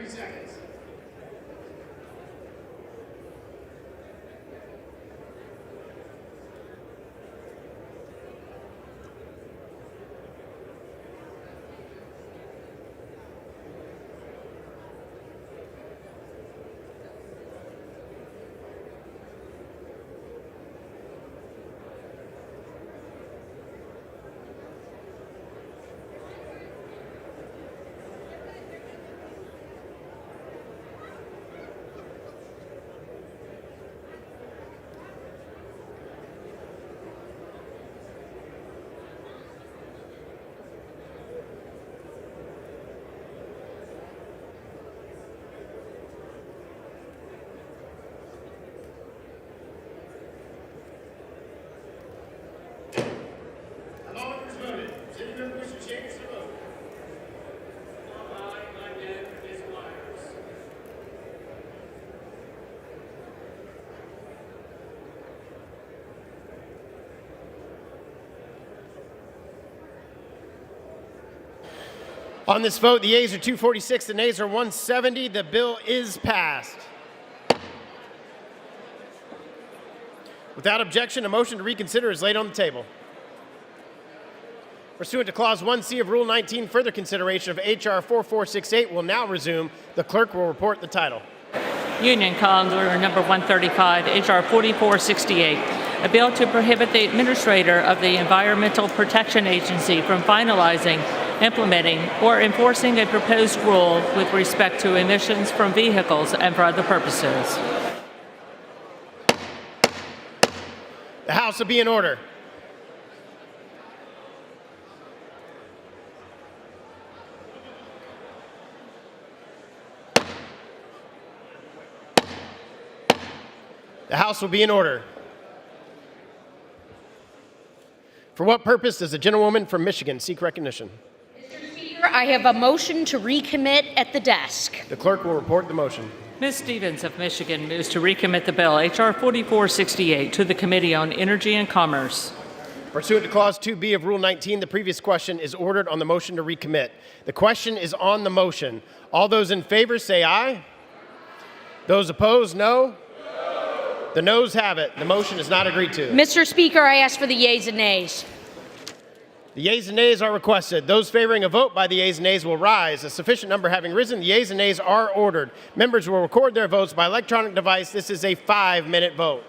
seconds. On this vote, the yeas are 246, the nays are 170. The bill is passed. Without objection, a motion to reconsider is laid on the table. Pursuant to Clause 1C of Rule 19, further consideration of H.R. 4468 will now resume. The clerk will report the title. Union Columns Order Number 135, H.R. 4468, a bill to prohibit the administrator of the Environmental Protection Agency from finalizing, implementing, or enforcing a proposed rule with respect to emissions from vehicles and for other purposes. The House will be in order. The House will be in order. For what purpose does the gentlewoman from Michigan seek recognition? Mr. Speaker, I have a motion to recommit at the desk. The clerk will report the motion. Ms. Stevens of Michigan moves to recommit the bill, H.R. 4468, to the Committee on Energy and Commerce. Pursuant to Clause 2B of Rule 19, the previous question is ordered on the motion to recommit. The question is on the motion. All those in favor say aye. Those opposed, no. The noes have it. The motion is not agreed to. Mr. Speaker, I ask for the yeas and nays. The yeas and nays are requested. Those favoring a vote by the yeas and nays will rise. A sufficient number having risen, the yeas and nays are ordered. Members will record their votes by electronic device. This is a 5-minute vote.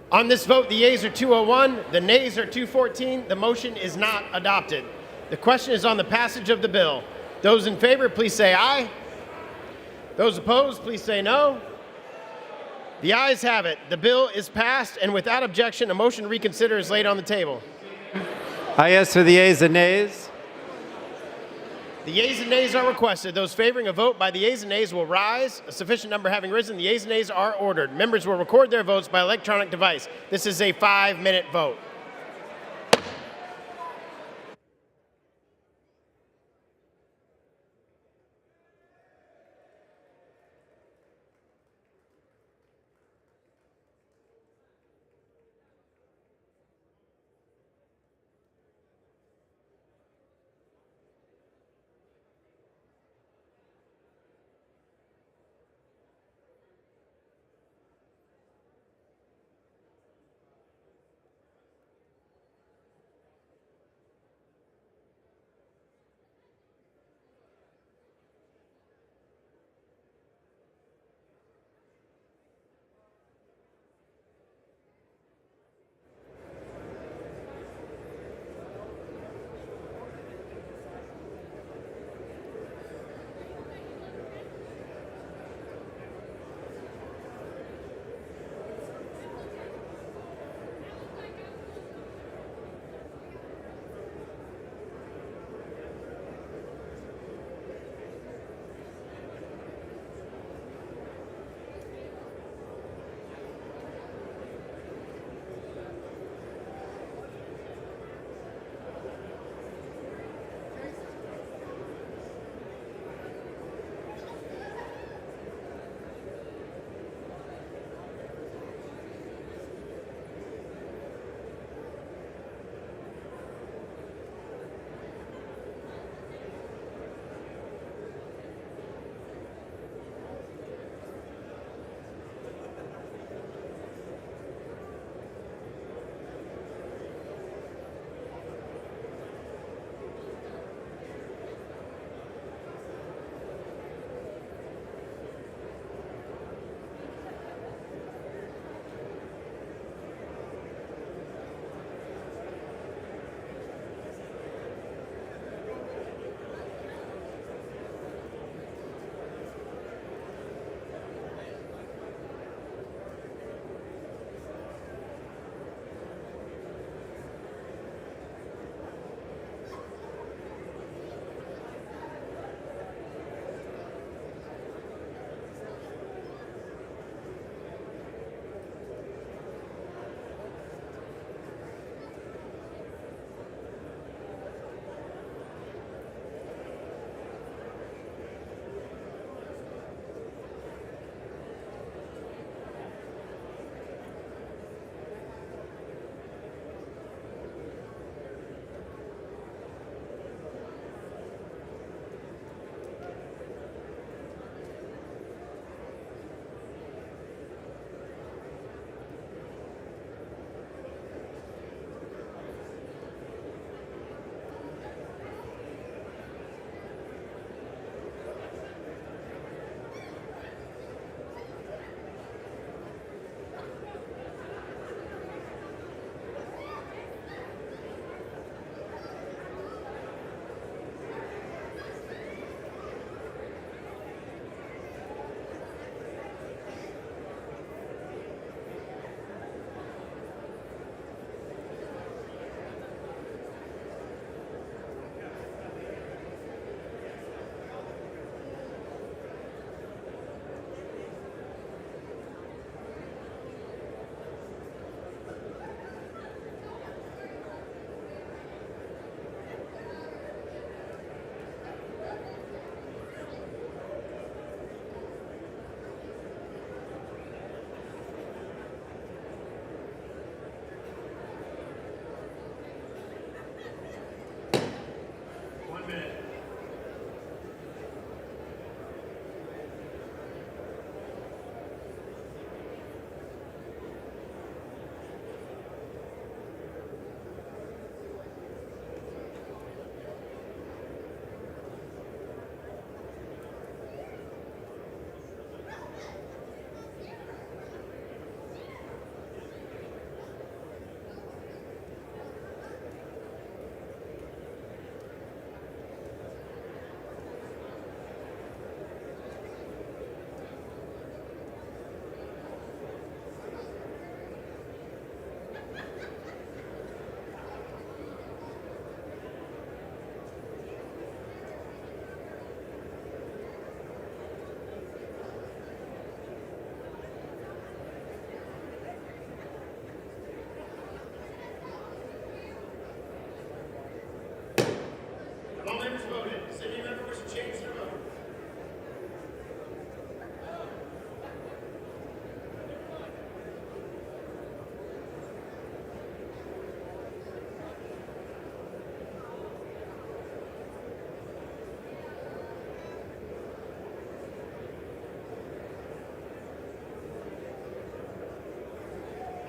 On this vote, the yeas are 201, the nays are 214. The motion is not adopted. The question is on the passage of the bill. Those in favor, please say aye. Those opposed, please say no. The ayes have it. The bill is passed, and without objection, a motion to reconsider is laid on the table. Aye, yes for the yeas and nays. The yeas and nays are requested. Those favoring a vote by the yeas and nays will rise. A sufficient number having risen, the yeas and nays are ordered. Members will record their votes by electronic device. This is a 5-minute vote.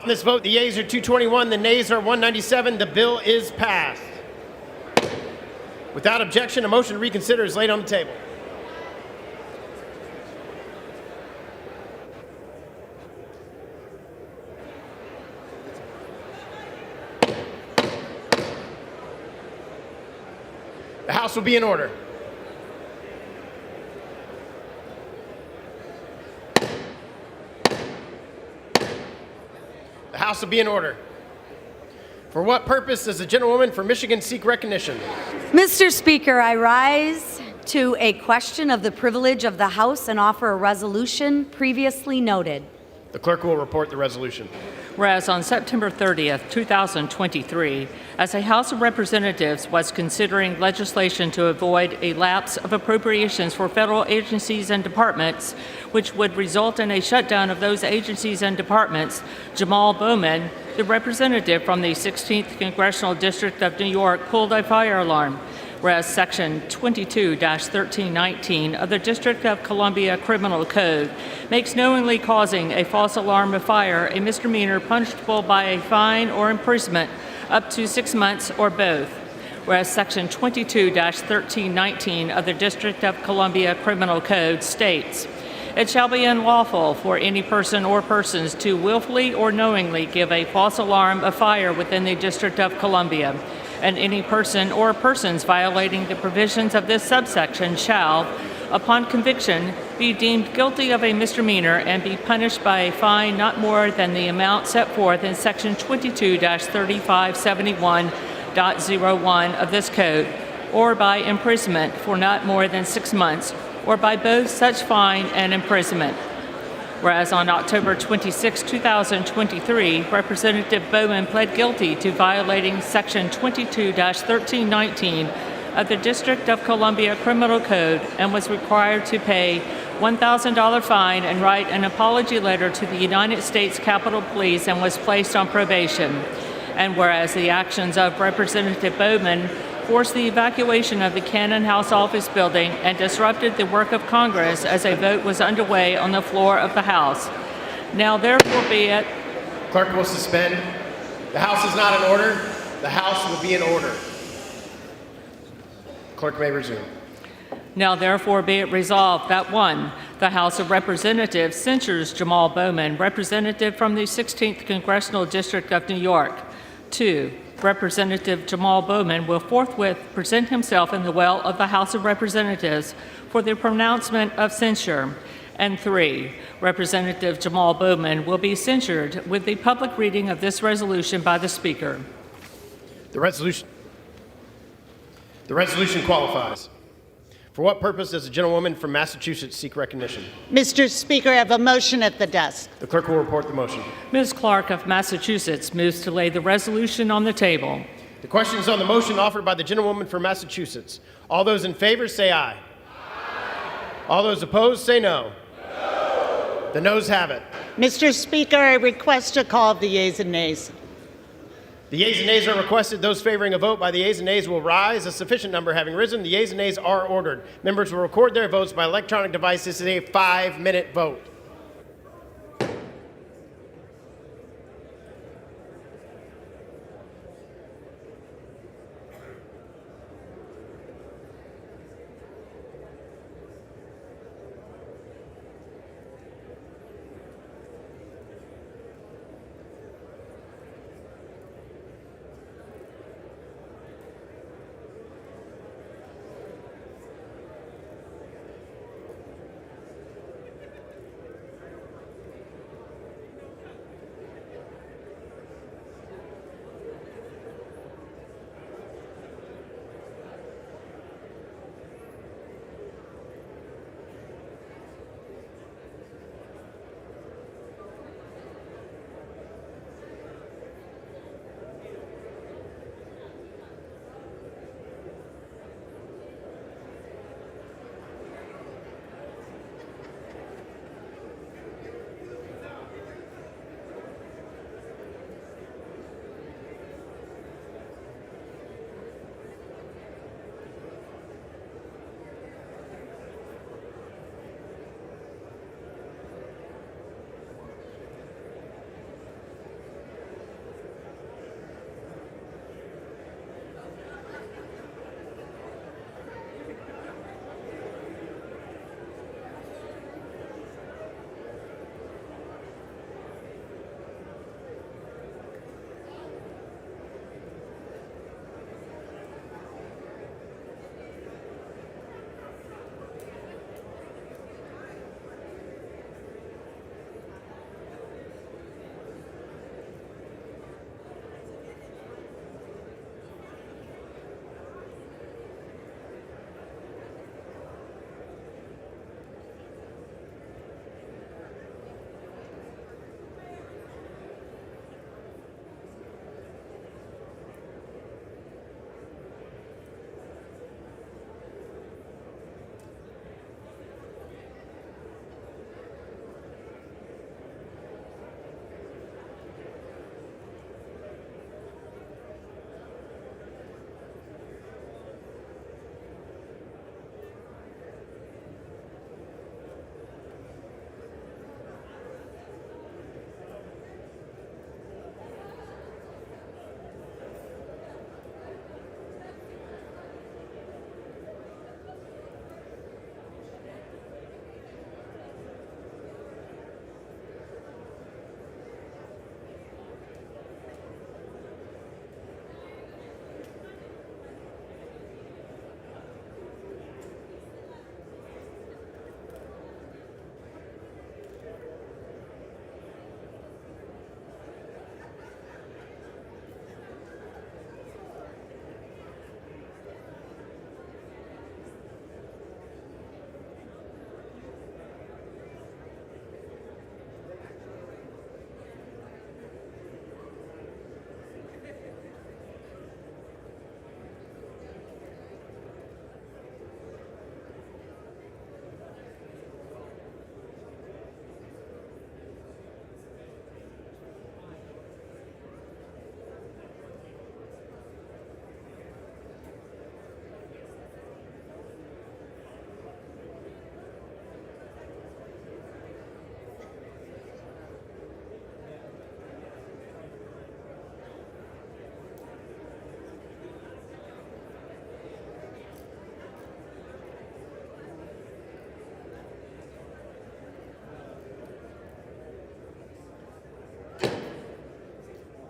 On this vote, the yeas are 221, the nays are 197. The bill is passed. Without objection, a motion to reconsider is laid on the table. The House will be in order. The House will be in order. For what purpose does the gentlewoman from Michigan seek recognition? Mr. Speaker, I rise to a question of the privilege of the House and offer a resolution previously noted. The clerk will report the resolution. Whereas on September 30th, 2023, as the House of Representatives was considering legislation to avoid a lapse of appropriations for federal agencies and departments, which would result in a shutdown of those agencies and departments, Jamal Bowman, the representative from the 16th Congressional District of New York, pulled a fire alarm. Whereas Section 22-1319 of the District of Columbia Criminal Code makes knowingly causing a false alarm of fire a misdemeanor punishable by a fine or imprisonment up to 6 months or both. Whereas Section 22-1319 of the District of Columbia Criminal Code states, it shall be unlawful for any person or persons to willfully or knowingly give a false alarm of fire within the District of Columbia, and any person or persons violating the provisions of this subsection shall, upon conviction, be deemed guilty of a misdemeanor and be punished by a fine not more than the amount set forth in Section 22-3571.01 of this code, or by imprisonment for not more than 6 months, or by both such fine and imprisonment. Whereas on October 26, 2023, Representative Bowman pled guilty to violating Section 22-1319 of the District of Columbia Criminal Code and was required to pay $1,000 fine and write an apology letter to the United States Capitol Police and was placed on probation. And whereas the actions of Representative Bowman forced the evacuation of the Cannon House office building and disrupted the work of Congress as a vote was underway on the floor of the House. Now therefore be it. Clerk will suspend. The House is not in order. The House will be in order. Clerk may resume. Now therefore be it resolved that 1, the House of Representatives censures Jamal Bowman, representative from the 16th Congressional District of New York. 2, Representative Jamal Bowman will forthwith present himself in the well of the House of Representatives for the pronouncement of censure. And 3, Representative Jamal Bowman will be censured with the public reading of this resolution by the Speaker. The resolution qualifies. For what purpose does the gentlewoman from Massachusetts seek recognition? Mr. Speaker, I have a motion at the desk. The clerk will report the motion. Ms. Clark of Massachusetts moves to lay the resolution on the table. The question is on the motion offered by the gentlewoman from Massachusetts. All those in favor say aye. Aye. All those opposed say no. No. The noes have it. Mr. Speaker, I request a call of the yeas and nays. The yeas and nays are requested. Those favoring a vote by the yeas and nays will rise. A sufficient number having risen, the yeas and nays are ordered. Members will record their votes by electronic device. This is a 5-minute vote.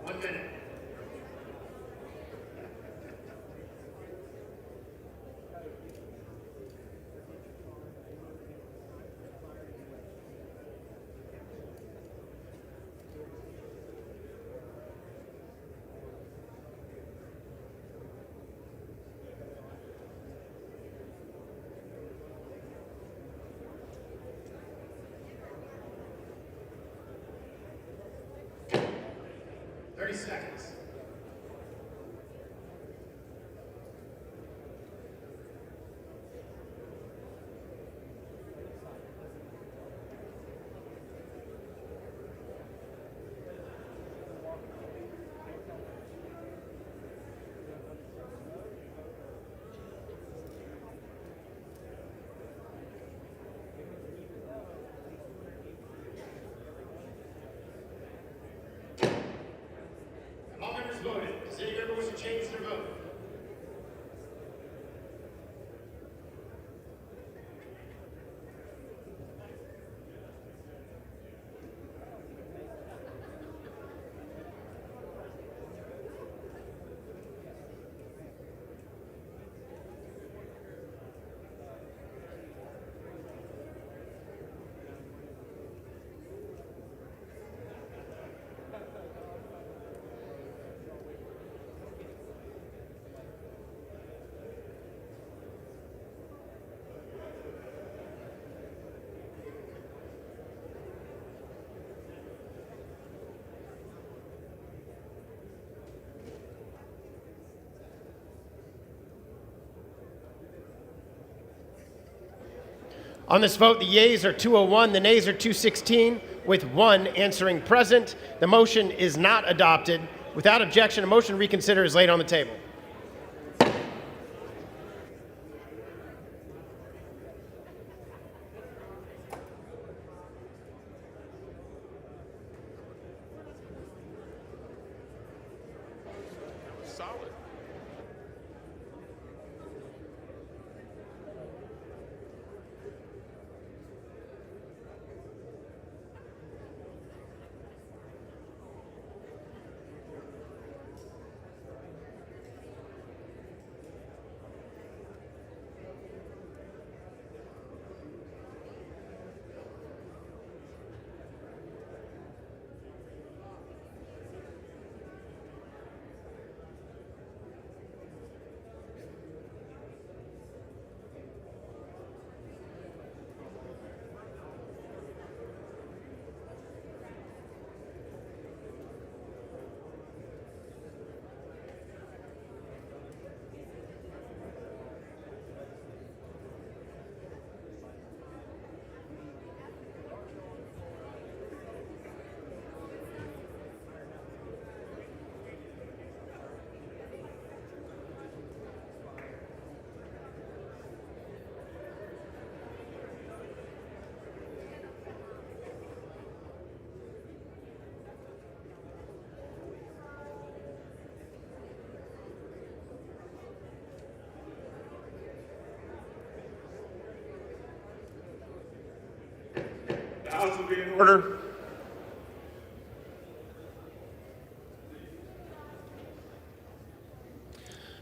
1 minute. Seconds. All members voted. Does any member wish to change their vote? On this vote, the yeas are 201, the nays are 216, with 1 answering present. The motion is not adopted. Without objection, a motion to reconsider is laid on the table. Solid. The House will be in order.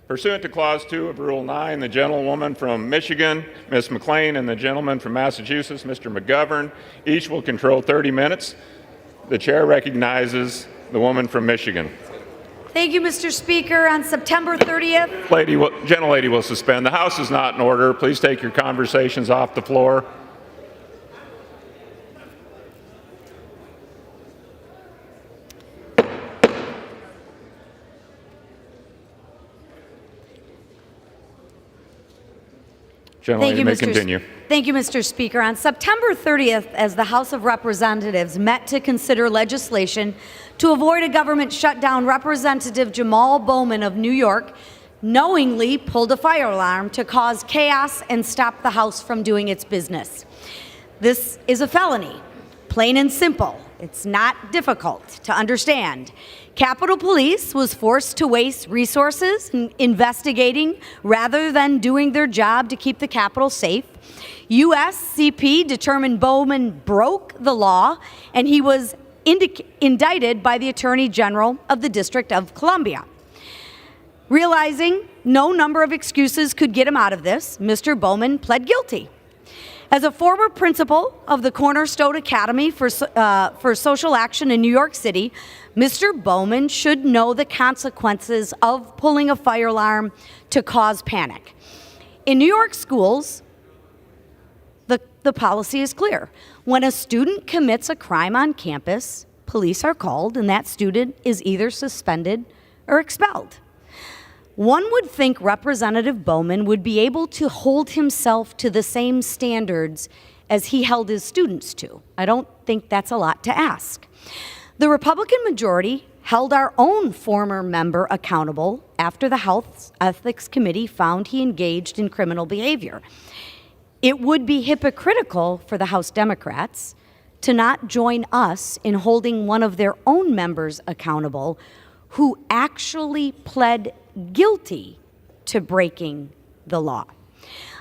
Pursuant to Clause 2 of Rule 9, the gentlewoman from Michigan, Ms. McMillan, and the gentleman from Massachusetts, Mr. McGovern, each will control 30 minutes. The chair recognizes the woman from Michigan. Thank you, Mr. Speaker. On September 30th, Gentlelady will suspend. The House is not in order. Please take your conversations off the floor. Gentlelady may continue. Thank you, Mr. Speaker. On September 30th, as the House of Representatives met to consider legislation to avoid a government shutdown, Representative Jamal Bowman of New York knowingly pulled a fire alarm to cause chaos and stop the House from doing its business. This is a felony, plain and simple. It's not difficult to understand. Capitol Police was forced to waste resources in investigating rather than doing their job to keep the Capitol safe. USCP determined Bowman broke the law, and he was indicted by the Attorney General of the District of Columbia. Realizing no number of excuses could get him out of this, Mr. Bowman pled guilty. As a former principal of the Cornerstone Academy for Social Action in New York City, Mr. Bowman should know the consequences of pulling a fire alarm to cause panic. In New York schools, the policy is clear. When a student commits a crime on campus, police are called and that student is either suspended or expelled. One would think Representative Bowman would be able to hold himself to the same standards as he held his students to. I don't think that's a lot to ask. The Republican majority held our own former member accountable after the House Ethics Committee found he engaged in criminal behavior. It would be hypocritical for the House Democrats to not join us in holding one of their own members accountable who actually pled guilty to breaking the law.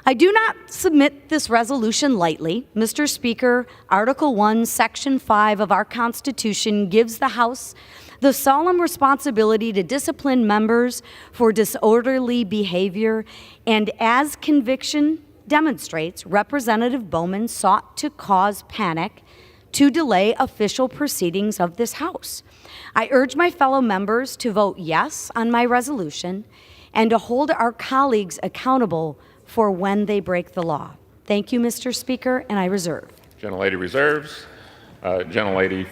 I do not submit this resolution lightly. Mr. Speaker, Article 1, Section 5 of our Constitution gives the House the solemn responsibility to discipline members for disorderly behavior, and as conviction demonstrates, Representative Bowman sought to cause panic to delay official proceedings of this House. I urge my fellow members to vote yes on my resolution and to hold our colleagues accountable for when they break the law. Thank you, Mr. Speaker, and I reserve. Gentlelady reserves. Gentleman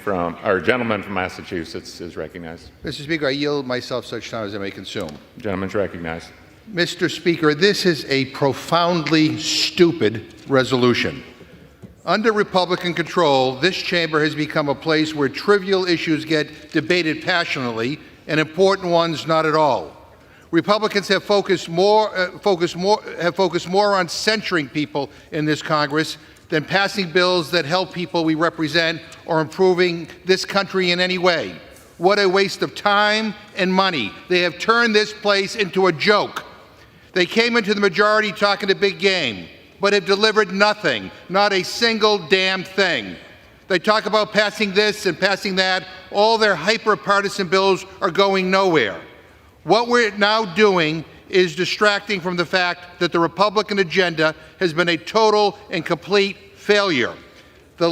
from Massachusetts is recognized. Mr. Speaker, I yield myself such time as I may consume. Gentleman's recognized. Mr. Speaker, this is a profoundly stupid resolution. Under Republican control, this chamber has become a place where trivial issues get debated passionately and important ones not at all. Republicans have focused more on censuring people in this Congress than passing bills that help people we represent or improving this country in any way. What a waste of time and money. They have turned this place into a joke. They came into the majority talking a big game, but have delivered nothing, not a single damn thing. They talk about passing this and passing that. All their hyper-partisan bills are going nowhere. What we're now doing is distracting from the fact that the Republican agenda has been a total and complete failure. The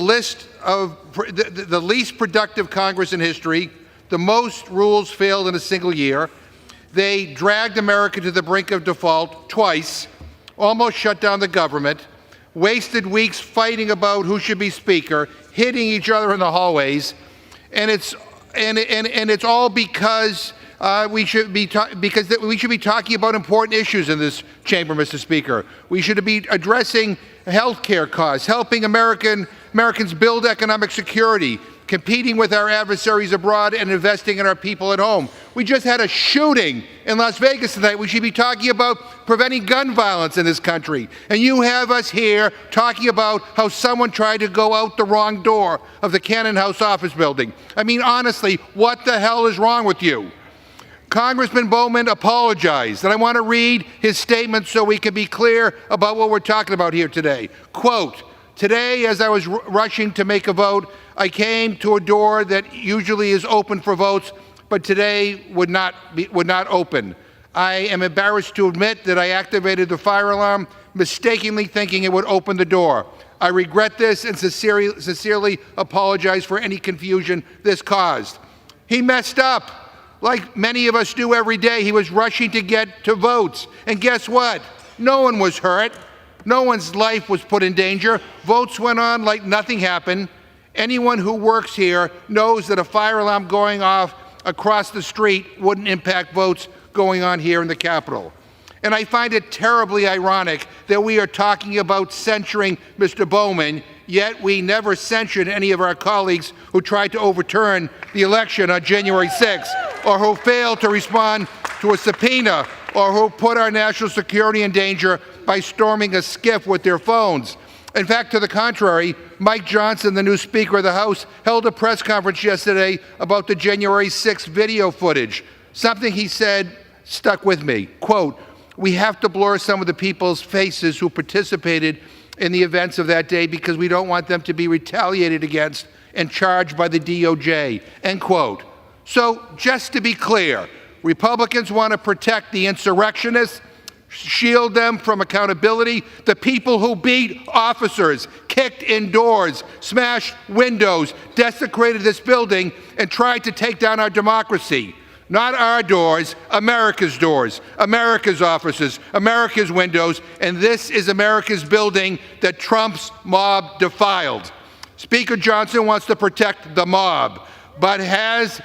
least productive Congress in history, the most rules failed in a single year. They dragged America to the brink of default twice, almost shut down the government, wasted weeks fighting about who should be Speaker, hitting each other in the hallways, and it's all because we should be talking about important issues in this chamber, Mr. Speaker. We should be addressing health care costs, helping Americans build economic security, competing with our adversaries abroad, and investing in our people at home. We just had a shooting in Las Vegas tonight. We should be talking about preventing gun violence in this country. And you have us here talking about how someone tried to go out the wrong door of the Cannon House office building. I mean, honestly, what the hell is wrong with you? Congressman Bowman apologized, and I want to read his statement so we can be clear about what we're talking about here today. Quote, "Today, as I was rushing to make a vote, I came to a door that usually is open for votes, but today would not open. I am embarrassed to admit that I activated the fire alarm, mistakenly thinking it would open the door. I regret this and sincerely apologize for any confusion this caused." He messed up, like many of us do every day. He was rushing to get to votes. And guess what? No one was hurt. No one's life was put in danger. Votes went on like nothing happened. Anyone who works here knows that a fire alarm going off across the street wouldn't impact votes going on here in the Capitol. And I find it terribly ironic that we are talking about censuring Mr. Bowman, yet we never censured any of our colleagues who tried to overturn the election on January 6th, or who failed to respond to a subpoena, or who put our national security in danger by storming a skiff with their phones. In fact, to the contrary, Mike Johnson, the new Speaker of the House, held a press conference yesterday about the January 6th video footage. Something he said stuck with me. Quote, "We have to blur some of the people's faces who participated in the events of that day because we don't want them to be retaliated against and charged by the DOJ, end quote. So just to be clear, Republicans want to protect the insurrectionists, shield them from accountability, the people who beat officers, kicked in doors, smashed windows, desecrated this building, and tried to take down our democracy. Not our doors, America's offices, America's windows, and this is America's building that Trump's mob defiled. Speaker Johnson wants to protect the mob, but has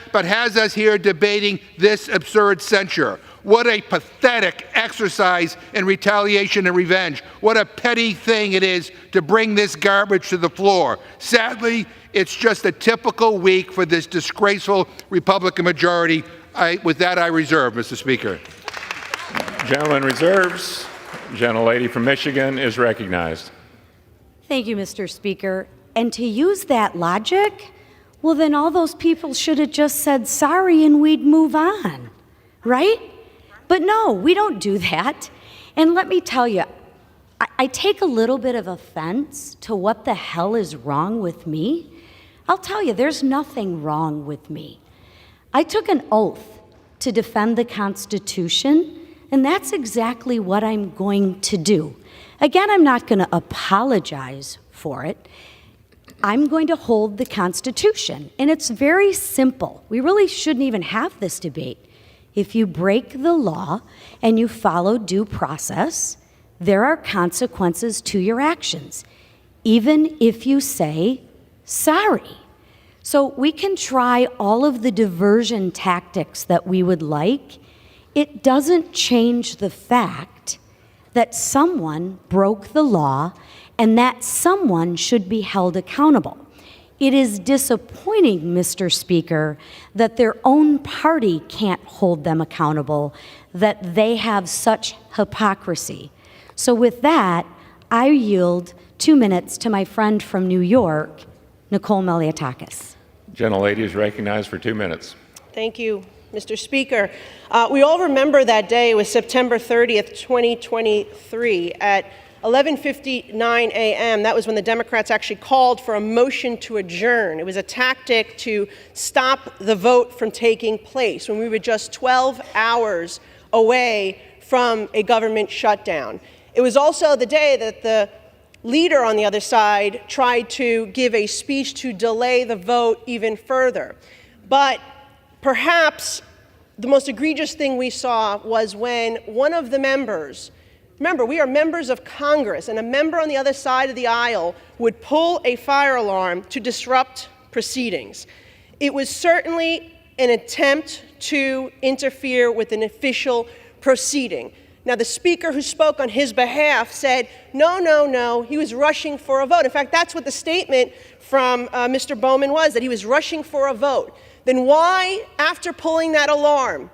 us here debating this absurd censure. What a pathetic exercise in retaliation and revenge. What a petty thing it is to bring this garbage to the floor. Sadly, it's just a typical week for this disgraceful Republican majority. With that, I reserve, Mr. Speaker. Gentleman reserves. Gentlelady from Michigan is recognized. Thank you, Mr. Speaker. And to use that logic, well, then all those people should have just said sorry and we'd move on, right? But no, we don't do that. And let me tell you, I take a little bit of offense to what the hell is wrong with me. I'll tell you, there's nothing wrong with me. I took an oath to defend the Constitution, and that's exactly what I'm going to do. Again, I'm not going to apologize for it. I'm going to hold the Constitution, and it's very simple. We really shouldn't even have this debate. If you break the law and you follow due process, there are consequences to your actions, even if you say sorry. So we can try all of the diversion tactics that we would like. It doesn't change the fact that someone broke the law and that someone should be held accountable. It is disappointing, Mr. Speaker, that their own party can't hold them accountable, that they have such hypocrisy. So with that, I yield 2 minutes to my friend from New York, Nicole Meliatakis. Gentlelady is recognized for 2 minutes. Thank you, Mr. Speaker. We all remember that day. It was September 30th, 2023 at 11:59 a.m. That was when the Democrats actually called for a motion to adjourn. It was a tactic to stop the vote from taking place when we were just 12 hours away from a government shutdown. It was also the day that the leader on the other side tried to give a speech to delay the vote even further. But perhaps the most egregious thing we saw was when one of the members, remember, we are members of Congress, and a member on the other side of the aisle would pull a fire alarm to disrupt proceedings. It was certainly an attempt to interfere with an official proceeding. Now, the speaker who spoke on his behalf said, no, he was rushing for a vote. In fact, that's what the statement from Mr. Bowman was, that he was rushing for a vote. Then why, after pulling that alarm,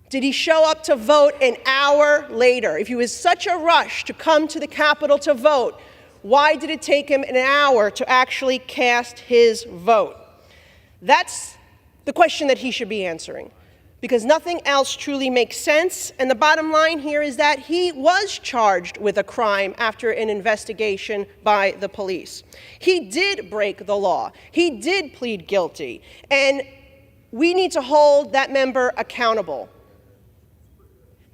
did he show up to vote an hour later? If he was such a rush to come to the Capitol to vote, why did it take him an hour to actually cast his vote? That's the question that he should be answering, because nothing else truly makes sense. And the bottom line here is that he was charged with a crime after an investigation by the police. He did break the law. He did plead guilty. And we need to hold that member accountable.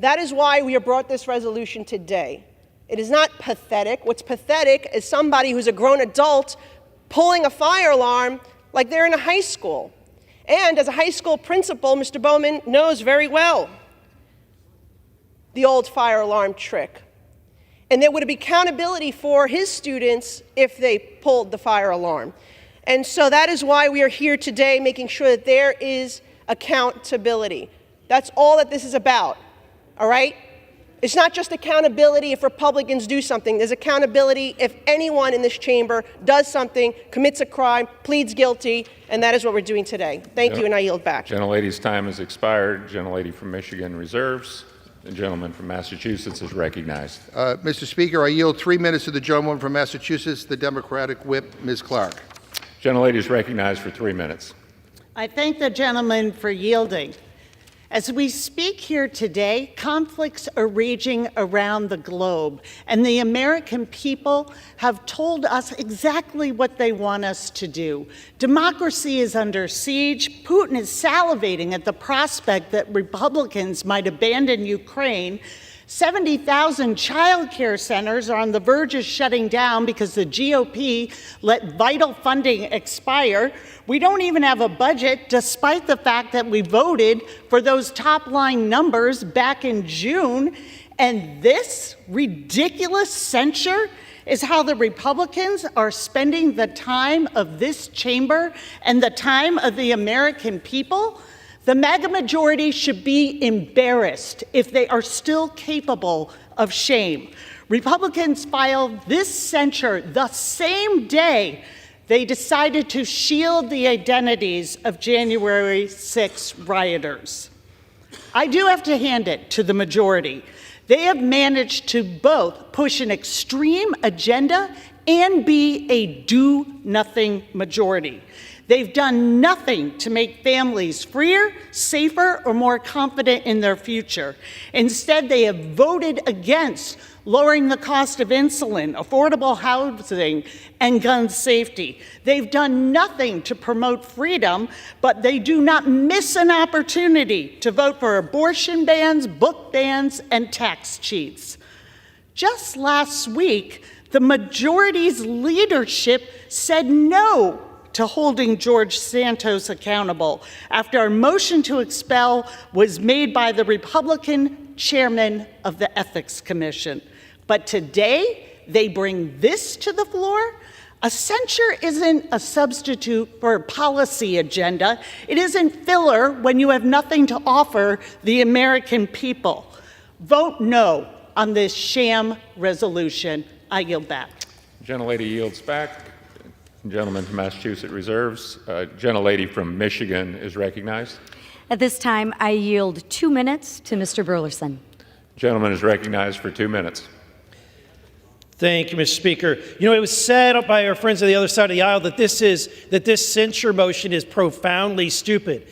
That is why we have brought this resolution today. It is not pathetic. What's pathetic is somebody who's a grown adult pulling a fire alarm like they're in a high school. And as a high school principal, Mr. Bowman knows very well the old fire alarm trick. And there would be accountability for his students if they pulled the fire alarm. And so that is why we are here today, making sure that there is accountability. That's all that this is about, all right? It's not just accountability if Republicans do something. There's accountability if anyone in this chamber does something, commits a crime, pleads guilty, and that is what we're doing today. Thank you, and I yield back. Gentlelady's time has expired. Gentlelady from Michigan reserves. The gentleman from Massachusetts is recognized. Mr. Speaker, I yield 3 minutes to the gentleman from Massachusetts, the Democratic whip, Ms. Clark. Gentlelady is recognized for 3 minutes. I thank the gentleman for yielding. As we speak here today, conflicts are raging around the globe, and the American people have told us exactly what they want us to do. Democracy is under siege. Putin is salivating at the prospect that Republicans might abandon Ukraine. 70,000 child care centers are on the verge of shutting down because the GOP let vital funding expire. We don't even have a budget, despite the fact that we voted for those top-line numbers back in June. And this ridiculous censure is how the Republicans are spending the time of this chamber and the time of the American people. The MAGA majority should be embarrassed if they are still capable of shame. Republicans filed this censure the same day they decided to shield the identities of January 6 rioters. I do have to hand it to the majority. They have managed to both push an extreme agenda and be a do-nothing majority. They've done nothing to make families freer, safer, or more confident in their future. Instead, they have voted against lowering the cost of insulin, affordable housing, and gun safety. They've done nothing to promote freedom, but they do not miss an opportunity to vote for abortion bans, book bans, and tax cheats. Just last week, the majority's leadership said no to holding George Santos accountable after a motion to expel was made by the Republican chairman of the Ethics Commission. But today, they bring this to the floor. A censure isn't a substitute for a policy agenda. It isn't filler when you have nothing to offer the American people. Vote no on this sham resolution. I yield back. Gentlelady yields back. Gentleman from Massachusetts reserves. Gentlelady from Michigan is recognized. At this time, I yield 2 minutes to Mr. Burleson. Gentleman is recognized for 2 minutes. Thank you, Mr. Speaker. You know, it was said by our friends on the other side of the aisle that this censure motion is profoundly stupid.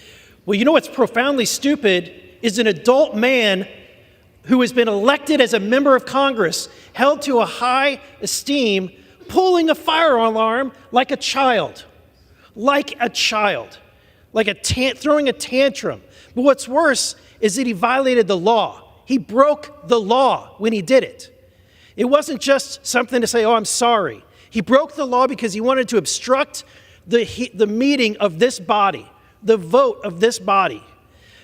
Well, you know what's profoundly stupid is an adult man who has been elected as a member of Congress, held to a high esteem, pulling a fire alarm like a child, throwing a tantrum. But what's worse is that he violated the law. He broke the law when he did it. It wasn't just something to say, oh, I'm sorry. He broke the law because he wanted to obstruct the meeting of this body, the vote of this body.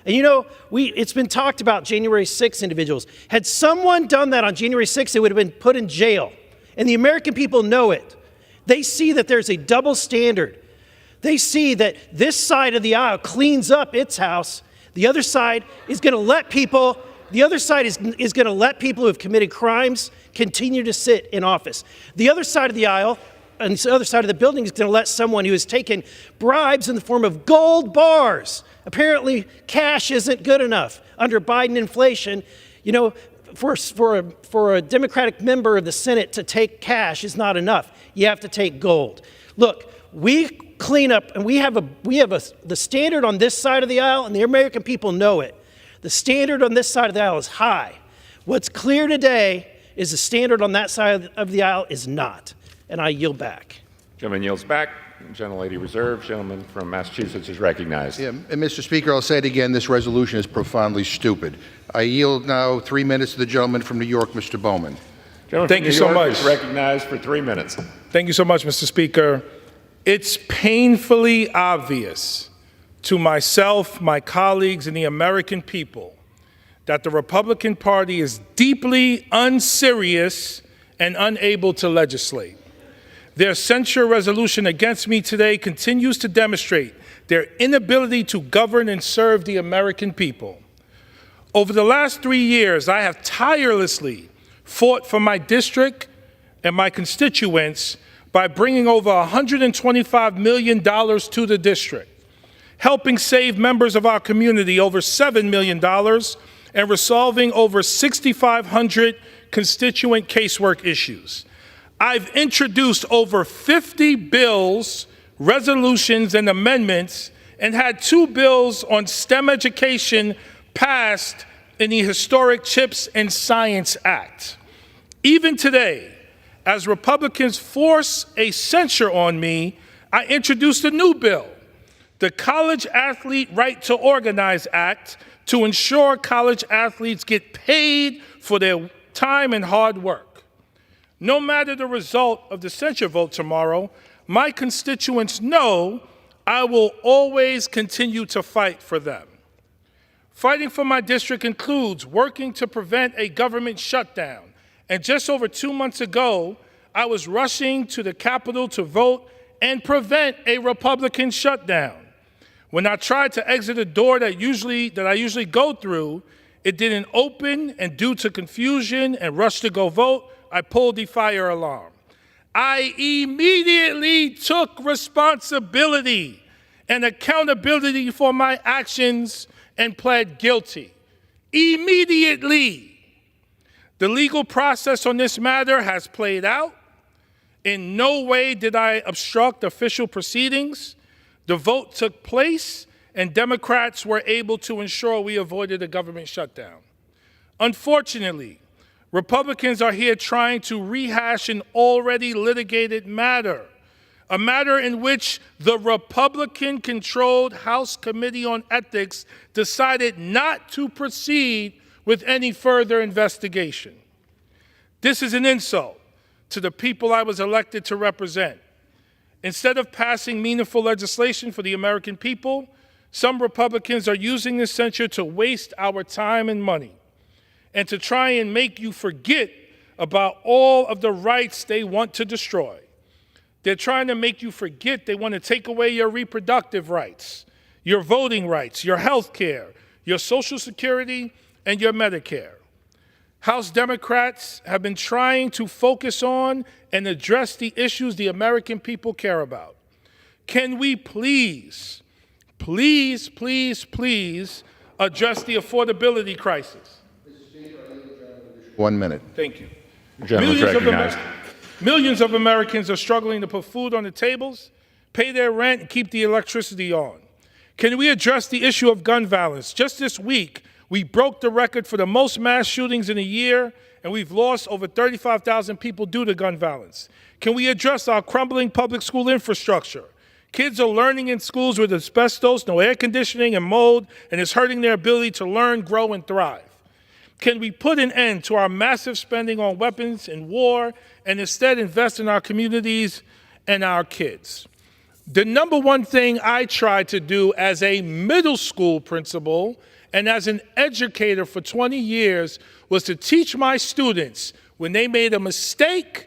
And you know, it's been talked about January 6 individuals. Had someone done that on January 6, they would have been put in jail. And the American people know it. They see that there's a double standard. They see that this side of the aisle cleans up its house. The other side is going to let people who have committed crimes continue to sit in office. The other side of the aisle and the other side of the building is going to let someone who has taken bribes in the form of gold bars. Apparently, cash isn't good enough under Biden inflation. You know, for a Democratic member of the Senate to take cash is not enough. You have to take gold. Look, we clean up, and we have the standard on this side of the aisle, and the American people know it. The standard on this side of the aisle is high. What's clear today is the standard on that side of the aisle is not. And I yield back. Gentleman yields back. Gentlelady reserves. Gentleman from Massachusetts is recognized. Yeah, and Mr. Speaker, I'll say it again, this resolution is profoundly stupid. I yield now 3 minutes to the gentleman from New York, Mr. Bowman. Thank you so much. Is recognized for 3 minutes. Thank you so much, Mr. Speaker. It's painfully obvious to myself, my colleagues, and the American people that the Republican Party is deeply unserious and unable to legislate. Their censure resolution against me today continues to demonstrate their inability to govern and serve the American people. Over the last 3 years, I have tirelessly fought for my district and my constituents by bringing over $125 million to the district, helping save members of our community over $7 million, and resolving over 6,500 constituent casework issues. I've introduced over 50 bills, resolutions, and amendments, and had 2 bills on STEM education passed in the historic CHIPS and Science Act. Even today, as Republicans force a censure on me, I introduced a new bill, the College Athlete Right to Organize Act, to ensure college athletes get paid for their time and hard work. No matter the result of the censure vote tomorrow, my constituents know I will always continue to fight for them. Fighting for my district includes working to prevent a government shutdown. And just over 2 months ago, I was rushing to the Capitol to vote and prevent a Republican shutdown. When I tried to exit a door that I usually go through, it didn't open, and due to confusion and rush to go vote, I pulled the fire alarm. I immediately took responsibility and accountability for my actions and pled guilty. Immediately. The legal process on this matter has played out. In no way did I obstruct official proceedings. The vote took place, and Democrats were able to ensure we avoided a government shutdown. Unfortunately, Republicans are here trying to rehash an already litigated matter, a matter in which the Republican-controlled House Committee on Ethics decided not to proceed with any further investigation. This is an insult to the people I was elected to represent. Instead of passing meaningful legislation for the American people, some Republicans are using this censure to waste our time and money and to try and make you forget about all of the rights they want to destroy. They're trying to make you forget they want to take away your reproductive rights, your voting rights, your health care, your Social Security, and your Medicare. House Democrats have been trying to focus on and address the issues the American people care about. Can we please, please, please, please address the affordability crisis? 1 minute. Thank you. Gentleman's recognized. Millions of Americans are struggling to put food on the tables, pay their rent, and keep the electricity on. Can we address the issue of gun violence? Just this week, we broke the record for the most mass shootings in a year, and we've lost over 35,000 people due to gun violence. Can we address our crumbling public school infrastructure? Kids are learning in schools with asbestos, no air conditioning, and mold, and it's hurting their ability to learn, grow, and thrive. Can we put an end to our massive spending on weapons and war and instead invest in our communities and our kids? The number one thing I tried to do as a middle school principal and as an educator for 20 years was to teach my students when they made a mistake,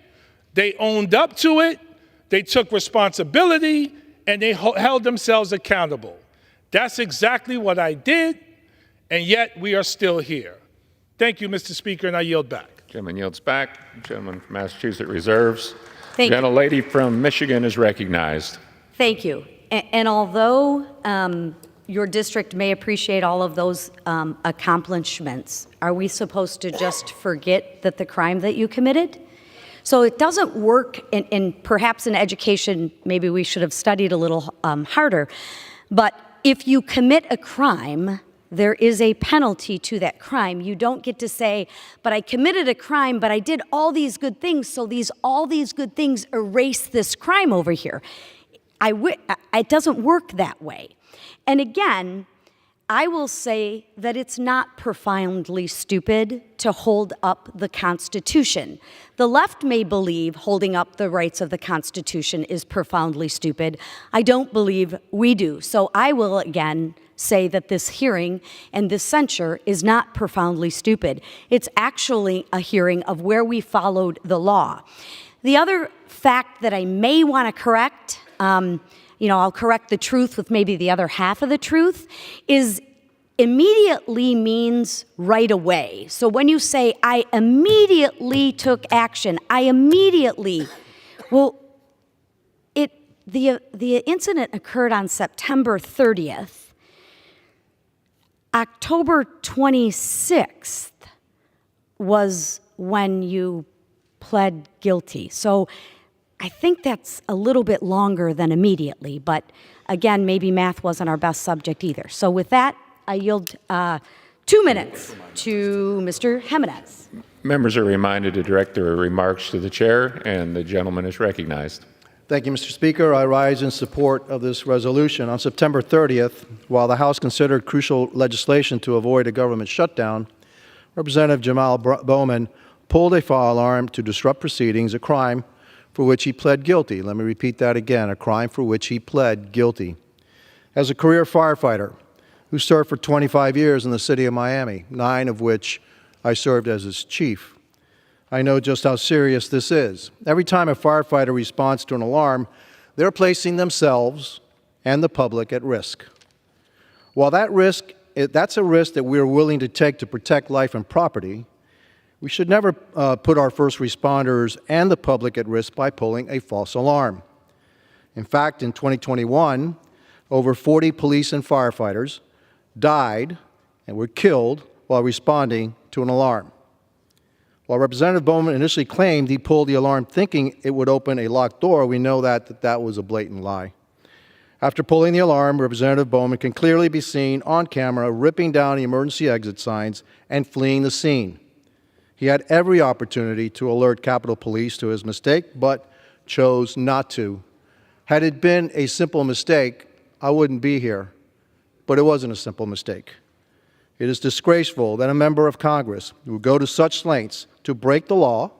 they owned up to it, they took responsibility, and they held themselves accountable. That's exactly what I did, and yet we are still here. Thank you, Mr. Speaker, and I yield back. Gentleman yields back. Gentleman from Massachusetts reserves. Thank you. Gentlelady from Michigan is recognized. Thank you. And although your district may appreciate all of those accomplishments, are we supposed to just forget that the crime that you committed? So it doesn't work, and perhaps in education, maybe we should have studied a little harder, but if you commit a crime, there is a penalty to that crime. You don't get to say, but I committed a crime, but I did all these good things, so all these good things erase this crime over here. It doesn't work that way. And again, I will say that it's not profoundly stupid to hold up the Constitution. The left may believe holding up the rights of the Constitution is profoundly stupid. I don't believe we do. So I will again say that this hearing and this censure is not profoundly stupid. It's actually a hearing of where we followed the law. The other fact that I may want to correct, I'll correct the truth with maybe the other half of the truth, is immediately means right away. So when you say, I immediately took action, the incident occurred on September 30th. October 26th was when you pled guilty. So I think that's a little bit longer than immediately, but again, maybe math wasn't our best subject either. So with that, I yield 2 minutes to Mr. Jimenez. Members are reminded to direct their remarks to the chair, and the gentleman is recognized. Thank you, Mr. Speaker. I rise in support of this resolution. On September 30th, while the House considered crucial legislation to avoid a government shutdown, Representative Jamal Bowman pulled a fire alarm to disrupt proceedings, a crime for which he pled guilty. Let me repeat that again, a crime for which he pled guilty. As a career firefighter who served for 25 years in the city of Miami, 9 of which I served as its chief, I know just how serious this is. Every time a firefighter responds to an alarm, they're placing themselves and the public at risk. While that's a risk that we're willing to take to protect life and property, we should never put our first responders and the public at risk by pulling a false alarm. In fact, in 2021, over 40 police and firefighters died and were killed while responding to an alarm. While Representative Bowman initially claimed he pulled the alarm thinking it would open a locked door, we know that was a blatant lie. After pulling the alarm, Representative Bowman can clearly be seen on camera ripping down the emergency exit signs and fleeing the scene. He had every opportunity to alert Capitol Police to his mistake, but chose not to. Had it been a simple mistake, I wouldn't be here. But it wasn't a simple mistake. It is disgraceful that a member of Congress who would go to such lengths to break the law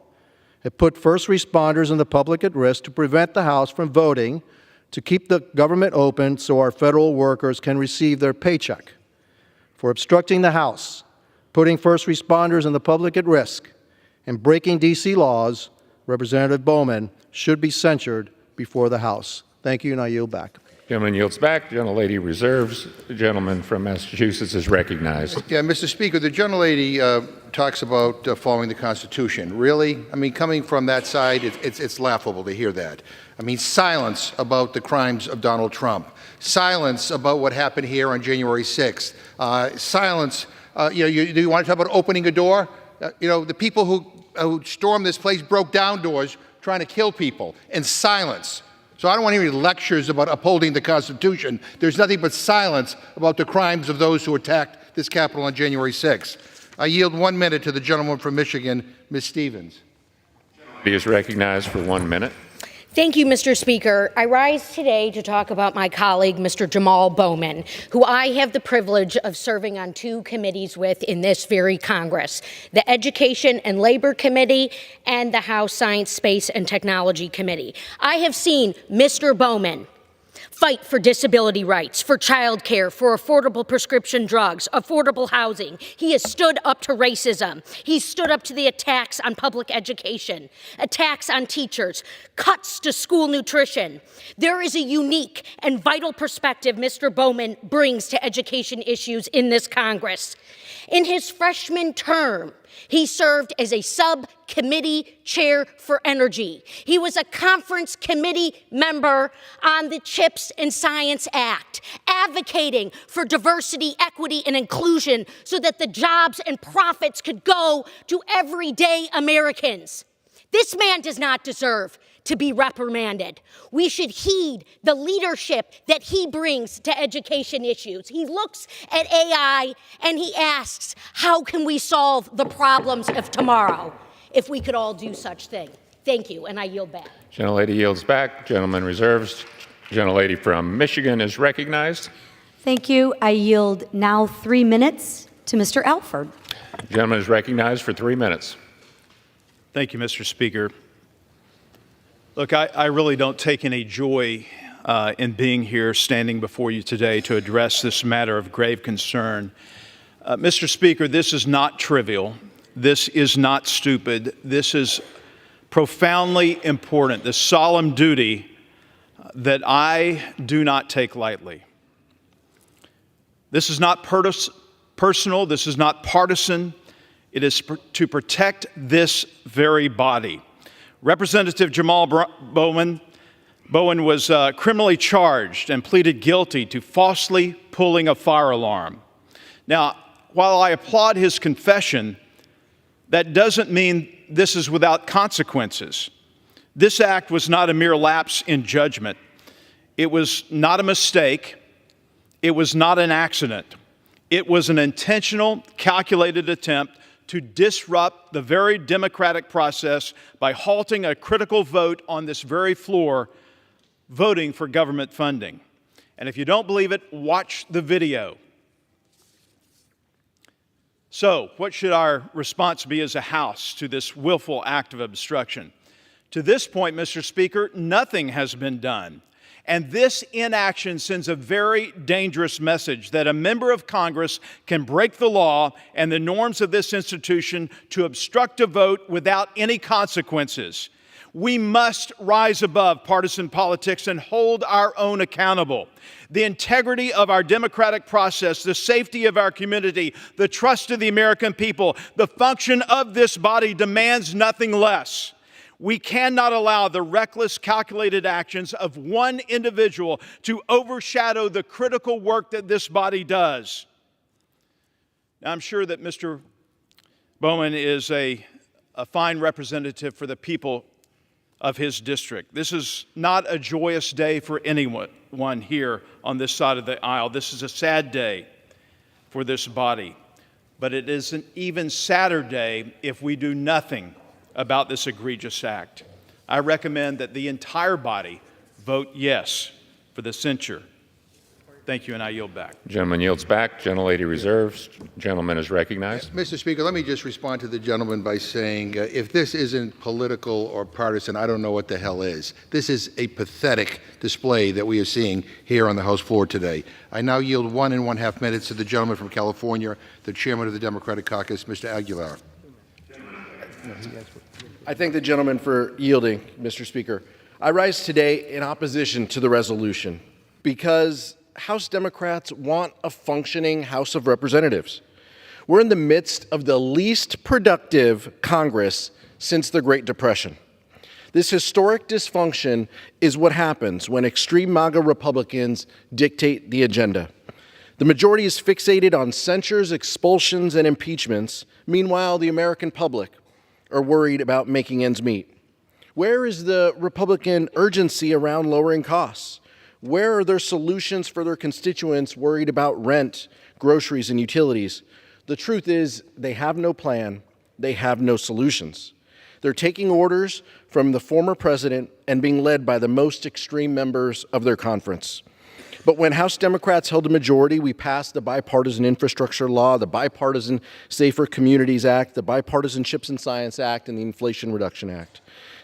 and put first responders and the public at risk to prevent the House from voting to keep the government open so our federal workers can receive their paycheck. For obstructing the House, putting first responders and the public at risk, and breaking D.C. laws, Representative Bowman should be censured before the House. Thank you, and I yield back. Gentleman yields back. Gentlelady reserves. The gentleman from Massachusetts is recognized. Yeah, Mr. Speaker, the gentlelady talks about following the Constitution. Really? I mean, coming from that side, it's laughable to hear that. I mean, silence about the crimes of Donald Trump. Silence about what happened here on January 6th. Silence. Do you want to talk about opening a door? The people who stormed this place broke down doors trying to kill people in silence. So I don't want any lectures about upholding the Constitution. There's nothing but silence about the crimes of those who attacked this Capitol on January 6th. I yield 1 minute to the gentleman from Michigan, Ms. Stevens. He is recognized for 1 minute. Thank you, Mr. Speaker. I rise today to talk about my colleague, Mr. Jamal Bowman, who I have the privilege of serving on 2 committees with in this very Congress, the Education and Labor Committee and the House Science, Space, and Technology Committee. I have seen Mr. Bowman fight for disability rights, for child care, for affordable prescription drugs, affordable housing. He has stood up to racism. He's stood up to the attacks on public education, attacks on teachers, cuts to school nutrition. There is a unique and vital perspective Mr. Bowman brings to education issues in this Congress. In his freshman term, he served as a subcommittee chair for energy. He was a conference committee member on the CHIPS and Science Act, advocating for diversity, equity, and inclusion so that the jobs and profits could go to everyday Americans. This man does not deserve to be reprimanded. We should heed the leadership that he brings to education issues. He looks at AI and he asks, how can we solve the problems of tomorrow if we could all do such thing? Thank you, and I yield back. Gentlelady yields back. Gentleman reserves. Gentlelady from Michigan is recognized. Thank you. I yield now 3 minutes to Mr. Alford. Gentleman is recognized for 3 minutes. Thank you, Mr. Speaker. Look, I really don't take any joy in being here, standing before you today to address this matter of grave concern. Mr. Speaker, this is not trivial. This is not stupid. This is profoundly important, the solemn duty that I do not take lightly. This is not personal. This is not partisan. It is to protect this very body. Representative Jamal Bowman was criminally charged and pleaded guilty to falsely pulling a fire alarm. Now, while I applaud his confession, that doesn't mean this is without consequences. This act was not a mere lapse in judgment. It was not a mistake. It was not an accident. It was an intentional, calculated attempt to disrupt the very democratic process by halting a critical vote on this very floor, voting for government funding. And if you don't believe it, watch the video. So, what should our response be as a House to this willful act of obstruction? To this point, Mr. Speaker, nothing has been done. And this inaction sends a very dangerous message that a member of Congress can break the law and the norms of this institution to obstruct a vote without any consequences. We must rise above partisan politics and hold our own accountable. The integrity of our democratic process, the safety of our community, the trust of the American people, the function of this body demands nothing less. We cannot allow the reckless, calculated actions of one individual to overshadow the critical work that this body does. Now, I'm sure that Mr. Bowman is a fine representative for the people of his district. This is not a joyous day for anyone here on this side of the aisle. This is a sad day for this body. But it is an even sadder day if we do nothing about this egregious act. I recommend that the entire body vote yes for the censure. Thank you, and I yield back. Gentleman yields back. Gentlelady reserves. Gentleman is recognized. Mr. Speaker, let me just respond to the gentleman by saying if this isn't political or partisan, I don't know what the hell is. This is a pathetic display that we are seeing here on the House floor today. I now yield 1.5 minutes to the gentleman from California, the chairman of the Democratic Caucus, Mr. Aguilar. I thank the gentleman for yielding, Mr. Speaker. I rise today in opposition to the resolution because House Democrats want a functioning House of Representatives. We're in the midst of the least productive Congress since the Great Depression. This historic dysfunction is what happens when extreme MAGA Republicans dictate the agenda. The majority is fixated on censures, expulsions, and impeachments. Meanwhile, the American public are worried about making ends meet. Where is the Republican urgency around lowering costs? Where are their solutions for their constituents worried about rent, groceries, and utilities? The truth is, they have no plan, they have no solutions. They're taking orders from the former president and being led by the most extreme members of their conference. But when House Democrats held a majority, we passed the Bipartisan Infrastructure Law, the Bipartisan Safer Communities Act, the Bipartisan Chips and Science Act, and the Inflation Reduction Act.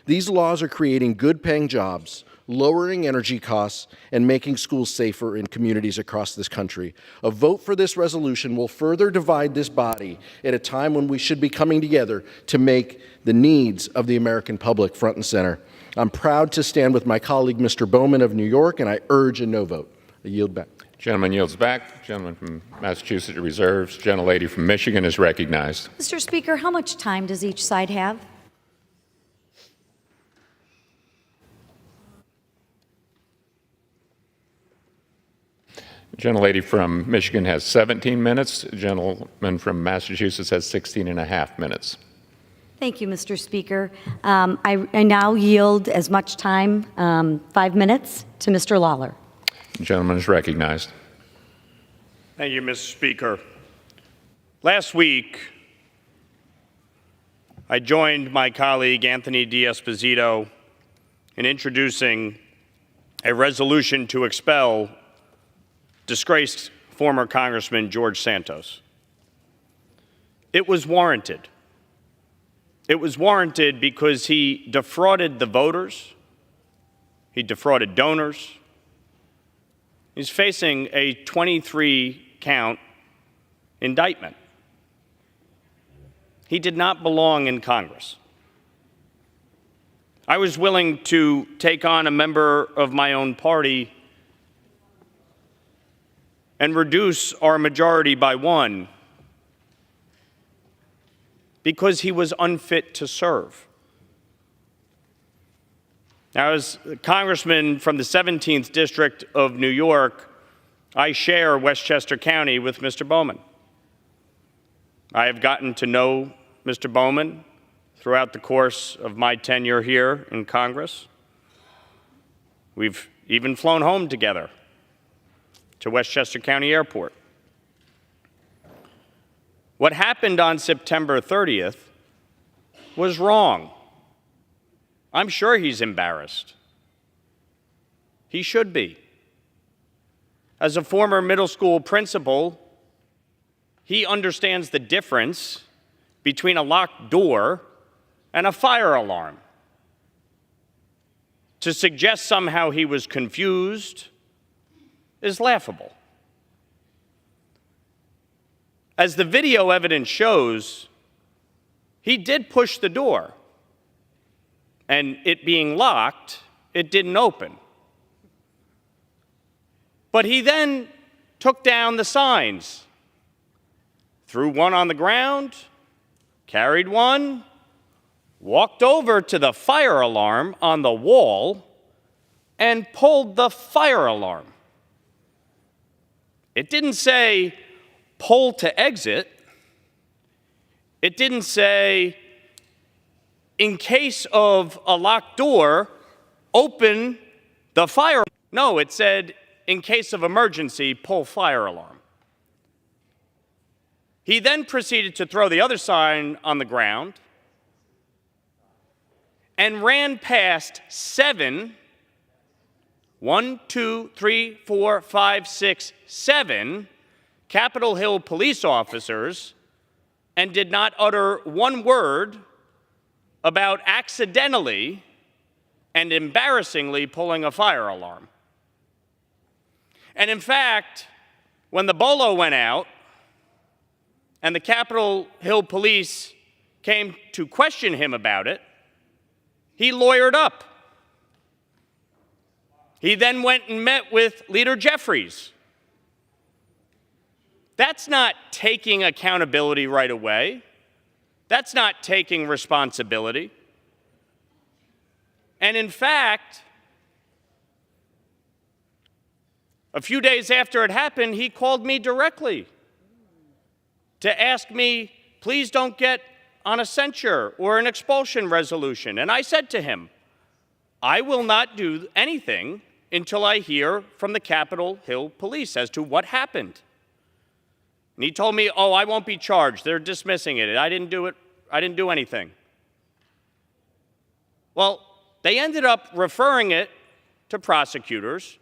These laws are creating good-paying jobs, lowering energy costs, and making schools safer in communities across this country. A vote for this resolution will further divide this body at a time when we should be coming together to make the needs of the American public front and center. I'm proud to stand with my colleague, Mr. Bowman of New York, and I urge a no vote. I yield back. Gentleman yields back. Gentleman from Massachusetts reserves. Gentlelady from Michigan is recognized. Mr. Speaker, how much time does each side have? Gentlelady from Michigan has 17 minutes. Gentleman from Massachusetts has 16.5 minutes. Thank you, Mr. Speaker. I now yield as much time, 5 minutes, to Mr. Lawler. The gentleman is recognized. Thank you, Mr. Speaker. Last week, I joined my colleague Anthony D'Esposito in introducing a resolution to expel disgraced former Congressman George Santos. It was warranted. It was warranted because he defrauded the voters, he defrauded donors. He's facing a 23-count indictment. He did not belong in Congress. I was willing to take on a member of my own party and reduce our majority by one because he was unfit to serve. Now, as a congressman from the 17th District of New York, I share Westchester County with Mr. Bowman. I have gotten to know Mr. Bowman throughout the course of my tenure here in Congress. We've even flown home together to Westchester County Airport. What happened on September 30th was wrong. I'm sure he's embarrassed. He should be. As a former middle school principal, he understands the difference between a locked door and a fire alarm. To suggest somehow he was confused is laughable. As the video evidence shows, he did push the door, and it being locked, it didn't open. But he then took down the signs, threw one on the ground, carried one, walked over to the fire alarm on the wall, and pulled the fire alarm. It didn't say, pull to exit. It didn't say, in case of a locked door, open the fire. No, it said, in case of emergency, pull fire alarm. He then proceeded to throw the other sign on the ground and ran past 7 Capitol Hill police officers and did not utter one word about accidentally and embarrassingly pulling a fire alarm. And in fact, when the bolo went out and the Capitol Hill police came to question him about it, he lawyered up. He then went and met with Leader Jeffries. That's not taking accountability right away. That's not taking responsibility. And in fact, a few days after it happened, he called me directly to ask me, please don't get on a censure or an expulsion resolution. And I said to him, I will not do anything until I hear from the Capitol Hill police as to what happened. And he told me, oh, I won't be charged. They're dismissing it. I didn't do it. I didn't do anything. Well, they ended up referring it to prosecutors.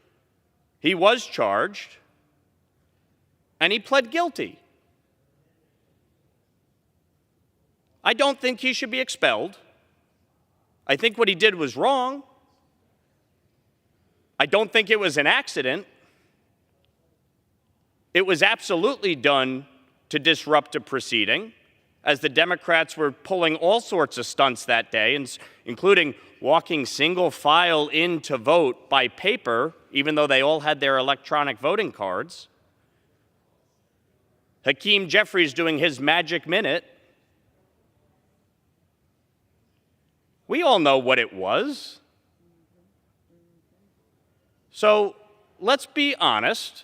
He was charged, and he pled guilty. I don't think he should be expelled. I think what he did was wrong. I don't think it was an accident. It was absolutely done to disrupt a proceeding, as the Democrats were pulling all sorts of stunts that day, including walking single file in to vote by paper, even though they all had their electronic voting cards. Hakeem Jeffries doing his magic minute. We all know what it was. So let's be honest.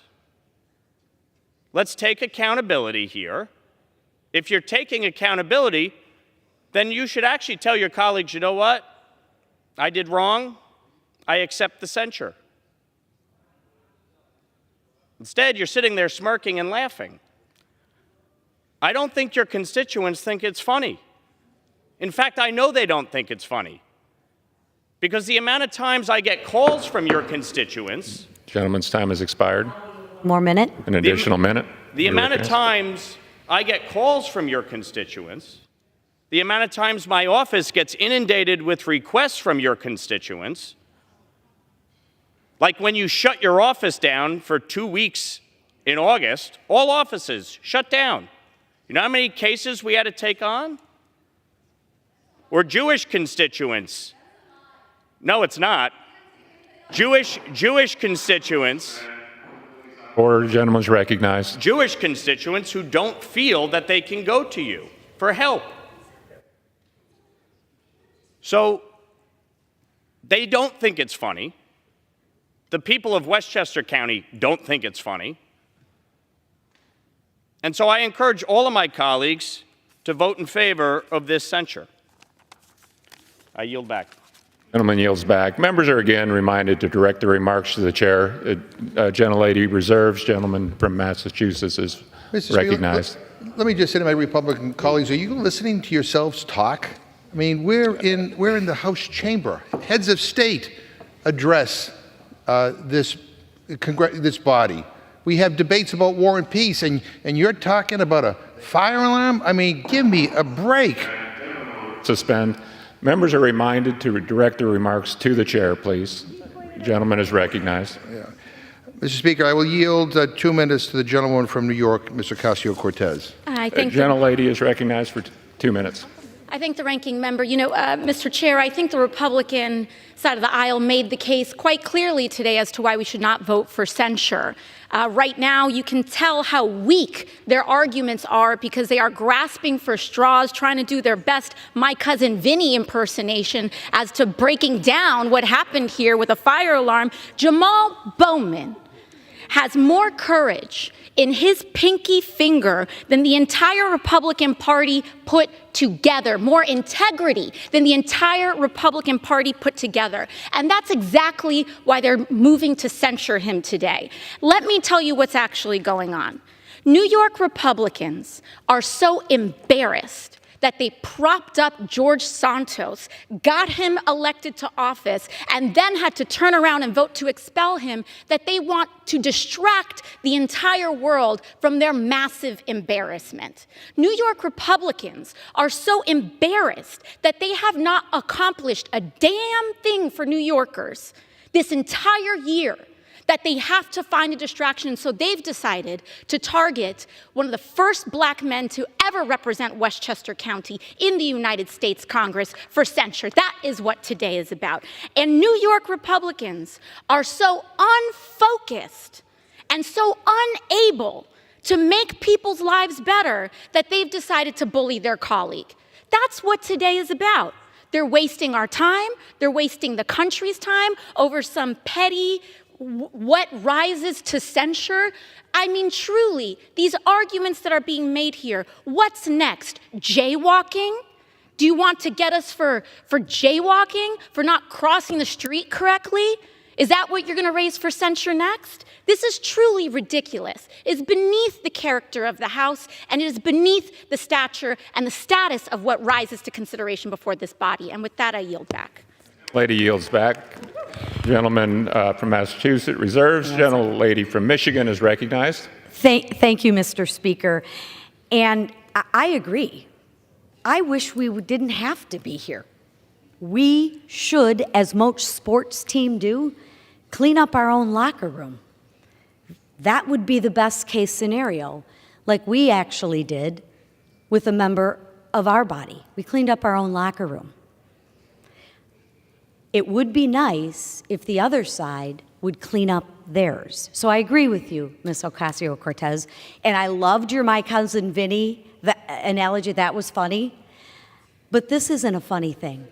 Let's take accountability here. If you're taking accountability, then you should actually tell your colleagues, you know what? I did wrong. I accept the censure. Instead, you're sitting there smirking and laughing. I don't think your constituents think it's funny. In fact, I know they don't think it's funny. Because the amount of times I get calls from your constituents... Gentleman's time has expired. More minute. An additional minute. The amount of times I get calls from your constituents, the amount of times my office gets inundated with requests from your constituents, like when you shut your office down for 2 weeks in August, all offices shut down. You know how many cases we had to take on? Or Jewish constituents. No, it's not. Jewish constituents. Order, gentleman's recognized. Jewish constituents who don't feel that they can go to you for help. So they don't think it's funny. The people of Westchester County don't think it's funny. And so I encourage all of my colleagues to vote in favor of this censure. I yield back. Gentleman yields back. Members are again reminded to direct the remarks to the chair. Gentlelady reserves. Gentleman from Massachusetts is recognized. let me just say to my Republican colleagues, are you listening to yourselves talk? I mean, we're in the House chamber. Heads of state address this body. We have debates about war and peace, and you're talking about a fire alarm? I mean, give me a break. Suspend. Members are reminded to direct their remarks to the chair, please. The gentleman is recognized. Yeah. Mr. Speaker, I will yield 2 minutes to the gentleman from New York, Mr. Ocasio-Cortez. The gentlelady is recognized for 2 minutes. I thank the ranking member. Mr. Chair, I think the Republican side of the aisle made the case quite clearly today as to why we should not vote for censure. Right now, you can tell how weak their arguments are because they are grasping for straws, trying to do their best My Cousin Vinny impersonation as to breaking down what happened here with a fire alarm. Jamal Bowman has more courage in his pinky finger than the entire Republican Party put together, more integrity than the entire Republican Party put together. And that's exactly why they're moving to censure him today. Let me tell you what's actually going on. New York Republicans are so embarrassed that they propped up George Santos, got him elected to office, and then had to turn around and vote to expel him, that they want to distract the entire world from their massive embarrassment. New York Republicans are so embarrassed that they have not accomplished a damn thing for New Yorkers this entire year, that they have to find a distraction. So they've decided to target one of the first black men to ever represent Westchester County in the United States Congress for censure. That is what today is about. And New York Republicans are so unfocused and so unable to make people's lives better that they've decided to bully their colleague. That's what today is about. They're wasting our time. They're wasting the country's time over some petty what rises to censure. I mean, truly, these arguments that are being made here, what's next? Jaywalking? Do you want to get us for jaywalking, for not crossing the street correctly? Is that what you're going to raise for censure next? This is truly ridiculous. It's beneath the character of the House, and it is beneath the stature and the status of what rises to consideration before this body. And with that, I yield back. Lady yields back. Gentleman from Massachusetts reserves. Gentlelady from Michigan is recognized. Thank you, Mr. Speaker. And I agree. I wish we didn't have to be here. We should, as most sports teams do, clean up our own locker room. That would be the best case scenario, like we actually did with a member of our body. We cleaned up our own locker room. It would be nice if the other side would clean up theirs. So I agree with you, Ms. Ocasio-Cortez, and I loved your My Cousin Vinny analogy. That was funny. But this isn't a funny thing.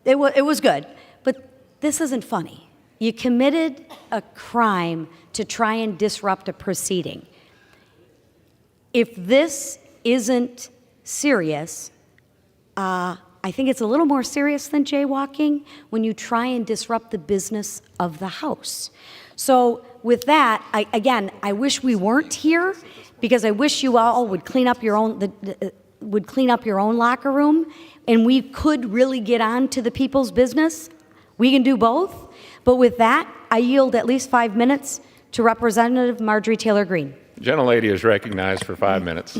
It was good, but this isn't funny. You committed a crime to try and disrupt a proceeding. If this isn't serious, I think it's a little more serious than jaywalking when you try and disrupt the business of the House. So with that, I wish we weren't here, because I wish you all would clean up your own locker room, and we could really get on to the people's business. We can do both. But with that, I yield at least 5 minutes to Representative Marjorie Taylor Greene. Gentlelady is recognized for 5 minutes.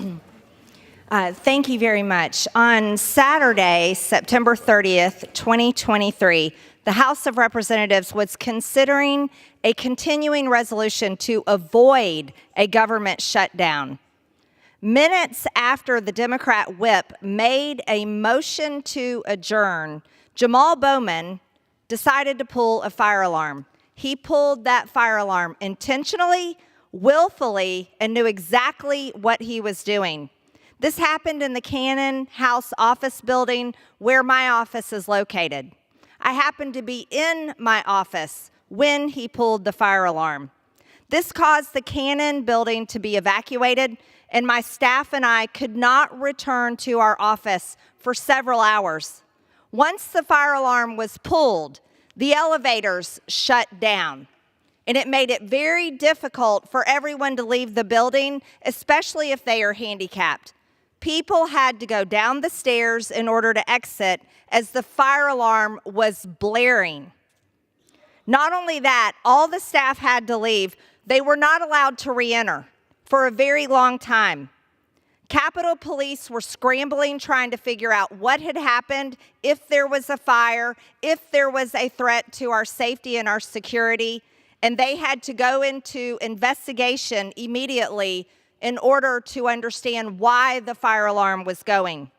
Thank you very much. On Saturday, September 30th, 2023, the House of Representatives was considering a continuing resolution to avoid a government shutdown. Minutes after the Democrat whip made a motion to adjourn, Jamal Bowman decided to pull a fire alarm. He pulled that fire alarm intentionally, willfully, and knew exactly what he was doing. This happened in the Cannon House office building where my office is located. I happened to be in my office when he pulled the fire alarm. This caused the Cannon building to be evacuated, and my staff and I could not return to our office for several hours. Once the fire alarm was pulled, the elevators shut down. and it made it very difficult for everyone to leave the building, especially if they are handicapped. People had to go down the stairs in order to exit as the fire alarm was blaring. Not only that, all the staff had to leave. They were not allowed to re-enter for a very long time. Capitol Police were scrambling, trying to figure out what had happened, if there was a fire, if there was a threat to our safety and our security, and they had to go into investigation immediately in order to understand why the fire alarm was going.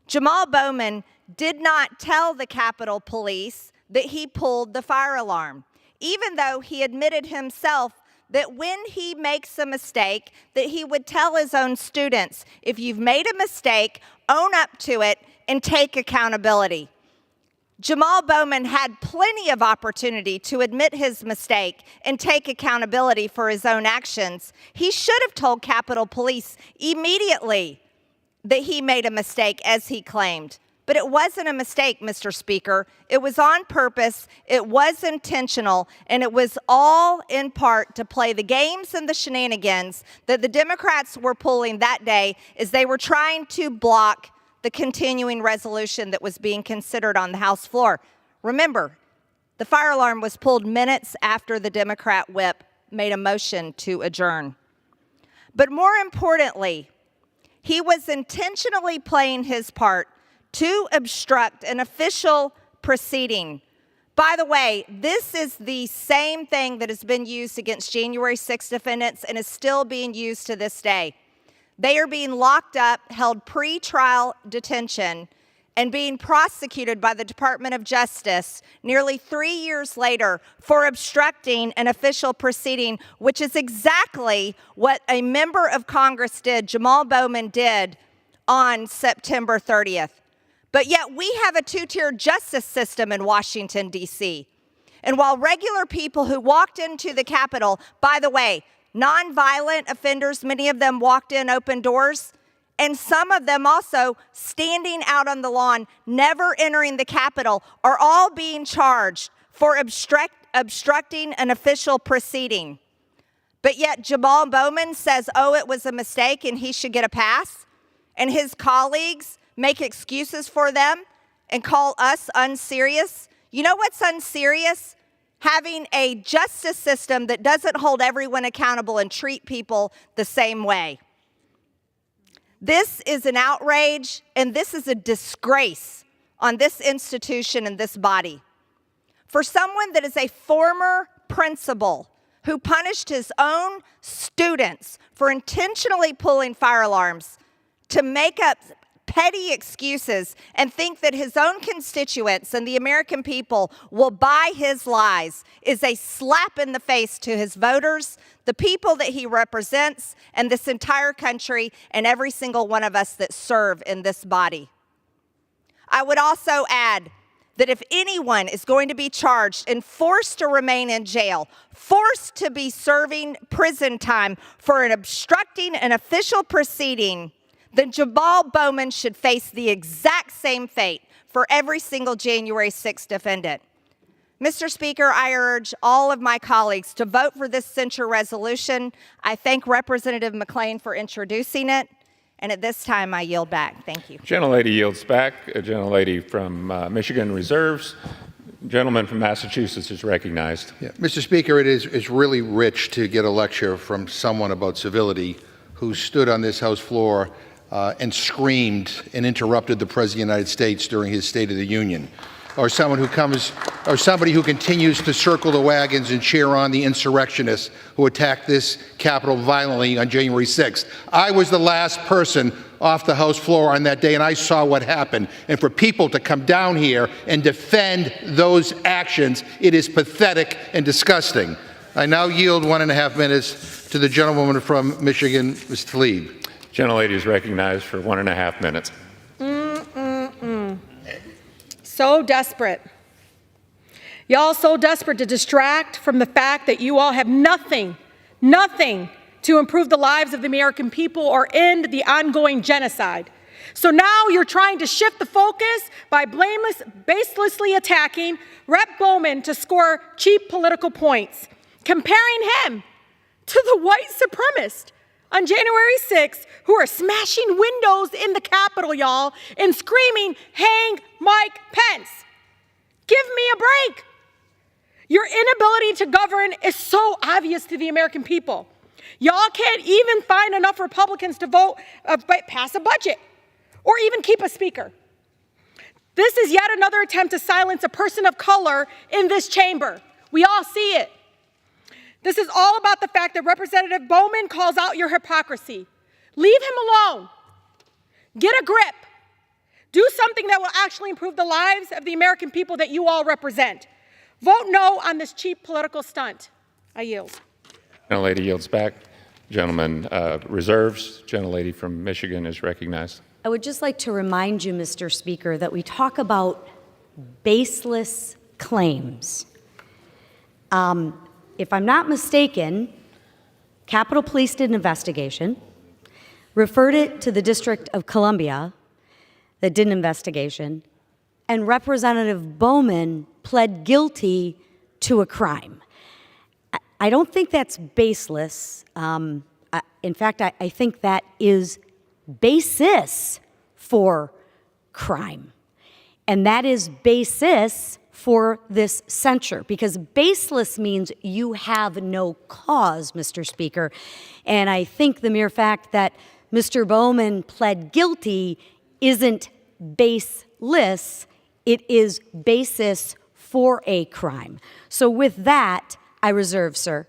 Jamal Bowman did not tell the Capitol Police that he pulled the fire alarm, even though he admitted himself that when he makes a mistake, that he would tell his own students, if you've made a mistake, own up to it and take accountability. Jamal Bowman had plenty of opportunity to admit his mistake and take accountability for his own actions. He should have told Capitol Police immediately that he made a mistake, as he claimed. But it wasn't a mistake, Mr. Speaker. It was on purpose, it was intentional, and it was all in part to play the games and the shenanigans that the Democrats were pulling that day as they were trying to block the continuing resolution that was being considered on the House floor. Remember, the fire alarm was pulled minutes after the Democrat whip made a motion to adjourn. But more importantly, he was intentionally playing his part to obstruct an official proceeding. By the way, this is the same thing that has been used against January 6 defendants and is still being used to this day. They are being locked up, held pre-trial detention, and being prosecuted by the Department of Justice nearly 3 years later for obstructing an official proceeding, which is exactly what a member of Congress did, Jamal Bowman did, on September 30th. But yet we have a two-tier justice system in Washington, D.C. And while regular people who walked into the Capitol, by the way, nonviolent offenders, many of them walked in open doors, and some of them also standing out on the lawn, never entering the Capitol, are all being charged for obstructing an official proceeding. But yet Jamal Bowman says, oh, it was a mistake and he should get a pass, and his colleagues make excuses for them and call us unserious. You know what's unserious? Having a justice system that doesn't hold everyone accountable and treat people the same way. This is an outrage, and this is a disgrace on this institution and this body. For someone that is a former principal who punished his own students for intentionally pulling fire alarms to make up petty excuses and think that his own constituents and the American people will buy his lies is a slap in the face to his voters, the people that he represents, and this entire country, and every single one of us that serve in this body. I would also add that if anyone is going to be charged and forced to remain in jail, forced to be serving prison time for obstructing an official proceeding, then Jamal Bowman should face the exact same fate for every single January 6th defendant. Mr. Speaker, I urge all of my colleagues to vote for this censure resolution. I thank Representative McMillan for introducing it, and at this time I yield back. Thank you. Gentlelady yields back. A gentlelady from Michigan reserves. Gentleman from Massachusetts is recognized. Yeah. Mr. Speaker, it's really rich to get a lecture from someone about civility who stood on this House floor and screamed and interrupted the President of the United States during his State of the Union, or somebody who continues to circle the wagons and cheer on the insurrectionists who attacked this Capitol violently on January 6th. I was the last person off the House floor on that day, and I saw what happened. And for people to come down here and defend those actions, it is pathetic and disgusting. I now yield 1.5 minutes to the gentlewoman from Michigan, Ms. Tlaib. Gentlelady is recognized for 1.5 minutes. So desperate. Y'all so desperate to distract from the fact that you all have nothing to improve the lives of the American people or end the ongoing genocide. So now you're trying to shift the focus by baselessly attacking Rep. Bowman to score cheap political points. comparing him to the white supremacist on January 6th who are smashing windows in the Capitol, y'all, and screaming, "Hang Mike Pence." Give me a break. Your inability to govern is so obvious to the American people. Y'all can't even find enough Republicans to vote, pass a budget, or even keep a speaker. This is yet another attempt to silence a person of color in this chamber. We all see it. This is all about the fact that Representative Bowman calls out your hypocrisy. Leave him alone. Get a grip. Do something that will actually improve the lives of the American people that you all represent. Vote no on this cheap political stunt. I yield. Gentlelady yields back. Gentleman reserves. Gentlelady from Michigan is recognized. I would just like to remind you, Mr. Speaker, that we talk about baseless claims. If I'm not mistaken, Capitol Police did an investigation, referred it to the District of Columbia that did an investigation, and Representative Bowman pled guilty to a crime. I don't think that's baseless. In fact, I think that is basis for crime. And that is basis for this censure, because baseless means you have no cause, Mr. Speaker. And I think the mere fact that Mr. Bowman pled guilty isn't baseless, it is basis for a crime. So with that, I reserve, sir.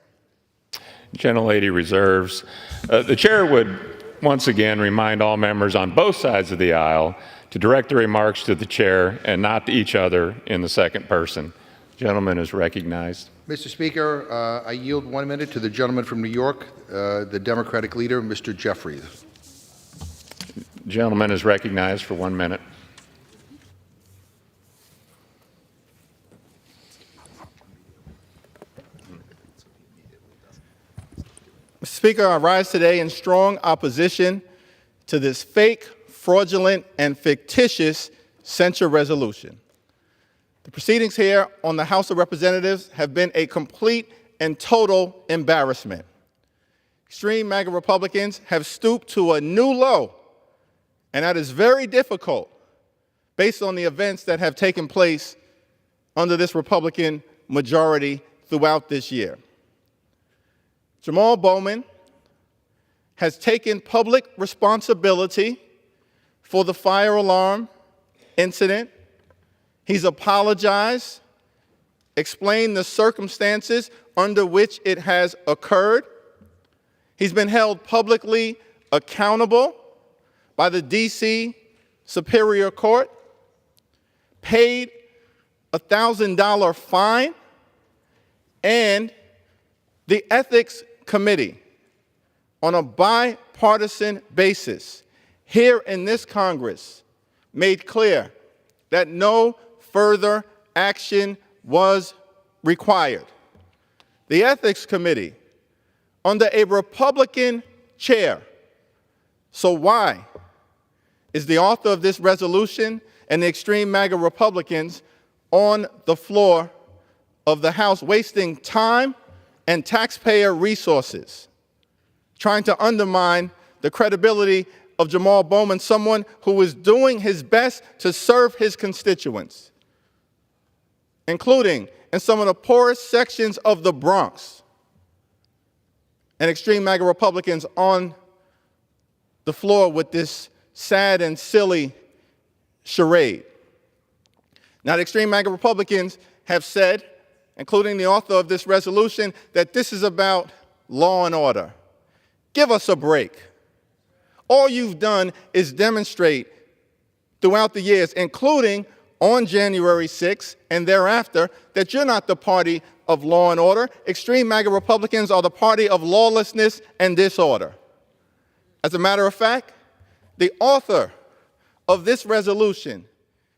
Gentlelady reserves. The chair would once again remind all members on both sides of the aisle to direct their remarks to the chair and not to each other in the second person. Gentleman is recognized. Mr. Speaker, I yield 1 minute to the gentleman from New York, the Democratic leader, Mr. Jeffries. Gentleman is recognized for 1 minute. Mr. Speaker, I rise today in strong opposition to this fake, fraudulent, and fictitious censure resolution. The proceedings here on the House of Representatives have been a complete and total embarrassment. Extreme MAGA Republicans have stooped to a new low, and that is very difficult based on the events that have taken place under this Republican majority throughout this year. Jamal Bowman has taken public responsibility for the fire alarm incident. He's apologized, explained the circumstances under which it has occurred. He's been held publicly accountable by the D.C. Superior Court, paid a $1,000 fine, and the Ethics Committee, on a bipartisan basis, here in this Congress, made clear that no further action was required. The Ethics Committee, under a Republican chair. So why is the author of this resolution and the extreme MAGA Republicans on the floor of the House wasting time and taxpayer resources, trying to undermine the credibility of Jamal Bowman, someone who is doing his best to serve his constituents, including in some of the poorest sections of the Bronx, and extreme MAGA Republicans on the floor with this sad and silly charade. Now, the extreme MAGA Republicans have said, including the author of this resolution, that this is about law and order. Give us a break. All you've done is demonstrate throughout the years, including on January 6th and thereafter, that you're not the party of law and order. Extreme MAGA Republicans are the party of lawlessness and disorder. As a matter of fact, the author of this resolution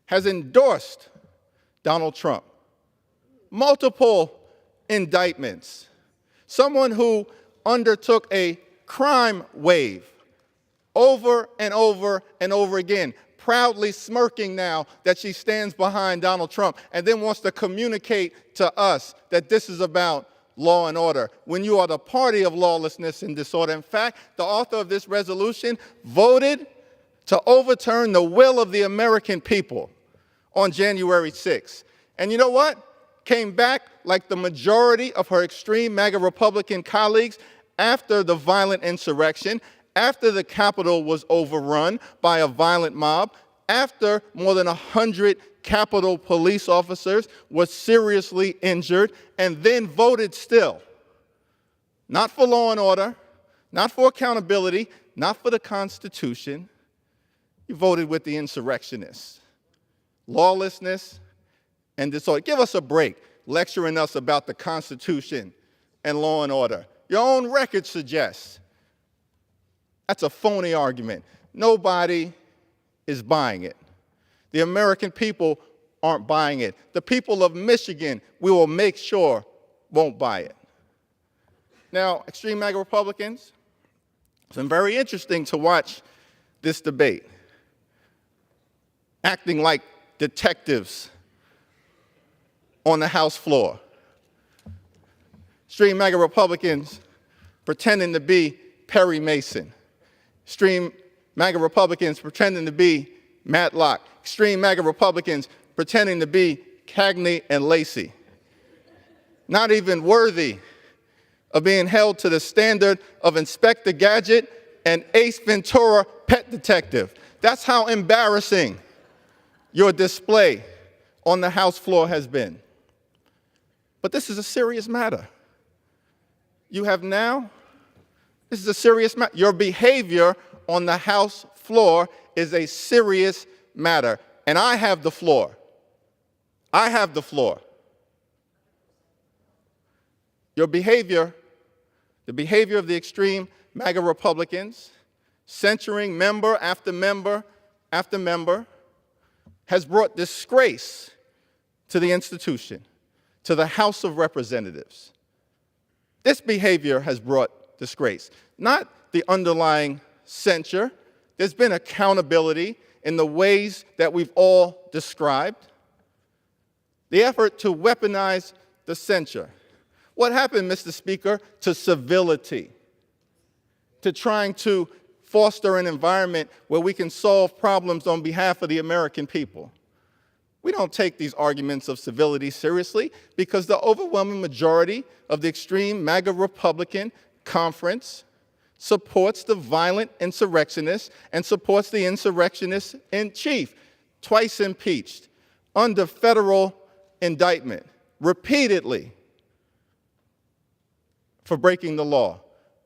has endorsed Donald Trump. Multiple indictments. Someone who undertook a crime wave over and over and over again, proudly smirking now that she stands behind Donald Trump, and then wants to communicate to us that this is about law and order, when you are the party of lawlessness and disorder. In fact, the author of this resolution voted to overturn the will of the American people on January 6th. And you know what? Came back like the majority of her extreme MAGA Republican colleagues after the violent insurrection, after the Capitol was overrun by a violent mob, after more than 100 Capitol police officers were seriously injured, and then voted still. Not for law and order, not for accountability, not for the Constitution. You voted with the insurrectionists. Lawlessness and disorder. Give us a break lecturing us about the Constitution and law and order. Your own record suggests that's a phony argument. Nobody is buying it. The American people aren't buying it. The people of Michigan, we will make sure, won't buy it. Now, extreme MAGA Republicans, it's been very interesting to watch this debate, acting like detectives on the House floor. Extreme MAGA Republicans pretending to be Perry Mason. Extreme MAGA Republicans pretending to be Matlock. Extreme MAGA Republicans pretending to be Cagney and Lacey. Not even worthy of being held to the standard of Inspector Gadget and Ace Ventura Pet Detective. That's how embarrassing your display on the House floor has been. But this is a serious matter. You have now, this is a serious matter. Your behavior on the House floor is a serious matter. And I have the floor. I have the floor. Your behavior, the behavior of the extreme MAGA Republicans, censuring member after member after member, has brought disgrace to the institution, to the House of Representatives. This behavior has brought disgrace, not the underlying censure. There's been accountability in the ways that we've all described. The effort to weaponize the censure. What happened, Mr. Speaker, to civility, to trying to foster an environment where we can solve problems on behalf of the American people? We don't take these arguments of civility seriously because the overwhelming majority of the extreme MAGA Republican conference supports the violent insurrectionists and supports the insurrectionists in chief, twice impeached, under federal indictment, repeatedly for breaking the law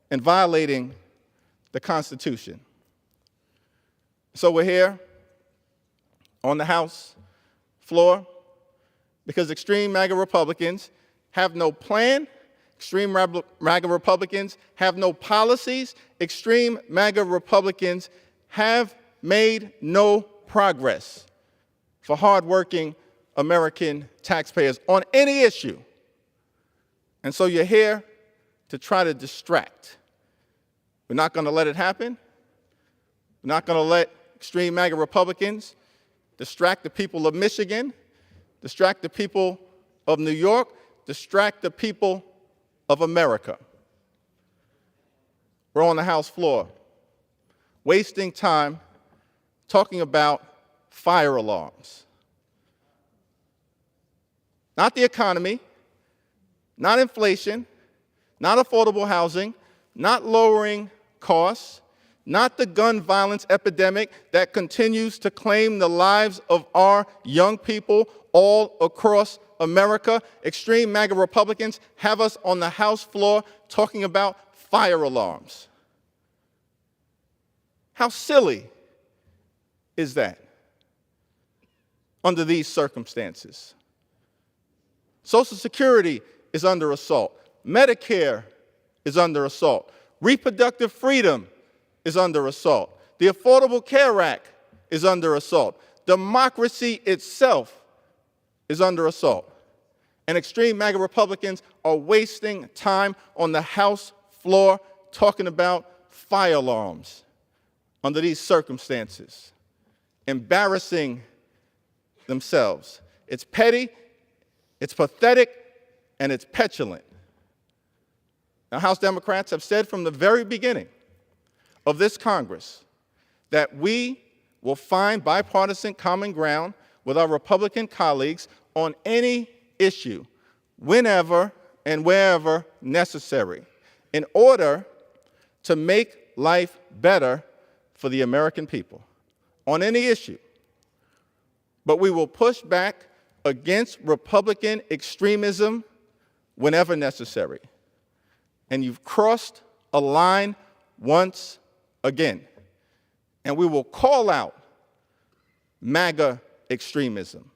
and violating the Constitution. So we're here on the House floor because extreme MAGA Republicans have no plan. Extreme MAGA Republicans have no policies. Extreme MAGA Republicans have made no progress for hardworking American taxpayers on any issue. And so you're here to try to distract. We're not going to let it happen. We're not going to let extreme MAGA Republicans distract the people of Michigan, distract the people of New York, distract the people of America. We're on the House floor, wasting time talking about fire alarms. Not the economy, not inflation, not affordable housing, not lowering costs, not the gun violence epidemic that continues to claim the lives of our young people all across America. Extreme MAGA Republicans have us on the House floor talking about fire alarms. How silly is that under these circumstances? Social Security is under assault. Medicare is under assault. Reproductive freedom is under assault. The Affordable Care Act is under assault. Democracy itself is under assault. And extreme MAGA Republicans are wasting time on the House floor talking about fire alarms under these circumstances, embarrassing themselves. It's petty, it's pathetic, and it's petulant. Now, House Democrats have said from the very beginning of this Congress that we will find bipartisan common ground with our Republican colleagues on any issue, whenever and wherever necessary, in order to make life better for the American people, on any issue. But we will push back against Republican extremism whenever necessary. And you've crossed a line once again. And we will call out MAGA extremism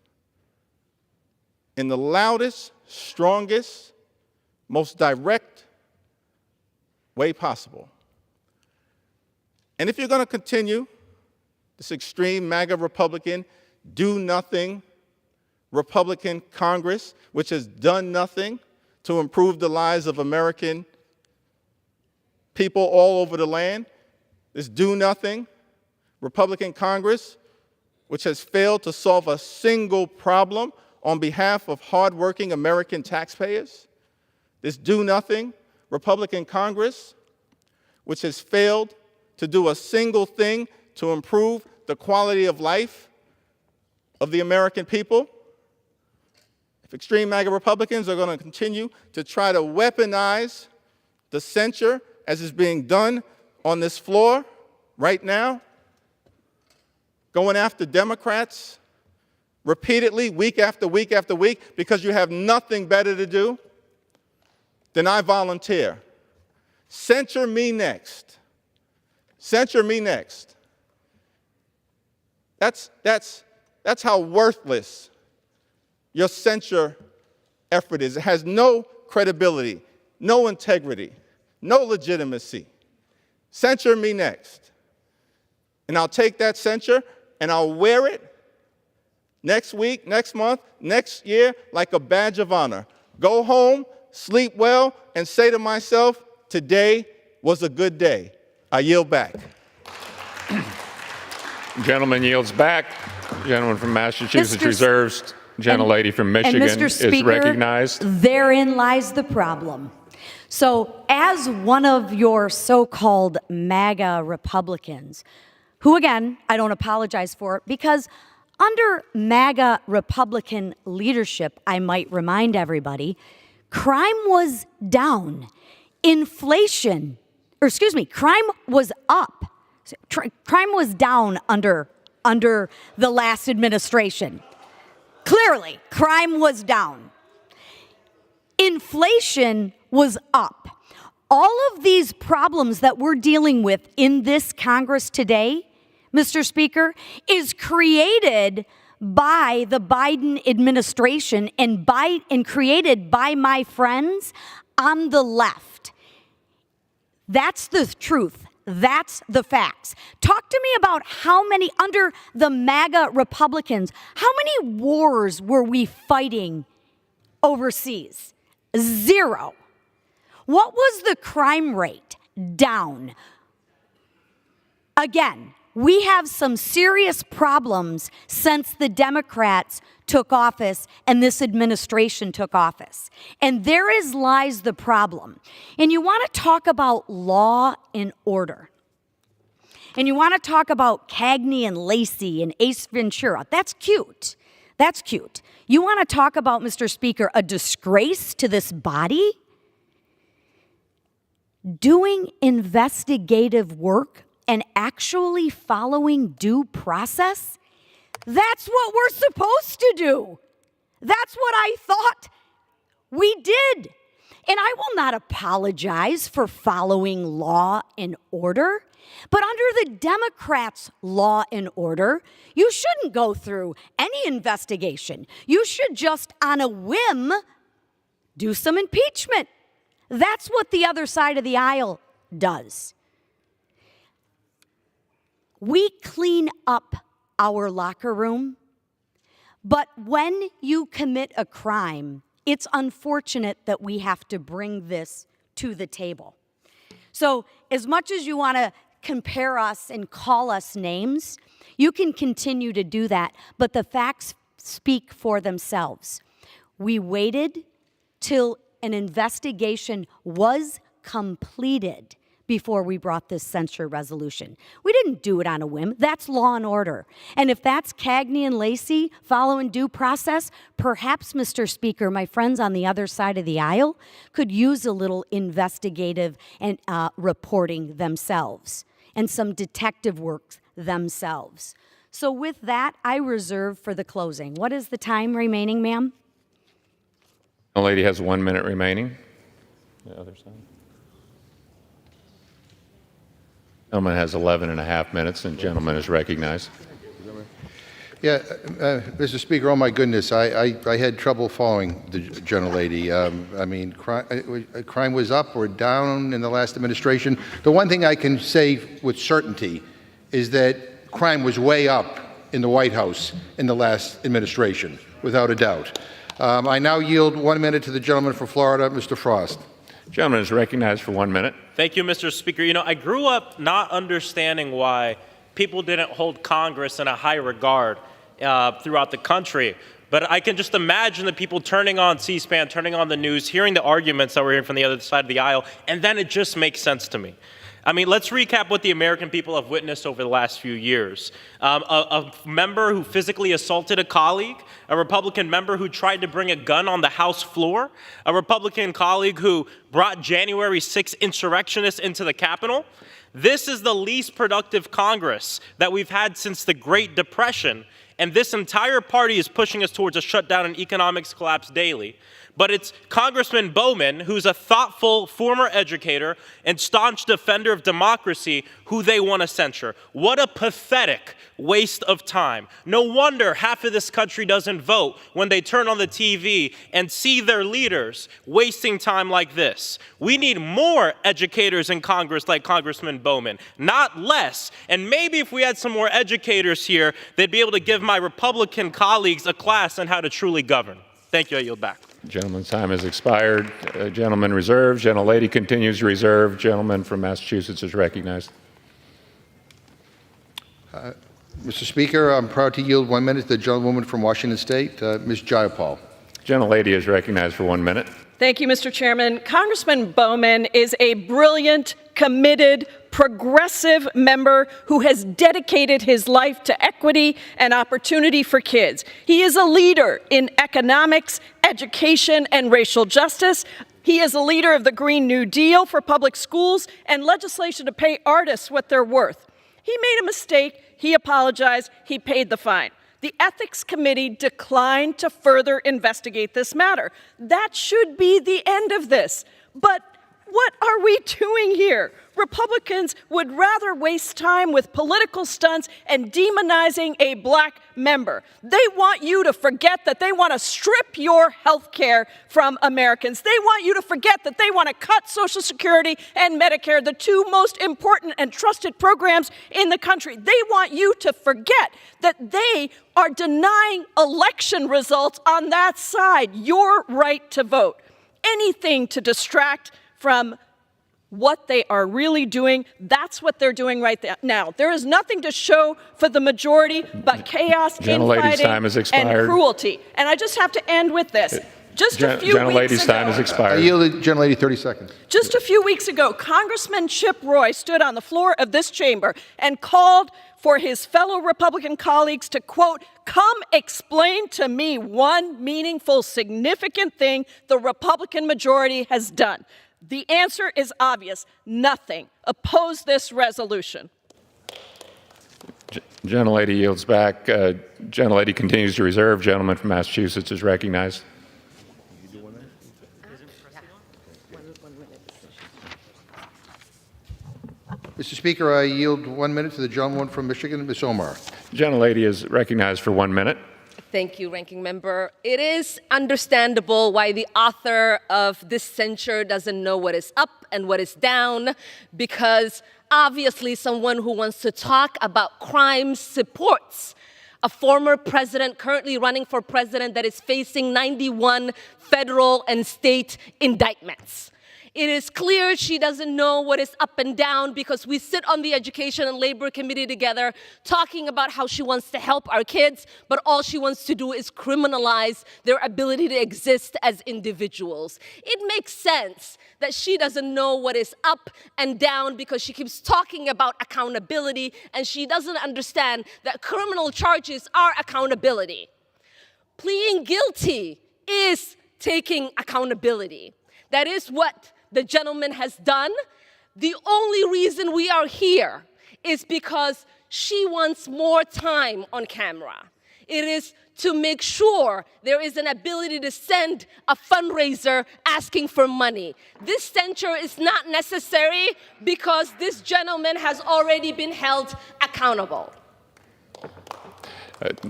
in the loudest, strongest, most direct way possible. And if you're going to continue this extreme MAGA Republican, do-nothing Republican Congress, which has done nothing to improve the lives of American people all over the land, this do-nothing Republican Congress, which has failed to solve a single problem on behalf of hardworking American taxpayers, this do-nothing Republican Congress, which has failed to do a single thing to improve the quality of life of the American people. If extreme MAGA Republicans are going to continue to try to weaponize the censure as is being done on this floor right now, going after Democrats repeatedly, week after week after week, because you have nothing better to do, then I volunteer. Censure me next. Censure me next. That's how worthless your censure effort is. It has no credibility, no integrity, no legitimacy. Censure me next. And I'll take that censure and I'll wear it next week, next month, next year like a badge of honor. Go home, sleep well, and say to myself, today was a good day. I yield back. Gentleman yields back. Gentleman from Massachusetts reserves. Gentlelady from Michigan is recognized. Therein lies the problem. So as one of your so-called MAGA Republicans, who again, I don't apologize for it, because under MAGA Republican leadership, I might remind everybody, crime was down. Crime was up. Crime was down under the last administration. Clearly, crime was down. Inflation was up. All of these problems that we're dealing with in this Congress today, Mr. Speaker, is created by the Biden administration and created by my friends on the left. That's the truth. That's the facts. Talk to me about how many, under the MAGA Republicans, how many wars were we fighting overseas? 0. What was the crime rate? Down. Again, we have some serious problems since the Democrats took office and this administration took office. And therein lies the problem. And you want to talk about law and order. And you want to talk about Cagney and Lacey and Ace Ventura. That's cute. That's cute. You want to talk about, Mr. Speaker, a disgrace to this body? Doing investigative work and actually following due process? That's what we're supposed to do. That's what I thought we did. And I will not apologize for following law and order. But under the Democrats' law and order, you shouldn't go through any investigation. You should just, on a whim, do some impeachment. That's what the other side of the aisle does. We clean up our locker room, but when you commit a crime, it's unfortunate that we have to bring this to the table. So as much as you want to compare us and call us names, you can continue to do that, but the facts speak for themselves. We waited till an investigation was completed before we brought this censure resolution. We didn't do it on a whim. That's law and order. And if that's Cagney and Lacey following due process, perhaps, Mr. Speaker, my friends on the other side of the aisle could use a little investigative and reporting themselves and some detective work themselves. So with that, I reserve for the closing. What is the time remaining, ma'am? The lady has 1 minute remaining. The other side. Gentleman has 11 and a half minutes, and gentleman is recognized. Yeah, Mr. Speaker, oh my goodness, I had trouble following the gentlelady. I mean, crime was up or down in the last administration. The one thing I can say with certainty is that crime was way up in the White House in the last administration, without a doubt. I now yield 1 minute to the gentleman from Florida, Mr. Frost. Gentleman is recognized for 1 minute. Thank you, Mr. Speaker. You know, I grew up not understanding why people didn't hold Congress in a high regard throughout the country. But I can just imagine the people turning on C-SPAN, turning on the news, hearing the arguments that we're hearing from the other side of the aisle, and then it just makes sense to me. I mean, let's recap what the American people have witnessed over the last few years. A member who physically assaulted a colleague, a Republican member who tried to bring a gun on the House floor, a Republican colleague who brought January 6 insurrectionists into the Capitol. This is the least productive Congress that we've had since the Great Depression, and this entire party is pushing us towards a shutdown and economics collapse daily. But it's Congressman Bowman, who's a thoughtful former educator and staunch defender of democracy, who they want to censure. What a pathetic waste of time. No wonder half of this country doesn't vote when they turn on the TV and see their leaders wasting time like this. We need more educators in Congress like Congressman Bowman, not less. And maybe if we had some more educators here, they'd be able to give my Republican colleagues a class on how to truly govern. Thank you. I yield back. Gentleman's time has expired. Gentleman reserved. Gentlelady continues reserved. Gentleman from Massachusetts is recognized. Mr. Speaker, I'm proud to yield 1 minute to the gentlewoman from Washington State, Ms. Jayapal. Gentlelady is recognized for 1 minute. Thank you, Mr. Chairman. Congressman Bowman is a brilliant, committed, progressive member who has dedicated his life to equity and opportunity for kids. He is a leader in economics, education, and racial justice. He is a leader of the Green New Deal for public schools and legislation to pay artists what they're worth. He made a mistake. He apologized. He paid the fine. The Ethics Committee declined to further investigate this matter. That should be the end of this. But what are we doing here? Republicans would rather waste time with political stunts and demonizing a black member. They want you to forget that they want to strip your health care from Americans. They want you to forget that they want to cut Social Security and Medicare, the two most important and trusted programs in the country. They want you to forget that they are denying election results on that side, your right to vote. Anything to distract from what they are really doing. That's what they're doing right now. There is nothing to show for the majority but chaos, infighting, and cruelty. And I just have to end with this. Just a few weeks ago, time has expired. I yield the gentlelady 30 seconds. Just a few weeks ago, Congressman Chip Roy stood on the floor of this chamber and called for his fellow Republican colleagues to, quote, come explain to me one meaningful, significant thing the Republican majority has done. The answer is obvious. Nothing. Oppose this resolution. Gentlelady yields back. Gentlelady continues to reserve. Gentleman from Massachusetts is recognized. Mr. Speaker, I yield 1 minute to the gentlewoman from Michigan, Ms. Omar. Gentlelady is recognized for 1 minute. Thank you, Ranking Member. It is understandable why the author of this censure doesn't know what is up and what is down, because obviously someone who wants to talk about crime supports a former president currently running for president that is facing 91 federal and state indictments. It is clear she doesn't know what is up and down because we sit on the Education and Labor Committee together talking about how she wants to help our kids, but all she wants to do is criminalize their ability to exist as individuals. It makes sense that she doesn't know what is up and down because she keeps talking about accountability and she doesn't understand that criminal charges are accountability. Pleading guilty is taking accountability. That is what the gentleman has done. The only reason we are here is because she wants more time on camera. It is to make sure there is an ability to send a fundraiser asking for money. This censure is not necessary because this gentleman has already been held accountable.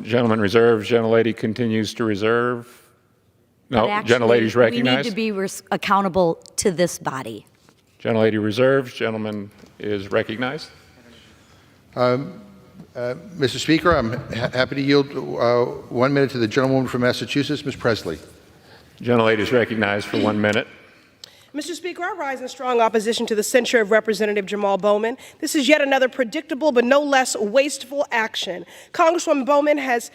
Gentleman reserves. Gentlelady continues to reserve. No, gentlelady's recognized. We need to be accountable to this body. Gentlelady reserves. Gentleman is recognized. Mr. Speaker, I'm happy to yield 1 minute to the gentlewoman from Massachusetts, Ms. Presley. Gentlelady is recognized for 1 minute. Mr. Speaker, I rise in strong opposition to the censure of Representative Jamal Bowman. This is yet another predictable but no less wasteful action. Congressman Bowman has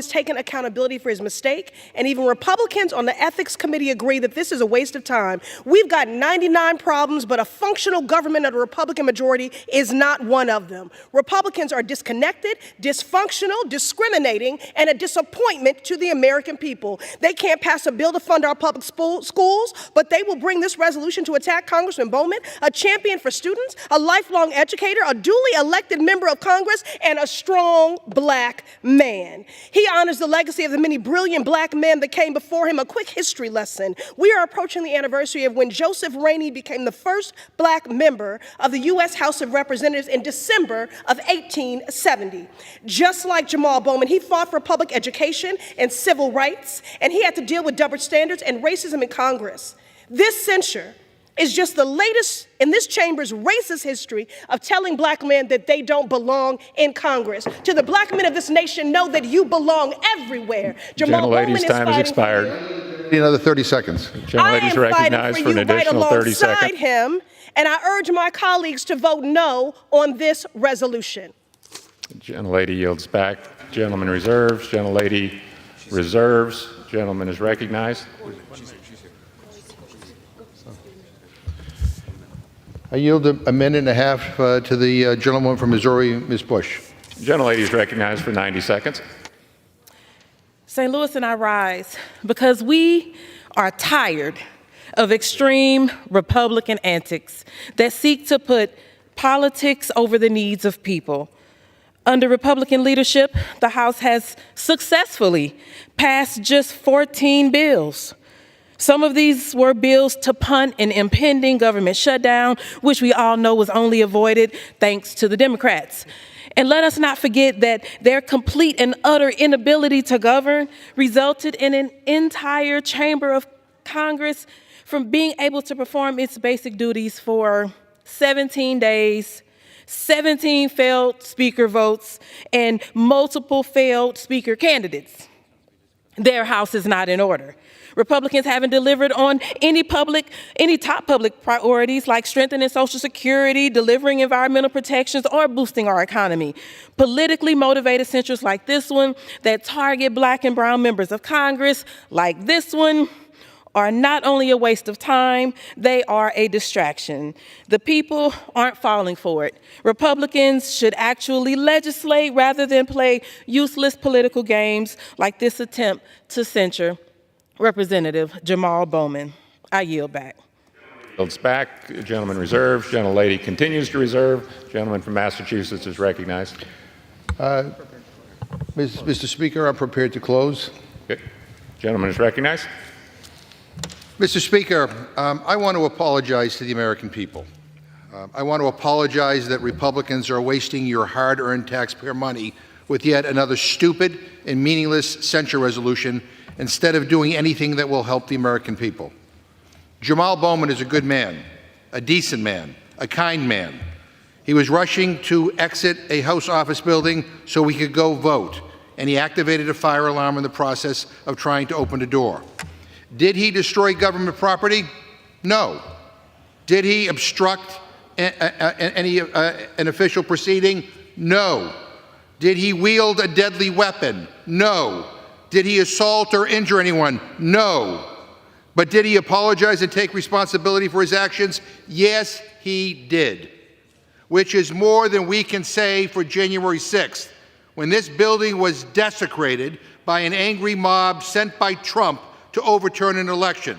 taken accountability for his mistake, and even Republicans on the Ethics Committee agree that this is a waste of time. We've got 99 problems, but a functional government under a Republican majority is not one of them. Republicans are disconnected, dysfunctional, discriminating, and a disappointment to the American people. They can't pass a bill to fund our public schools, but they will bring this resolution to attack Congressman Bowman, a champion for students, a lifelong educator, a duly elected member of Congress, and a strong black man. He honors the legacy of the many brilliant black men that came before him. A quick history lesson. We are approaching the anniversary of when Joseph Rainey became the first black member of the U.S. House of Representatives in December of 1870. Just like Jamal Bowman, he fought for public education and civil rights, and he had to deal with double standards and racism in Congress. This censure is just the latest in this chamber's racist history of telling black men that they don't belong in Congress. To the black men of this nation, know that you belong everywhere. Jamal Bowman is time has expired. Another 30 seconds. Gentlelady's recognized for an additional 30 seconds. Him, and I urge my colleagues to vote no on this resolution. Gentlelady yields back. Gentleman reserves. Gentlelady reserves. Gentleman is recognized. I yield a minute and a half to the gentlewoman from Missouri, Ms. Bush. Gentlelady is recognized for 90 seconds. St. Louis and I rise because we are tired of extreme Republican antics that seek to put politics over the needs of people. Under Republican leadership, the House has successfully passed just 14 bills. Some of these were bills to punt an impending government shutdown, which we all know was only avoided thanks to the Democrats. And let us not forget that their complete and utter inability to govern resulted in an entire chamber of Congress from being able to perform its basic duties for 17 days, 17 failed speaker votes, and multiple failed speaker candidates. Their house is not in order. Republicans haven't delivered on any top public priorities like strengthening Social Security, delivering environmental protections, or boosting our economy. Politically motivated censures like this one that target black and brown members of Congress, like this one, are not only a waste of time, they are a distraction. The people aren't falling for it. Republicans should actually legislate rather than play useless political games like this attempt to censure Representative Jamal Bowman. I yield back. Yields back. Gentleman reserves. Gentlelady continues to reserve. Gentleman from Massachusetts is recognized. Mr. Speaker, I'm prepared to close. Okay. Gentleman is recognized. Mr. Speaker, I want to apologize to the American people. I want to apologize that Republicans are wasting your hard-earned taxpayer money with yet another stupid and meaningless censure resolution instead of doing anything that will help the American people. Jamal Bowman is a good man, a decent man, a kind man. He was rushing to exit a House office building so he could go vote, and he activated a fire alarm in the process of trying to open the door. Did he destroy government property? No. Did he obstruct an official proceeding? No. Did he wield a deadly weapon? No. Did he assault or injure anyone? No. But did he apologize and take responsibility for his actions? Yes, he did. Which is more than we can say for January 6th, when this building was desecrated by an angry mob sent by Trump to overturn an election.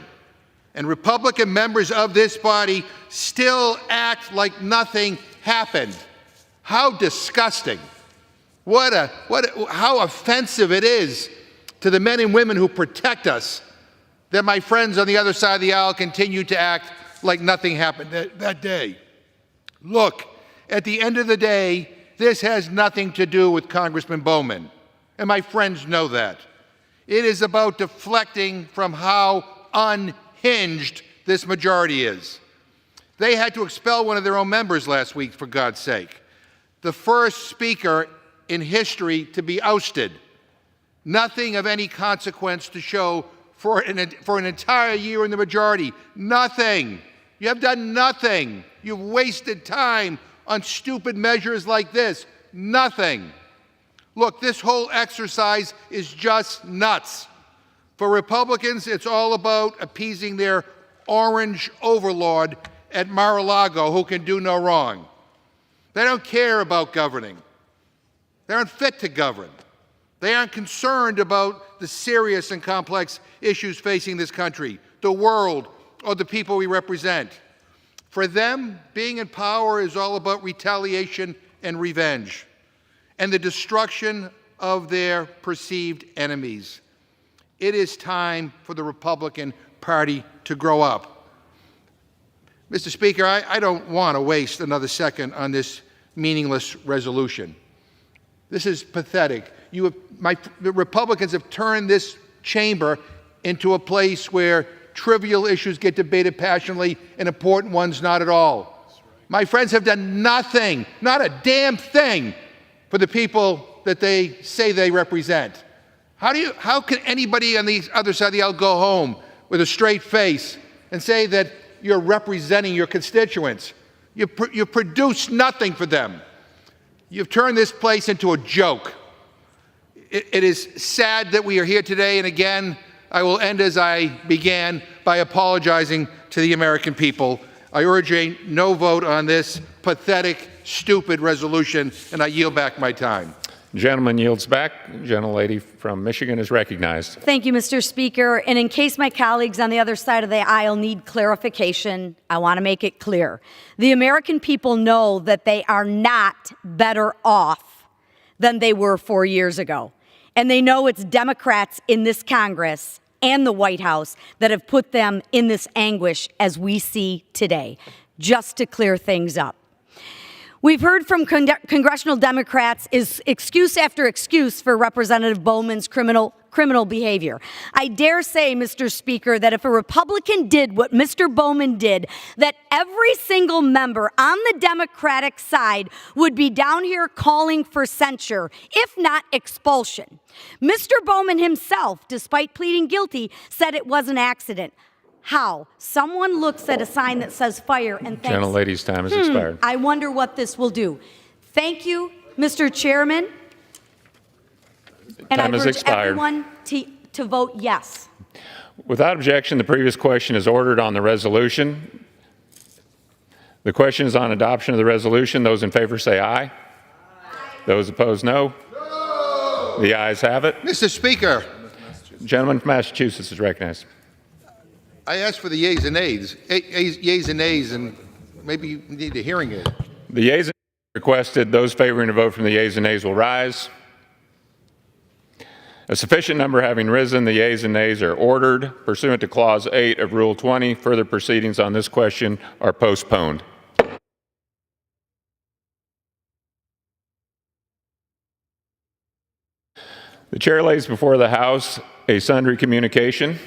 And Republican members of this body still act like nothing happened. How disgusting. How offensive it is to the men and women who protect us that my friends on the other side of the aisle continue to act like nothing happened that day. Look, at the end of the day, this has nothing to do with Congressman Bowman, and my friends know that. It is about deflecting from how unhinged this majority is. They had to expel one of their own members last week, for God's sake. The first speaker in history to be ousted. Nothing of any consequence to show for an entire year in the majority. Nothing. You have done nothing. You've wasted time on stupid measures like this. Nothing. Look, this whole exercise is just nuts. For Republicans, it's all about appeasing their orange overlord at Mar-a-Lago who can do no wrong. They don't care about governing. They aren't fit to govern. They aren't concerned about the serious and complex issues facing this country, the world, or the people we represent. For them, being in power is all about retaliation and revenge, and the destruction of their perceived enemies. It is time for the Republican Party to grow up. Mr. Speaker, I don't want to waste another second on this meaningless resolution. This is pathetic. The Republicans have turned this chamber into a place where trivial issues get debated passionately and important ones not at all. My friends have done nothing, not a damn thing, for the people that they say they represent. How can anybody on the other side of the aisle go home with a straight face and say that you're representing your constituents? You produce nothing for them. You've turned this place into a joke. It is sad that we are here today, and again, I will end as I began by apologizing to the American people. I urge a no vote on this pathetic, stupid resolution, and I yield back my time. Gentleman yields back. Gentlelady from Michigan is recognized. Thank you, Mr. Speaker. And in case my colleagues on the other side of the aisle need clarification, I want to make it clear. The American people know that they are not better off than they were 4 years ago. And they know it's Democrats in this Congress and the White House that have put them in this anguish as we see today, just to clear things up. We've heard from congressional Democrats is excuse after excuse for Representative Bowman's criminal behavior. I dare say, Mr. Speaker, that if a Republican did what Mr. Bowman did, that every single member on the Democratic side would be down here calling for censure, if not expulsion. Mr. Bowman himself, despite pleading guilty, said it was an accident. How? Someone looks at a sign that says fire and thinks, Gentlelady's time has expired. I wonder what this will do. Thank you, Mr. Chairman. And I urge everyone to vote yes. Without objection, the previous question is ordered on the resolution. The question is on adoption of the resolution. Those in favor say aye. Aye. Those opposed, no. No. The ayes have it. Mr. Speaker. Gentleman from Massachusetts is recognized. I asked for the yeas and nays, and maybe you need a hearing aid. The yeas and nays requested. Those favoring a vote from the yeas and nays will rise. A sufficient number having risen, the yeas and nays are ordered. Pursuant to Clause 8 of Rule 20, further proceedings on this question are postponed. The chair lays before the House a sundry communication.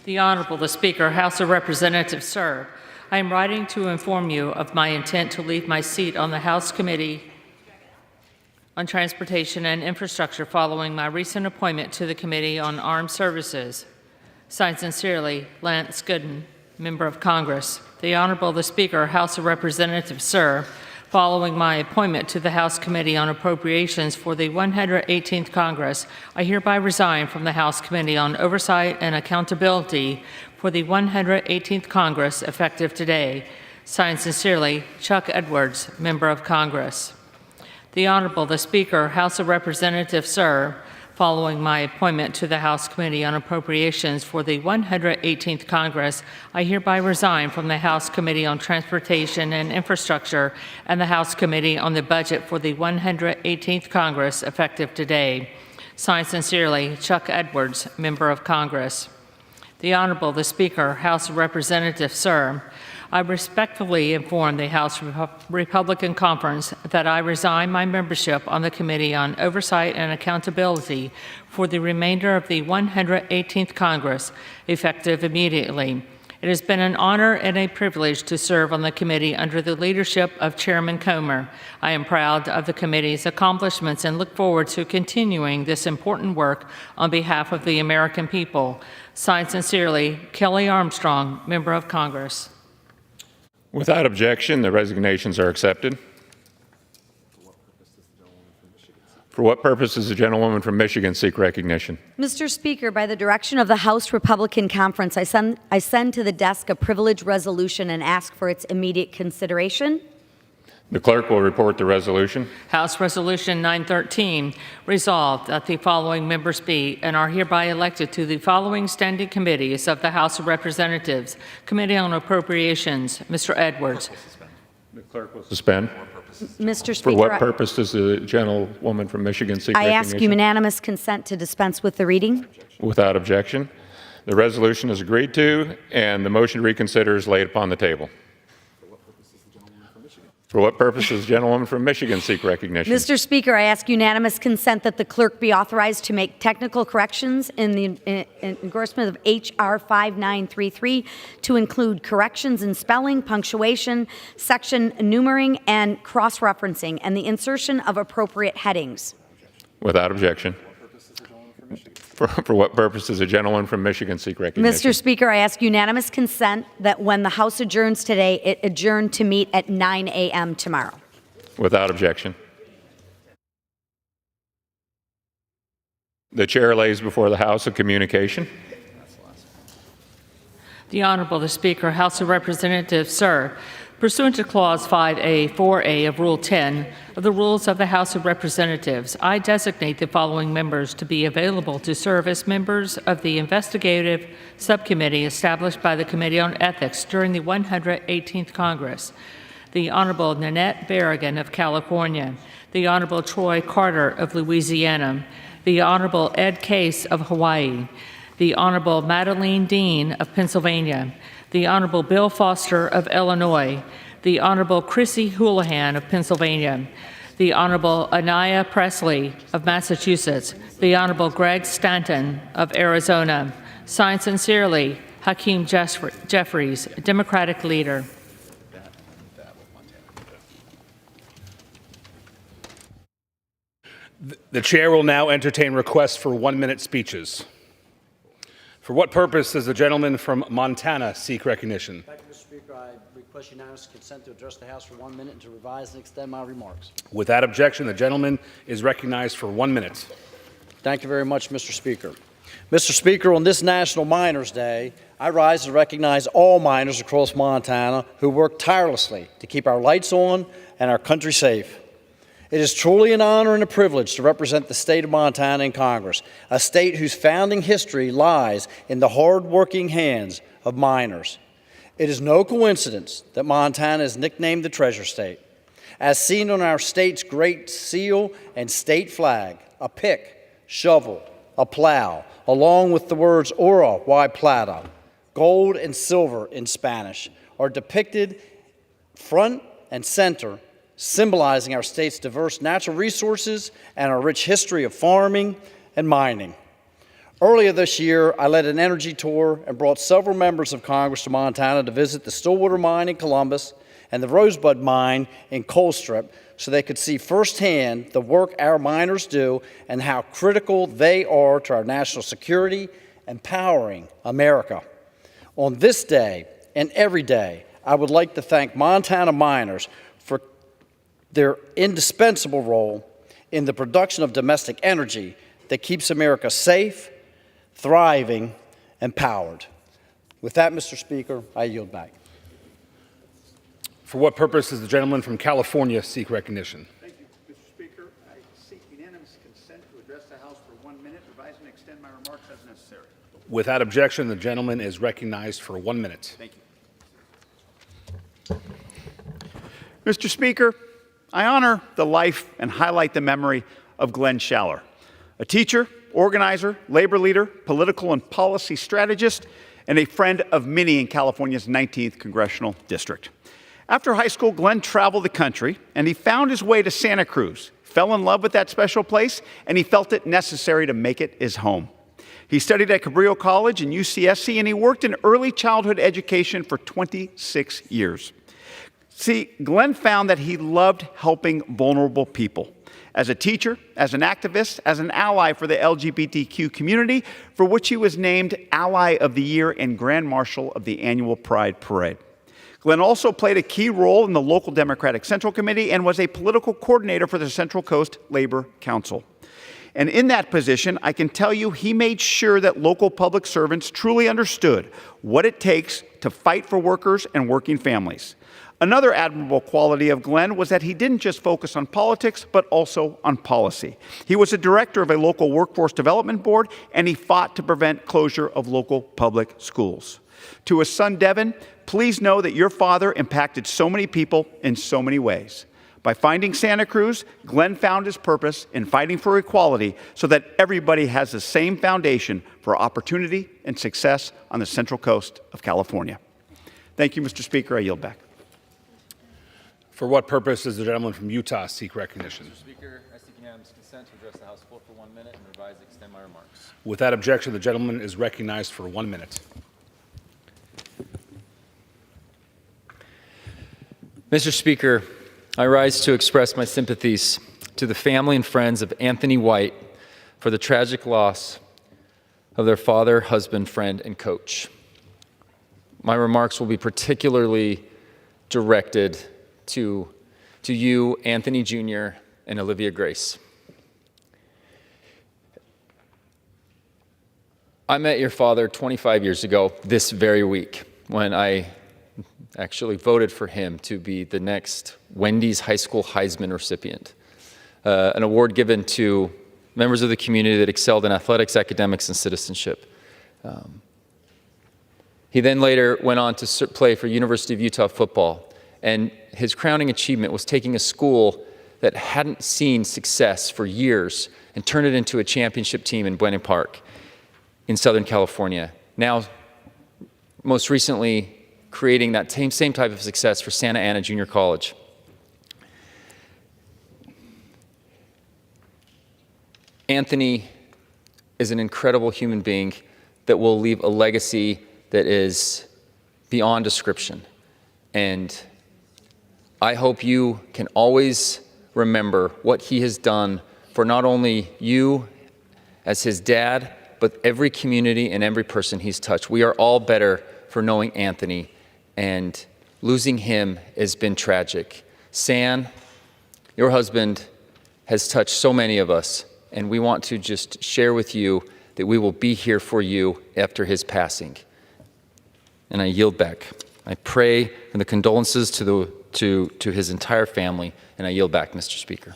The Honorable the Speaker, House of Representatives, sir. I am writing to inform you of my intent to leave my seat on the House Committee on Transportation and Infrastructure following my recent appointment to the Committee on Armed Services. Signed sincerely, Lance Gooden, Member of Congress. The Honorable the Speaker, House of Representatives, sir, following my appointment to the House Committee on Appropriations for the 118th Congress, I hereby resign from the House Committee on Oversight and Accountability for the 118th Congress, effective today. Signed sincerely, Chuck Edwards, Member of Congress. The Honorable the Speaker, House of Representatives, sir, following my appointment to the House Committee on Appropriations for the 118th Congress, I hereby resign from the House Committee on Transportation and Infrastructure and the House Committee on the Budget for the 118th Congress, effective today. Signed sincerely, Chuck Edwards, Member of Congress. The Honorable the Speaker, House of Representatives, sir, I respectfully inform the House Republican Conference that I resign my membership on the Committee on Oversight and Accountability for the remainder of the 118th Congress, effective immediately. It has been an honor and a privilege to serve on the committee under the leadership of Chairman Comer. I am proud of the committee's accomplishments and look forward to continuing this important work on behalf of the American people. Signed sincerely, Kelly Armstrong, Member of Congress. Without objection, the resignations are accepted. For what purpose does the gentlewoman from Michigan seek recognition? Mr. Speaker, by the direction of the House Republican Conference, I send to the desk a privilege resolution and ask for its immediate consideration. The clerk will report the resolution. House Resolution 913, resolved that the following members be and are hereby elected to the following standing committees of the House of Representatives. Committee on Appropriations, Mr. Edwards. The clerk will suspend. Mr. Speaker, For what purpose does the gentlewoman from Michigan seek I recognition? ask unanimous consent to dispense with the reading. Without objection. The resolution is agreed to, and the motion to reconsider is laid upon the table. For what purpose does the gentlewoman from Michigan seek recognition? Mr. Speaker, I ask unanimous consent that the clerk be authorized to make technical corrections in the endorsement of H.R. 5933 to include corrections in spelling, punctuation, section numbering, and cross-referencing, and the insertion of appropriate headings. Without objection. For what purpose does the gentleman from Michigan seek recognition? Mr. Speaker, I ask unanimous consent that when the House adjourns today, it adjourn to meet at 9 a.m. tomorrow. Without objection. The chair lays before the House a communication. The Honorable the Speaker, House of Representatives, sir, pursuant to Clause 5A, 4A of Rule 10 of the Rules of the House of Representatives, I designate the following members to be available to serve as members of the investigative subcommittee established by the Committee on Ethics during the 118th Congress. The Honorable Nanette Berrigan of California, the Honorable Troy Carter of Louisiana, the Honorable Ed Case of Hawaii, the Honorable Madeleine Dean of Pennsylvania, the Honorable Bill Foster of Illinois, the Honorable Chrissy Houlihan of Pennsylvania, the Honorable Anaya Presley of Massachusetts, the Honorable Greg Stanton of Arizona. Signed sincerely, Hakeem Jeffries, Democratic Leader. The chair will now entertain requests for 1-minute speeches. For what purpose does the gentleman from Montana seek recognition? Thank you, Mr. Speaker. I request unanimous consent to address the House for 1 minute and to revise and extend my remarks. Without objection, the gentleman is recognized for 1 minute. Thank you very much, Mr. Speaker. Mr. Speaker, on this National Miners Day, I rise to recognize all miners across Montana who work tirelessly to keep our lights on and our country safe. It is truly an honor and a privilege to represent the state of Montana in Congress, a state whose founding history lies in the hard-working hands of miners. It is no coincidence that Montana is nicknamed the Treasure State. As seen on our state's great seal and state flag, a pick, shovel, a plow, along with the words Oro y Plata, gold and silver in Spanish, are depicted front and center, symbolizing our state's diverse natural resources and our rich history of farming and mining. Earlier this year, I led an energy tour and brought several members of Congress to Montana to visit the Stillwater Mine in Columbus and the Rosebud Mine in Colstrip so they could see firsthand the work our miners do and how critical they are to our national security empowering America. On this day and every day, I would like to thank Montana miners for their indispensable role in the production of domestic energy that keeps America safe, thriving, and powered. With that, Mr. Speaker, I yield back. For what purpose does the gentleman from California seek recognition? Thank you, Mr. Speaker. I seek unanimous consent to address the House for 1 minute, revise and extend my remarks as necessary. Without objection, the gentleman is recognized for 1 minute. Thank you. Mr. Speaker, I honor the life and highlight the memory of Glenn Schaller, a teacher, organizer, labor leader, political and policy strategist, and a friend of many in California's 19th Congressional District. After high school, Glenn traveled the country, and he found his way to Santa Cruz, fell in love with that special place, and he felt it necessary to make it his home. He studied at Cabrillo College and UCSC, and he worked in early childhood education for 26 years. See, Glenn found that he loved helping vulnerable people. As a teacher, as an activist, as an ally for the LGBTQ community, for which he was named Ally of the Year and Grand Marshal of the annual Pride Parade. Glenn also played a key role in the local Democratic Central Committee and was a political coordinator for the Central Coast Labor Council. And in that position, I can tell you he made sure that local public servants truly understood what it takes to fight for workers and working families. Another admirable quality of Glenn was that he didn't just focus on politics, but also on policy. He was a director of a local workforce development board, and he fought to prevent closure of local public schools. To his son, Devin, please know that your father impacted so many people in so many ways. By finding Santa Cruz, Glenn found his purpose in fighting for equality so that everybody has the same foundation for opportunity and success on the Central Coast of California. Thank you, Mr. Speaker. I yield back. For what purpose does the gentleman from Utah seek recognition? Mr. Speaker, I seek unanimous consent to address the House floor for 1 minute and revise and extend my remarks. Without objection, the gentleman is recognized for 1 minute. Mr. Speaker, I rise to express my sympathies to the family and friends of Anthony White for the tragic loss of their father, husband, friend, and coach. My remarks will be particularly directed to you, Anthony Jr. and Olivia Grace. I met your father 25 years ago this very week when I actually voted for him to be the next Wendy's High School Heisman recipient, an award given to members of the community that excelled in athletics, academics, and citizenship. He then later went on to play for University of Utah football, and his crowning achievement was taking a school that hadn't seen success for years and turn it into a championship team in Buena Park in Southern California. Now, most recently, creating that same type of success for Santa Ana Junior College. Anthony is an incredible human being that will leave a legacy that is beyond description. And I hope you can always remember what he has done for not only you as his dad, but every community and every person he's touched. We are all better for knowing Anthony, and losing him has been tragic. San, your husband, has touched so many of us, and we want to just share with you that we will be here for you after his passing. And I yield back. I pray for the condolences to his entire family, and I yield back, Mr. Speaker.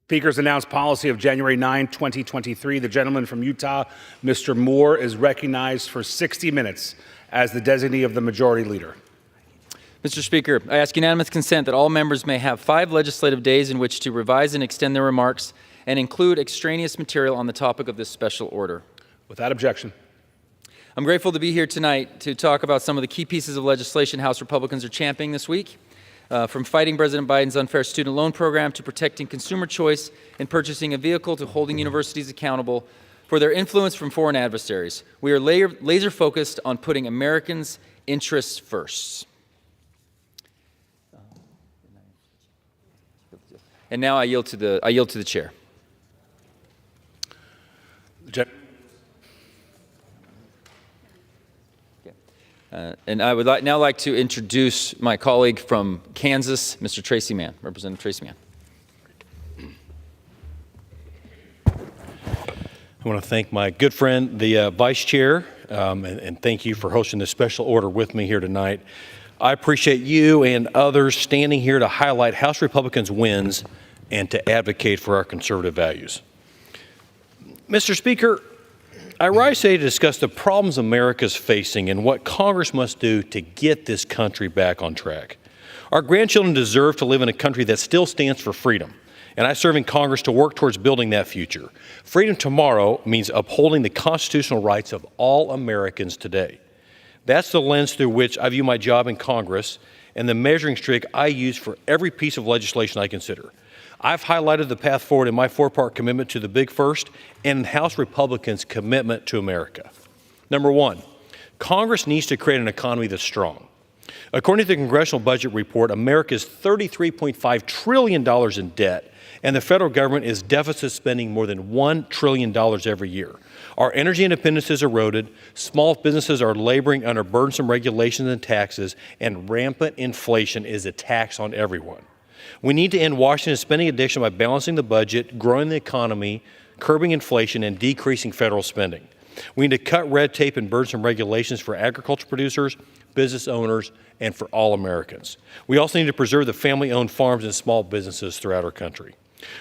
Speaker's announced policy of January 9, 2023. The gentleman from Utah, Mr. Moore, is recognized for 60 minutes as the designee of the majority leader. Mr. Speaker, I ask unanimous consent that all members may have 5 legislative days in which to revise and extend their remarks and include extraneous material on the topic of this special order. Without objection. I'm grateful to be here tonight to talk about some of the key pieces of legislation House Republicans are championing this week. From fighting President Biden's unfair student loan program to protecting consumer choice in purchasing a vehicle to holding universities accountable for their influence from foreign adversaries, we are laser focused on putting Americans' interests first. And now I yield to the chair. And I would now like to introduce my colleague from Kansas, Mr. Tracy Mann, Representative Tracy Mann. I want to thank my good friend, the Vice Chair, and thank you for hosting this special order with me here tonight. I appreciate you and others standing here to highlight House Republicans' wins and to advocate for our conservative values. Mr. Speaker, I rise today to discuss the problems America is facing and what Congress must do to get this country back on track. Our grandchildren deserve to live in a country that still stands for freedom, and I serve in Congress to work towards building that future. Freedom tomorrow means upholding the constitutional rights of all Americans today. That's the lens through which I view my job in Congress and the measuring stick I use for every piece of legislation I consider. I've highlighted the path forward in my four-part commitment to the big first and House Republicans' commitment to America. Number one, Congress needs to create an economy that's strong. According to the Congressional Budget Report, America is $33.5 trillion in debt, and the federal government is deficit spending more than $1 trillion every year. Our energy independence is eroded, small businesses are laboring under burdensome regulations and taxes, and rampant inflation is a tax on everyone. We need to end Washington's spending addiction by balancing the budget, growing the economy, curbing inflation, and decreasing federal spending. We need to cut red tape and burdensome regulations for agriculture producers, business owners, and for all Americans. We also need to preserve the family-owned farms and small businesses throughout our country.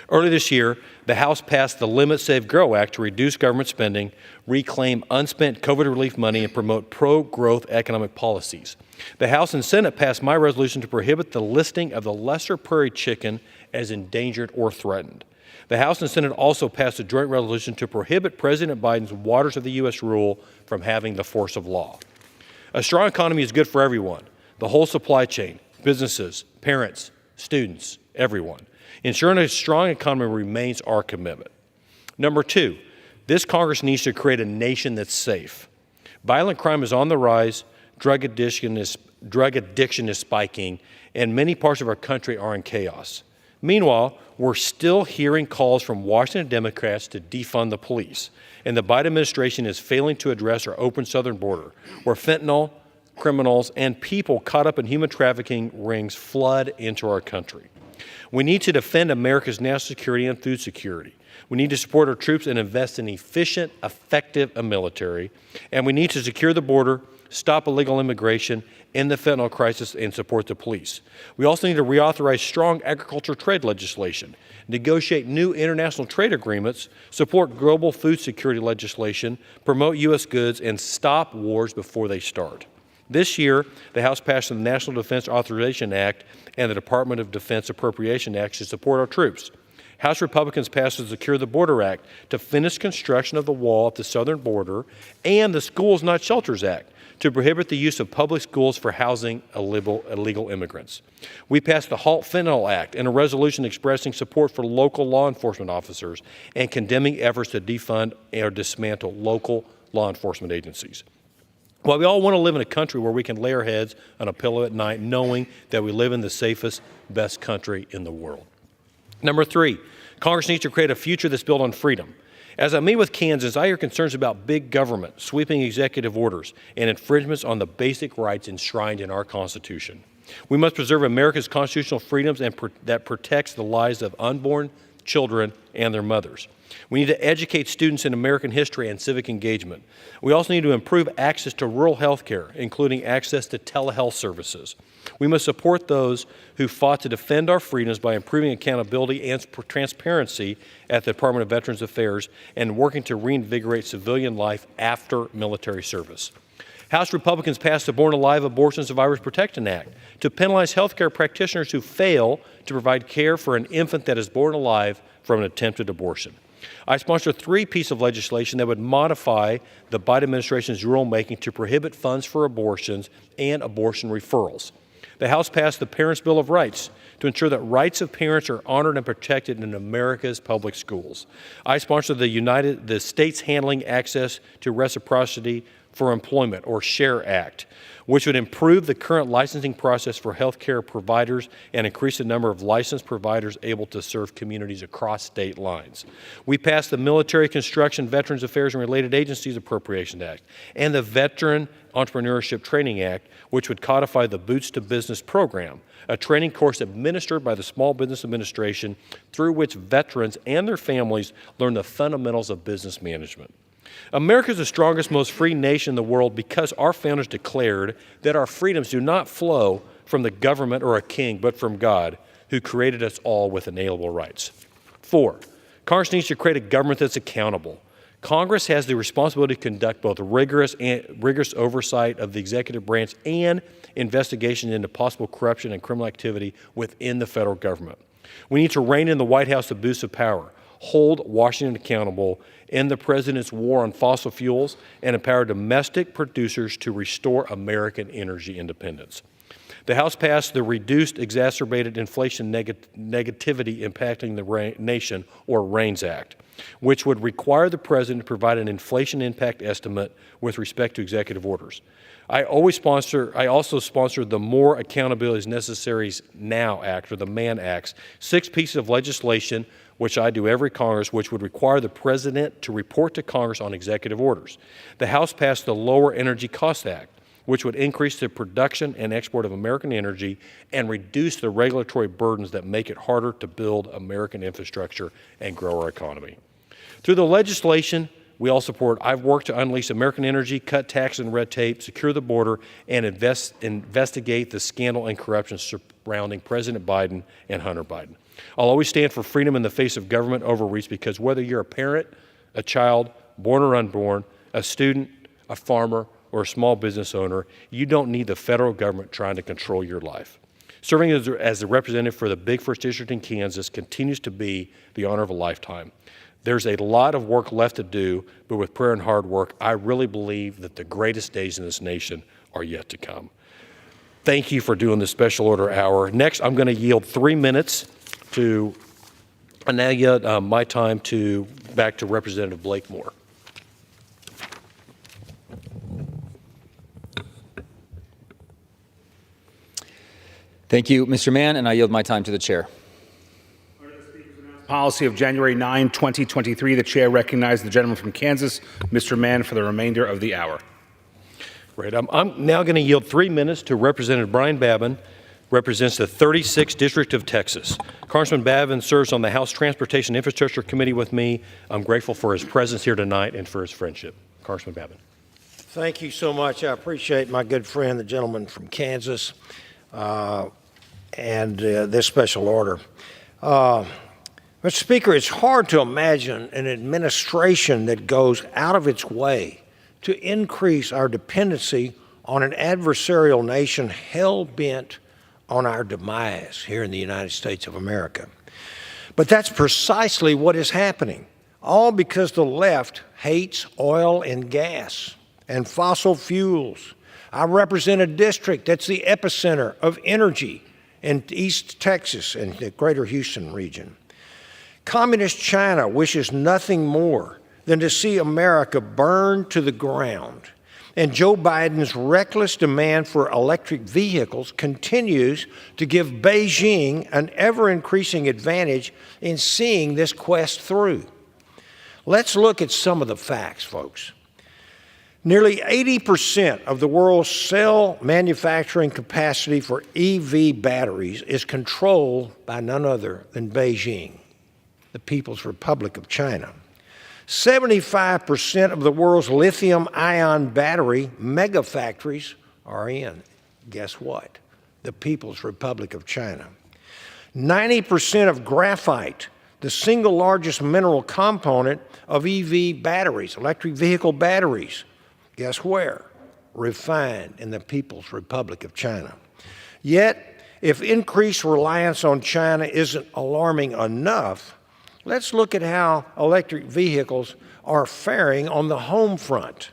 Early this year, the House passed the Limit, Save, Grow Act to reduce government spending, reclaim unspent COVID relief money, and promote pro-growth economic policies. The House and Senate passed my resolution to prohibit the listing of the lesser prairie chicken as endangered or threatened. The House and Senate also passed a joint resolution to prohibit President Biden's Waters of the U.S. rule from having the force of law. A strong economy is good for everyone, the whole supply chain, businesses, parents, students, everyone. Ensuring a strong economy remains our commitment. Number two, this Congress needs to create a nation that's safe. Violent crime is on the rise, drug addiction is spiking, and many parts of our country are in chaos. Meanwhile, we're still hearing calls from Washington Democrats to defund the police, and the Biden administration is failing to address our open southern border, where fentanyl, criminals, and people caught up in human trafficking rings flood into our country. We need to defend America's national security and food security. We need to support our troops and invest in efficient, effective military. And we need to secure the border, stop illegal immigration, end the fentanyl crisis, and support the police. We also need to reauthorize strong agriculture trade legislation, negotiate new international trade agreements, support global food security legislation, promote U.S. goods, and stop wars before they start. This year, the House passed the National Defense Authorization Act and the Department of Defense Appropriation Act to support our troops. House Republicans passed the Secure the Border Act to finish construction of the wall at the southern border, and the Schools Not Shelters Act to prohibit the use of public schools for housing illegal immigrants. We passed the Halt Fentanyl Act and a resolution expressing support for local law enforcement officers and condemning efforts to defund or dismantle local law enforcement agencies. While we all want to live in a country where we can lay our heads on a pillow at night knowing that we live in the safest, best country in the world. Number three, Congress needs to create a future that's built on freedom. As I meet with Kansans, I hear concerns about big government, sweeping executive orders, and infringements on the basic rights enshrined in our Constitution. We must preserve America's constitutional freedoms and that protects the lives of unborn children and their mothers. We need to educate students in American history and civic engagement. We also need to improve access to rural health care, including access to telehealth services. We must support those who fought to defend our freedoms by improving accountability and transparency at the Department of Veterans Affairs and working to reinvigorate civilian life after military service. House Republicans passed the Born Alive Abortion Survivors Protection Act to penalize health care practitioners who fail to provide care for an infant that is born alive from an attempted abortion. I sponsored 3 pieces of legislation that would modify the Biden administration's rulemaking to prohibit funds for abortions and abortion referrals. The House passed the Parents' Bill of Rights to ensure that rights of parents are honored and protected in America's public schools. I sponsored the States Handling Access to Reciprocity for Employment, or SHARE Act, which would improve the current licensing process for healthcare providers and increase the number of licensed providers able to serve communities across state lines. We passed the Military Construction, Veterans Affairs, and Related Agencies Appropriation Act and the Veteran Entrepreneurship Training Act, which would codify the Boots to Business program, a training course administered by the Small Business Administration through which veterans and their families learn the fundamentals of business management. America is the strongest, most free nation in the world because our founders declared that our freedoms do not flow from the government or a king, but from God, who created us all with inalienable rights. 4, Congress needs to create a government that's accountable. Congress has the responsibility to conduct both rigorous oversight of the executive branch and investigation into possible corruption and criminal activity within the federal government. We need to rein in the White House abuse of power, hold Washington accountable, end the president's war on fossil fuels, and empower domestic producers to restore American energy independence. The House passed the Reduced Exacerbated Inflation Negativity Impacting the Nation, or RAINS Act, which would require the president to provide an inflation impact estimate with respect to executive orders. I also sponsored the More Accountability is Necessary Now Act, or the MAN Acts, 6 pieces of legislation, which I do every Congress, which would require the president to report to Congress on executive orders. The House passed the Lower Energy Cost Act, which would increase the production and export of American energy and reduce the regulatory burdens that make it harder to build American infrastructure and grow our economy. Through the legislation we all support, I've worked to unleash American energy, cut tax and red tape, secure the border, and investigate the scandal and corruption surrounding President Biden and Hunter Biden. I'll always stand for freedom in the face of government overreach, because whether you're a parent, a child, born or unborn, a student, a farmer, or a small business owner, you don't need the federal government trying to control your life. Serving as the representative for the Big First District in Kansas continues to be the honor of a lifetime. There's a lot of work left to do, but with prayer and hard work, I really believe that the greatest days in this nation are yet to come. Thank you for doing this special order hour. Next, I'm going to yield 3 minutes to, and now yield my time back to Representative Blake Moore. Thank you, Mr. Mann, and I yield my time to the chair. Policy of January 9, 2023, the chair recognizes the gentleman from Kansas, Mr. Mann, for the remainder of the hour. Great. I'm now going to yield 3 minutes to Representative Brian Babin, represents the 36th District of Texas. Congressman Babin serves on the House Transportation Infrastructure Committee with me. I'm grateful for his presence here tonight and for his friendship. Congressman Babin. Thank you so much. I appreciate my good friend, the gentleman from Kansas, and this special order. Mr. Speaker, it's hard to imagine an administration that goes out of its way to increase our dependency on an adversarial nation hell-bent on our demise here in the United States of America. But that's precisely what is happening, all because the left hates oil and gas and fossil fuels. I represent a district that's the epicenter of energy in East Texas and the greater Houston region. Communist China wishes nothing more than to see America burn to the ground. And Joe Biden's reckless demand for electric vehicles continues to give Beijing an ever-increasing advantage in seeing this quest through. Let's look at some of the facts, folks. Nearly 80% of the world's cell manufacturing capacity for EV batteries is controlled by none other than Beijing, the People's Republic of China. 75% of the world's lithium-ion battery mega factories are in, guess what? The People's Republic of China. 90% of graphite, the single largest mineral component of EV batteries, electric vehicle batteries, guess where? Refined in the People's Republic of China. Yet, if increased reliance on China isn't alarming enough, let's look at how electric vehicles are faring on the home front.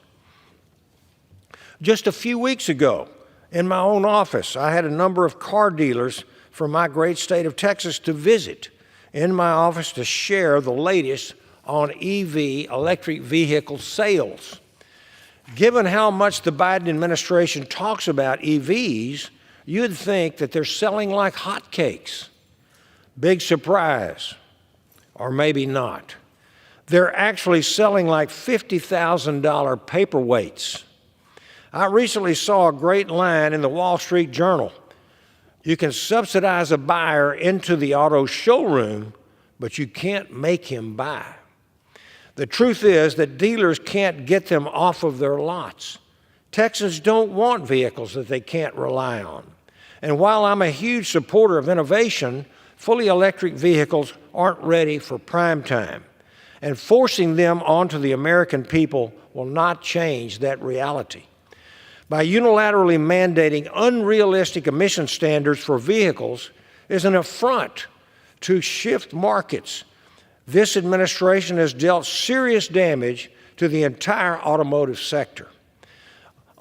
Just a few weeks ago, In my own office, I had a number of car dealers from my great state of Texas to visit in my office to share the latest on EV, electric vehicle sales. Given how much the Biden administration talks about EVs, you'd think that they're selling like hotcakes. Big surprise, or maybe not. They're actually selling like $50,000 paperweights. I recently saw a great line in the Wall Street Journal. You can subsidize a buyer into the auto showroom, but you can't make him buy. The truth is that dealers can't get them off of their lots. Texans don't want vehicles that they can't rely on. And while I'm a huge supporter of innovation, fully electric vehicles aren't ready for prime time. And forcing them onto the American people will not change that reality. By unilaterally mandating unrealistic emission standards for vehicles is an affront to shift markets. This administration has dealt serious damage to the entire automotive sector.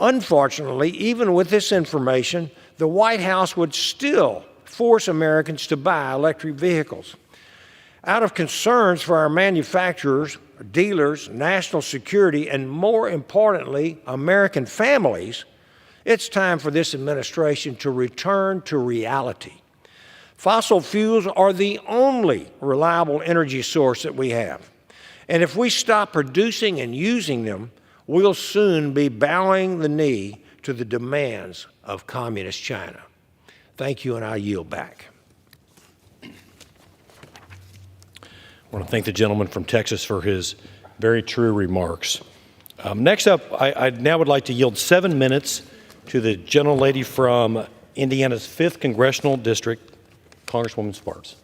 Unfortunately, even with this information, the White House would still force Americans to buy electric vehicles. Out of concerns for our manufacturers, dealers, national security, and more importantly, American families, it's time for this administration to return to reality. Fossil fuels are the only reliable energy source that we have. And if we stop producing and using them, we'll soon be bowing the knee to the demands of communist China. Thank you, and I yield back. I want to thank the gentleman from Texas for his very true remarks. Next up, I now would like to yield 7 minutes to the gentlelady from Indiana's 5th Congressional District, Congresswoman Sparks.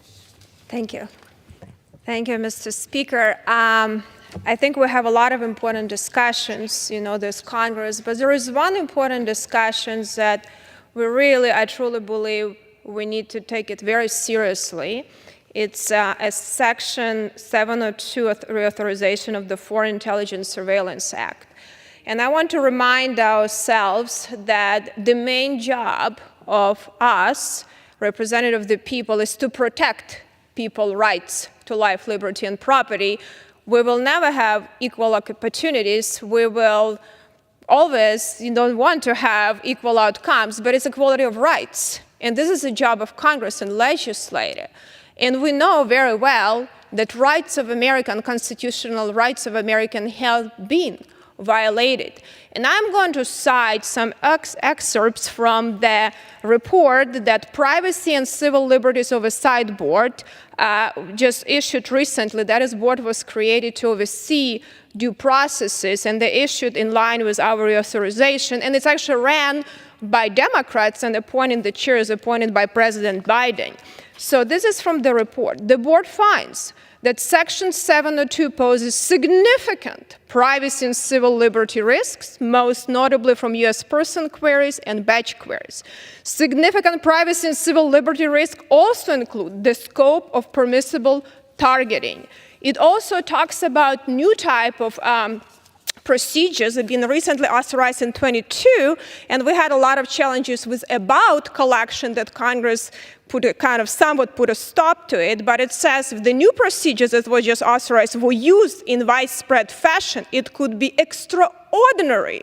Thank you. Thank you, Mr. Speaker. I think we have a lot of important discussions, this Congress, but there is one important discussion that I truly believe we need to take it very seriously. It's a Section 702 reauthorization of the Foreign Intelligence Surveillance Act. And I want to remind ourselves that the main job of us, representative of the people, is to protect people's rights to life, liberty, and property. We will never have equal opportunities. We will always don't want to have equal outcomes, but it's equality of rights. And this is the job of Congress and legislature. And we know very well that rights of American, constitutional rights of American have been violated. And I'm going to cite some excerpts from the report that Privacy and Civil Liberties Oversight Board just issued recently. That is, board was created to oversee due processes, and they issued in line with our reauthorization. And it's actually ran by Democrats, and the chair is appointed by President Biden. So this is from the report. The board finds that Section 702 poses significant privacy and civil liberty risks, most notably from U.S. person queries and batch queries. Significant privacy and civil liberty risks also include the scope of permissible targeting. It also talks about new type of procedures that have been recently authorized in 22, and we had a lot of challenges with about collection that Congress somewhat put a stop to it, but it says if the new procedures that were just authorized were used in widespread fashion, it could be extraordinary,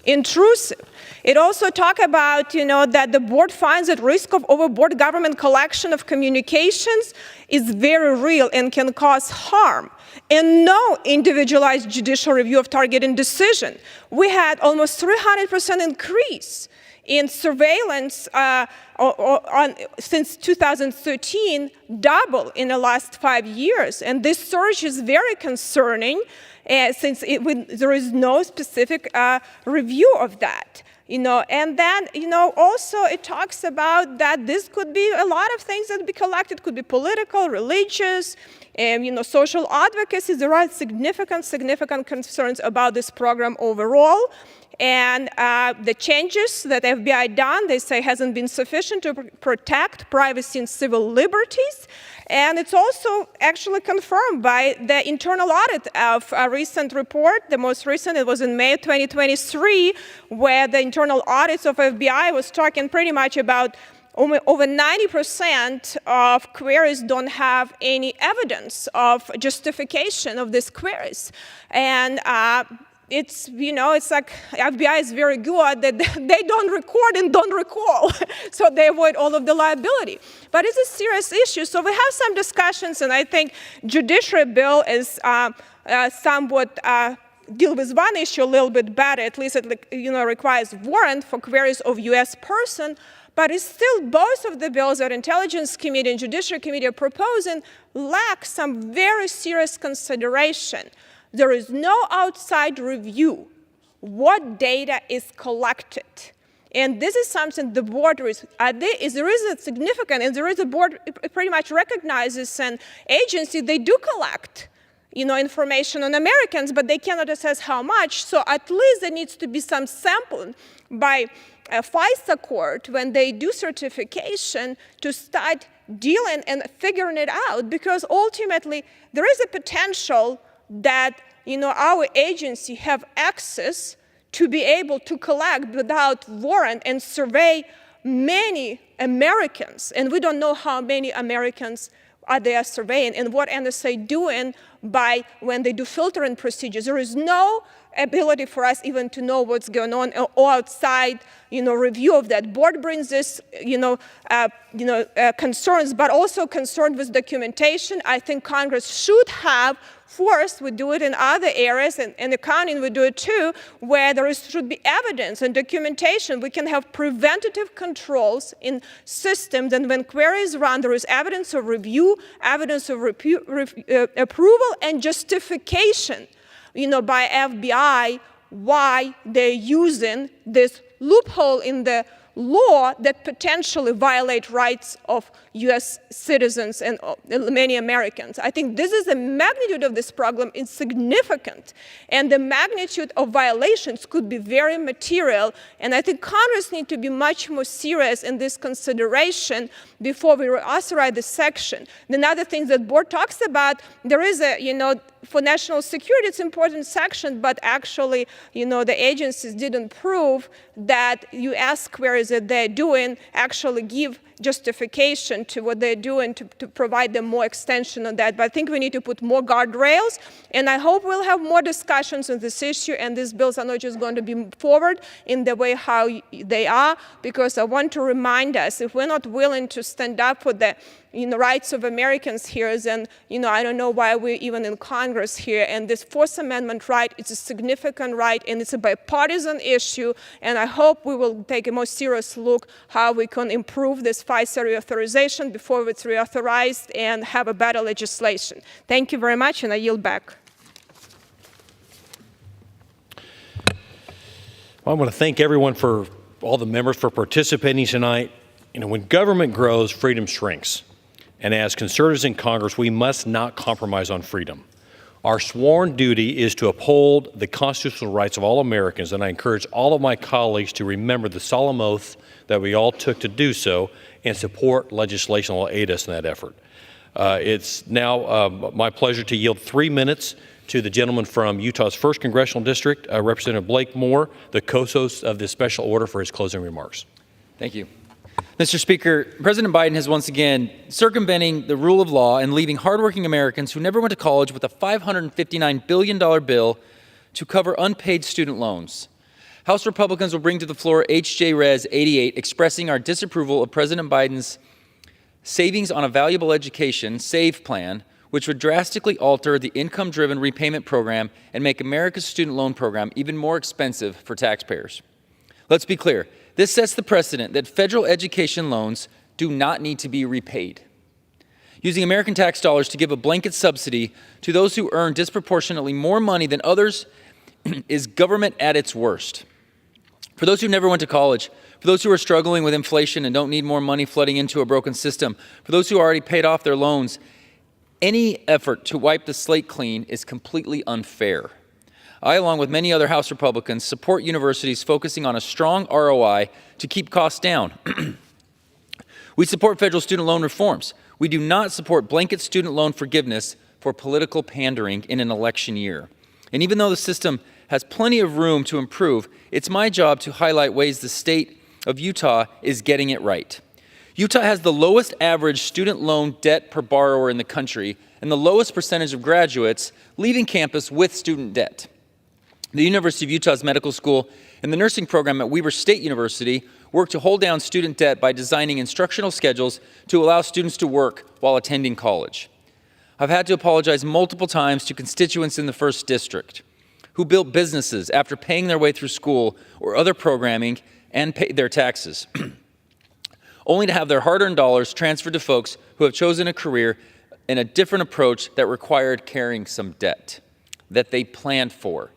intrusive. It also talks about, that the board finds that risk of overboard government collection of communications is very real and can cause harm. And no individualized judicial review of targeting decision. We had almost 300% increase in surveillance since 2013, double in the last 5 years. And this surge is very concerning since there is no specific review of that. And then, also it talks about that this could be a lot of things that be collected, could be political, religious, social advocacy. There are significant concerns about this program overall. And the changes that FBI done, they say, hasn't been sufficient to protect privacy and civil liberties. And it's also actually confirmed by the internal audit of a recent report. The most recent, it was in May 2023, where the internal audits of FBI was talking pretty much about over 90% of queries don't have any evidence of justification of these queries. And it's, it's like FBI is very good that they don't record and don't recall, so they avoid all of the liability. But it's a serious issue, so we have some discussions, and I think judiciary bill is somewhat deal with one issue a little bit better. At least it requires warrant for queries of U.S. person. But it's still both of the bills that Intelligence Committee and Judiciary Committee are proposing lack some very serious consideration. There is no outside review what data is collected. And this is something the board is there is a significant, and there is a board pretty much recognizes an agency, they do collect information on Americans, but they cannot assess how much. So at least there needs to be some sampling by a FISA court when they do certification to start dealing and figuring it out, because ultimately there is a potential that our agency have access to be able to collect without warrant and survey many Americans, and we don't know how many Americans are they surveying and what NSA doing by when they do filtering procedures. There is no ability for us even to know what's going on or outside, review of that. Board brings this, concerns, but also concerned with documentation. I think Congress should have forced, we do it in other areas, and accounting we do it too, where there should be evidence and documentation. We can have preventative controls in systems, and when queries run, there is evidence of review, evidence of approval, and justification, by FBI why they're using this loophole in the law that potentially violate rights of U.S. citizens and many Americans. I think this is the magnitude of this problem is significant, and the magnitude of violations could be very material. And I think Congress needs to be much more serious in this consideration before we authorize this section. Another thing that board talks about, there is a, for national security, it's important section, but actually, the agencies didn't prove that U.S. queries that they're doing actually give justification to what they're doing to provide them more extension on that. But I think we need to put more guardrails, and I hope we'll have more discussions on this issue, and these bills are not just going to be forward in the way how they are, because I want to remind us, if we're not willing to stand up for the rights of Americans here, then, I don't know why we're even in Congress here. And this Fourth Amendment right, it's a significant right, and it's a bipartisan issue, and I hope we will take a more serious look how we can improve this FISA reauthorization before it's reauthorized and have a better legislation. Thank you very much, and I yield back. Well, I want to thank everyone for all the members for participating tonight. When government grows, freedom shrinks. And as conservatives in Congress, we must not compromise on freedom. Our sworn duty is to uphold the constitutional rights of all Americans, and I encourage all of my colleagues to remember the solemn oath that we all took to do so and support legislation that will aid us in that effort. It's now my pleasure to yield 3 minutes to the gentleman from Utah's 1st Congressional District, Representative Blake Moore, the co-host of this special order, for his closing remarks. Thank you. Mr. Speaker, President Biden has once again circumventing the rule of law and leaving hardworking Americans who never went to college with a $559 billion bill to cover unpaid student loans. House Republicans will bring to the floor H.J. Res. 88, expressing our disapproval of President Biden's Savings on a Valuable Education SAVE plan, which would drastically alter the income-driven repayment program and make America's student loan program even more expensive for taxpayers. Let's be clear. This sets the precedent that federal education loans do not need to be repaid. Using American tax dollars to give a blanket subsidy to those who earn disproportionately more money than others is government at its worst. For those who never went to college, for those who are struggling with inflation and don't need more money flooding into a broken system, for those who already paid off their loans, any effort to wipe the slate clean is completely unfair. I, along with many other House Republicans, support universities focusing on a strong ROI to keep costs down. We support federal student loan reforms. We do not support blanket student loan forgiveness for political pandering in an election year. And even though the system has plenty of room to improve, it's my job to highlight ways the state of Utah is getting it right. Utah has the lowest average student loan debt per borrower in the country and the lowest percentage of graduates leaving campus with student debt. The University of Utah's medical school and the nursing program at Weber State University work to hold down student debt by designing instructional schedules to allow students to work while attending college. I've had to apologize multiple times to constituents in the 1st District who built businesses after paying their way through school or other programming and paid their taxes, only to have their hard-earned dollars transferred to folks who have chosen a career in a different approach that required carrying some debt that they planned for.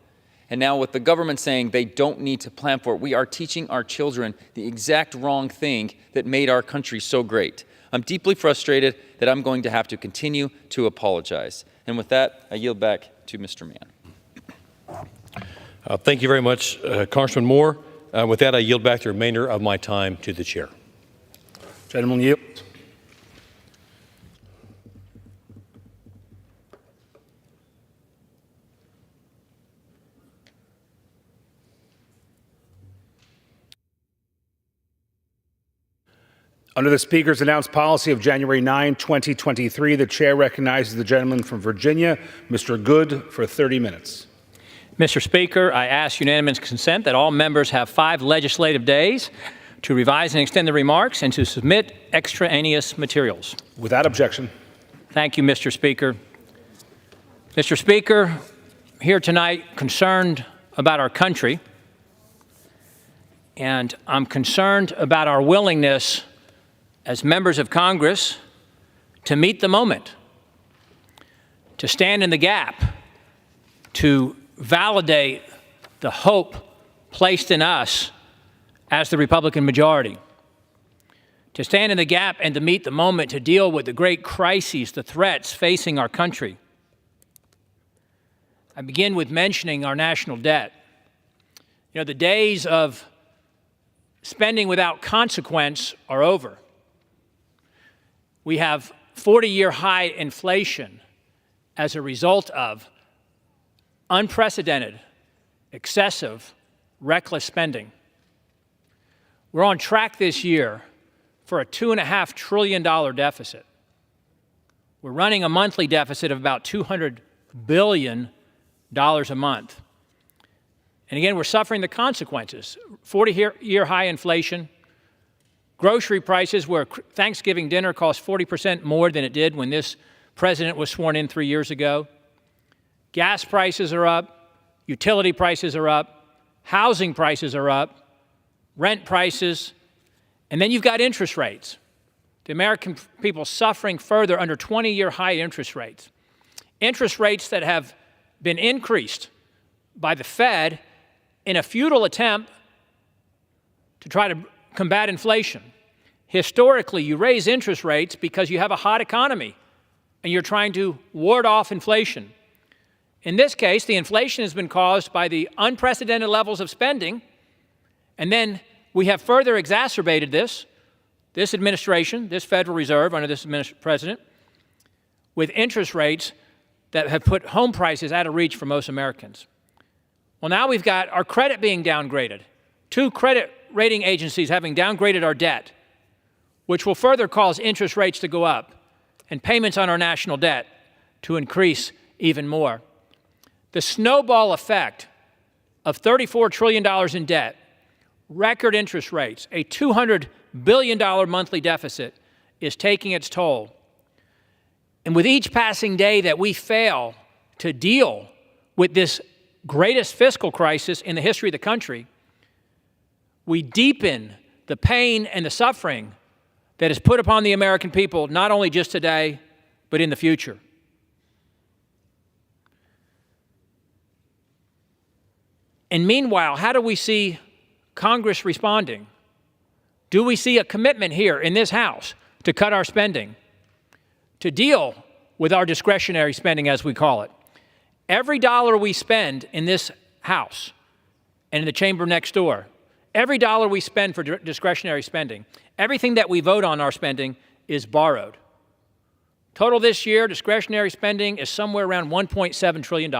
And now with the government saying they don't need to plan for it, we are teaching our children the exact wrong thing that made our country so great. I'm deeply frustrated that I'm going to have to continue to apologize. And with that, I yield back to Mr. Mann. Thank you very much, Congressman Moore. With that, I yield back the remainder of my time to the chair. Gentleman yield. Under the Speaker's announced policy of January 9, 2023, the chair recognizes the gentleman from Virginia, Mr. Good, for 30 minutes. Mr. Speaker, I ask unanimous consent that all members have 5 legislative days to revise and extend the remarks and to submit extraneous materials. Without objection. Thank you, Mr. Speaker. Mr. Speaker, here tonight concerned about our country, and I'm concerned about our willingness as members of Congress to meet the moment, to stand in the gap, to validate the hope placed in us as the Republican majority, to stand in the gap and to meet the moment to deal with the great crises, the threats facing our country. I begin with mentioning our national debt. You know, the days of spending without consequence are over. We have 40-year high inflation as a result of unprecedented, excessive, reckless spending. We're on track this year for a $2.5 trillion deficit. We're running a monthly deficit of about $200 billion a month. And again, we're suffering the consequences. 40-year high inflation, grocery prices where Thanksgiving dinner costs 40% more than it did when this president was sworn in 3 years ago. Gas prices are up, utility prices are up, housing prices are up, rent prices, and then you've got interest rates. The American people suffering further under 20-year high interest rates. Interest rates that have been increased by the Fed in a futile attempt to try to combat inflation. Historically, you raise interest rates because you have a hot economy and you're trying to ward off inflation. In this case, the inflation has been caused by the unprecedented levels of spending, and then we have further exacerbated this administration, this Federal Reserve under this president, with interest rates that have put home prices out of reach for most Americans. Well, now we've got our credit being downgraded. 2 credit rating agencies having downgraded our debt, which will further cause interest rates to go up and payments on our national debt to increase even more. The snowball effect of $34 trillion in debt, record interest rates, a $200 billion monthly deficit is taking its toll. And with each passing day that we fail to deal with this greatest fiscal crisis in the history of the country, we deepen the pain and the suffering that is put upon the American people, not only just today, but in the future. And meanwhile, how do we see Congress responding? Do we see a commitment here in this House to cut our spending, to deal with our discretionary spending, as we call it? Every dollar we spend in this House and in the chamber next door, every dollar we spend for discretionary spending, everything that we vote on our spending is borrowed. Total this year, discretionary spending is somewhere around $1.7 trillion.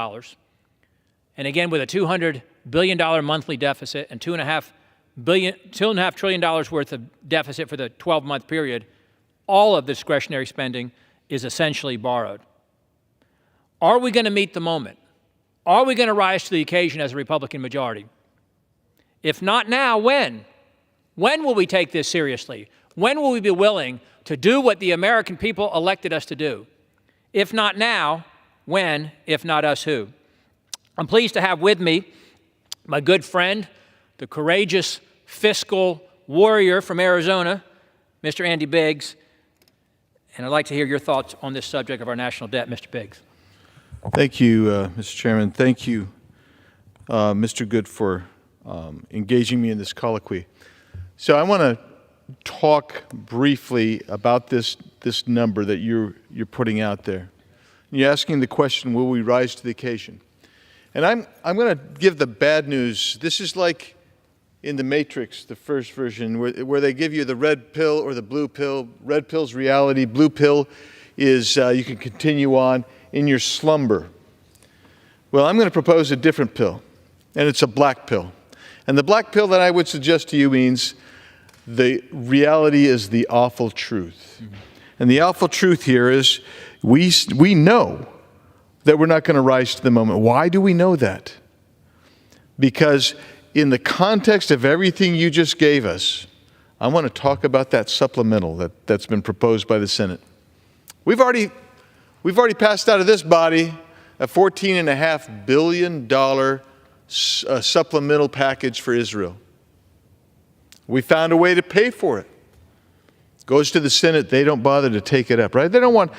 And again, with a $200 billion monthly deficit and $2.5 trillion worth of deficit for the 12-month period, all of the discretionary spending is essentially borrowed. Are we going to meet the moment? Are we going to rise to the occasion as a Republican majority? If not now, when? When will we take this seriously? When will we be willing to do what the American people elected us to do? If not now, when? If not us, who? I'm pleased to have with me my good friend, the courageous fiscal warrior from Arizona, Mr. Andy Biggs. And I'd like to hear your thoughts on this subject of our national debt, Mr. Biggs. Thank you, Mr. Chairman. Thank you, Mr. Good, for engaging me in this colloquy. So I want to talk briefly about this number that you're putting out there. You're asking the question, will we rise to the occasion? And I'm going to give the bad news. This is like in The Matrix, the first version, where they give you the red pill or the blue pill. Red pill's reality. Blue pill is you can continue on in your slumber. Well, I'm going to propose a different pill, and it's a black pill. And the black pill that I would suggest to you means the reality is the awful truth. Mm-hmm. And the awful truth here is we know that we're not going to rise to the moment. Why do we know that? Because in the context of everything you just gave us, I want to talk about that supplemental that's been proposed by the Senate. We've already passed out of this body a $14.5 billion supplemental package for Israel. We found a way to pay for it. Goes to the Senate, they don't bother to take it up, right? They don't want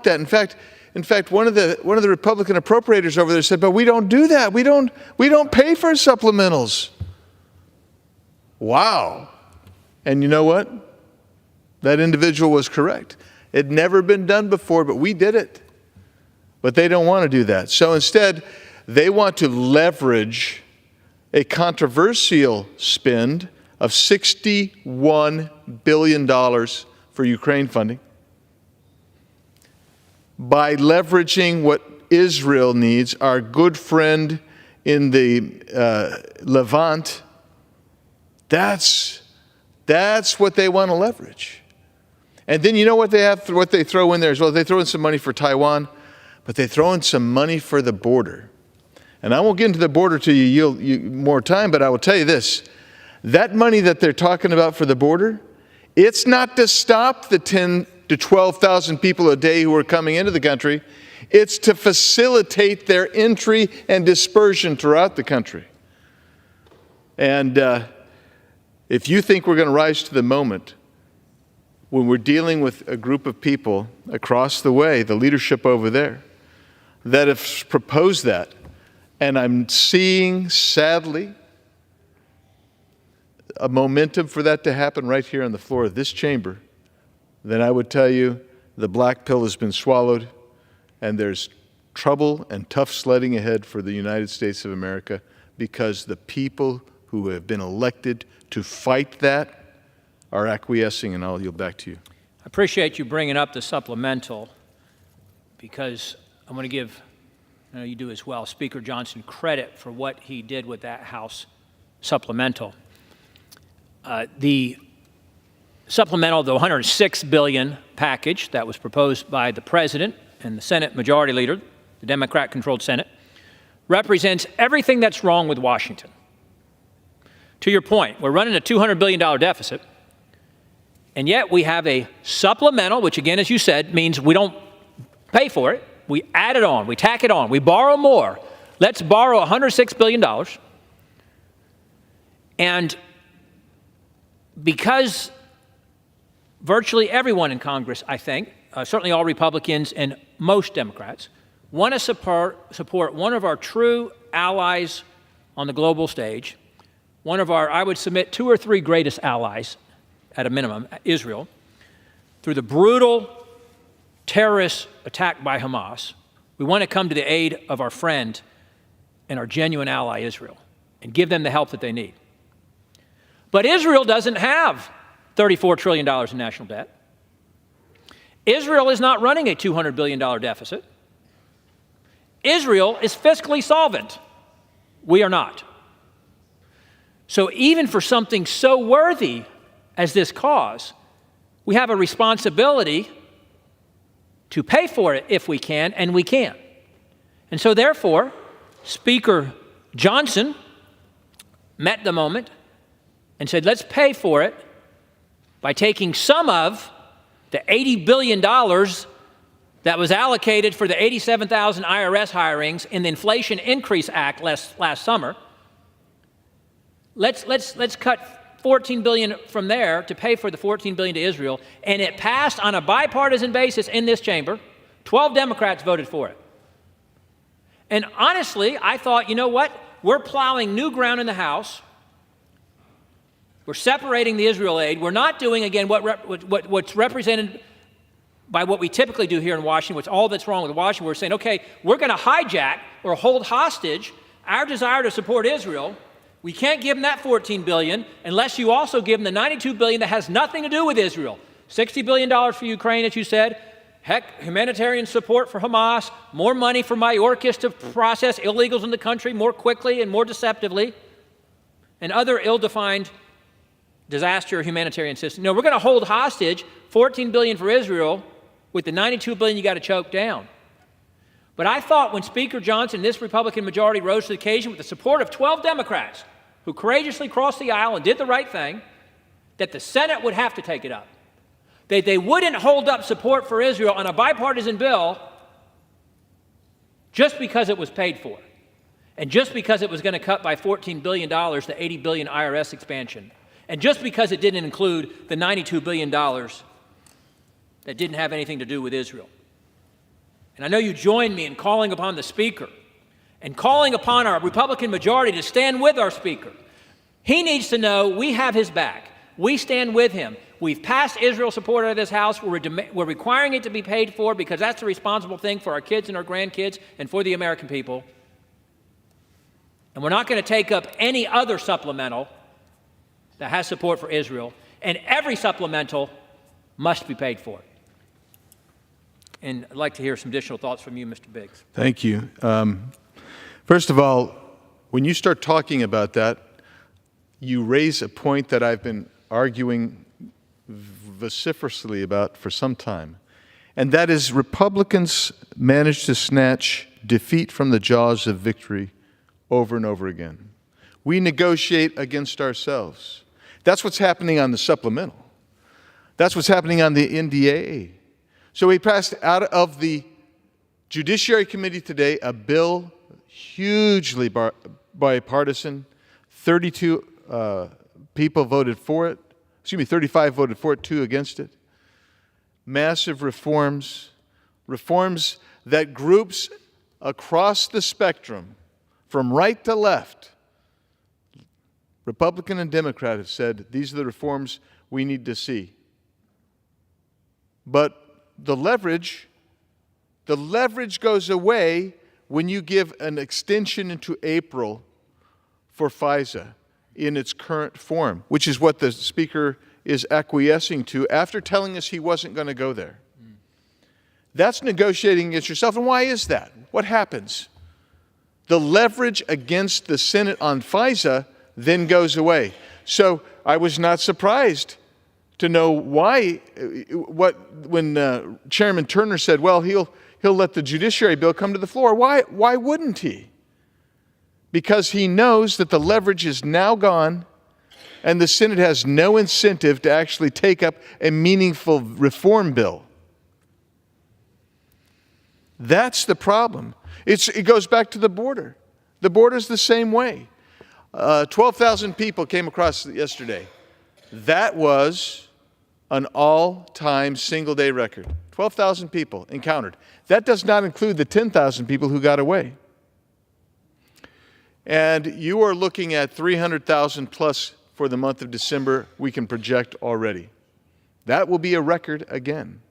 that. In fact, one of the Republican appropriators over there said, "But we don't do that. We don't pay for supplementals." Wow. And you know what? That individual was correct. It had never been done before, but we did it. But they don't want to do that. So instead, they want to leverage a controversial spend of $61 billion for Ukraine funding by leveraging what Israel needs, our good friend in the Levant. That's what they want to leverage. And then you know what they throw in there as well? They throw in some money for Taiwan, but they throw in some money for the border. And I won't get into the border till you yield more time, but I will tell you this. That money that they're talking about for the border, it's not to stop the 10 to 12,000 people a day who are coming into the country. It's to facilitate their entry and dispersion throughout the country. And if you think we're going to rise to the moment when we're dealing with a group of people across the way, the leadership over there, that have proposed that, and I'm seeing, sadly, a momentum for that to happen right here on the floor of this chamber, then I would tell you the black pill has been swallowed and there's trouble and tough sledding ahead for the United States of America because the people who have been elected to fight that are acquiescing, and I'll yield back to you. I appreciate you bringing up the supplemental because I want to give, I know you do as well, Speaker Johnson credit for what he did with that House supplemental. The supplemental, the $106 billion package that was proposed by the President and the Senate Majority Leader, the Democrat-controlled Senate, represents everything that's wrong with Washington. To your point, we're running a $200 billion deficit, and yet we have a supplemental, which again, as you said, means we don't pay for it. We add it on, we tack it on, we borrow more. Let's borrow $106 billion. And because virtually everyone in Congress, I think, certainly all Republicans and most Democrats, want to support one of our true allies on the global stage, one of our, I would submit, 2 or 3 greatest allies, at a minimum, Israel, through the brutal terrorist attack by Hamas. We want to come to the aid of our friend and our genuine ally, Israel, and give them the help that they need. But Israel doesn't have $34 trillion in national debt. Israel is not running a $200 billion deficit. Israel is fiscally solvent. We are not. So even for something so worthy as this cause, we have a responsibility to pay for it if we can, and we can. And so therefore, Speaker Johnson met the moment and said, let's pay for it by taking some of the $80 billion that was allocated for the 87,000 IRS hirings in the Inflation Increase Act last summer. Let's cut $14 billion from there to pay for the $14 billion to Israel, and it passed on a bipartisan basis in this chamber. 12 Democrats voted for it. And honestly, I thought, you know what? We're plowing new ground in the House. We're separating the Israel aid. We're not doing, again, what's represented by what we typically do here in Washington, what's all that's wrong with Washington. We're saying, okay, we're going to hijack or hold hostage our desire to support Israel. We can't give them that $14 billion unless you also give them the $92 billion that has nothing to do with Israel. $60 billion for Ukraine, as you said. Heck, humanitarian support for Hamas, more money for Mayorkas to process illegals in the country more quickly and more deceptively, and other ill-defined disaster humanitarian system. No, we're going to hold hostage $14 billion for Israel with the $92 billion you got to choke down. But I thought when Speaker Johnson and this Republican majority rose to the occasion with the support of 12 Democrats who courageously crossed the aisle and did the right thing, that the Senate would have to take it up. They wouldn't hold up support for Israel on a bipartisan bill just because it was paid for, and just because it was going to cut by $14 billion the $80 billion IRS expansion, and just because it didn't include the $92 billion that didn't have anything to do with Israel. And I know you join me in calling upon the Speaker and calling upon our Republican majority to stand with our Speaker. He needs to know we have his back. We stand with him. We've passed Israel support out of this House. We're requiring it to be paid for because that's the responsible thing for our kids and our grandkids and for the American people. And we're not going to take up any other supplemental that has support for Israel. And every supplemental must be paid for. And I'd like to hear some additional thoughts from you, Mr. Biggs. Thank you. First of all, when you start talking about that, you raise a point that I've been arguing vociferously about for some time, and that is Republicans manage to snatch defeat from the jaws of victory over and over again. We negotiate against ourselves. That's what's happening on the supplemental. That's what's happening on the NDAA. So we passed out of the Judiciary Committee today a bill hugely bipartisan. 32 people voted for it. 35 voted for it, 2 against it. Massive reforms that groups across the spectrum, from right to left, Republican and Democrat, have said these are the reforms we need to see. But the leverage goes away when you give an extension into April for FISA in its current form, which is what the Speaker is acquiescing to after telling us he wasn't going to go there. That's negotiating against yourself. And why is that? What happens? The leverage against the Senate on FISA then goes away. So I was not surprised to know why, when Chairman Turner said, well, he'll let the judiciary bill come to the floor. Why wouldn't he? Because he knows that the leverage is now gone and the Senate has no incentive to actually take up a meaningful reform bill. That's the problem. It goes back to the border. The border's the same way. 12,000 people came across yesterday. That was an all-time single-day record. 12,000 people encountered. That does not include the 10,000 people who got away. And you are looking at 300,000 plus for the month of December we can project already. That will be a record again.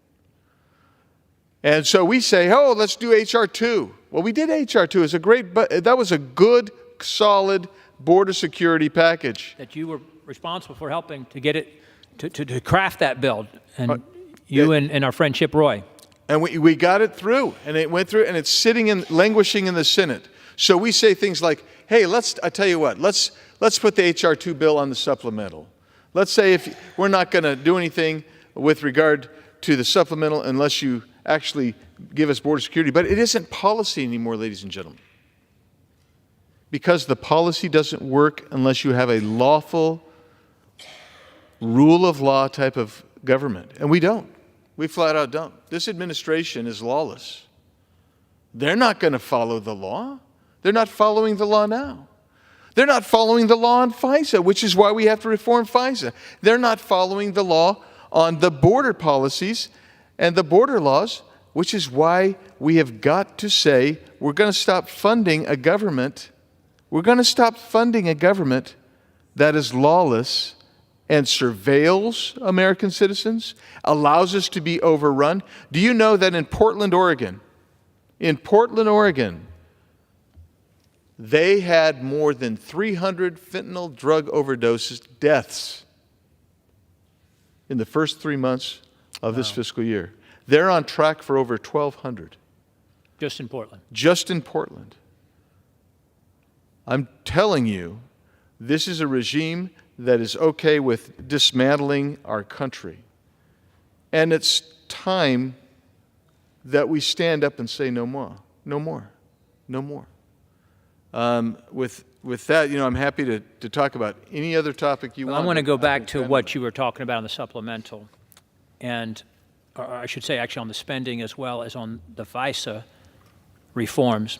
And so we say, oh, let's do H.R. 2. Well, we did H.R. 2. That was a good, solid border security package. That you were responsible for helping to get it, to craft that bill, and you and our friend Chip Roy. And we got it through, and it went through, and it's languishing in the Senate. So we say things like, hey, I tell you what, let's put the H.R. 2 bill on the supplemental. Let's say if we're not going to do anything with regard to the supplemental unless you actually give us border security. But it isn't policy anymore, ladies and gentlemen. Because the policy doesn't work unless you have a lawful, rule of law type of government. And we don't. We flat out don't. This administration is lawless. They're not going to follow the law. They're not following the law now. They're not following the law on FISA, which is why we have to reform FISA. They're not following the law on the border policies and the border laws, which is why we have got to say we're going to stop funding a government. We're going to stop funding a government that is lawless and surveils American citizens, allows us to be overrun. Do you know that in Portland, Oregon, they had more than 300 fentanyl drug overdoses deaths in the first 3 months of this fiscal year. They're on track for over 1,200. Just in Portland. Just in Portland. I'm telling you, this is a regime that is okay with dismantling our country. And it's time that we stand up and say no more, no more, no more. With that, I'm happy to talk about any other topic you want. I want to go back to what you were talking about on the supplemental, and or I should say actually on the spending as well as on the FISA reforms.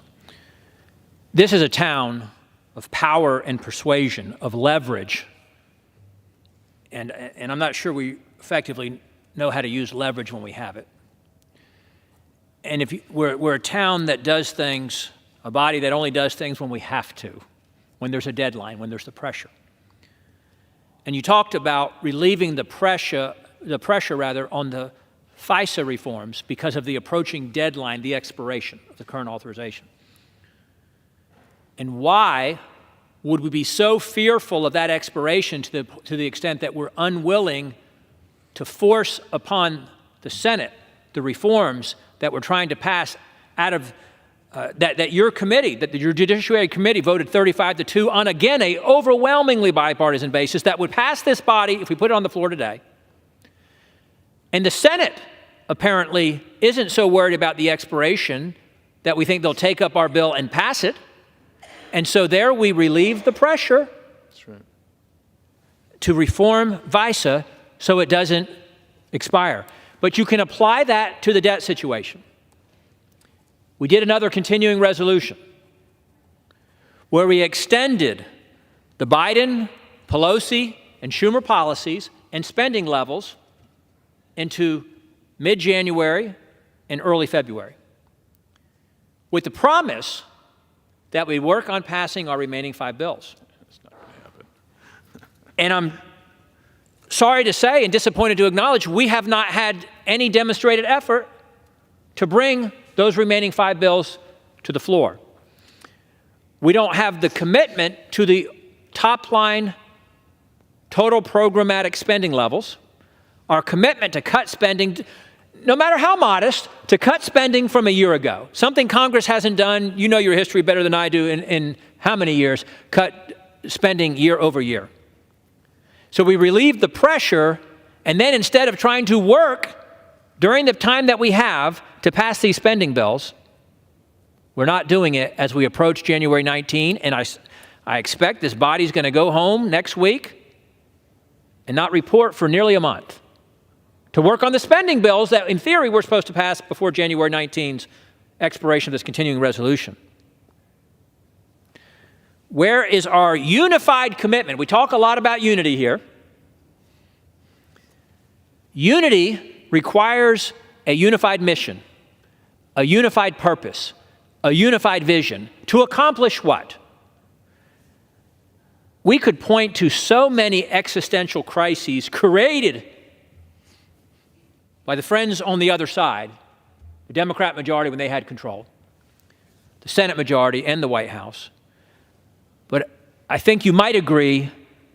This is a town of power and persuasion, of leverage, and I'm not sure we effectively know how to use leverage when we have it. And we're a town that does things, a body that only does things when we have to, when there's a deadline, when there's the pressure. And you talked about relieving the pressure on the FISA reforms because of the approaching deadline, the expiration of the current authorization. And why would we be so fearful of that expiration to the extent that we're unwilling to force upon the Senate the reforms that we're trying to pass out of that your committee, that your Judiciary Committee voted 35-2 on, again, a overwhelmingly bipartisan basis that would pass this body if we put it on the floor today. And the Senate apparently isn't so worried about the expiration that we think they'll take up our bill and pass it. And so there we relieve the pressure to reform FISA so it doesn't expire. But you can apply that to the debt situation. We did another continuing resolution where we extended the Biden, Pelosi, and Schumer policies and spending levels into mid-January and early February, with the promise that we work on passing our remaining 5 bills. That's not going to happen. And I'm sorry to say and disappointed to acknowledge we have not had any demonstrated effort to bring those remaining 5 bills to the floor. We don't have the commitment to the top line total programmatic spending levels. Our commitment to cut spending, no matter how modest, to cut spending from a year ago. Something Congress hasn't done, you know your history better than I do, in how many years, cut spending year over year. So we relieve the pressure, and then instead of trying to work during the time that we have to pass these spending bills, we're not doing it as we approach January 19, and I expect this body's going to go home next week and not report for nearly a month to work on the spending bills that, in theory, we're supposed to pass before January 19's expiration of this continuing resolution. Where is our unified commitment? We talk a lot about unity here. Unity requires a unified mission, a unified purpose, a unified vision. To accomplish what? We could point to so many existential crises created by the friends on the other side, the Democrat majority when they had control, the Senate majority and the White House. But I think you might agree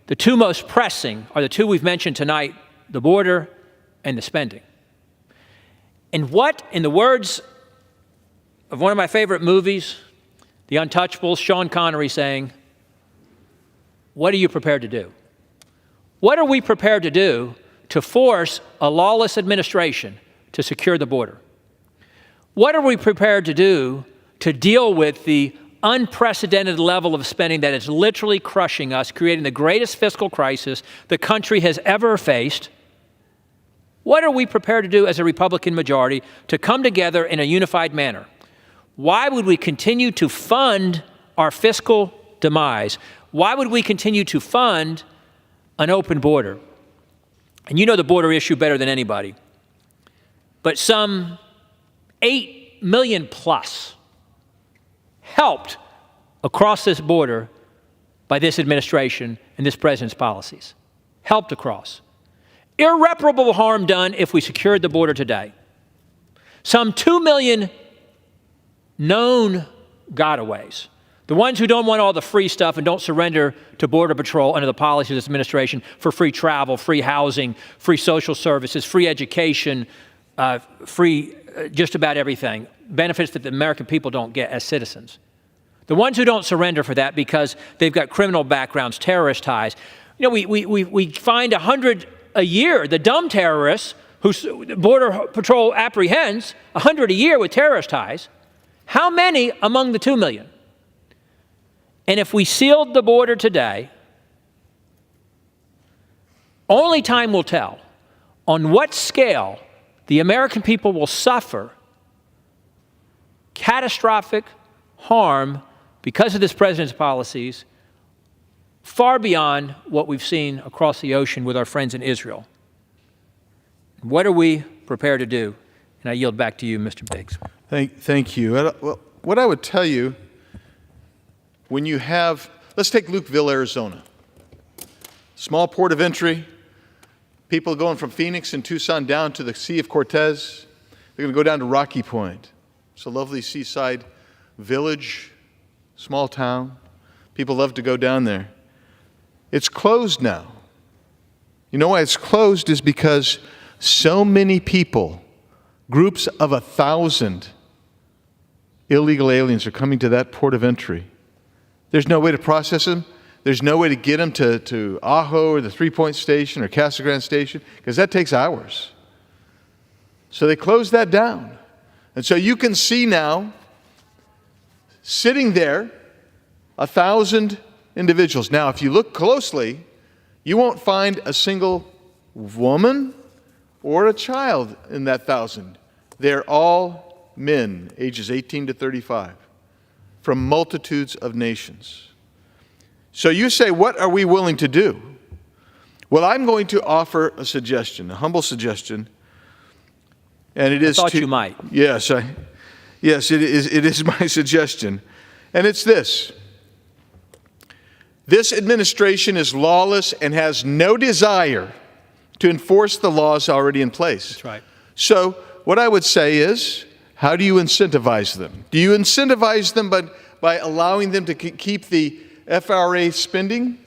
The two most pressing are the two we've mentioned tonight, the border and the spending. And what, in the words of one of my favorite movies, The Untouchables, Sean Connery saying, what are you prepared to do? What are we prepared to do to force a lawless administration to secure the border? What are we prepared to do to deal with the unprecedented level of spending that is literally crushing us, creating the greatest fiscal crisis the country has ever faced? What are we prepared to do as a Republican majority to come together in a unified manner? Why would we continue to fund our fiscal demise? Why would we continue to fund an open border? And you know the border issue better than anybody. But some 8 million plus helped across this border by this administration and this president's policies. Helped across. Irreparable harm done if we secured the border today. Some 2 million known gotaways. The ones who don't want all the free stuff and don't surrender to Border Patrol under the policy of this administration for free travel, free housing, free social services, free education, free just about everything, benefits that the American people don't get as citizens. The ones who don't surrender for that because they've got criminal backgrounds, terrorist ties. You know, we find 100 a year, the dumb terrorists who Border Patrol apprehends, 100 a year with terrorist ties. How many among the 2 million? And if we sealed the border today, only time will tell on what scale the American people will suffer catastrophic harm because of this president's policies far beyond what we've seen across the ocean with our friends in Israel. What are we prepared to do? And I yield back to you, Mr. Biggs. Thank you. Well, what I would tell you, when you have, let's take Lukeville, Arizona. Small port of entry, people going from Phoenix and Tucson down to the Sea of Cortez. They're going to go down to Rocky Point. It's a lovely seaside village, small town. People love to go down there. It's closed now. You know why it's closed is because so many people, groups of 1,000 illegal aliens are coming to that port of entry. There's no way to process them. There's no way to get them to Ajo or the 3 Point Station or Casa Grande Station because that takes hours. So they closed that down. And so you can see now, sitting there, 1,000 individuals. Now, if you look closely, you won't find a single woman or a child in that 1,000. They're all men, ages 18 to 35, from multitudes of nations. So you say, what are we willing to do? Well, I'm going to offer a suggestion, a humble suggestion, and it is I thought you might. Yes, yes, it is my suggestion, and it's this. This administration is lawless and has no desire to enforce the laws already in place. That's right. So what I would say is, how do you incentivize them? Do you incentivize them by allowing them to keep the FRA spending?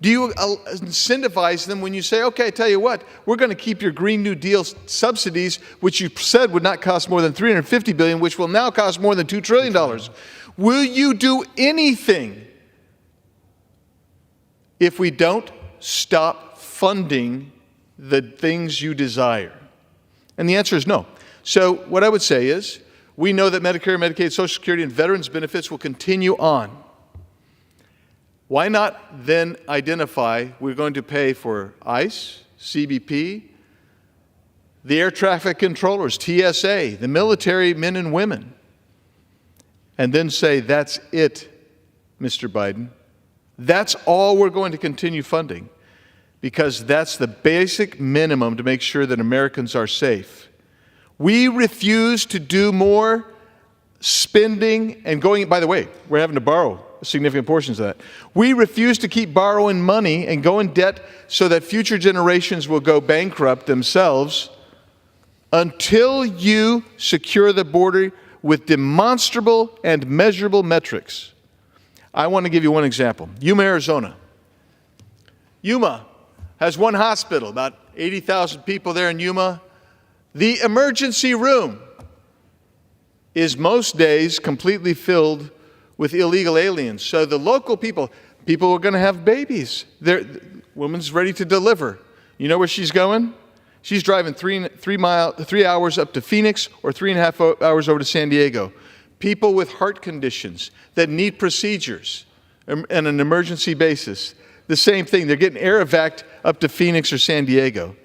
Do you incentivize them when you say, okay, I tell you what, we're going to keep your Green New Deal subsidies, which you said would not cost more than $350 billion, which will now cost more than $2 trillion. Will you do anything if we don't stop funding the things you desire? And the answer is no. So what I would say is, we know that Medicare, Medicaid, Social Security, and veterans benefits will continue on. Why not then identify we're going to pay for ICE, CBP, the air traffic controllers, TSA, the military men and women, and then say, that's it, Mr. Biden. That's all we're going to continue funding, because that's the basic minimum to make sure that Americans are safe. We refuse to do more spending and going, by the way, we're having to borrow significant portions of that. We refuse to keep borrowing money and go in debt so that future generations will go bankrupt themselves until you secure the border with demonstrable and measurable metrics. I want to give you one example. Yuma, Arizona. Yuma has one hospital, about 80,000 people there in Yuma. The emergency room is most days completely filled with illegal aliens. So the local people are going to have babies. The woman's ready to deliver. You know where she's going? She's driving 3 hours up to Phoenix or 3.5 hours over to San Diego. People with heart conditions that need procedures on an emergency basis. The same thing. They're getting air evac'd up to Phoenix or San Diego.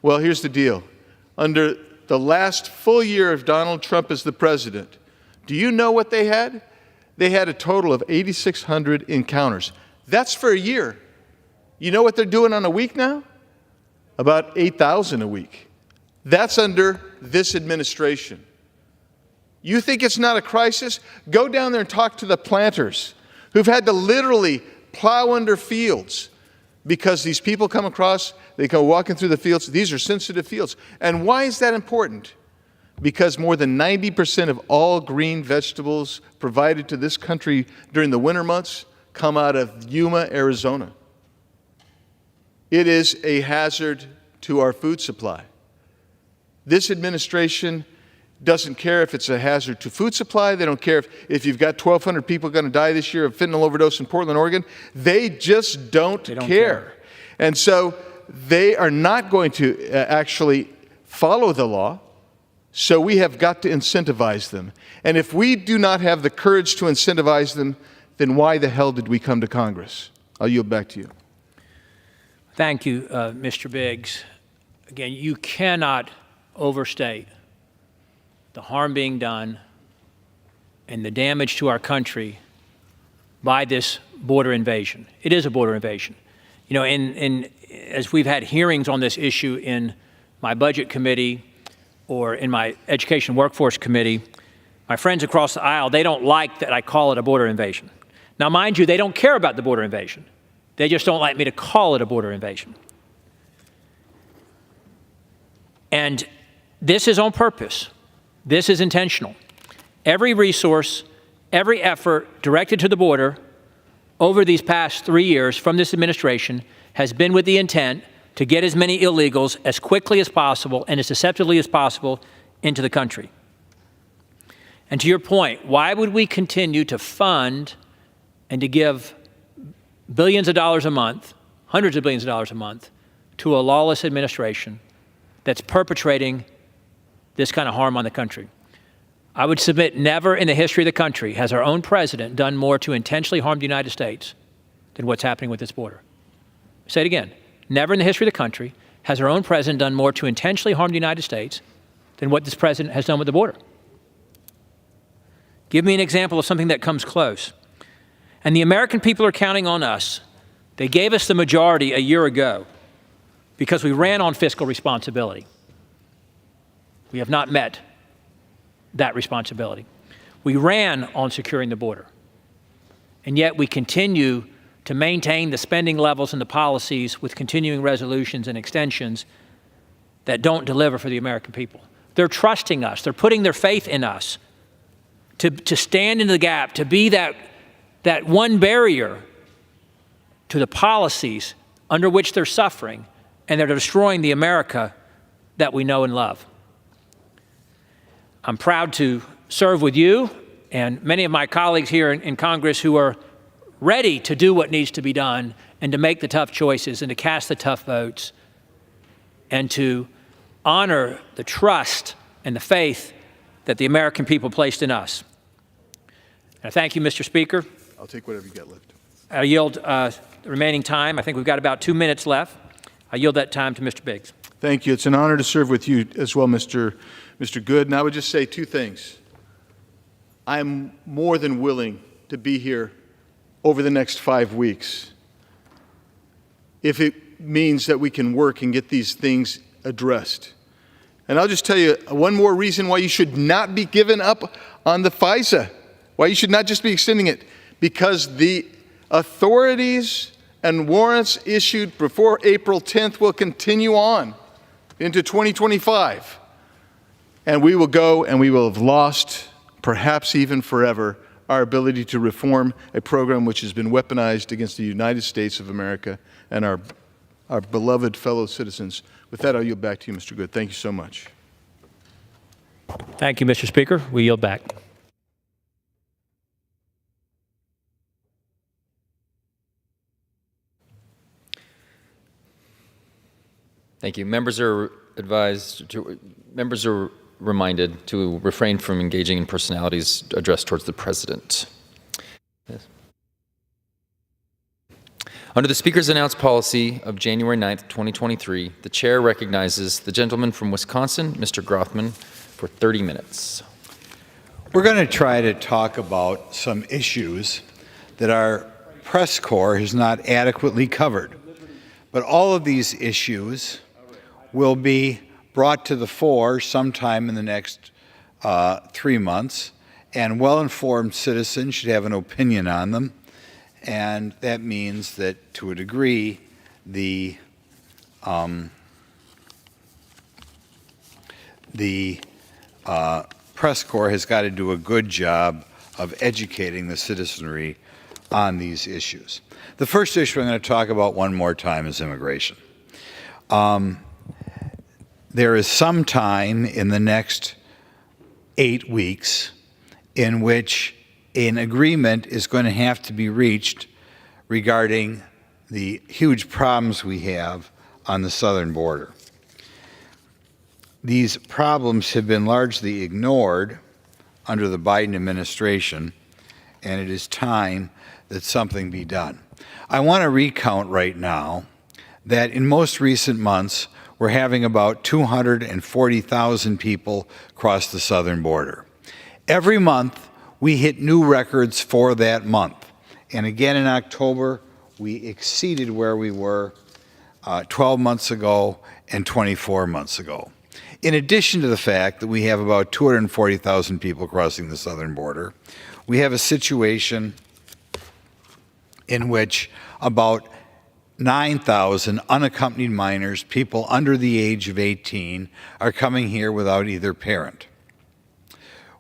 Well, here's the deal. Under the last full year of Donald Trump as the president, do you know what they had? They had a total of 8,600 encounters. That's for a year. You know what they're doing on a week now? About 8,000 a week. That's under this administration. You think it's not a crisis? Go down there and talk to the planters who've had to literally plow under fields because these people come across, they go walking through the fields. These are sensitive fields. And why is that important? Because more than 90% of all green vegetables provided to this country during the winter months come out of Yuma, Arizona. It is a hazard to our food supply. This administration doesn't care if it's a hazard to food supply. They don't care if you've got 1,200 people going to die this year of fentanyl overdose in Portland, Oregon. They just don't care. And so they are not going to actually follow the law. So we have got to incentivize them. And if we do not have the courage to incentivize them, then why the hell did we come to Congress? I'll yield back to you. Thank you, Mr. Biggs. Again, you cannot overstate the harm being done and the damage to our country by this border invasion. It is a border invasion. You know, as we've had hearings on this issue in my budget committee or in my education workforce committee, my friends across the aisle, they don't like that I call it a border invasion. Now, mind you, they don't care about the border invasion. They just don't like me to call it a border invasion. And this is on purpose. This is intentional. Every resource, every effort directed to the border over these past 3 years from this administration has been with the intent to get as many illegals as quickly as possible and as deceptively as possible into the country. And to your point, why would we continue to fund and to give billions of dollars a month, hundreds of billions of dollars a month, to a lawless administration that's perpetrating this kind of harm on the country? I would submit never in the history of the country has our own president done more to intentionally harm the United States than what's happening with this border. Say it again. Never in the history of the country has our own president done more to intentionally harm the United States than what this president has done with the border. Give me an example of something that comes close. And the American people are counting on us. They gave us the majority a year ago because we ran on fiscal responsibility. We have not met that responsibility. We ran on securing the border. And yet we continue to maintain the spending levels and the policies with continuing resolutions and extensions that don't deliver for the American people. They're trusting us. They're putting their faith in us to stand in the gap, to be that one barrier to the policies under which they're suffering and they're destroying the America that we know and love. I'm proud to serve with you and many of my colleagues here in Congress who are ready to do what needs to be done and to make the tough choices and to cast the tough votes and to honor the trust and the faith that the American people placed in us. And thank you, Mr. Speaker. I'll take whatever you got left. I yield the remaining time. I think we've got about 2 minutes left. I yield that time to Mr. Biggs. Thank you. It's an honor to serve with you as well, Mr. Good. And I would just say two things. I'm more than willing to be here over the next 5 weeks if it means that we can work and get these things addressed. And I'll just tell you one more reason why you should not be giving up on the FISA, why you should not just be extending it, because the authorities and warrants issued before April 10th will continue on into 2025. And we will go and we will have lost, perhaps even forever, our ability to reform a program which has been weaponized against the United States of America and our beloved fellow citizens. With that, I'll yield back to you, Mr. Good. Thank you so much. Thank you, Mr. Speaker. We yield back. Thank you. Members are reminded to refrain from engaging in personalities addressed towards the president. Yes. Under the Speaker's announced policy of January 9th, 2023, the chair recognizes the gentleman from Wisconsin, Mr. Grothman, for 30 minutes. We're going to try to talk about some issues that our press corps has not adequately covered. But all of these issues will be brought to the fore sometime in the next 3 months, and well-informed citizens should have an opinion on them. And that means that, to a degree, the press corps has got to do a good job of educating the citizenry on these issues. The first issue I'm going to talk about one more time is immigration. There is some time in the next 8 weeks in which an agreement is going to have to be reached regarding the huge problems we have on the southern border. These problems have been largely ignored under the Biden administration, and it is time that something be done. I want to recount right now that in most recent months, we're having about 240,000 people cross the southern border. Every month, we hit new records for that month. And again in October, we exceeded where we were 12 months ago and 24 months ago. In addition to the fact that we have about 240,000 people crossing the southern border, we have a situation in which about 9,000 unaccompanied minors, people under the age of 18, are coming here without either parent.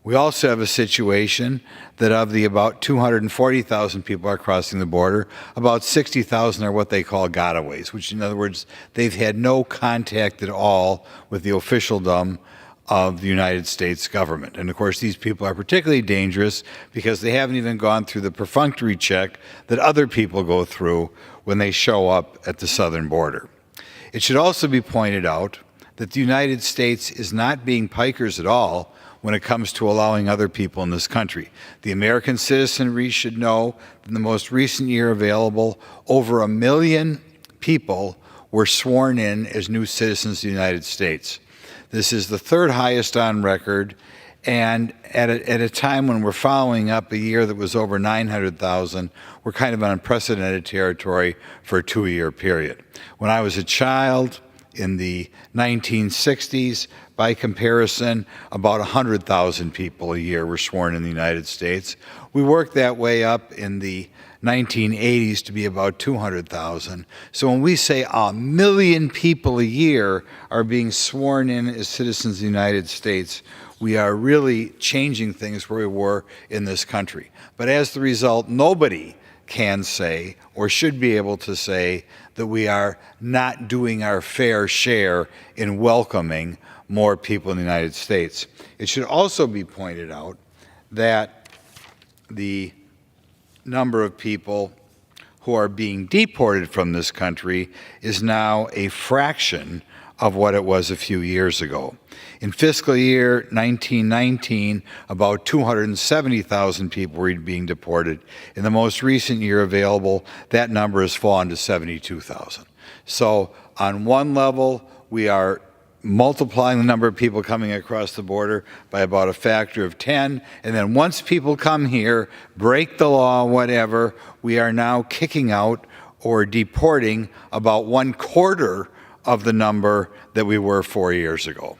We also have a situation that of the about 240,000 people are crossing the border, about 60,000 are what they call gotaways, which in other words, they've had no contact at all with the officialdom of the United States government. And of course, these people are particularly dangerous because they haven't even gone through the perfunctory check that other people go through when they show up at the southern border. It should also be pointed out that the United States is not being pikers at all when it comes to allowing other people in this country. The American citizenry should know that in the most recent year available, over 1 million people were sworn in as new citizens of the United States. This is the third highest on record, and at a time when we're following up a year that was over 900,000, we're kind of in unprecedented territory for a 2-year period. When I was a child in the 1960s, by comparison, about 100,000 people a year were sworn in the United States. We worked that way up in the 1980s to be about 200,000. So when we say 1 million people a year are being sworn in as citizens of the United States, we are really changing things where we were in this country. But as the result, nobody can say or should be able to say that we are not doing our fair share in welcoming more people in the United States. It should also be pointed out that the number of people who are being deported from this country is now a fraction of what it was a few years ago. In fiscal year 1919, about 270,000 people were being deported. In the most recent year available, that number has fallen to 72,000. So on one level, we are multiplying the number of people coming across the border by about a factor of 10, and then once people come here, break the law, whatever, we are now kicking out or deporting about 1/4 of the number that we were 4 years ago.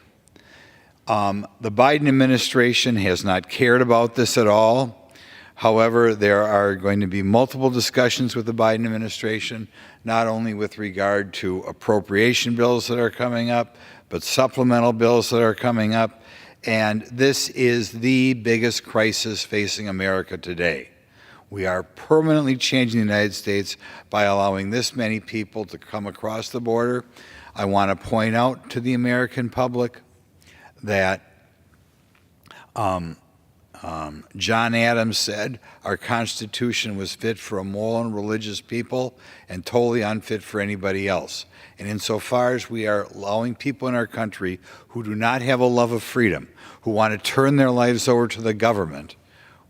The Biden administration has not cared about this at all. However, there are going to be multiple discussions with the Biden administration, not only with regard to appropriation bills that are coming up, but supplemental bills that are coming up. And this is the biggest crisis facing America today. We are permanently changing the United States by allowing this many people to come across the border. I want to point out to the American public that John Adams said our Constitution was fit for a moral and religious people and totally unfit for anybody else. And insofar as we are allowing people in our country who do not have a love of freedom, who want to turn their lives over to the government,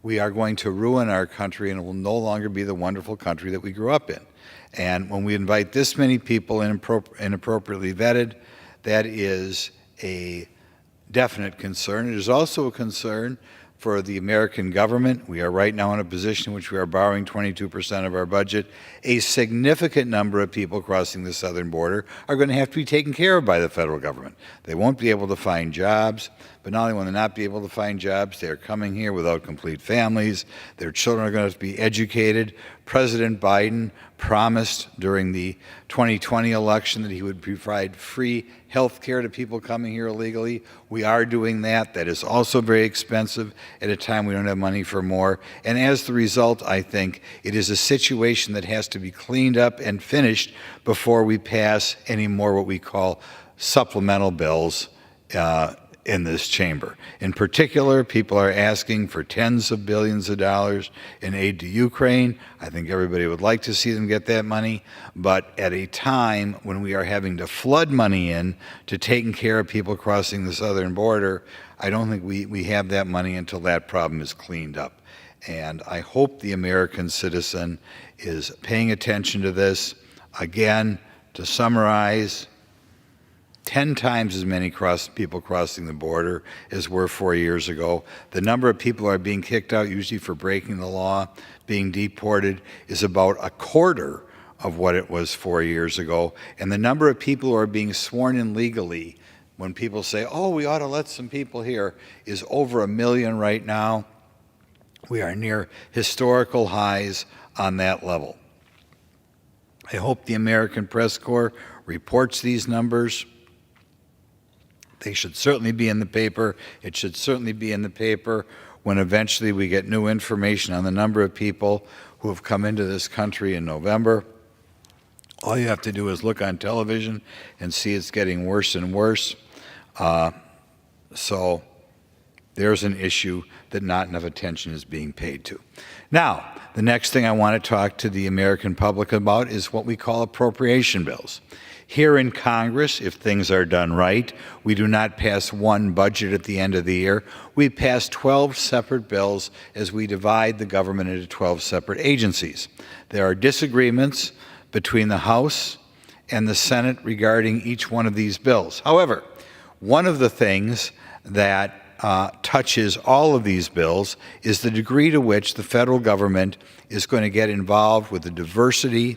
we are going to ruin our country, and it will no longer be the wonderful country that we grew up in. And when we invite this many people inappropriately vetted, that is a definite concern. It is also a concern for the American government. We are right now in a position in which we are borrowing 22% of our budget. A significant number of people crossing the southern border are going to have to be taken care of by the federal government. They won't be able to find jobs, but not only will they not be able to find jobs, they are coming here without complete families. Their children are going to have to be educated. President Biden promised during the 2020 election that he would provide free health care to people coming here illegally. We are doing that. That is also very expensive at a time we don't have money for more. And as the result, I think it is a situation that has to be cleaned up and finished before we pass any more what we call supplemental bills in this chamber. In particular, people are asking for tens of billions of dollars in aid to Ukraine. I think everybody would like to see them get that money, but at a time when we are having to flood money in to taking care of people crossing the southern border, I don't think we have that money until that problem is cleaned up. And I hope the American citizen is paying attention to this. Again, to summarize, 10 times as many people crossing the border as were 4 years ago. The number of people who are being kicked out, usually for breaking the law, being deported, is about a quarter of what it was 4 years ago. And the number of people who are being sworn in legally, when people say, oh, we ought to let some people here, is over 1 million right now. We are near historical highs on that level. I hope the American Press Corps reports these numbers. They should certainly be in the paper. It should certainly be in the paper when eventually we get new information on the number of people who have come into this country in November. All you have to do is look on television and see it's getting worse and worse. So there's an issue that not enough attention is being paid to. Now, the next thing I want to talk to the American public about is what we call appropriation bills. Here in Congress, if things are done right, we do not pass one budget at the end of the year. We pass 12 separate bills as we divide the government into 12 separate agencies. There are disagreements between the House and the Senate regarding each one of these bills. However, one of the things that touches all of these bills is the degree to which the federal government is going to get involved with the diversity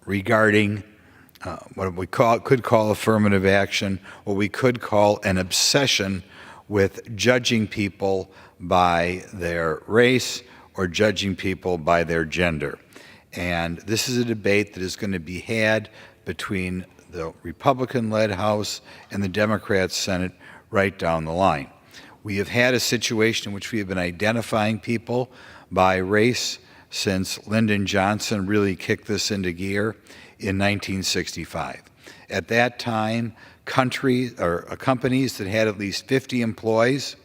regarding what we could call affirmative action, what we could call an obsession with judging people by their race or judging people by their gender. And this is a debate that is going to be had between the Republican-led House and the Democrat Senate right down the line. We have had a situation in which we have been identifying people by race since Lyndon Johnson really kicked this into gear in 1965. At that time, companies that had at least 50 employees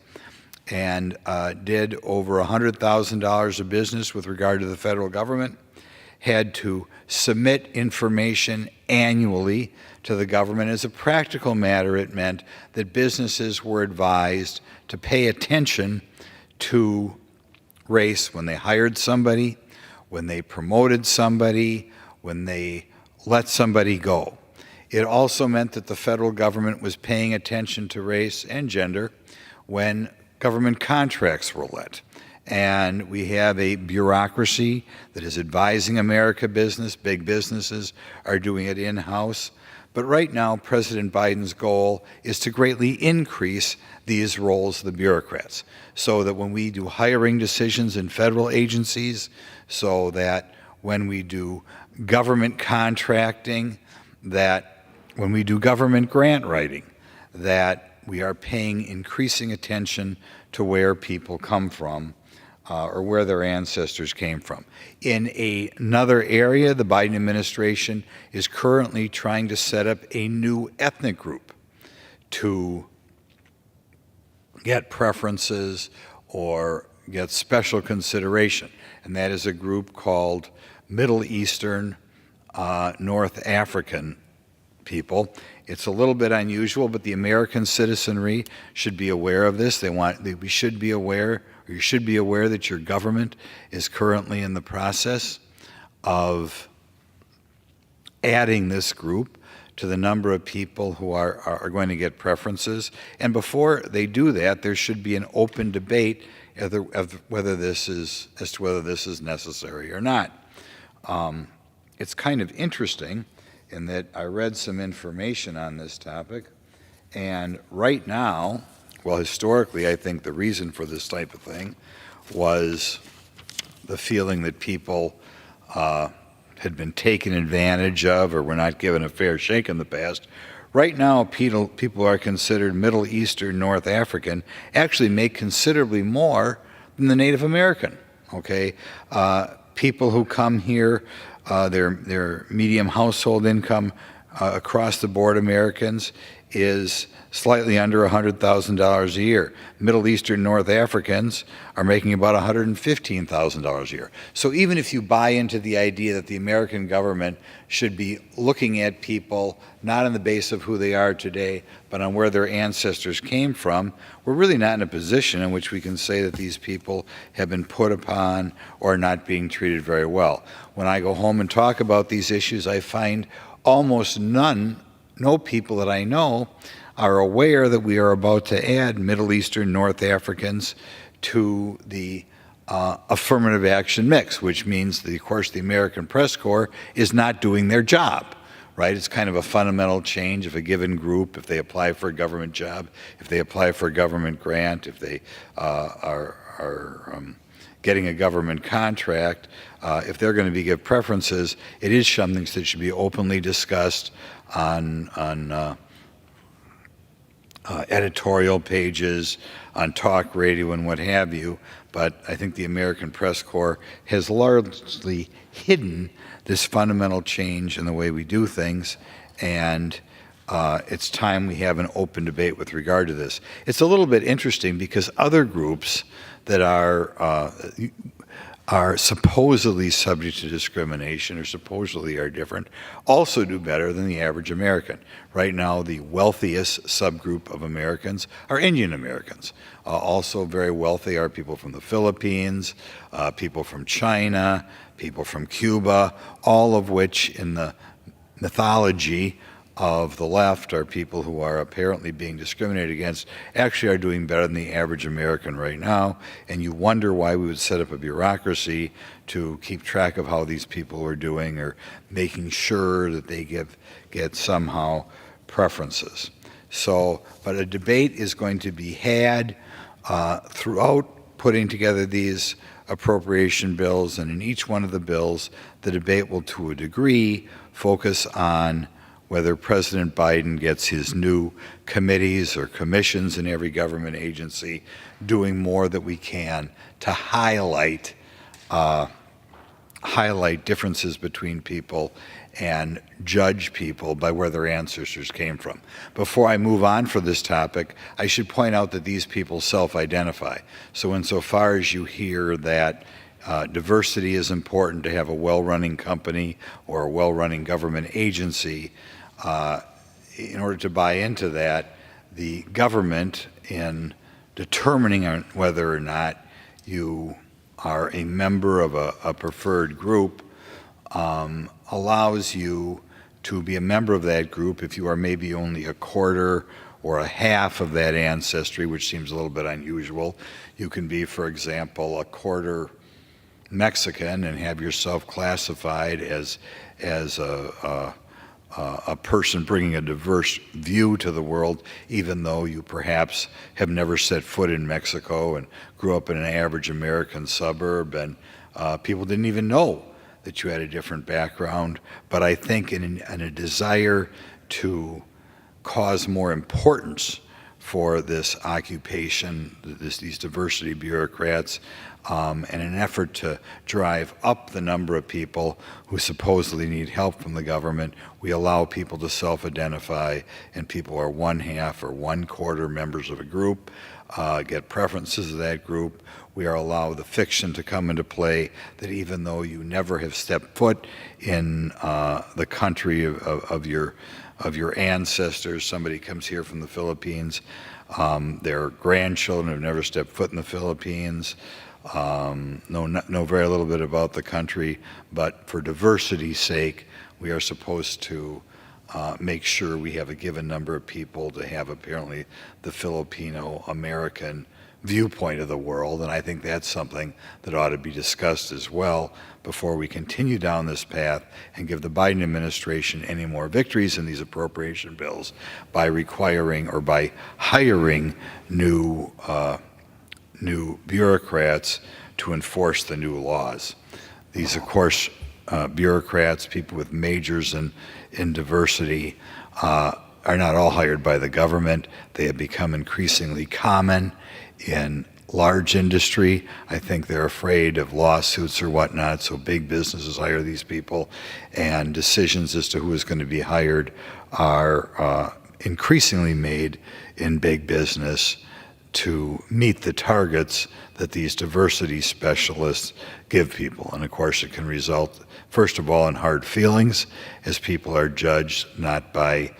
and did over $100,000 of business with regard to the federal government had to submit information annually to the government. As a practical matter, it meant that businesses were advised to pay attention to race when they hired somebody, when they promoted somebody, when they let somebody go. It also meant that the federal government was paying attention to race and gender when government contracts were let. And we have a bureaucracy that is advising America business. Big businesses are doing it in-house. But right now, President Biden's goal is to greatly increase these roles of the bureaucrats so that when we do hiring decisions in federal agencies, so that when we do government contracting, that when we do government grant writing, that we are paying increasing attention to where people come from or where their ancestors came from. In another area, the Biden administration is currently trying to set up a new ethnic group to get preferences or get special consideration, and that is a group called Middle Eastern North African people. It's a little bit unusual, but the American citizenry should be aware of this. We should be aware, or you should be aware that your government is currently in the process of adding this group to the number of people who are going to get preferences. And before they do that, there should be an open debate as to whether this is necessary or not. It's kind of interesting in that I read some information on this topic, and right now, well, historically, I think the reason for this type of thing was the feeling that people had been taken advantage of or were not given a fair shake in the past. Right now, people are considered Middle Eastern, North African, actually make considerably more than the Native American, okay? People who come here, their medium household income across the board Americans is slightly under $100,000 a year. Middle Eastern North Africans are making about $115,000 a year. So even if you buy into the idea that the American government should be looking at people not on the basis of who they are today, but on where their ancestors came from, we're really not in a position in which we can say that these people have been put upon or not being treated very well. When I go home and talk about these issues, I find almost no people that I know are aware that we are about to add Middle Eastern North Africans to the affirmative action mix, which means that, of course, the American Press Corps is not doing their job, right? It's kind of a fundamental change of a given group. If they apply for a government job, if they apply for a government grant, if they are getting a government contract, if they're going to be given preferences, it is something that should be openly discussed on editorial pages, on talk radio and what have you. But I think the American Press Corps has largely hidden this fundamental change in the way we do things, and it's time we have an open debate with regard to this. It's a little bit interesting because other groups that are supposedly subject to discrimination or supposedly are different also do better than the average American. Right now, the wealthiest subgroup of Americans are Indian Americans. Also very wealthy are people from the Philippines, people from China, people from Cuba, all of which in the mythology of the left are people who are apparently being discriminated against, actually are doing better than the average American right now, and you wonder why we would set up a bureaucracy to keep track of how these people are doing or making sure that they get somehow preferences. So, but a debate is going to be had throughout putting together these appropriation bills, and in each one of the bills, the debate will, to a degree, focus on whether President Biden gets his new committees or commissions in every government agency doing more that we can to highlight differences between people and judge people by where their ancestors came from. Before I move on for this topic, I should point out that these people self-identify. So insofar as you hear that diversity is important to have a well-running company or a well-running government agency, in order to buy into that, the government, in determining whether or not you are a member of a preferred group, allows you to be a member of that group if you are maybe only a quarter or a half of that ancestry, which seems a little bit unusual. You can be, for example, a quarter Mexican and have yourself classified as a person bringing a diverse view to the world, even though you perhaps have never set foot in Mexico and grew up in an average American suburb, and people didn't even know that you had a different background, but I think in a desire to cause more importance for this occupation, these diversity bureaucrats, and an effort to drive up the number of people who supposedly need help from the government, we allow people to self-identify, and people are 1/2 or 1/4 members of a group, get preferences of that group. We are allowed the fiction to come into play that even though you never have stepped foot in the country of your ancestors, somebody comes here from the Philippines, their grandchildren have never stepped foot in the Philippines, know very little bit about the country, but for diversity's sake, we are supposed to make sure we have a given number of people to have apparently the Filipino-American viewpoint of the world, and I think that's something that ought to be discussed as well before we continue down this path and give the Biden administration any more victories in these appropriation bills by requiring or by hiring new bureaucrats to enforce the new laws. These, of course, bureaucrats, people with majors in diversity, are not all hired by the government. They have become increasingly common in large industry. I think they're afraid of lawsuits or whatnot, so big businesses hire these people, and decisions as to who is going to be hired are increasingly made in big business to meet the targets that these diversity specialists give people. And of course, it can result, first of all, in hard feelings, as people are judged not by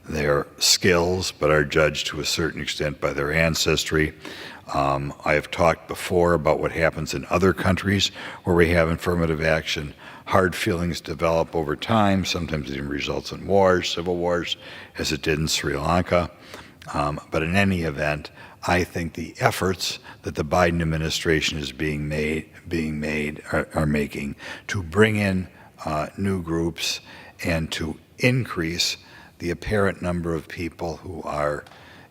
their skills, but are judged to a certain extent by their ancestry. I have talked before about what happens in other countries where we have affirmative action. Hard feelings develop over time. Sometimes it even results in wars, civil wars, as it did in Sri Lanka. But in any event, I think the efforts that the Biden administration is are making to bring in new groups and to increase the apparent number of people who are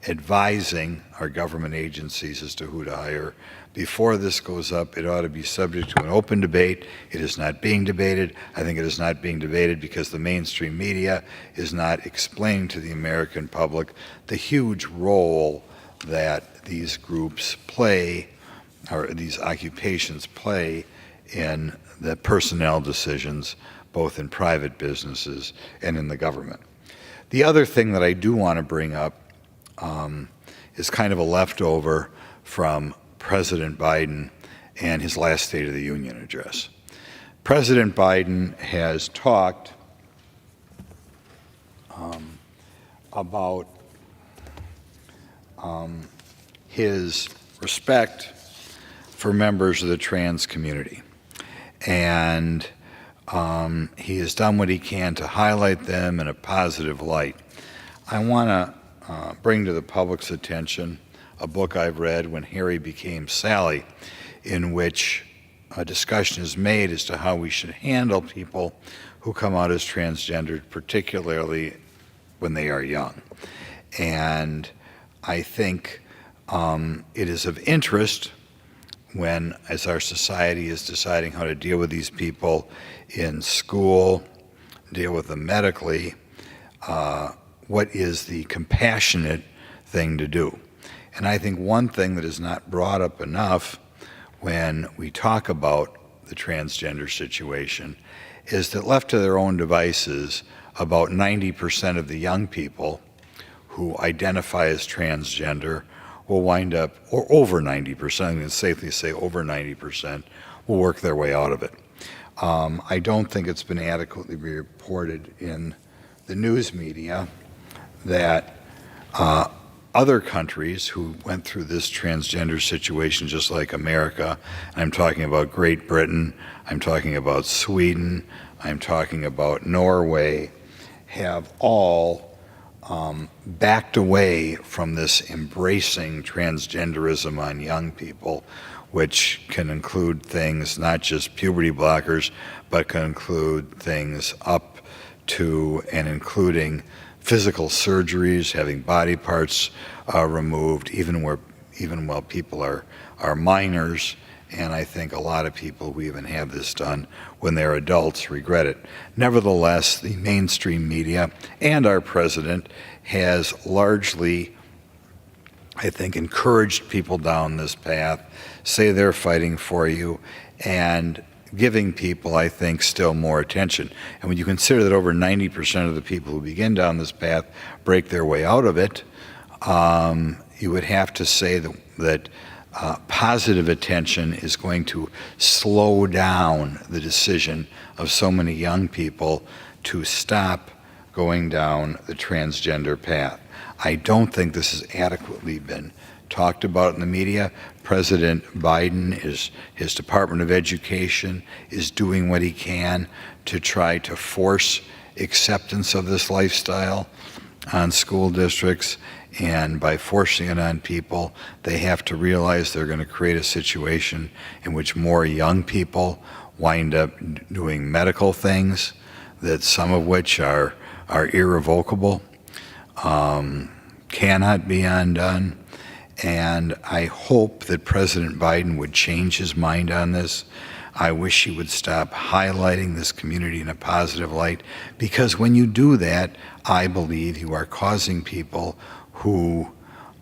advising our government agencies as to who to hire. Before this goes up, it ought to be subject to an open debate. It is not being debated. I think it is not being debated because the mainstream media is not explaining to the American public the huge role that these groups play, or these occupations play, in the personnel decisions, both in private businesses and in the government. The other thing that I do want to bring up is kind of a leftover from President Biden and his last State of the Union address. President Biden has talked about his respect for members of the trans community. And he has done what he can to highlight them in a positive light. I want to bring to the public's attention a book I've read, When Harry Became Sally, in which a discussion is made as to how we should handle people who come out as transgendered, particularly when they are young. And I think it is of interest when, as our society is deciding how to deal with these people in school, deal with them medically, what is the compassionate thing to do? And I think one thing that is not brought up enough when we talk about the transgender situation is that left to their own devices, about 90% of the young people who identify as transgender will wind up, or over 90%, I can safely say over 90%, will work their way out of it. I don't think it's been adequately reported in the news media that other countries who went through this transgender situation just like America, I'm talking about Great Britain, I'm talking about Sweden, I'm talking about Norway, have all backed away from this embracing transgenderism on young people, which can include things not just puberty blockers, but can include things up to and including physical surgeries, having body parts removed, even while people are minors, and I think a lot of people who even have this done when they're adults regret it. Nevertheless, the mainstream media and our president has largely, I think, encouraged people down this path, say they're fighting for you, and giving people, I think, still more attention. And when you consider that over 90% of the people who begin down this path break their way out of it, you would have to say that positive attention is going to slow down the decision of so many young people to stop going down the transgender path. I don't think this has adequately been talked about in the media. President Biden, his Department of Education, is doing what he can to try to force acceptance of this lifestyle on school districts. And by forcing it on people, they have to realize they're going to create a situation in which more young people wind up doing medical things, that some of which are irrevocable, cannot be undone. And I hope that President Biden would change his mind on this. I wish he would stop highlighting this community in a positive light, because when you do that, I believe you are causing people who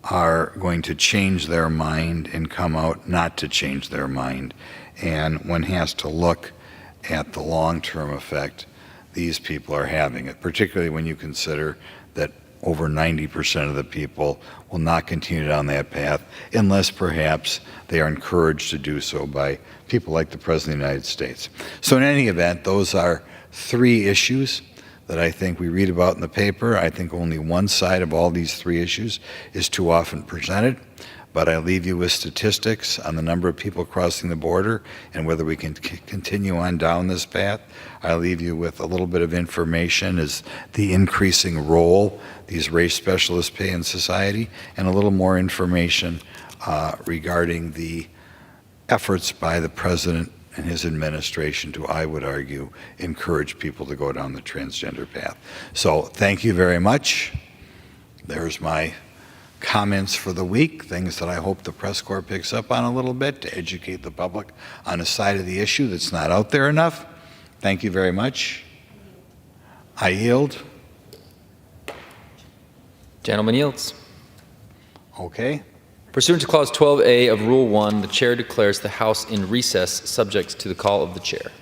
are going to change their mind and come out not to change their mind. And one has to look at the long-term effect these people are having, it, particularly when you consider that over 90% of the people will not continue down that path unless perhaps they are encouraged to do so by people like the President of the United States. So in any event, those are three issues that I think we read about in the paper. I think only one side of all these three issues is too often presented, but I leave you with statistics on the number of people crossing the border and whether we can continue on down this path. I leave you with a little bit of information as the increasing role these race specialists play in society, and a little more information regarding the efforts by the President and his administration to, I would argue, encourage people to go down the transgender path. So thank you very much. There's my comments for the week, things that I hope the press corps picks up on a little bit to educate the public on a side of the issue that's not out there enough. Thank you very much. I yield. Gentleman yields. Okay. Pursuant to Clause 12A of Rule 1, the Chair declares the House in recess, subject to the call of the Chair.